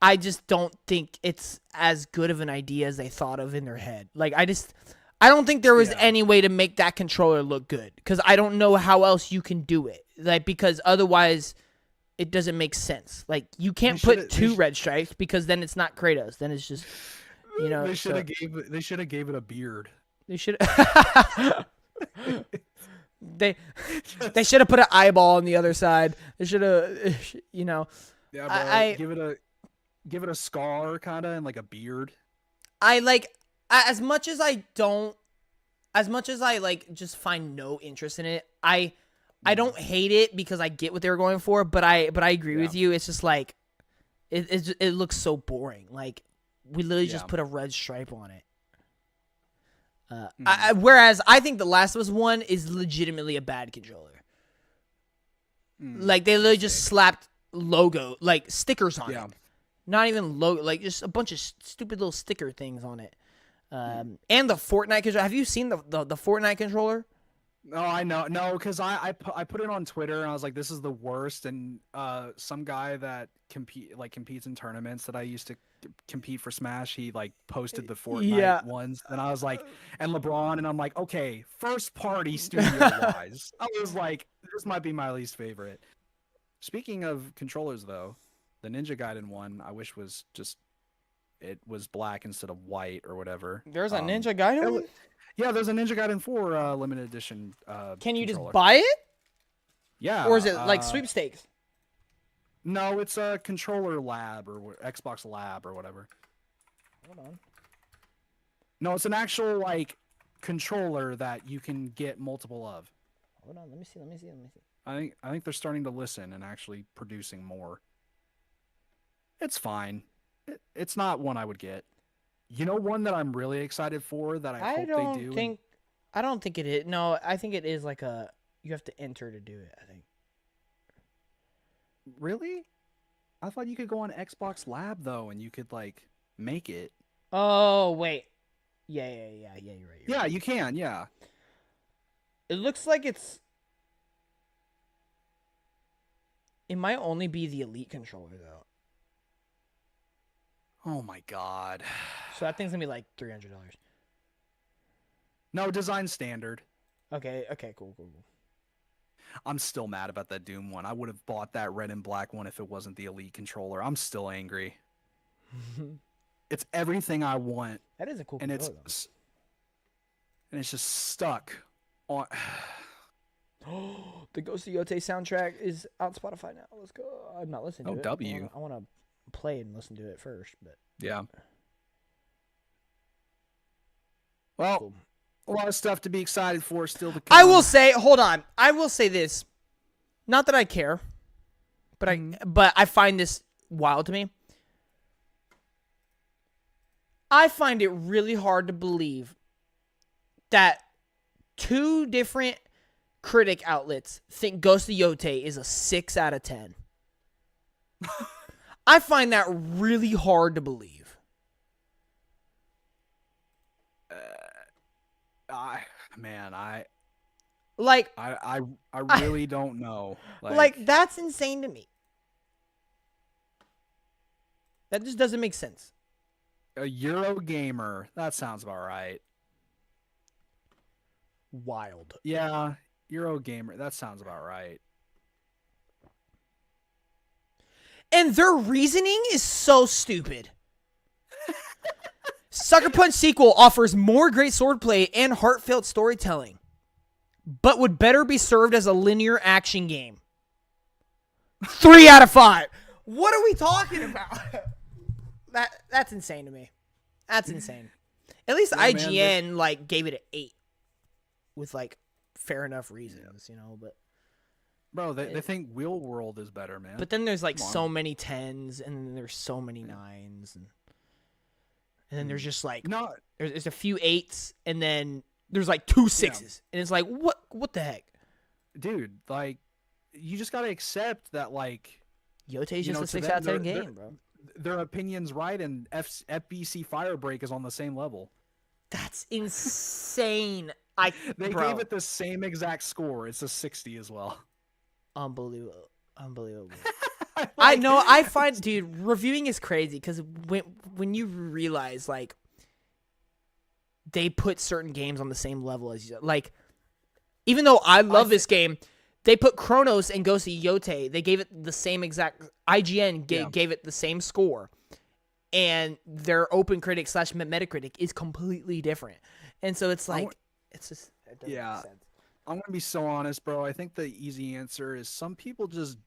I just don't think it's as good of an idea as they thought of in their head. Like, I don't think there was any way to make that controller look good, because I don't know how else you can do it. Like, because otherwise it doesn't make sense. Like, you can't put two red stripes, because then it's not Kratos. Then it's just, you know. They should have gave it a beard. They should. They should have put an eyeball on the other side. They should have, you know. Yeah, bro, give it a scar kind of, and like a beard. I like, as much as I like just find no interest in it. I don't hate it, because I get what they were going for, but I agree with you. It's just like it looks so boring. Like, we literally just put a red stripe on it. Whereas I think the Last of Us 1 is legitimately a bad controller. Like, they literally just slapped logo, like stickers on it. Not even logo, like just a bunch of stupid little sticker things on it. And the Fortnite controller. Have you seen the Fortnite controller? No, I know. No, because I put it on Twitter, and I was like, this is the worst. And some guy that competes in tournaments that I used to compete for Smash, he like posted the Fortnite ones, and I was like, and LeBron, and I'm like, okay, first party studio wise, I was like, this might be my least favorite. Speaking of controllers, though, the Ninja Gaiden one, I wish was just, it was black instead of white or whatever. There's a Ninja Gaiden? Yeah, there's a Ninja Gaiden 4 limited edition. Can you just buy it? Yeah. Or is it like sweepstakes? No, it's a controller lab or Xbox Lab or whatever. Hold on. No, it's an actual like controller that you can get multiple of. Hold on, let me see. I think they're starting to listen and actually producing more. It's fine. It's not one I would get. You know, one that I'm really excited for that I hope they do. I don't think it is. No, I think it is like you have to enter to do it, I think. Really? I thought you could go on Xbox Lab though, and you could like make it. Oh wait, yeah, you're right. Yeah, you can. Yeah. It looks like it's. It might only be the Elite controller though. Oh my god. So that thing's gonna be like $300. No, design standard. Okay, cool. I'm still mad about that Doom one. I would have bought that red and black one if it wasn't the Elite controller. I'm still angry. It's everything I want. That is a cool controller. And it's just stuck on. The Ghost of Yote soundtrack is on Spotify now. Let's go. I'm not listening to it. W. I want to play and listen to it first, but yeah. Well, cool. A lot of stuff to be excited for still to come. I will say, hold on. I will say this. Not that I care, but I find this wild to me. I find it really hard to believe that two different critic outlets think Ghost of Yote is a 6 out of 10. I find that really hard to believe. I Like, I really don't know. Like that's insane to me. That just doesn't make sense. A Eurogamer, that sounds about right. Wild. Yeah, Eurogamer, that sounds about right. And their reasoning is so stupid. Sucker Punch sequel offers more great swordplay and heartfelt storytelling, but would better be served as a linear action game. 3 out of 5. What are we talking about? That's insane to me. That's insane. At least yeah, IGN like gave it an 8 with like fair enough reasons, you know, but bro, they think Wheel World is better, man. but then there's like so many 10s and then there's so many 9s and then there's just like there's a few 8s and then there's like 2 6s and it's like what the heck, dude? Like you just gotta accept that like Yote's just a 6 out of 10 game, bro. Their opinion's right, and FBC Firebreak is on the same level. That's insane. They gave it the same exact score. It's a 60 as well. Unbelievable. I know. I find, dude, reviewing is crazy because when you realize like they put certain games on the same level as you, like, even though I love this game, they put Chronos and Ghost of Yote. They gave it the same exact. IGN gave it the same score, and their Open Critic / Metacritic is completely different. And so it's like, it's just it doesn't make sense. I'm gonna be so honest, bro. I think the easy answer is some people just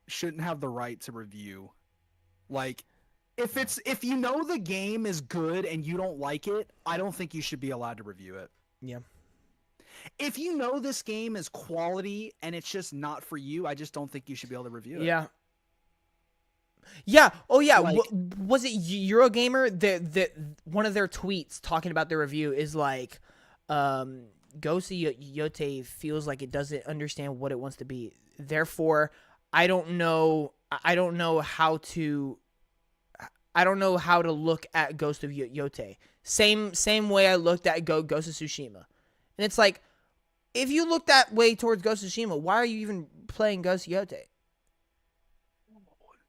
shouldn't have the right to review. Like, if you know the game is good and you don't like it, I don't think you should be allowed to review it. Yeah. If you know this game is quality and it's just not for you, I just don't think you should be able to review it. Yeah. Yeah. Oh, yeah. Like, was it Eurogamer? The one of their tweets talking about their review is like, Ghost of Yote feels like it doesn't understand what it wants to be. Therefore, I don't know how to look at Ghost of Yote. Same way I looked at Ghost of Tsushima. And it's like, if you look that way towards Ghost of Tsushima, why are you even playing Ghost of Yote?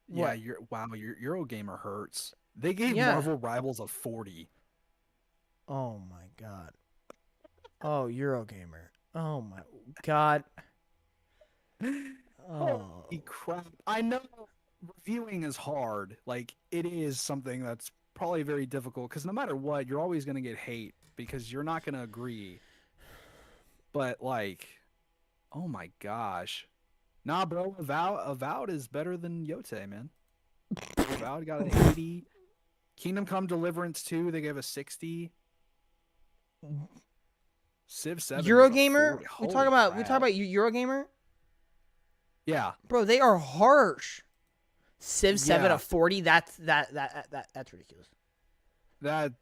Yeah, your Eurogamer hurts. They gave Marvel Rivals a 40. Oh my god. Oh, Eurogamer. Oh my god. Oh. Holy crap. I know reviewing is hard. Like, it is something that's probably very difficult because no matter what, you're always going to get hate because you're not going to agree. But, like, oh my gosh. Nah, bro, Avowed is better than Yote, man. Avowed got an 80. Kingdom Come Deliverance 2, they gave a 60. Civ 7. Eurogamer? We talk about Eurogamer? Yeah. Bro, they are harsh. Civ 7 a 40, that's ridiculous. That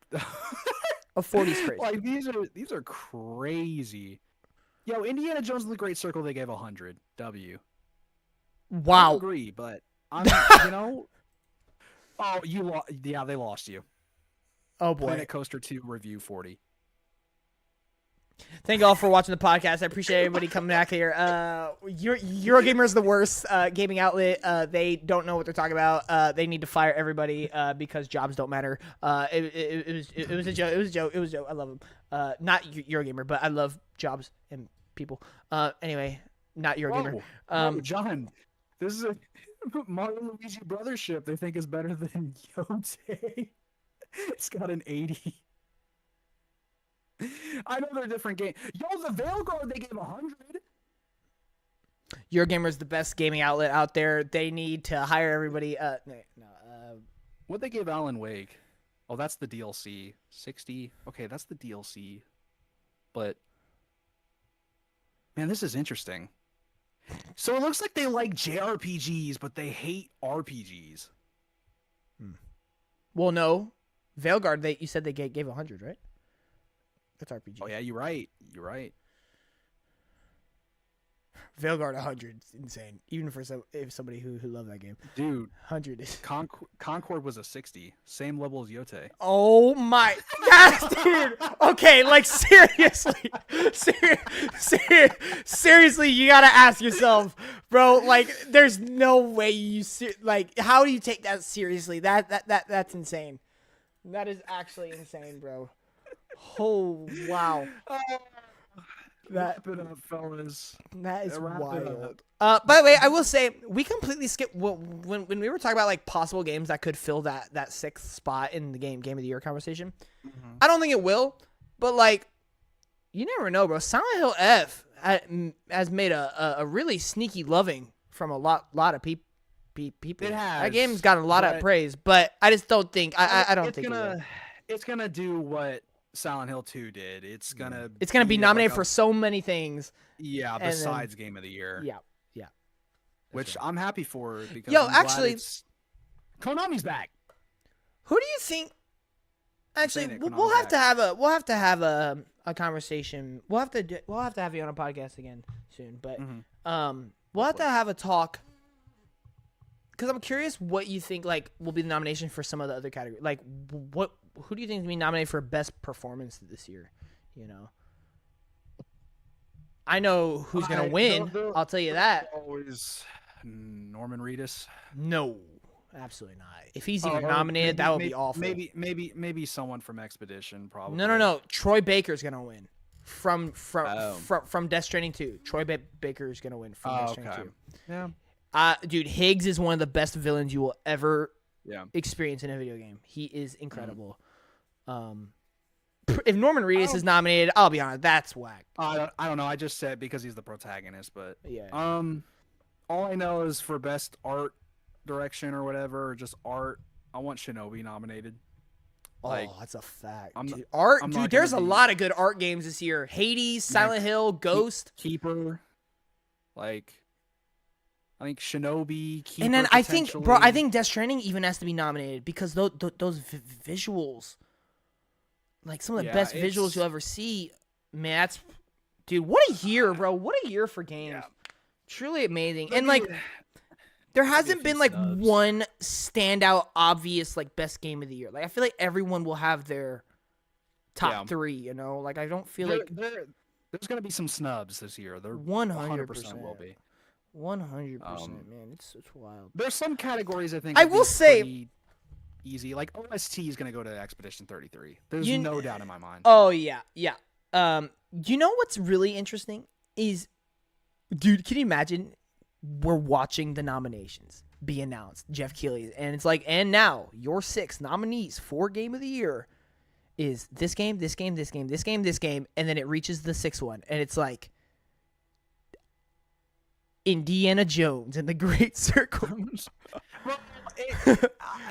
a 40 is crazy. Like these are crazy. Yo, Indiana Jones and the Great Circle, they gave 100. W. Wow. I agree, but I'm you know. Oh, they lost you. Oh boy. Planet Coaster 2 review 40. Thank you all for watching the podcast. I appreciate everybody coming back here. Eurogamer is the worst gaming outlet. They don't know what they're talking about. They need to fire everybody because jobs don't matter. It was a joke. It was a joke. I love them. Not Eurogamer, but I love jobs and people. Anyway, not Eurogamer. Whoa, John, this is a Mario Luigi Brothership. They think is better than Yote. It's got an 80. I know they're different games. Yo, the Veilguard, they gave 100. Eurogamer is the best gaming outlet out there. They need to hire everybody. What they gave Alan Wake? Oh, that's the DLC. 60. Okay, that's the DLC. But man, this is interesting. So it looks like they like JRPGs, but they hate RPGs. Well, no. Veilguard, you said they gave 100, right? That's RPG. Oh yeah, you're right. You're right. Veilguard 100 is insane, even for somebody who loved that game. Dude, 100 is. Concord was a 60, same level as Yote. Oh my gosh, dude. Okay, like seriously, seriously, you gotta ask yourself, bro. Like, there's no way like, how do you take that seriously? That's insane. That is actually insane, bro. Oh wow. Wrap it up, fellas. That is Wrap it wild. up. By the way, I will say we completely skipped when we were talking about like possible games that could fill that sixth spot in the game of the year conversation. Mm-hmm. I don't think it will, but like, you never know, bro. Silent Hill F has made a really sneaky loving from a lot of people. It has. That game's gotten a lot of praise, but I just don't think I don't think it's gonna do what Silent Hill 2 did. It's gonna be nominated for so many things. Yeah, besides Game of the Year. Yeah. Which I'm happy for because actually, Konami's back. Who do you think? Actually, we'll have to have a conversation. We'll have to have you on a podcast again soon. But we'll have to have a talk because I'm curious what you think like will be the nomination for some of the other categories. Like, who do you think is going to be nominated for best performance this year? You know, I know who's going to win. I'll tell you that. Always Norman Reedus. No, absolutely not. If he's even nominated, that would be awful. Maybe someone from Expedition, probably. No. Troy Baker's going to win from Death Stranding 2. Troy Baker is going to win from Death Stranding 2. Yeah. Dude, Higgs is one of the best villains you will ever experience in a video game. He is incredible. If Norman Reedus is nominated, I'll be honest, that's whack. I don't know. I just said because he's the protagonist, but yeah. All I know is for best art direction or whatever, or just art, I want Shinobi nominated. Like, that's a fact. Dude, there's a lot of good art games this year. Hades, Silent Hill, Ghost, Keeper. Like, I think Shinobi, Keeper, and then I think Death Stranding even has to be nominated because those visuals, like some of the best visuals you'll ever see. Man, that's, dude, what a year, bro! What a year for games. Yeah. Truly amazing. And like, there hasn't been like one standout, obvious like best game of the year. Like, I feel like everyone will have their top three. You know, like I don't feel like there's gonna be some snubs this year. There 100% will be. 100%, man. It's wild. There's some categories I think I will say easy. Like OST is gonna go to Expedition 33. There's no doubt in my mind. Oh yeah. You know what's really interesting is, dude, can you imagine we're watching the nominations be announced, Jeff Keighley, and it's like, and now your 6 nominees for Game of the Year is this game, this game, this game, this game, this game, and then it reaches the 6th one, and it's like Indiana Jones and the Great Circle. Can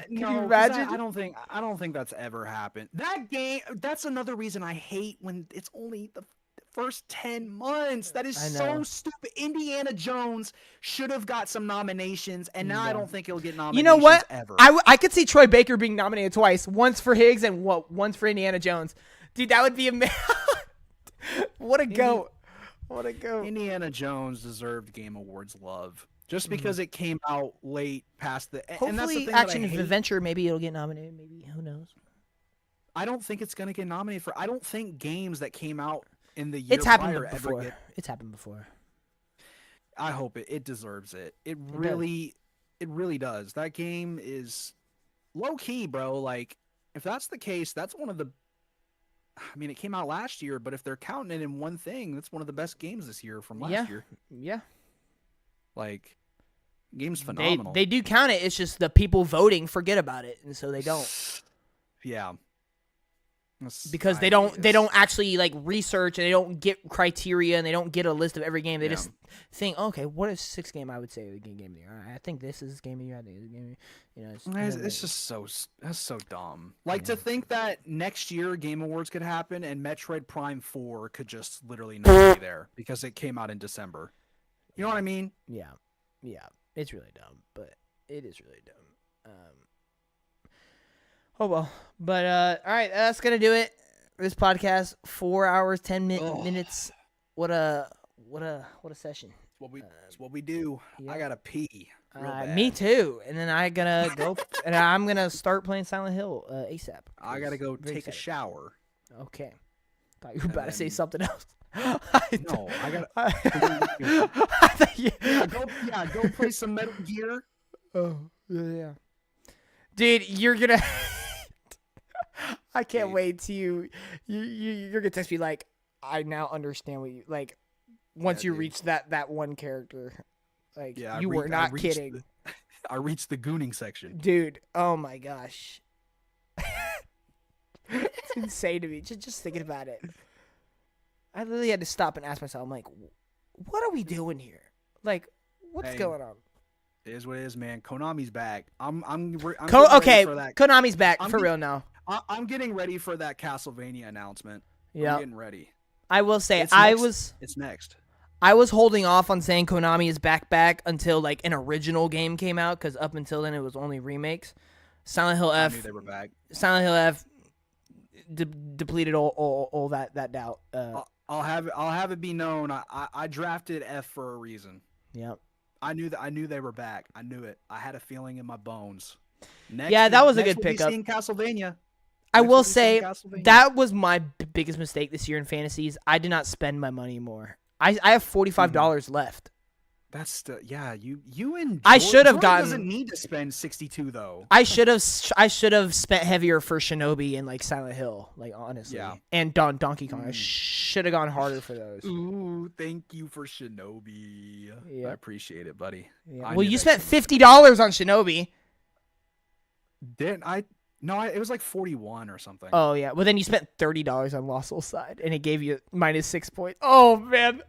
you imagine? I don't think that's ever happened. That game, that's another reason I hate when it's only the first 10 months. That is so stupid. Indiana Jones should have got some nominations, and now I don't think he'll get nominations. You know what? Ever. I could see Troy Baker being nominated twice, once for Higgs and once for Indiana Jones. Dude, that would be amazing. What a goat. What a goat. Indiana Jones deserved Game Awards love. Just because it came out late past the... Hopefully, and that's the thing Action Adventure, maybe it'll get nominated. Maybe, who knows? I don't think it's going to get nominated for... I don't think games that came out in the year It's happened before. ever get... It's happened before. I hope it deserves it. It really does. That game is low-key, bro. Like, if that's the case, that's one of the... I mean, it came out last year, but if they're counting it in one thing, that's one of the best games this year from last year. Yeah. Like, game's phenomenal. They do count it. It's just the people voting forget about it, and so they don't. Yeah. Because they don't actually like research, and they don't get criteria, and they don't get a list of every game. They just think, okay, what is 6th game I would say the game of the year? I think this is game of the year. I think this is game of the year. You know, it's just that's so dumb. Like to think that next year Game Awards could happen and Metroid Prime 4 could just literally not be there because it came out in December. You know what I mean? Yeah. It's really dumb, but it is really dumb. Oh well, but all right, that's gonna do it for this podcast. 4 hours, 10 minutes. What a session. It's what we do. Yeah. I gotta pee. Real bad. Me too. And then I gonna go, and I'm gonna start playing Silent Hill ASAP. I gotta go Very take a excited. shower. Okay. Thought you were about to say then- something else. No, I gotta. I thought you- Go play some Metal Gear. Oh, yeah. Dude, you're gonna. I can't Dude. wait till you're gonna text me like, I now understand what you like. Once Yeah, you dude. reach that one character, like Yeah, you were not kidding, I reached the gooning section. dude. Oh my gosh, it's insane to me. Just thinking about it. I literally had to stop and ask myself, I'm like, what are we doing here? Like, what's Hey, going on? It is what it is, man. Konami's back. I'm getting Okay, ready for that. Konami's back I'm for get- real now. I'm getting ready for that Castlevania announcement. Yeah, I'm getting ready. I will say It's I next. It's next. was holding off on saying Konami is back until like an original game came out, because up until then it was only remakes. Silent Hill I F, knew they were back. Silent Hill F depleted all that doubt. I'll have it be known. I drafted F for a reason. Yep. I knew they were back. I knew it. I had a feeling in my bones. Next, Yeah, that was a next good we'll be pickup. seeing Castlevania. I Next will we'll be seeing say Castlevania. that was my biggest mistake this year in fantasies. I did not spend my money more. I have $45 left. That's still you and I should have Jordan gotten- doesn't need to spend 62 though. I should have spent heavier for Shinobi and like Silent Hill, like honestly. Yeah. And Donkey Kong. I should have gone harder for those. Ooh, thank you for Shinobi. Yeah. I appreciate it, buddy. Yeah. I Well, knew you that spent shit $50 on Shinobi. Didn't I? No, it was like 41 or something. Oh yeah. Well, then you spent $30 on Lost Soul Side, and it gave you -6 points. Oh man.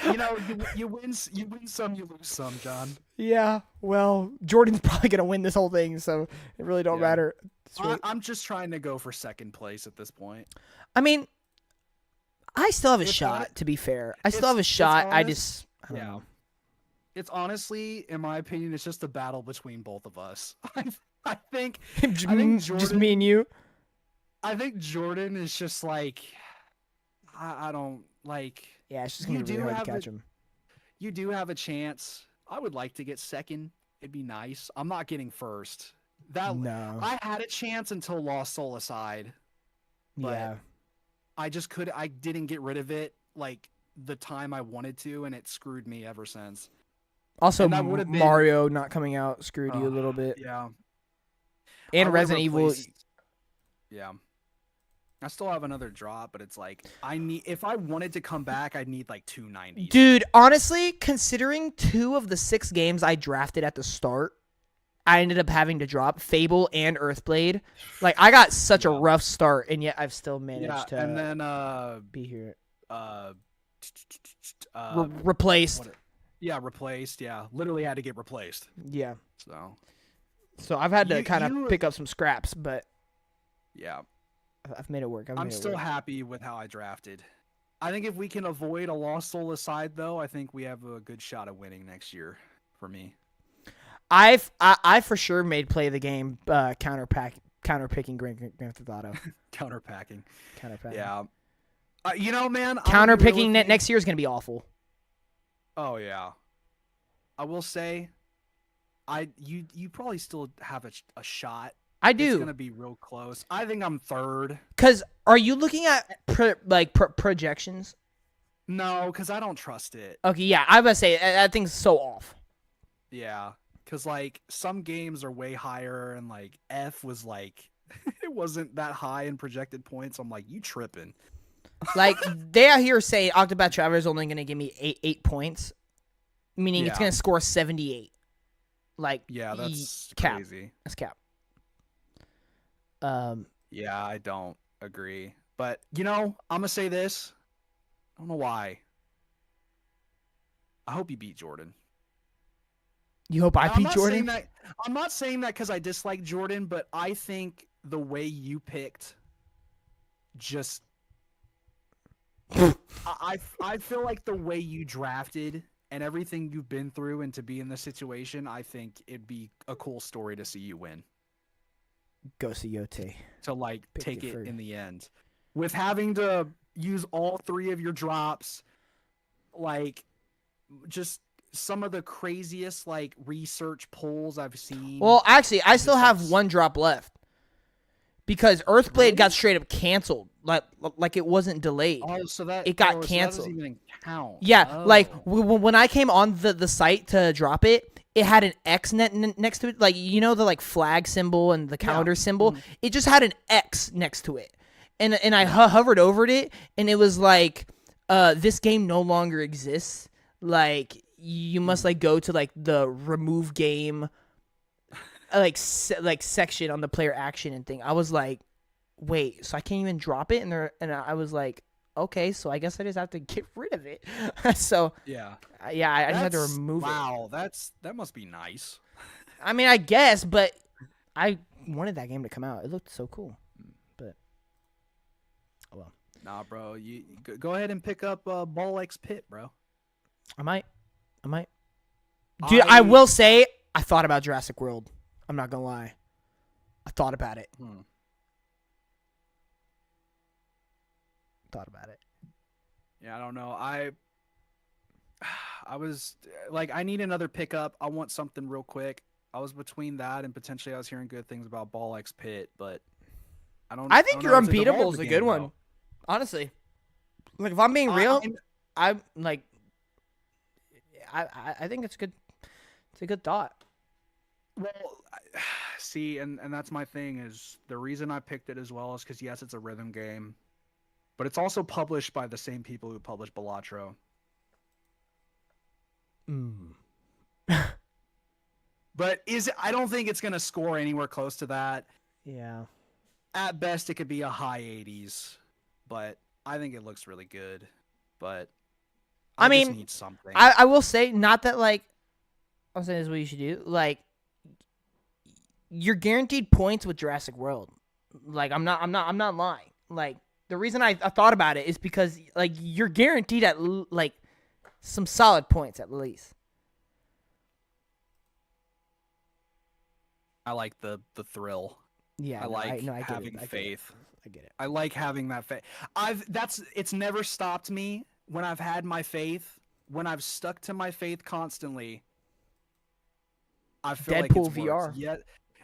You know, you win some, you lose some, John. Yeah. Well, Jordan's probably gonna win this whole thing, so it really don't Yeah. matter. It's really- I'm just trying to go for second place at this point. I mean, I still have a It's shot. hon- To be fair, I still it's- have a it's shot. I honest- don't yeah. know. It's honestly, in my opinion, it's just a battle between both of us. I think just Jordan- me and you. I think Jordan is just like I don't like. Yeah, it's just gonna You be really do hard to have catch him. You do have a chance. I would like to get second. It'd be nice. I'm not getting first. No. I had a chance until Lost Soul aside. but- Yeah. I just could. I didn't get rid of it like the time I wanted to, and it screwed me ever since. Also, and that would've been- Mario not coming out screwed you a little bit, Yeah. I and would've Resident Evil. replaced- Yeah. I still have another drop, but it's like if I wanted to come back, I'd need like 290. Dude, honestly, considering 2 of the 6 games I drafted at the start, I ended up having to drop Fable and Earthblade. Like, I got such a Yeah. rough start, and yet I've still Yeah, managed to and then be here. Replaced. what- yeah, replaced. Yeah, literally had to get replaced. Yeah. So I've had to You- kind of you- pick up some scraps, but yeah, I've made it work. I'm still happy with how I drafted. I think if we can avoid a Lost Soul aside, though, I think we have a good shot at winning next year. For me, I for sure made play of the game counter picking Grand Theft Auto. counterpacking. Counterpacking. Yeah, you know, man, Counter picking next year is gonna be awful. Oh yeah, I will say, you probably still have a shot. I It's do. gonna be real close. I think I'm third. Cause are you looking at projections? No, because I don't trust it. Okay, yeah, I was about to say that thing's so off. Yeah, because like some games are way higher, and like F was like it wasn't that high in projected points. I'm like, you tripping? Like they out here say Octopath Traveler is only gonna give me 8 points, meaning it's Yeah. gonna score 78. Like Yeah, that's cap. crazy. That's cap. Yeah, I don't agree. But you know, I'm gonna say this. I don't know why. I hope you beat Jordan. You hope I And I'm beat not Jordan? saying that- I'm not saying that because I dislike Jordan, but I think the way you picked, just I feel like the way you drafted and everything you've been through, and to be in this situation, I think it'd be a cool story to see you win. Go see Yote. To like Picked take it it for- in the end, with having to use all 3 of your drops, like just some of the craziest like research polls I've seen. Well, actually, I still have like, one drop left because Earthblade got straight up canceled, like it wasn't delayed. Oh, so that it got so that canceled. doesn't even count. Yeah, like when I came on the site to drop it, it had an X next to it, like the like flag symbol and the calendar symbol. Mm-hmm. It just had an X next to it, and I hovered over it, and it was like, this game no longer exists. Like you must like go to like the remove game, like section on the player action and thing. I was like, wait, so I can't even drop it, and I was like, okay, so I guess I just have to get rid of it. So yeah, I just had to remove it. Wow, that must be nice. I mean, I guess, but I wanted that game to come out. It looked so cool. But well, nah, bro, you go ahead and pick up Ball X Pit, bro. I might. Dude, I will say I thought about Jurassic World. I'm not gonna lie. I thought about it. Thought about it. Yeah, I don't know. I was like, I need another pickup. I want something real quick. I was between that and potentially I was hearing good things about Ball X Pit, but I think your Unbeatable is a good one. Honestly, like if I'm being real, I'm like, I think it's good. It's a good thought. Well, see, and that's my thing is the reason I picked it as well is because yes, it's a rhythm game, but it's also published by the same people who published Balatro. But I don't think it's gonna score anywhere close to that. Yeah. At best, it could be a high 80s, but I think it looks really good. But I mean, just need something. I will say, not that like I'm saying this is what you should do. Like, you're guaranteed points with Jurassic World. Like, I'm not lying. Like, the reason I thought about it is because like you're guaranteed at like some solid points at least. I like the thrill. Yeah, I like having faith. I get it. I like having that faith. It's never stopped me when I've had my faith. When I've stuck to my faith constantly, I feel Deadpool like it's VR. worked.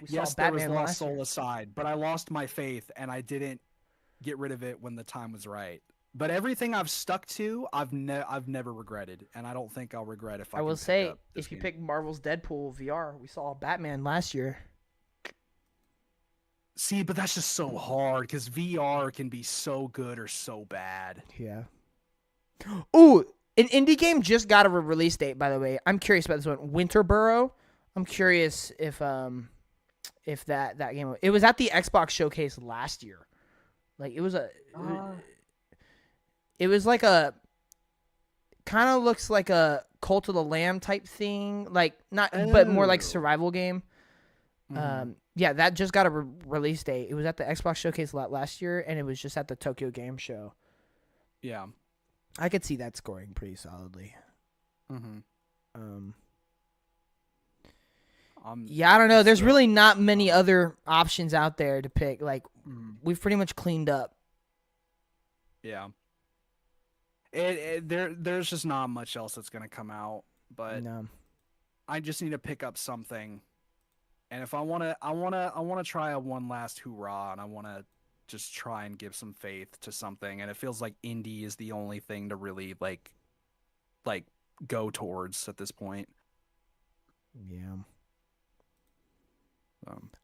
Yes, there was Lost Soul aside, but I lost my faith and I didn't get rid of it when the time was right. But everything I've stuck to, I've never regretted, and I don't think I'll regret if I will say, if you game. pick Marvel's Deadpool VR, we saw Batman last year. See, but that's just so hard because VR can be so good or so bad. Yeah. Ooh, an indie game just got a release date, by the way. I'm curious about this one. Winterboro. I'm curious if that game, it was at the Xbox showcase last year. Like it was like a kind of looks like a Cult of the Lamb type thing, like but more like survival game. Yeah, that just got a release date. It was at the Xbox showcase last year, and it was just at the Tokyo Game Show. Yeah, I could see that scoring pretty solidly. Yeah, I don't know. There's really not many other options out there to pick. Like, we've pretty much cleaned up. Yeah. There's just not much else that's gonna come out, but no. I just need to pick up something. And if I wanna try a one last hoorah, and I wanna just try and give some faith to something, and it feels like indie is the only thing to really like go towards at this point. Yeah.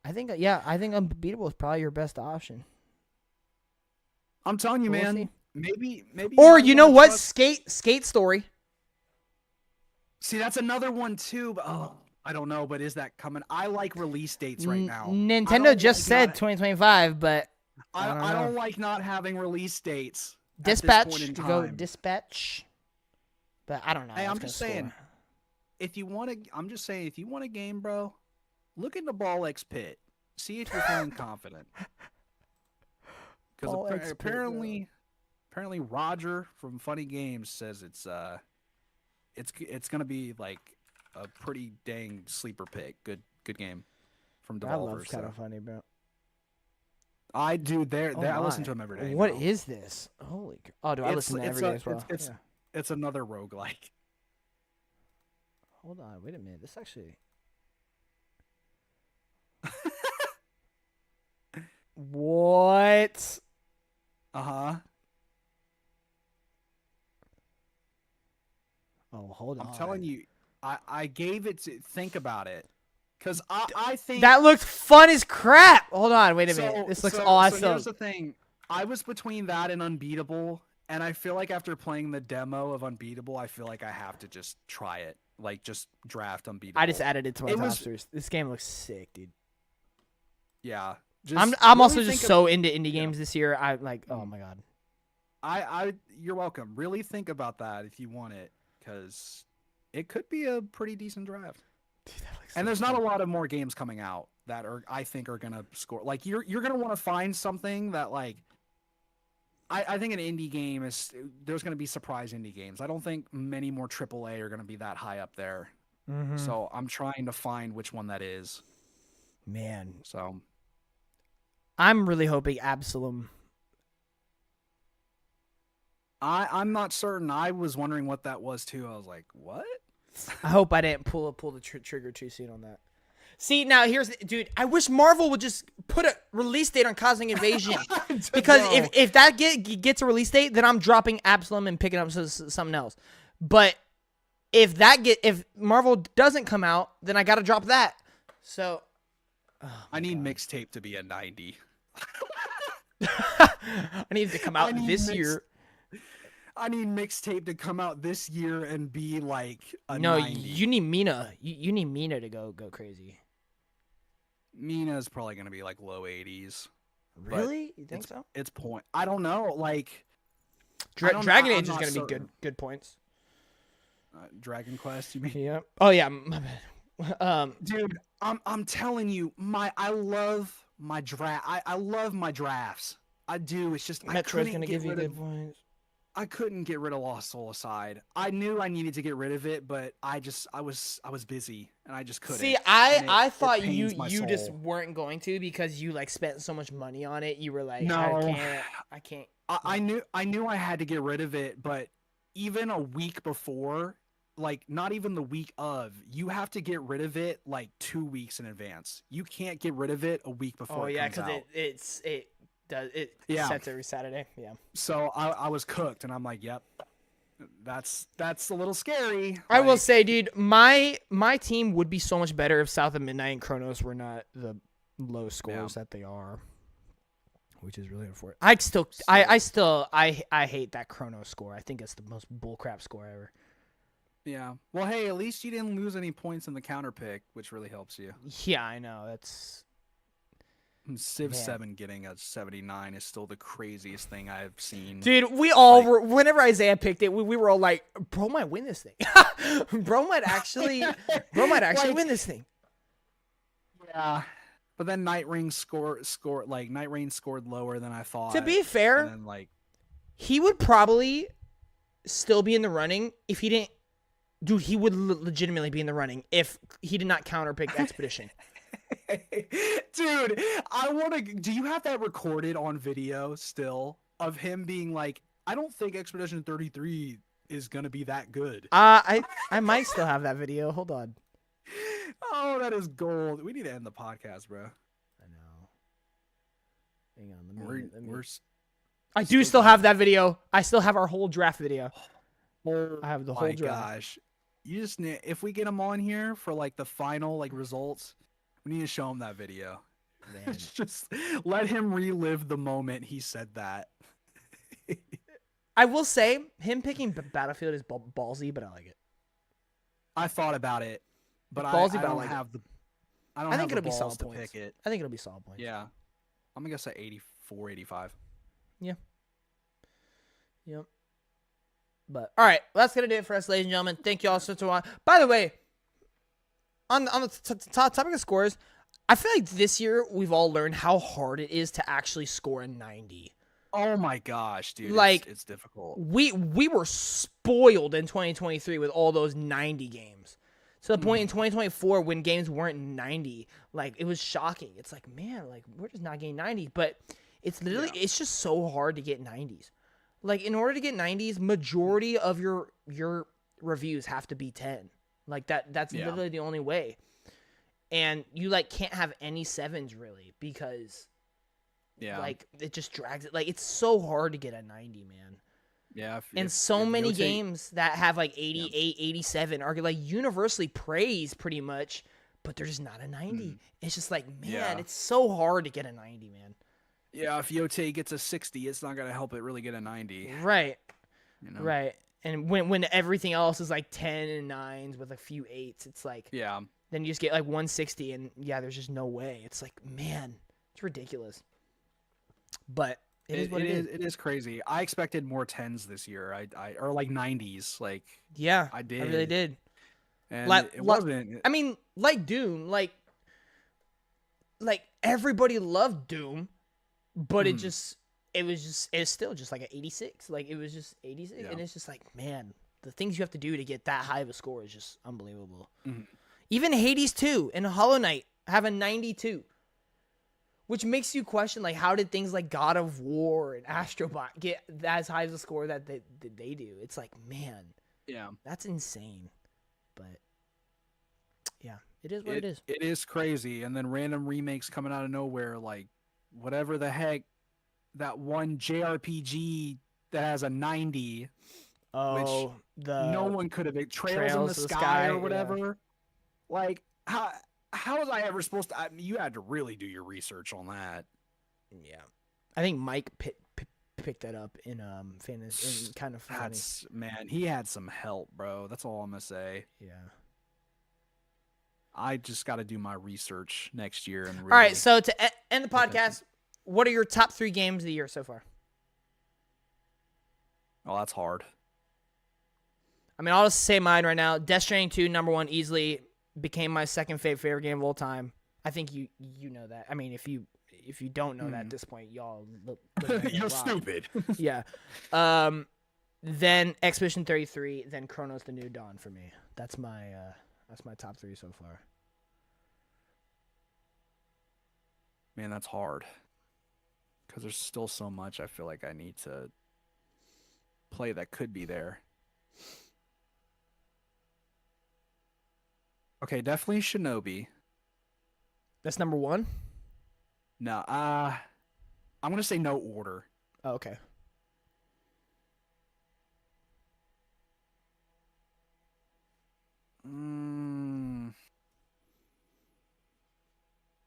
I think Unbeatable is probably your best option. I'm telling you, man. Maybe. Or you know what? Skate Story. See, that's another one too. But, I don't know. But is that coming? I like release dates right now. Nintendo just said 2025, but I don't like not having release dates. Dispatch to go Dispatch. But I don't know. Hey, I'm just saying. If you want a game, bro, look into Ball X Pit. See if you're feeling confident. Because apparently Roger from Funny Games says it's gonna be like a pretty dang sleeper pick. Good game from Devolver. I love Kind of Funny, bro. I do. I listen to him every day. What is this? Holy! Oh, do I listen to every day as well? It's another roguelike. Hold on, wait a minute. This actually. What? Uh-huh. Oh, hold on. I'm telling you, I gave it to think about it. Because I think that looked fun as crap. Hold on, wait a minute. This looks awesome. So here's the thing. I was between that and Unbeatable, and I feel like after playing the demo of Unbeatable, I feel like I have to just try it. Like, just draft Unbeatable. I just added it to my rosters. This game looks sick, dude. Yeah. I'm really also just so into indie games this year. I'm like, oh my god. You're welcome. Really think about that if you want it, because it could be a pretty decent draft. Dude, and there's not a lot of more games coming out that I think are gonna score. Like you're gonna want to find something that like. I think an indie game there's gonna be surprise indie games. I don't think many more AAA are gonna be that high up there. Mm-hmm. So I'm trying to find which one that is. Man. So. I'm really hoping Absalom. I'm not certain. I was wondering what that was too. I was like, what? I hope I didn't pull the trigger too soon on that. See, now dude, I wish Marvel would just put a release date on Cosmic Invasion. Because if that gets a release date, then I'm dropping Absalom and picking up something else. But if Marvel doesn't come out, then I got to drop that. So I need Mixtape to be a 90. I need it to come out this year. I need Mixtape to come out this year and be like a no. 90. You need Mina. You need Mina to go crazy. Mina's probably gonna be like low 80s. Really? You think so? It's point. I don't know. Like Dragon Age is gonna be good points. Dragon Quest, you mean? Yeah. Oh yeah. My bad. Dude, I'm telling you, I love my draft. I love my drafts. I do. It's just Metroid's gonna give you good points. I couldn't get rid of Lost Soul Aside. I knew I needed to get rid of it, but I was busy and I just couldn't. See, I thought you just weren't going to because you like spent so much money on it. You were like, no, I can't. I knew I had to get rid of it, but even a week before, like not even the week of, you have to get rid of it like 2 weeks in advance. You can't get rid of it a week before. Oh yeah, because it sets every Saturday. Yeah. So I was cooked, and I'm like, yep, that's a little scary. I will say, dude, my team would be so much better if South of Midnight and Chronos were not the low scores that they are, which is really unfortunate. I hate that Chronos score. I think it's the most bullcrap score ever. Yeah. Well, hey, at least you didn't lose any points in the counter pick, which really helps you. Yeah, I know. That's. Civ 7 getting a 79 is still the craziest thing I've seen. Dude, we all were. Whenever Isaiah picked it, we were all like, "Bro might win this thing. Bro might actually win this thing." Yeah, but then Night Rain scored lower than I thought. To be fair, and then, he would probably still be in the running if he didn't. Dude, he would legitimately be in the running if he did not counterpick Expedition. Dude, do you have that recorded on video still of him being like, I don't think Expedition 33 is gonna be that good. I might still have that video. Hold on. Oh, that is gold. We need to end the podcast, bro. I know. Hang on, I do still have that video. I still have our whole draft video. I have the whole draft. Gosh. You just need, if we get him on here for like the final results, we need to show him that video. Just let him relive the moment he said that. I will say, him picking Battlefield is ballsy, but I like it. I thought about it, but ballsy, I don't have the. I think it'll be solid points. Pick it. I think it'll be solid points. Yeah, I'm gonna say 84, 85. Yeah. Yep. But all right, well, that's gonna do it for us, ladies and gentlemen. Thank you all so much. By the way, on the topic of scores, I feel like this year we've all learned how hard it is to actually score a 90. Oh my gosh, dude! Like it's difficult. We were spoiled in 2023 with all those 90 games. To the point in 2024 when games weren't 90, like it was shocking. It's like, man, like we're just not getting 90. But it's literally it's just so hard to get 90s. Like, in order to get 90s, majority of your reviews have to be 10. Like, that's literally the only way. And you, like, can't have any 7s, really, because, like, it just drags it. Like, it's so hard to get a 90, man. Yeah. And so many games that have, like, 88, 87 are, like, universally praised, pretty much, but they're just not a 90. It's just like, man, it's so hard to get a 90, man. Yeah, if Yote gets a 60, it's not gonna help it really get a 90. Right. You know? Right. And when everything else is like 10 and 9s with a few 8s, it's like, then you just get like 160, and there's just no way. It's like, man, it's ridiculous. But it is what it is. It is crazy. I expected more 10s this year. I or like 90s. Like, I did. I really did. And it wasn't. I mean, like Doom, like everybody loved Doom, but it's still just like an 86. Like, it was just 86, and it's just like, man, the things you have to do to get that high of a score is just unbelievable. Even Hades 2 and Hollow Knight have a 92, which makes you question, like, how did things like God of War and Astrobot get as high of a score that they do? It's like, man, that's insane. But yeah, it is what it is. It is crazy. And then random remakes coming out of nowhere, like whatever the heck, that one JRPG that has a 90. Oh, no one could have Trails in the Sky or whatever. Yeah. Like, how was I ever supposed to? You had to really do your research on that. Yeah, I think Mike picked that up in fantasy, in kind of funny. Man, he had some help, bro. That's all I'm gonna say. Yeah. I just got to do my research next year. And really all right, so to end the podcast, what are your top 3 games of the year so far? Oh, that's hard. I mean, I'll just say mine right now. Death Stranding 2, number 1, easily became my second favorite game of all time. I think you know that. I mean, if you don't know that at this point, y'all look you're stupid. Yeah. Then Expedition 33, then Chronos: The New Dawn for me. That's my top 3 so far. Man, that's hard. Because there's still so much I feel like I need to play that could be there. Okay, definitely Shinobi. That's number 1? No, I'm going to say no order. Oh, okay.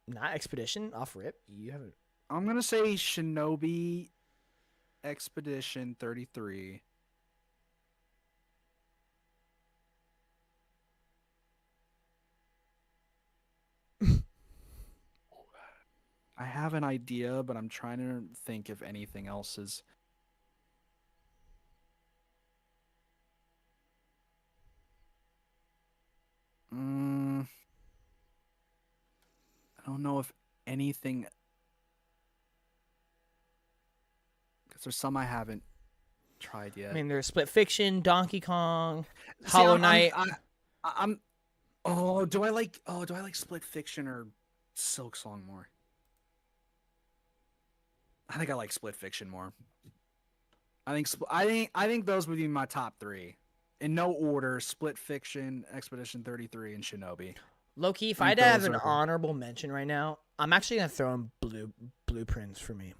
Not Expedition, off rip. You haven't. I'm going to say Shinobi Expedition 33. I have an idea, but I'm trying to think if anything else is. I don't know if anything. Because there's some I haven't tried yet. I mean, there's Split Fiction, Donkey Kong, Hollow Knight. Do I like Split Fiction or Silk Song more? I think I like Split Fiction more. I think those would be my top 3. In no order: Split Fiction, Expedition 33, and Shinobi. Low key, if I had to have an honorable mention right now, I'm actually gonna throw in Blueprints for me.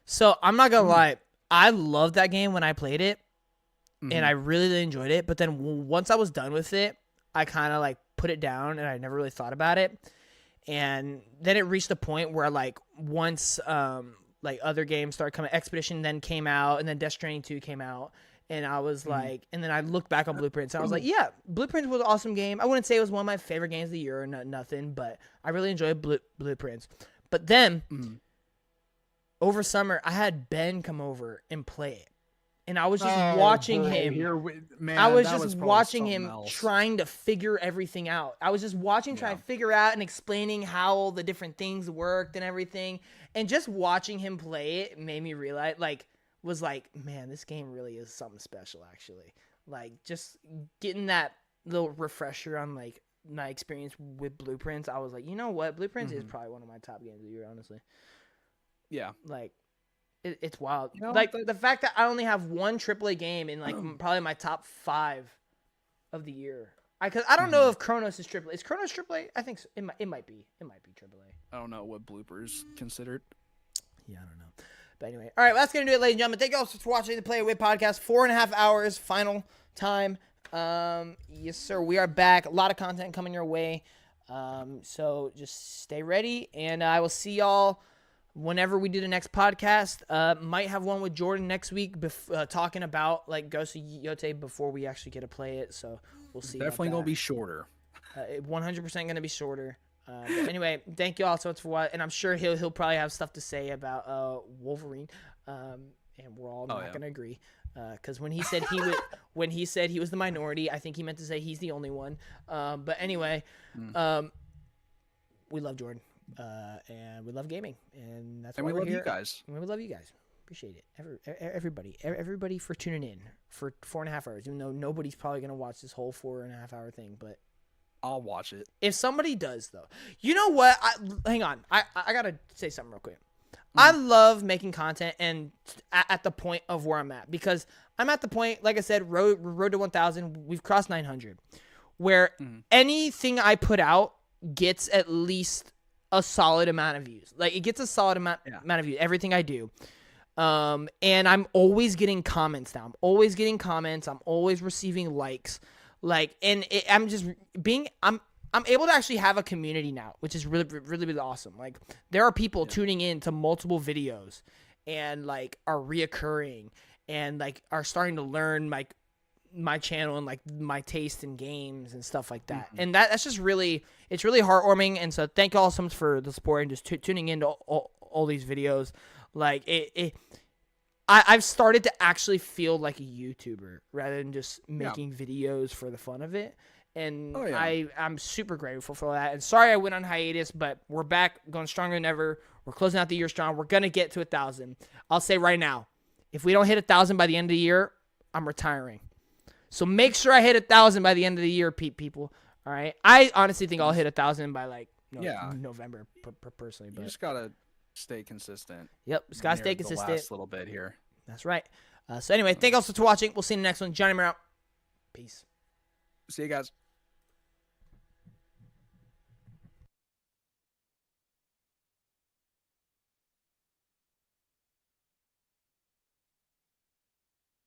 So I'm not gonna lie, I loved that game when I played it, and I really enjoyed it. But then once I was done with it, I kind of like put it down, and I never really thought about it. And then it reached a point where like once like other games started coming, Expedition then came out, and then Death Stranding 2 came out. And I was like, and then I looked back on Blueprints, and I was like, yeah, Blueprints was an awesome game. I wouldn't say it was one of my favorite games of the year or nothing, but I really enjoyed Blueprints. But then, over summer, I had Ben come over and play it. And I was just watching him. I was just watching him trying to figure everything out. I was just watching, trying to figure out and explaining how all the different things worked and everything. And just watching him play it made me realize, was like, man, this game really is something special, actually. Like, just getting that little refresher on, like, my experience with Blueprints, I was like, you know what? Blueprints is probably one of my top games of the year, honestly. Yeah. Like, It's wild. You know, Like the fact that I only have one AAA game in like probably my top 5 of the year. Cause I don't know if Chronos is AAA. Is Chronos AAA? I think so. It might be. It might be AAA. I don't know what bloopers considered. Yeah, I don't know. But anyway, all right, well, that's gonna do it, ladies and gentlemen. Thank you all for watching the Play Away podcast. 4.5 hours, final time. Yes, sir. We are back. A lot of content coming your way. So just stay ready, and I will see y'all whenever we do the next podcast. Might have one with Jordan next week, talking about like Ghost of Yote before we actually get to play it. So we'll see. Definitely gonna be shorter. 100% gonna be shorter. But anyway, thank you all so much for watching, and I'm sure he'll probably have stuff to say about Wolverine. And we're all not gonna agree. Because when he said he was the minority, I think he meant to say he's the only one. But anyway, we love Jordan, and we love gaming, and that's why we we're love here. you guys. And we love you guys. Appreciate it. Everybody for tuning in for 4.5 hours. Even though nobody's probably gonna watch this whole 4.5 hour thing, but I'll watch it. if somebody does, though, you know what? Hang on. I gotta say something real quick. I love making content and at the point of where I'm at, because I'm at the point, like I said, road to 1,000. We've crossed 900, where anything I put out gets at least a solid amount of views. Like it gets a solid amount of views. Everything I do. And I'm always getting comments now. I'm always getting comments. I'm always receiving likes. Like, and I'm able to actually have a community now, which is really, really, really awesome. Like, there are people tuning in to multiple videos and like are reoccurring and like are starting to learn like my channel and like my taste in games and stuff like that. And that's just really, it's really heartwarming. And so thank you all so much for the support and just tuning into all these videos. Like I've started to actually feel like a YouTuber rather than just making videos for the fun of it. And I'm super grateful for that. And sorry I went on hiatus, but we're back, going stronger than ever. We're closing out the year strong. We're going to get to 1,000. I'll say right now, if we don't hit 1,000 by the end of the year, I'm retiring. So make sure I hit 1,000 by the end of the year, people. All right? I honestly think I'll hit 1,000 by like November, personally. But you just got to stay consistent. Yep, just got to stay consistent. The last little bit here. That's right. So anyway, thank you all for watching. We'll see you in the next one. Johnny Moore out. Peace. See you guys.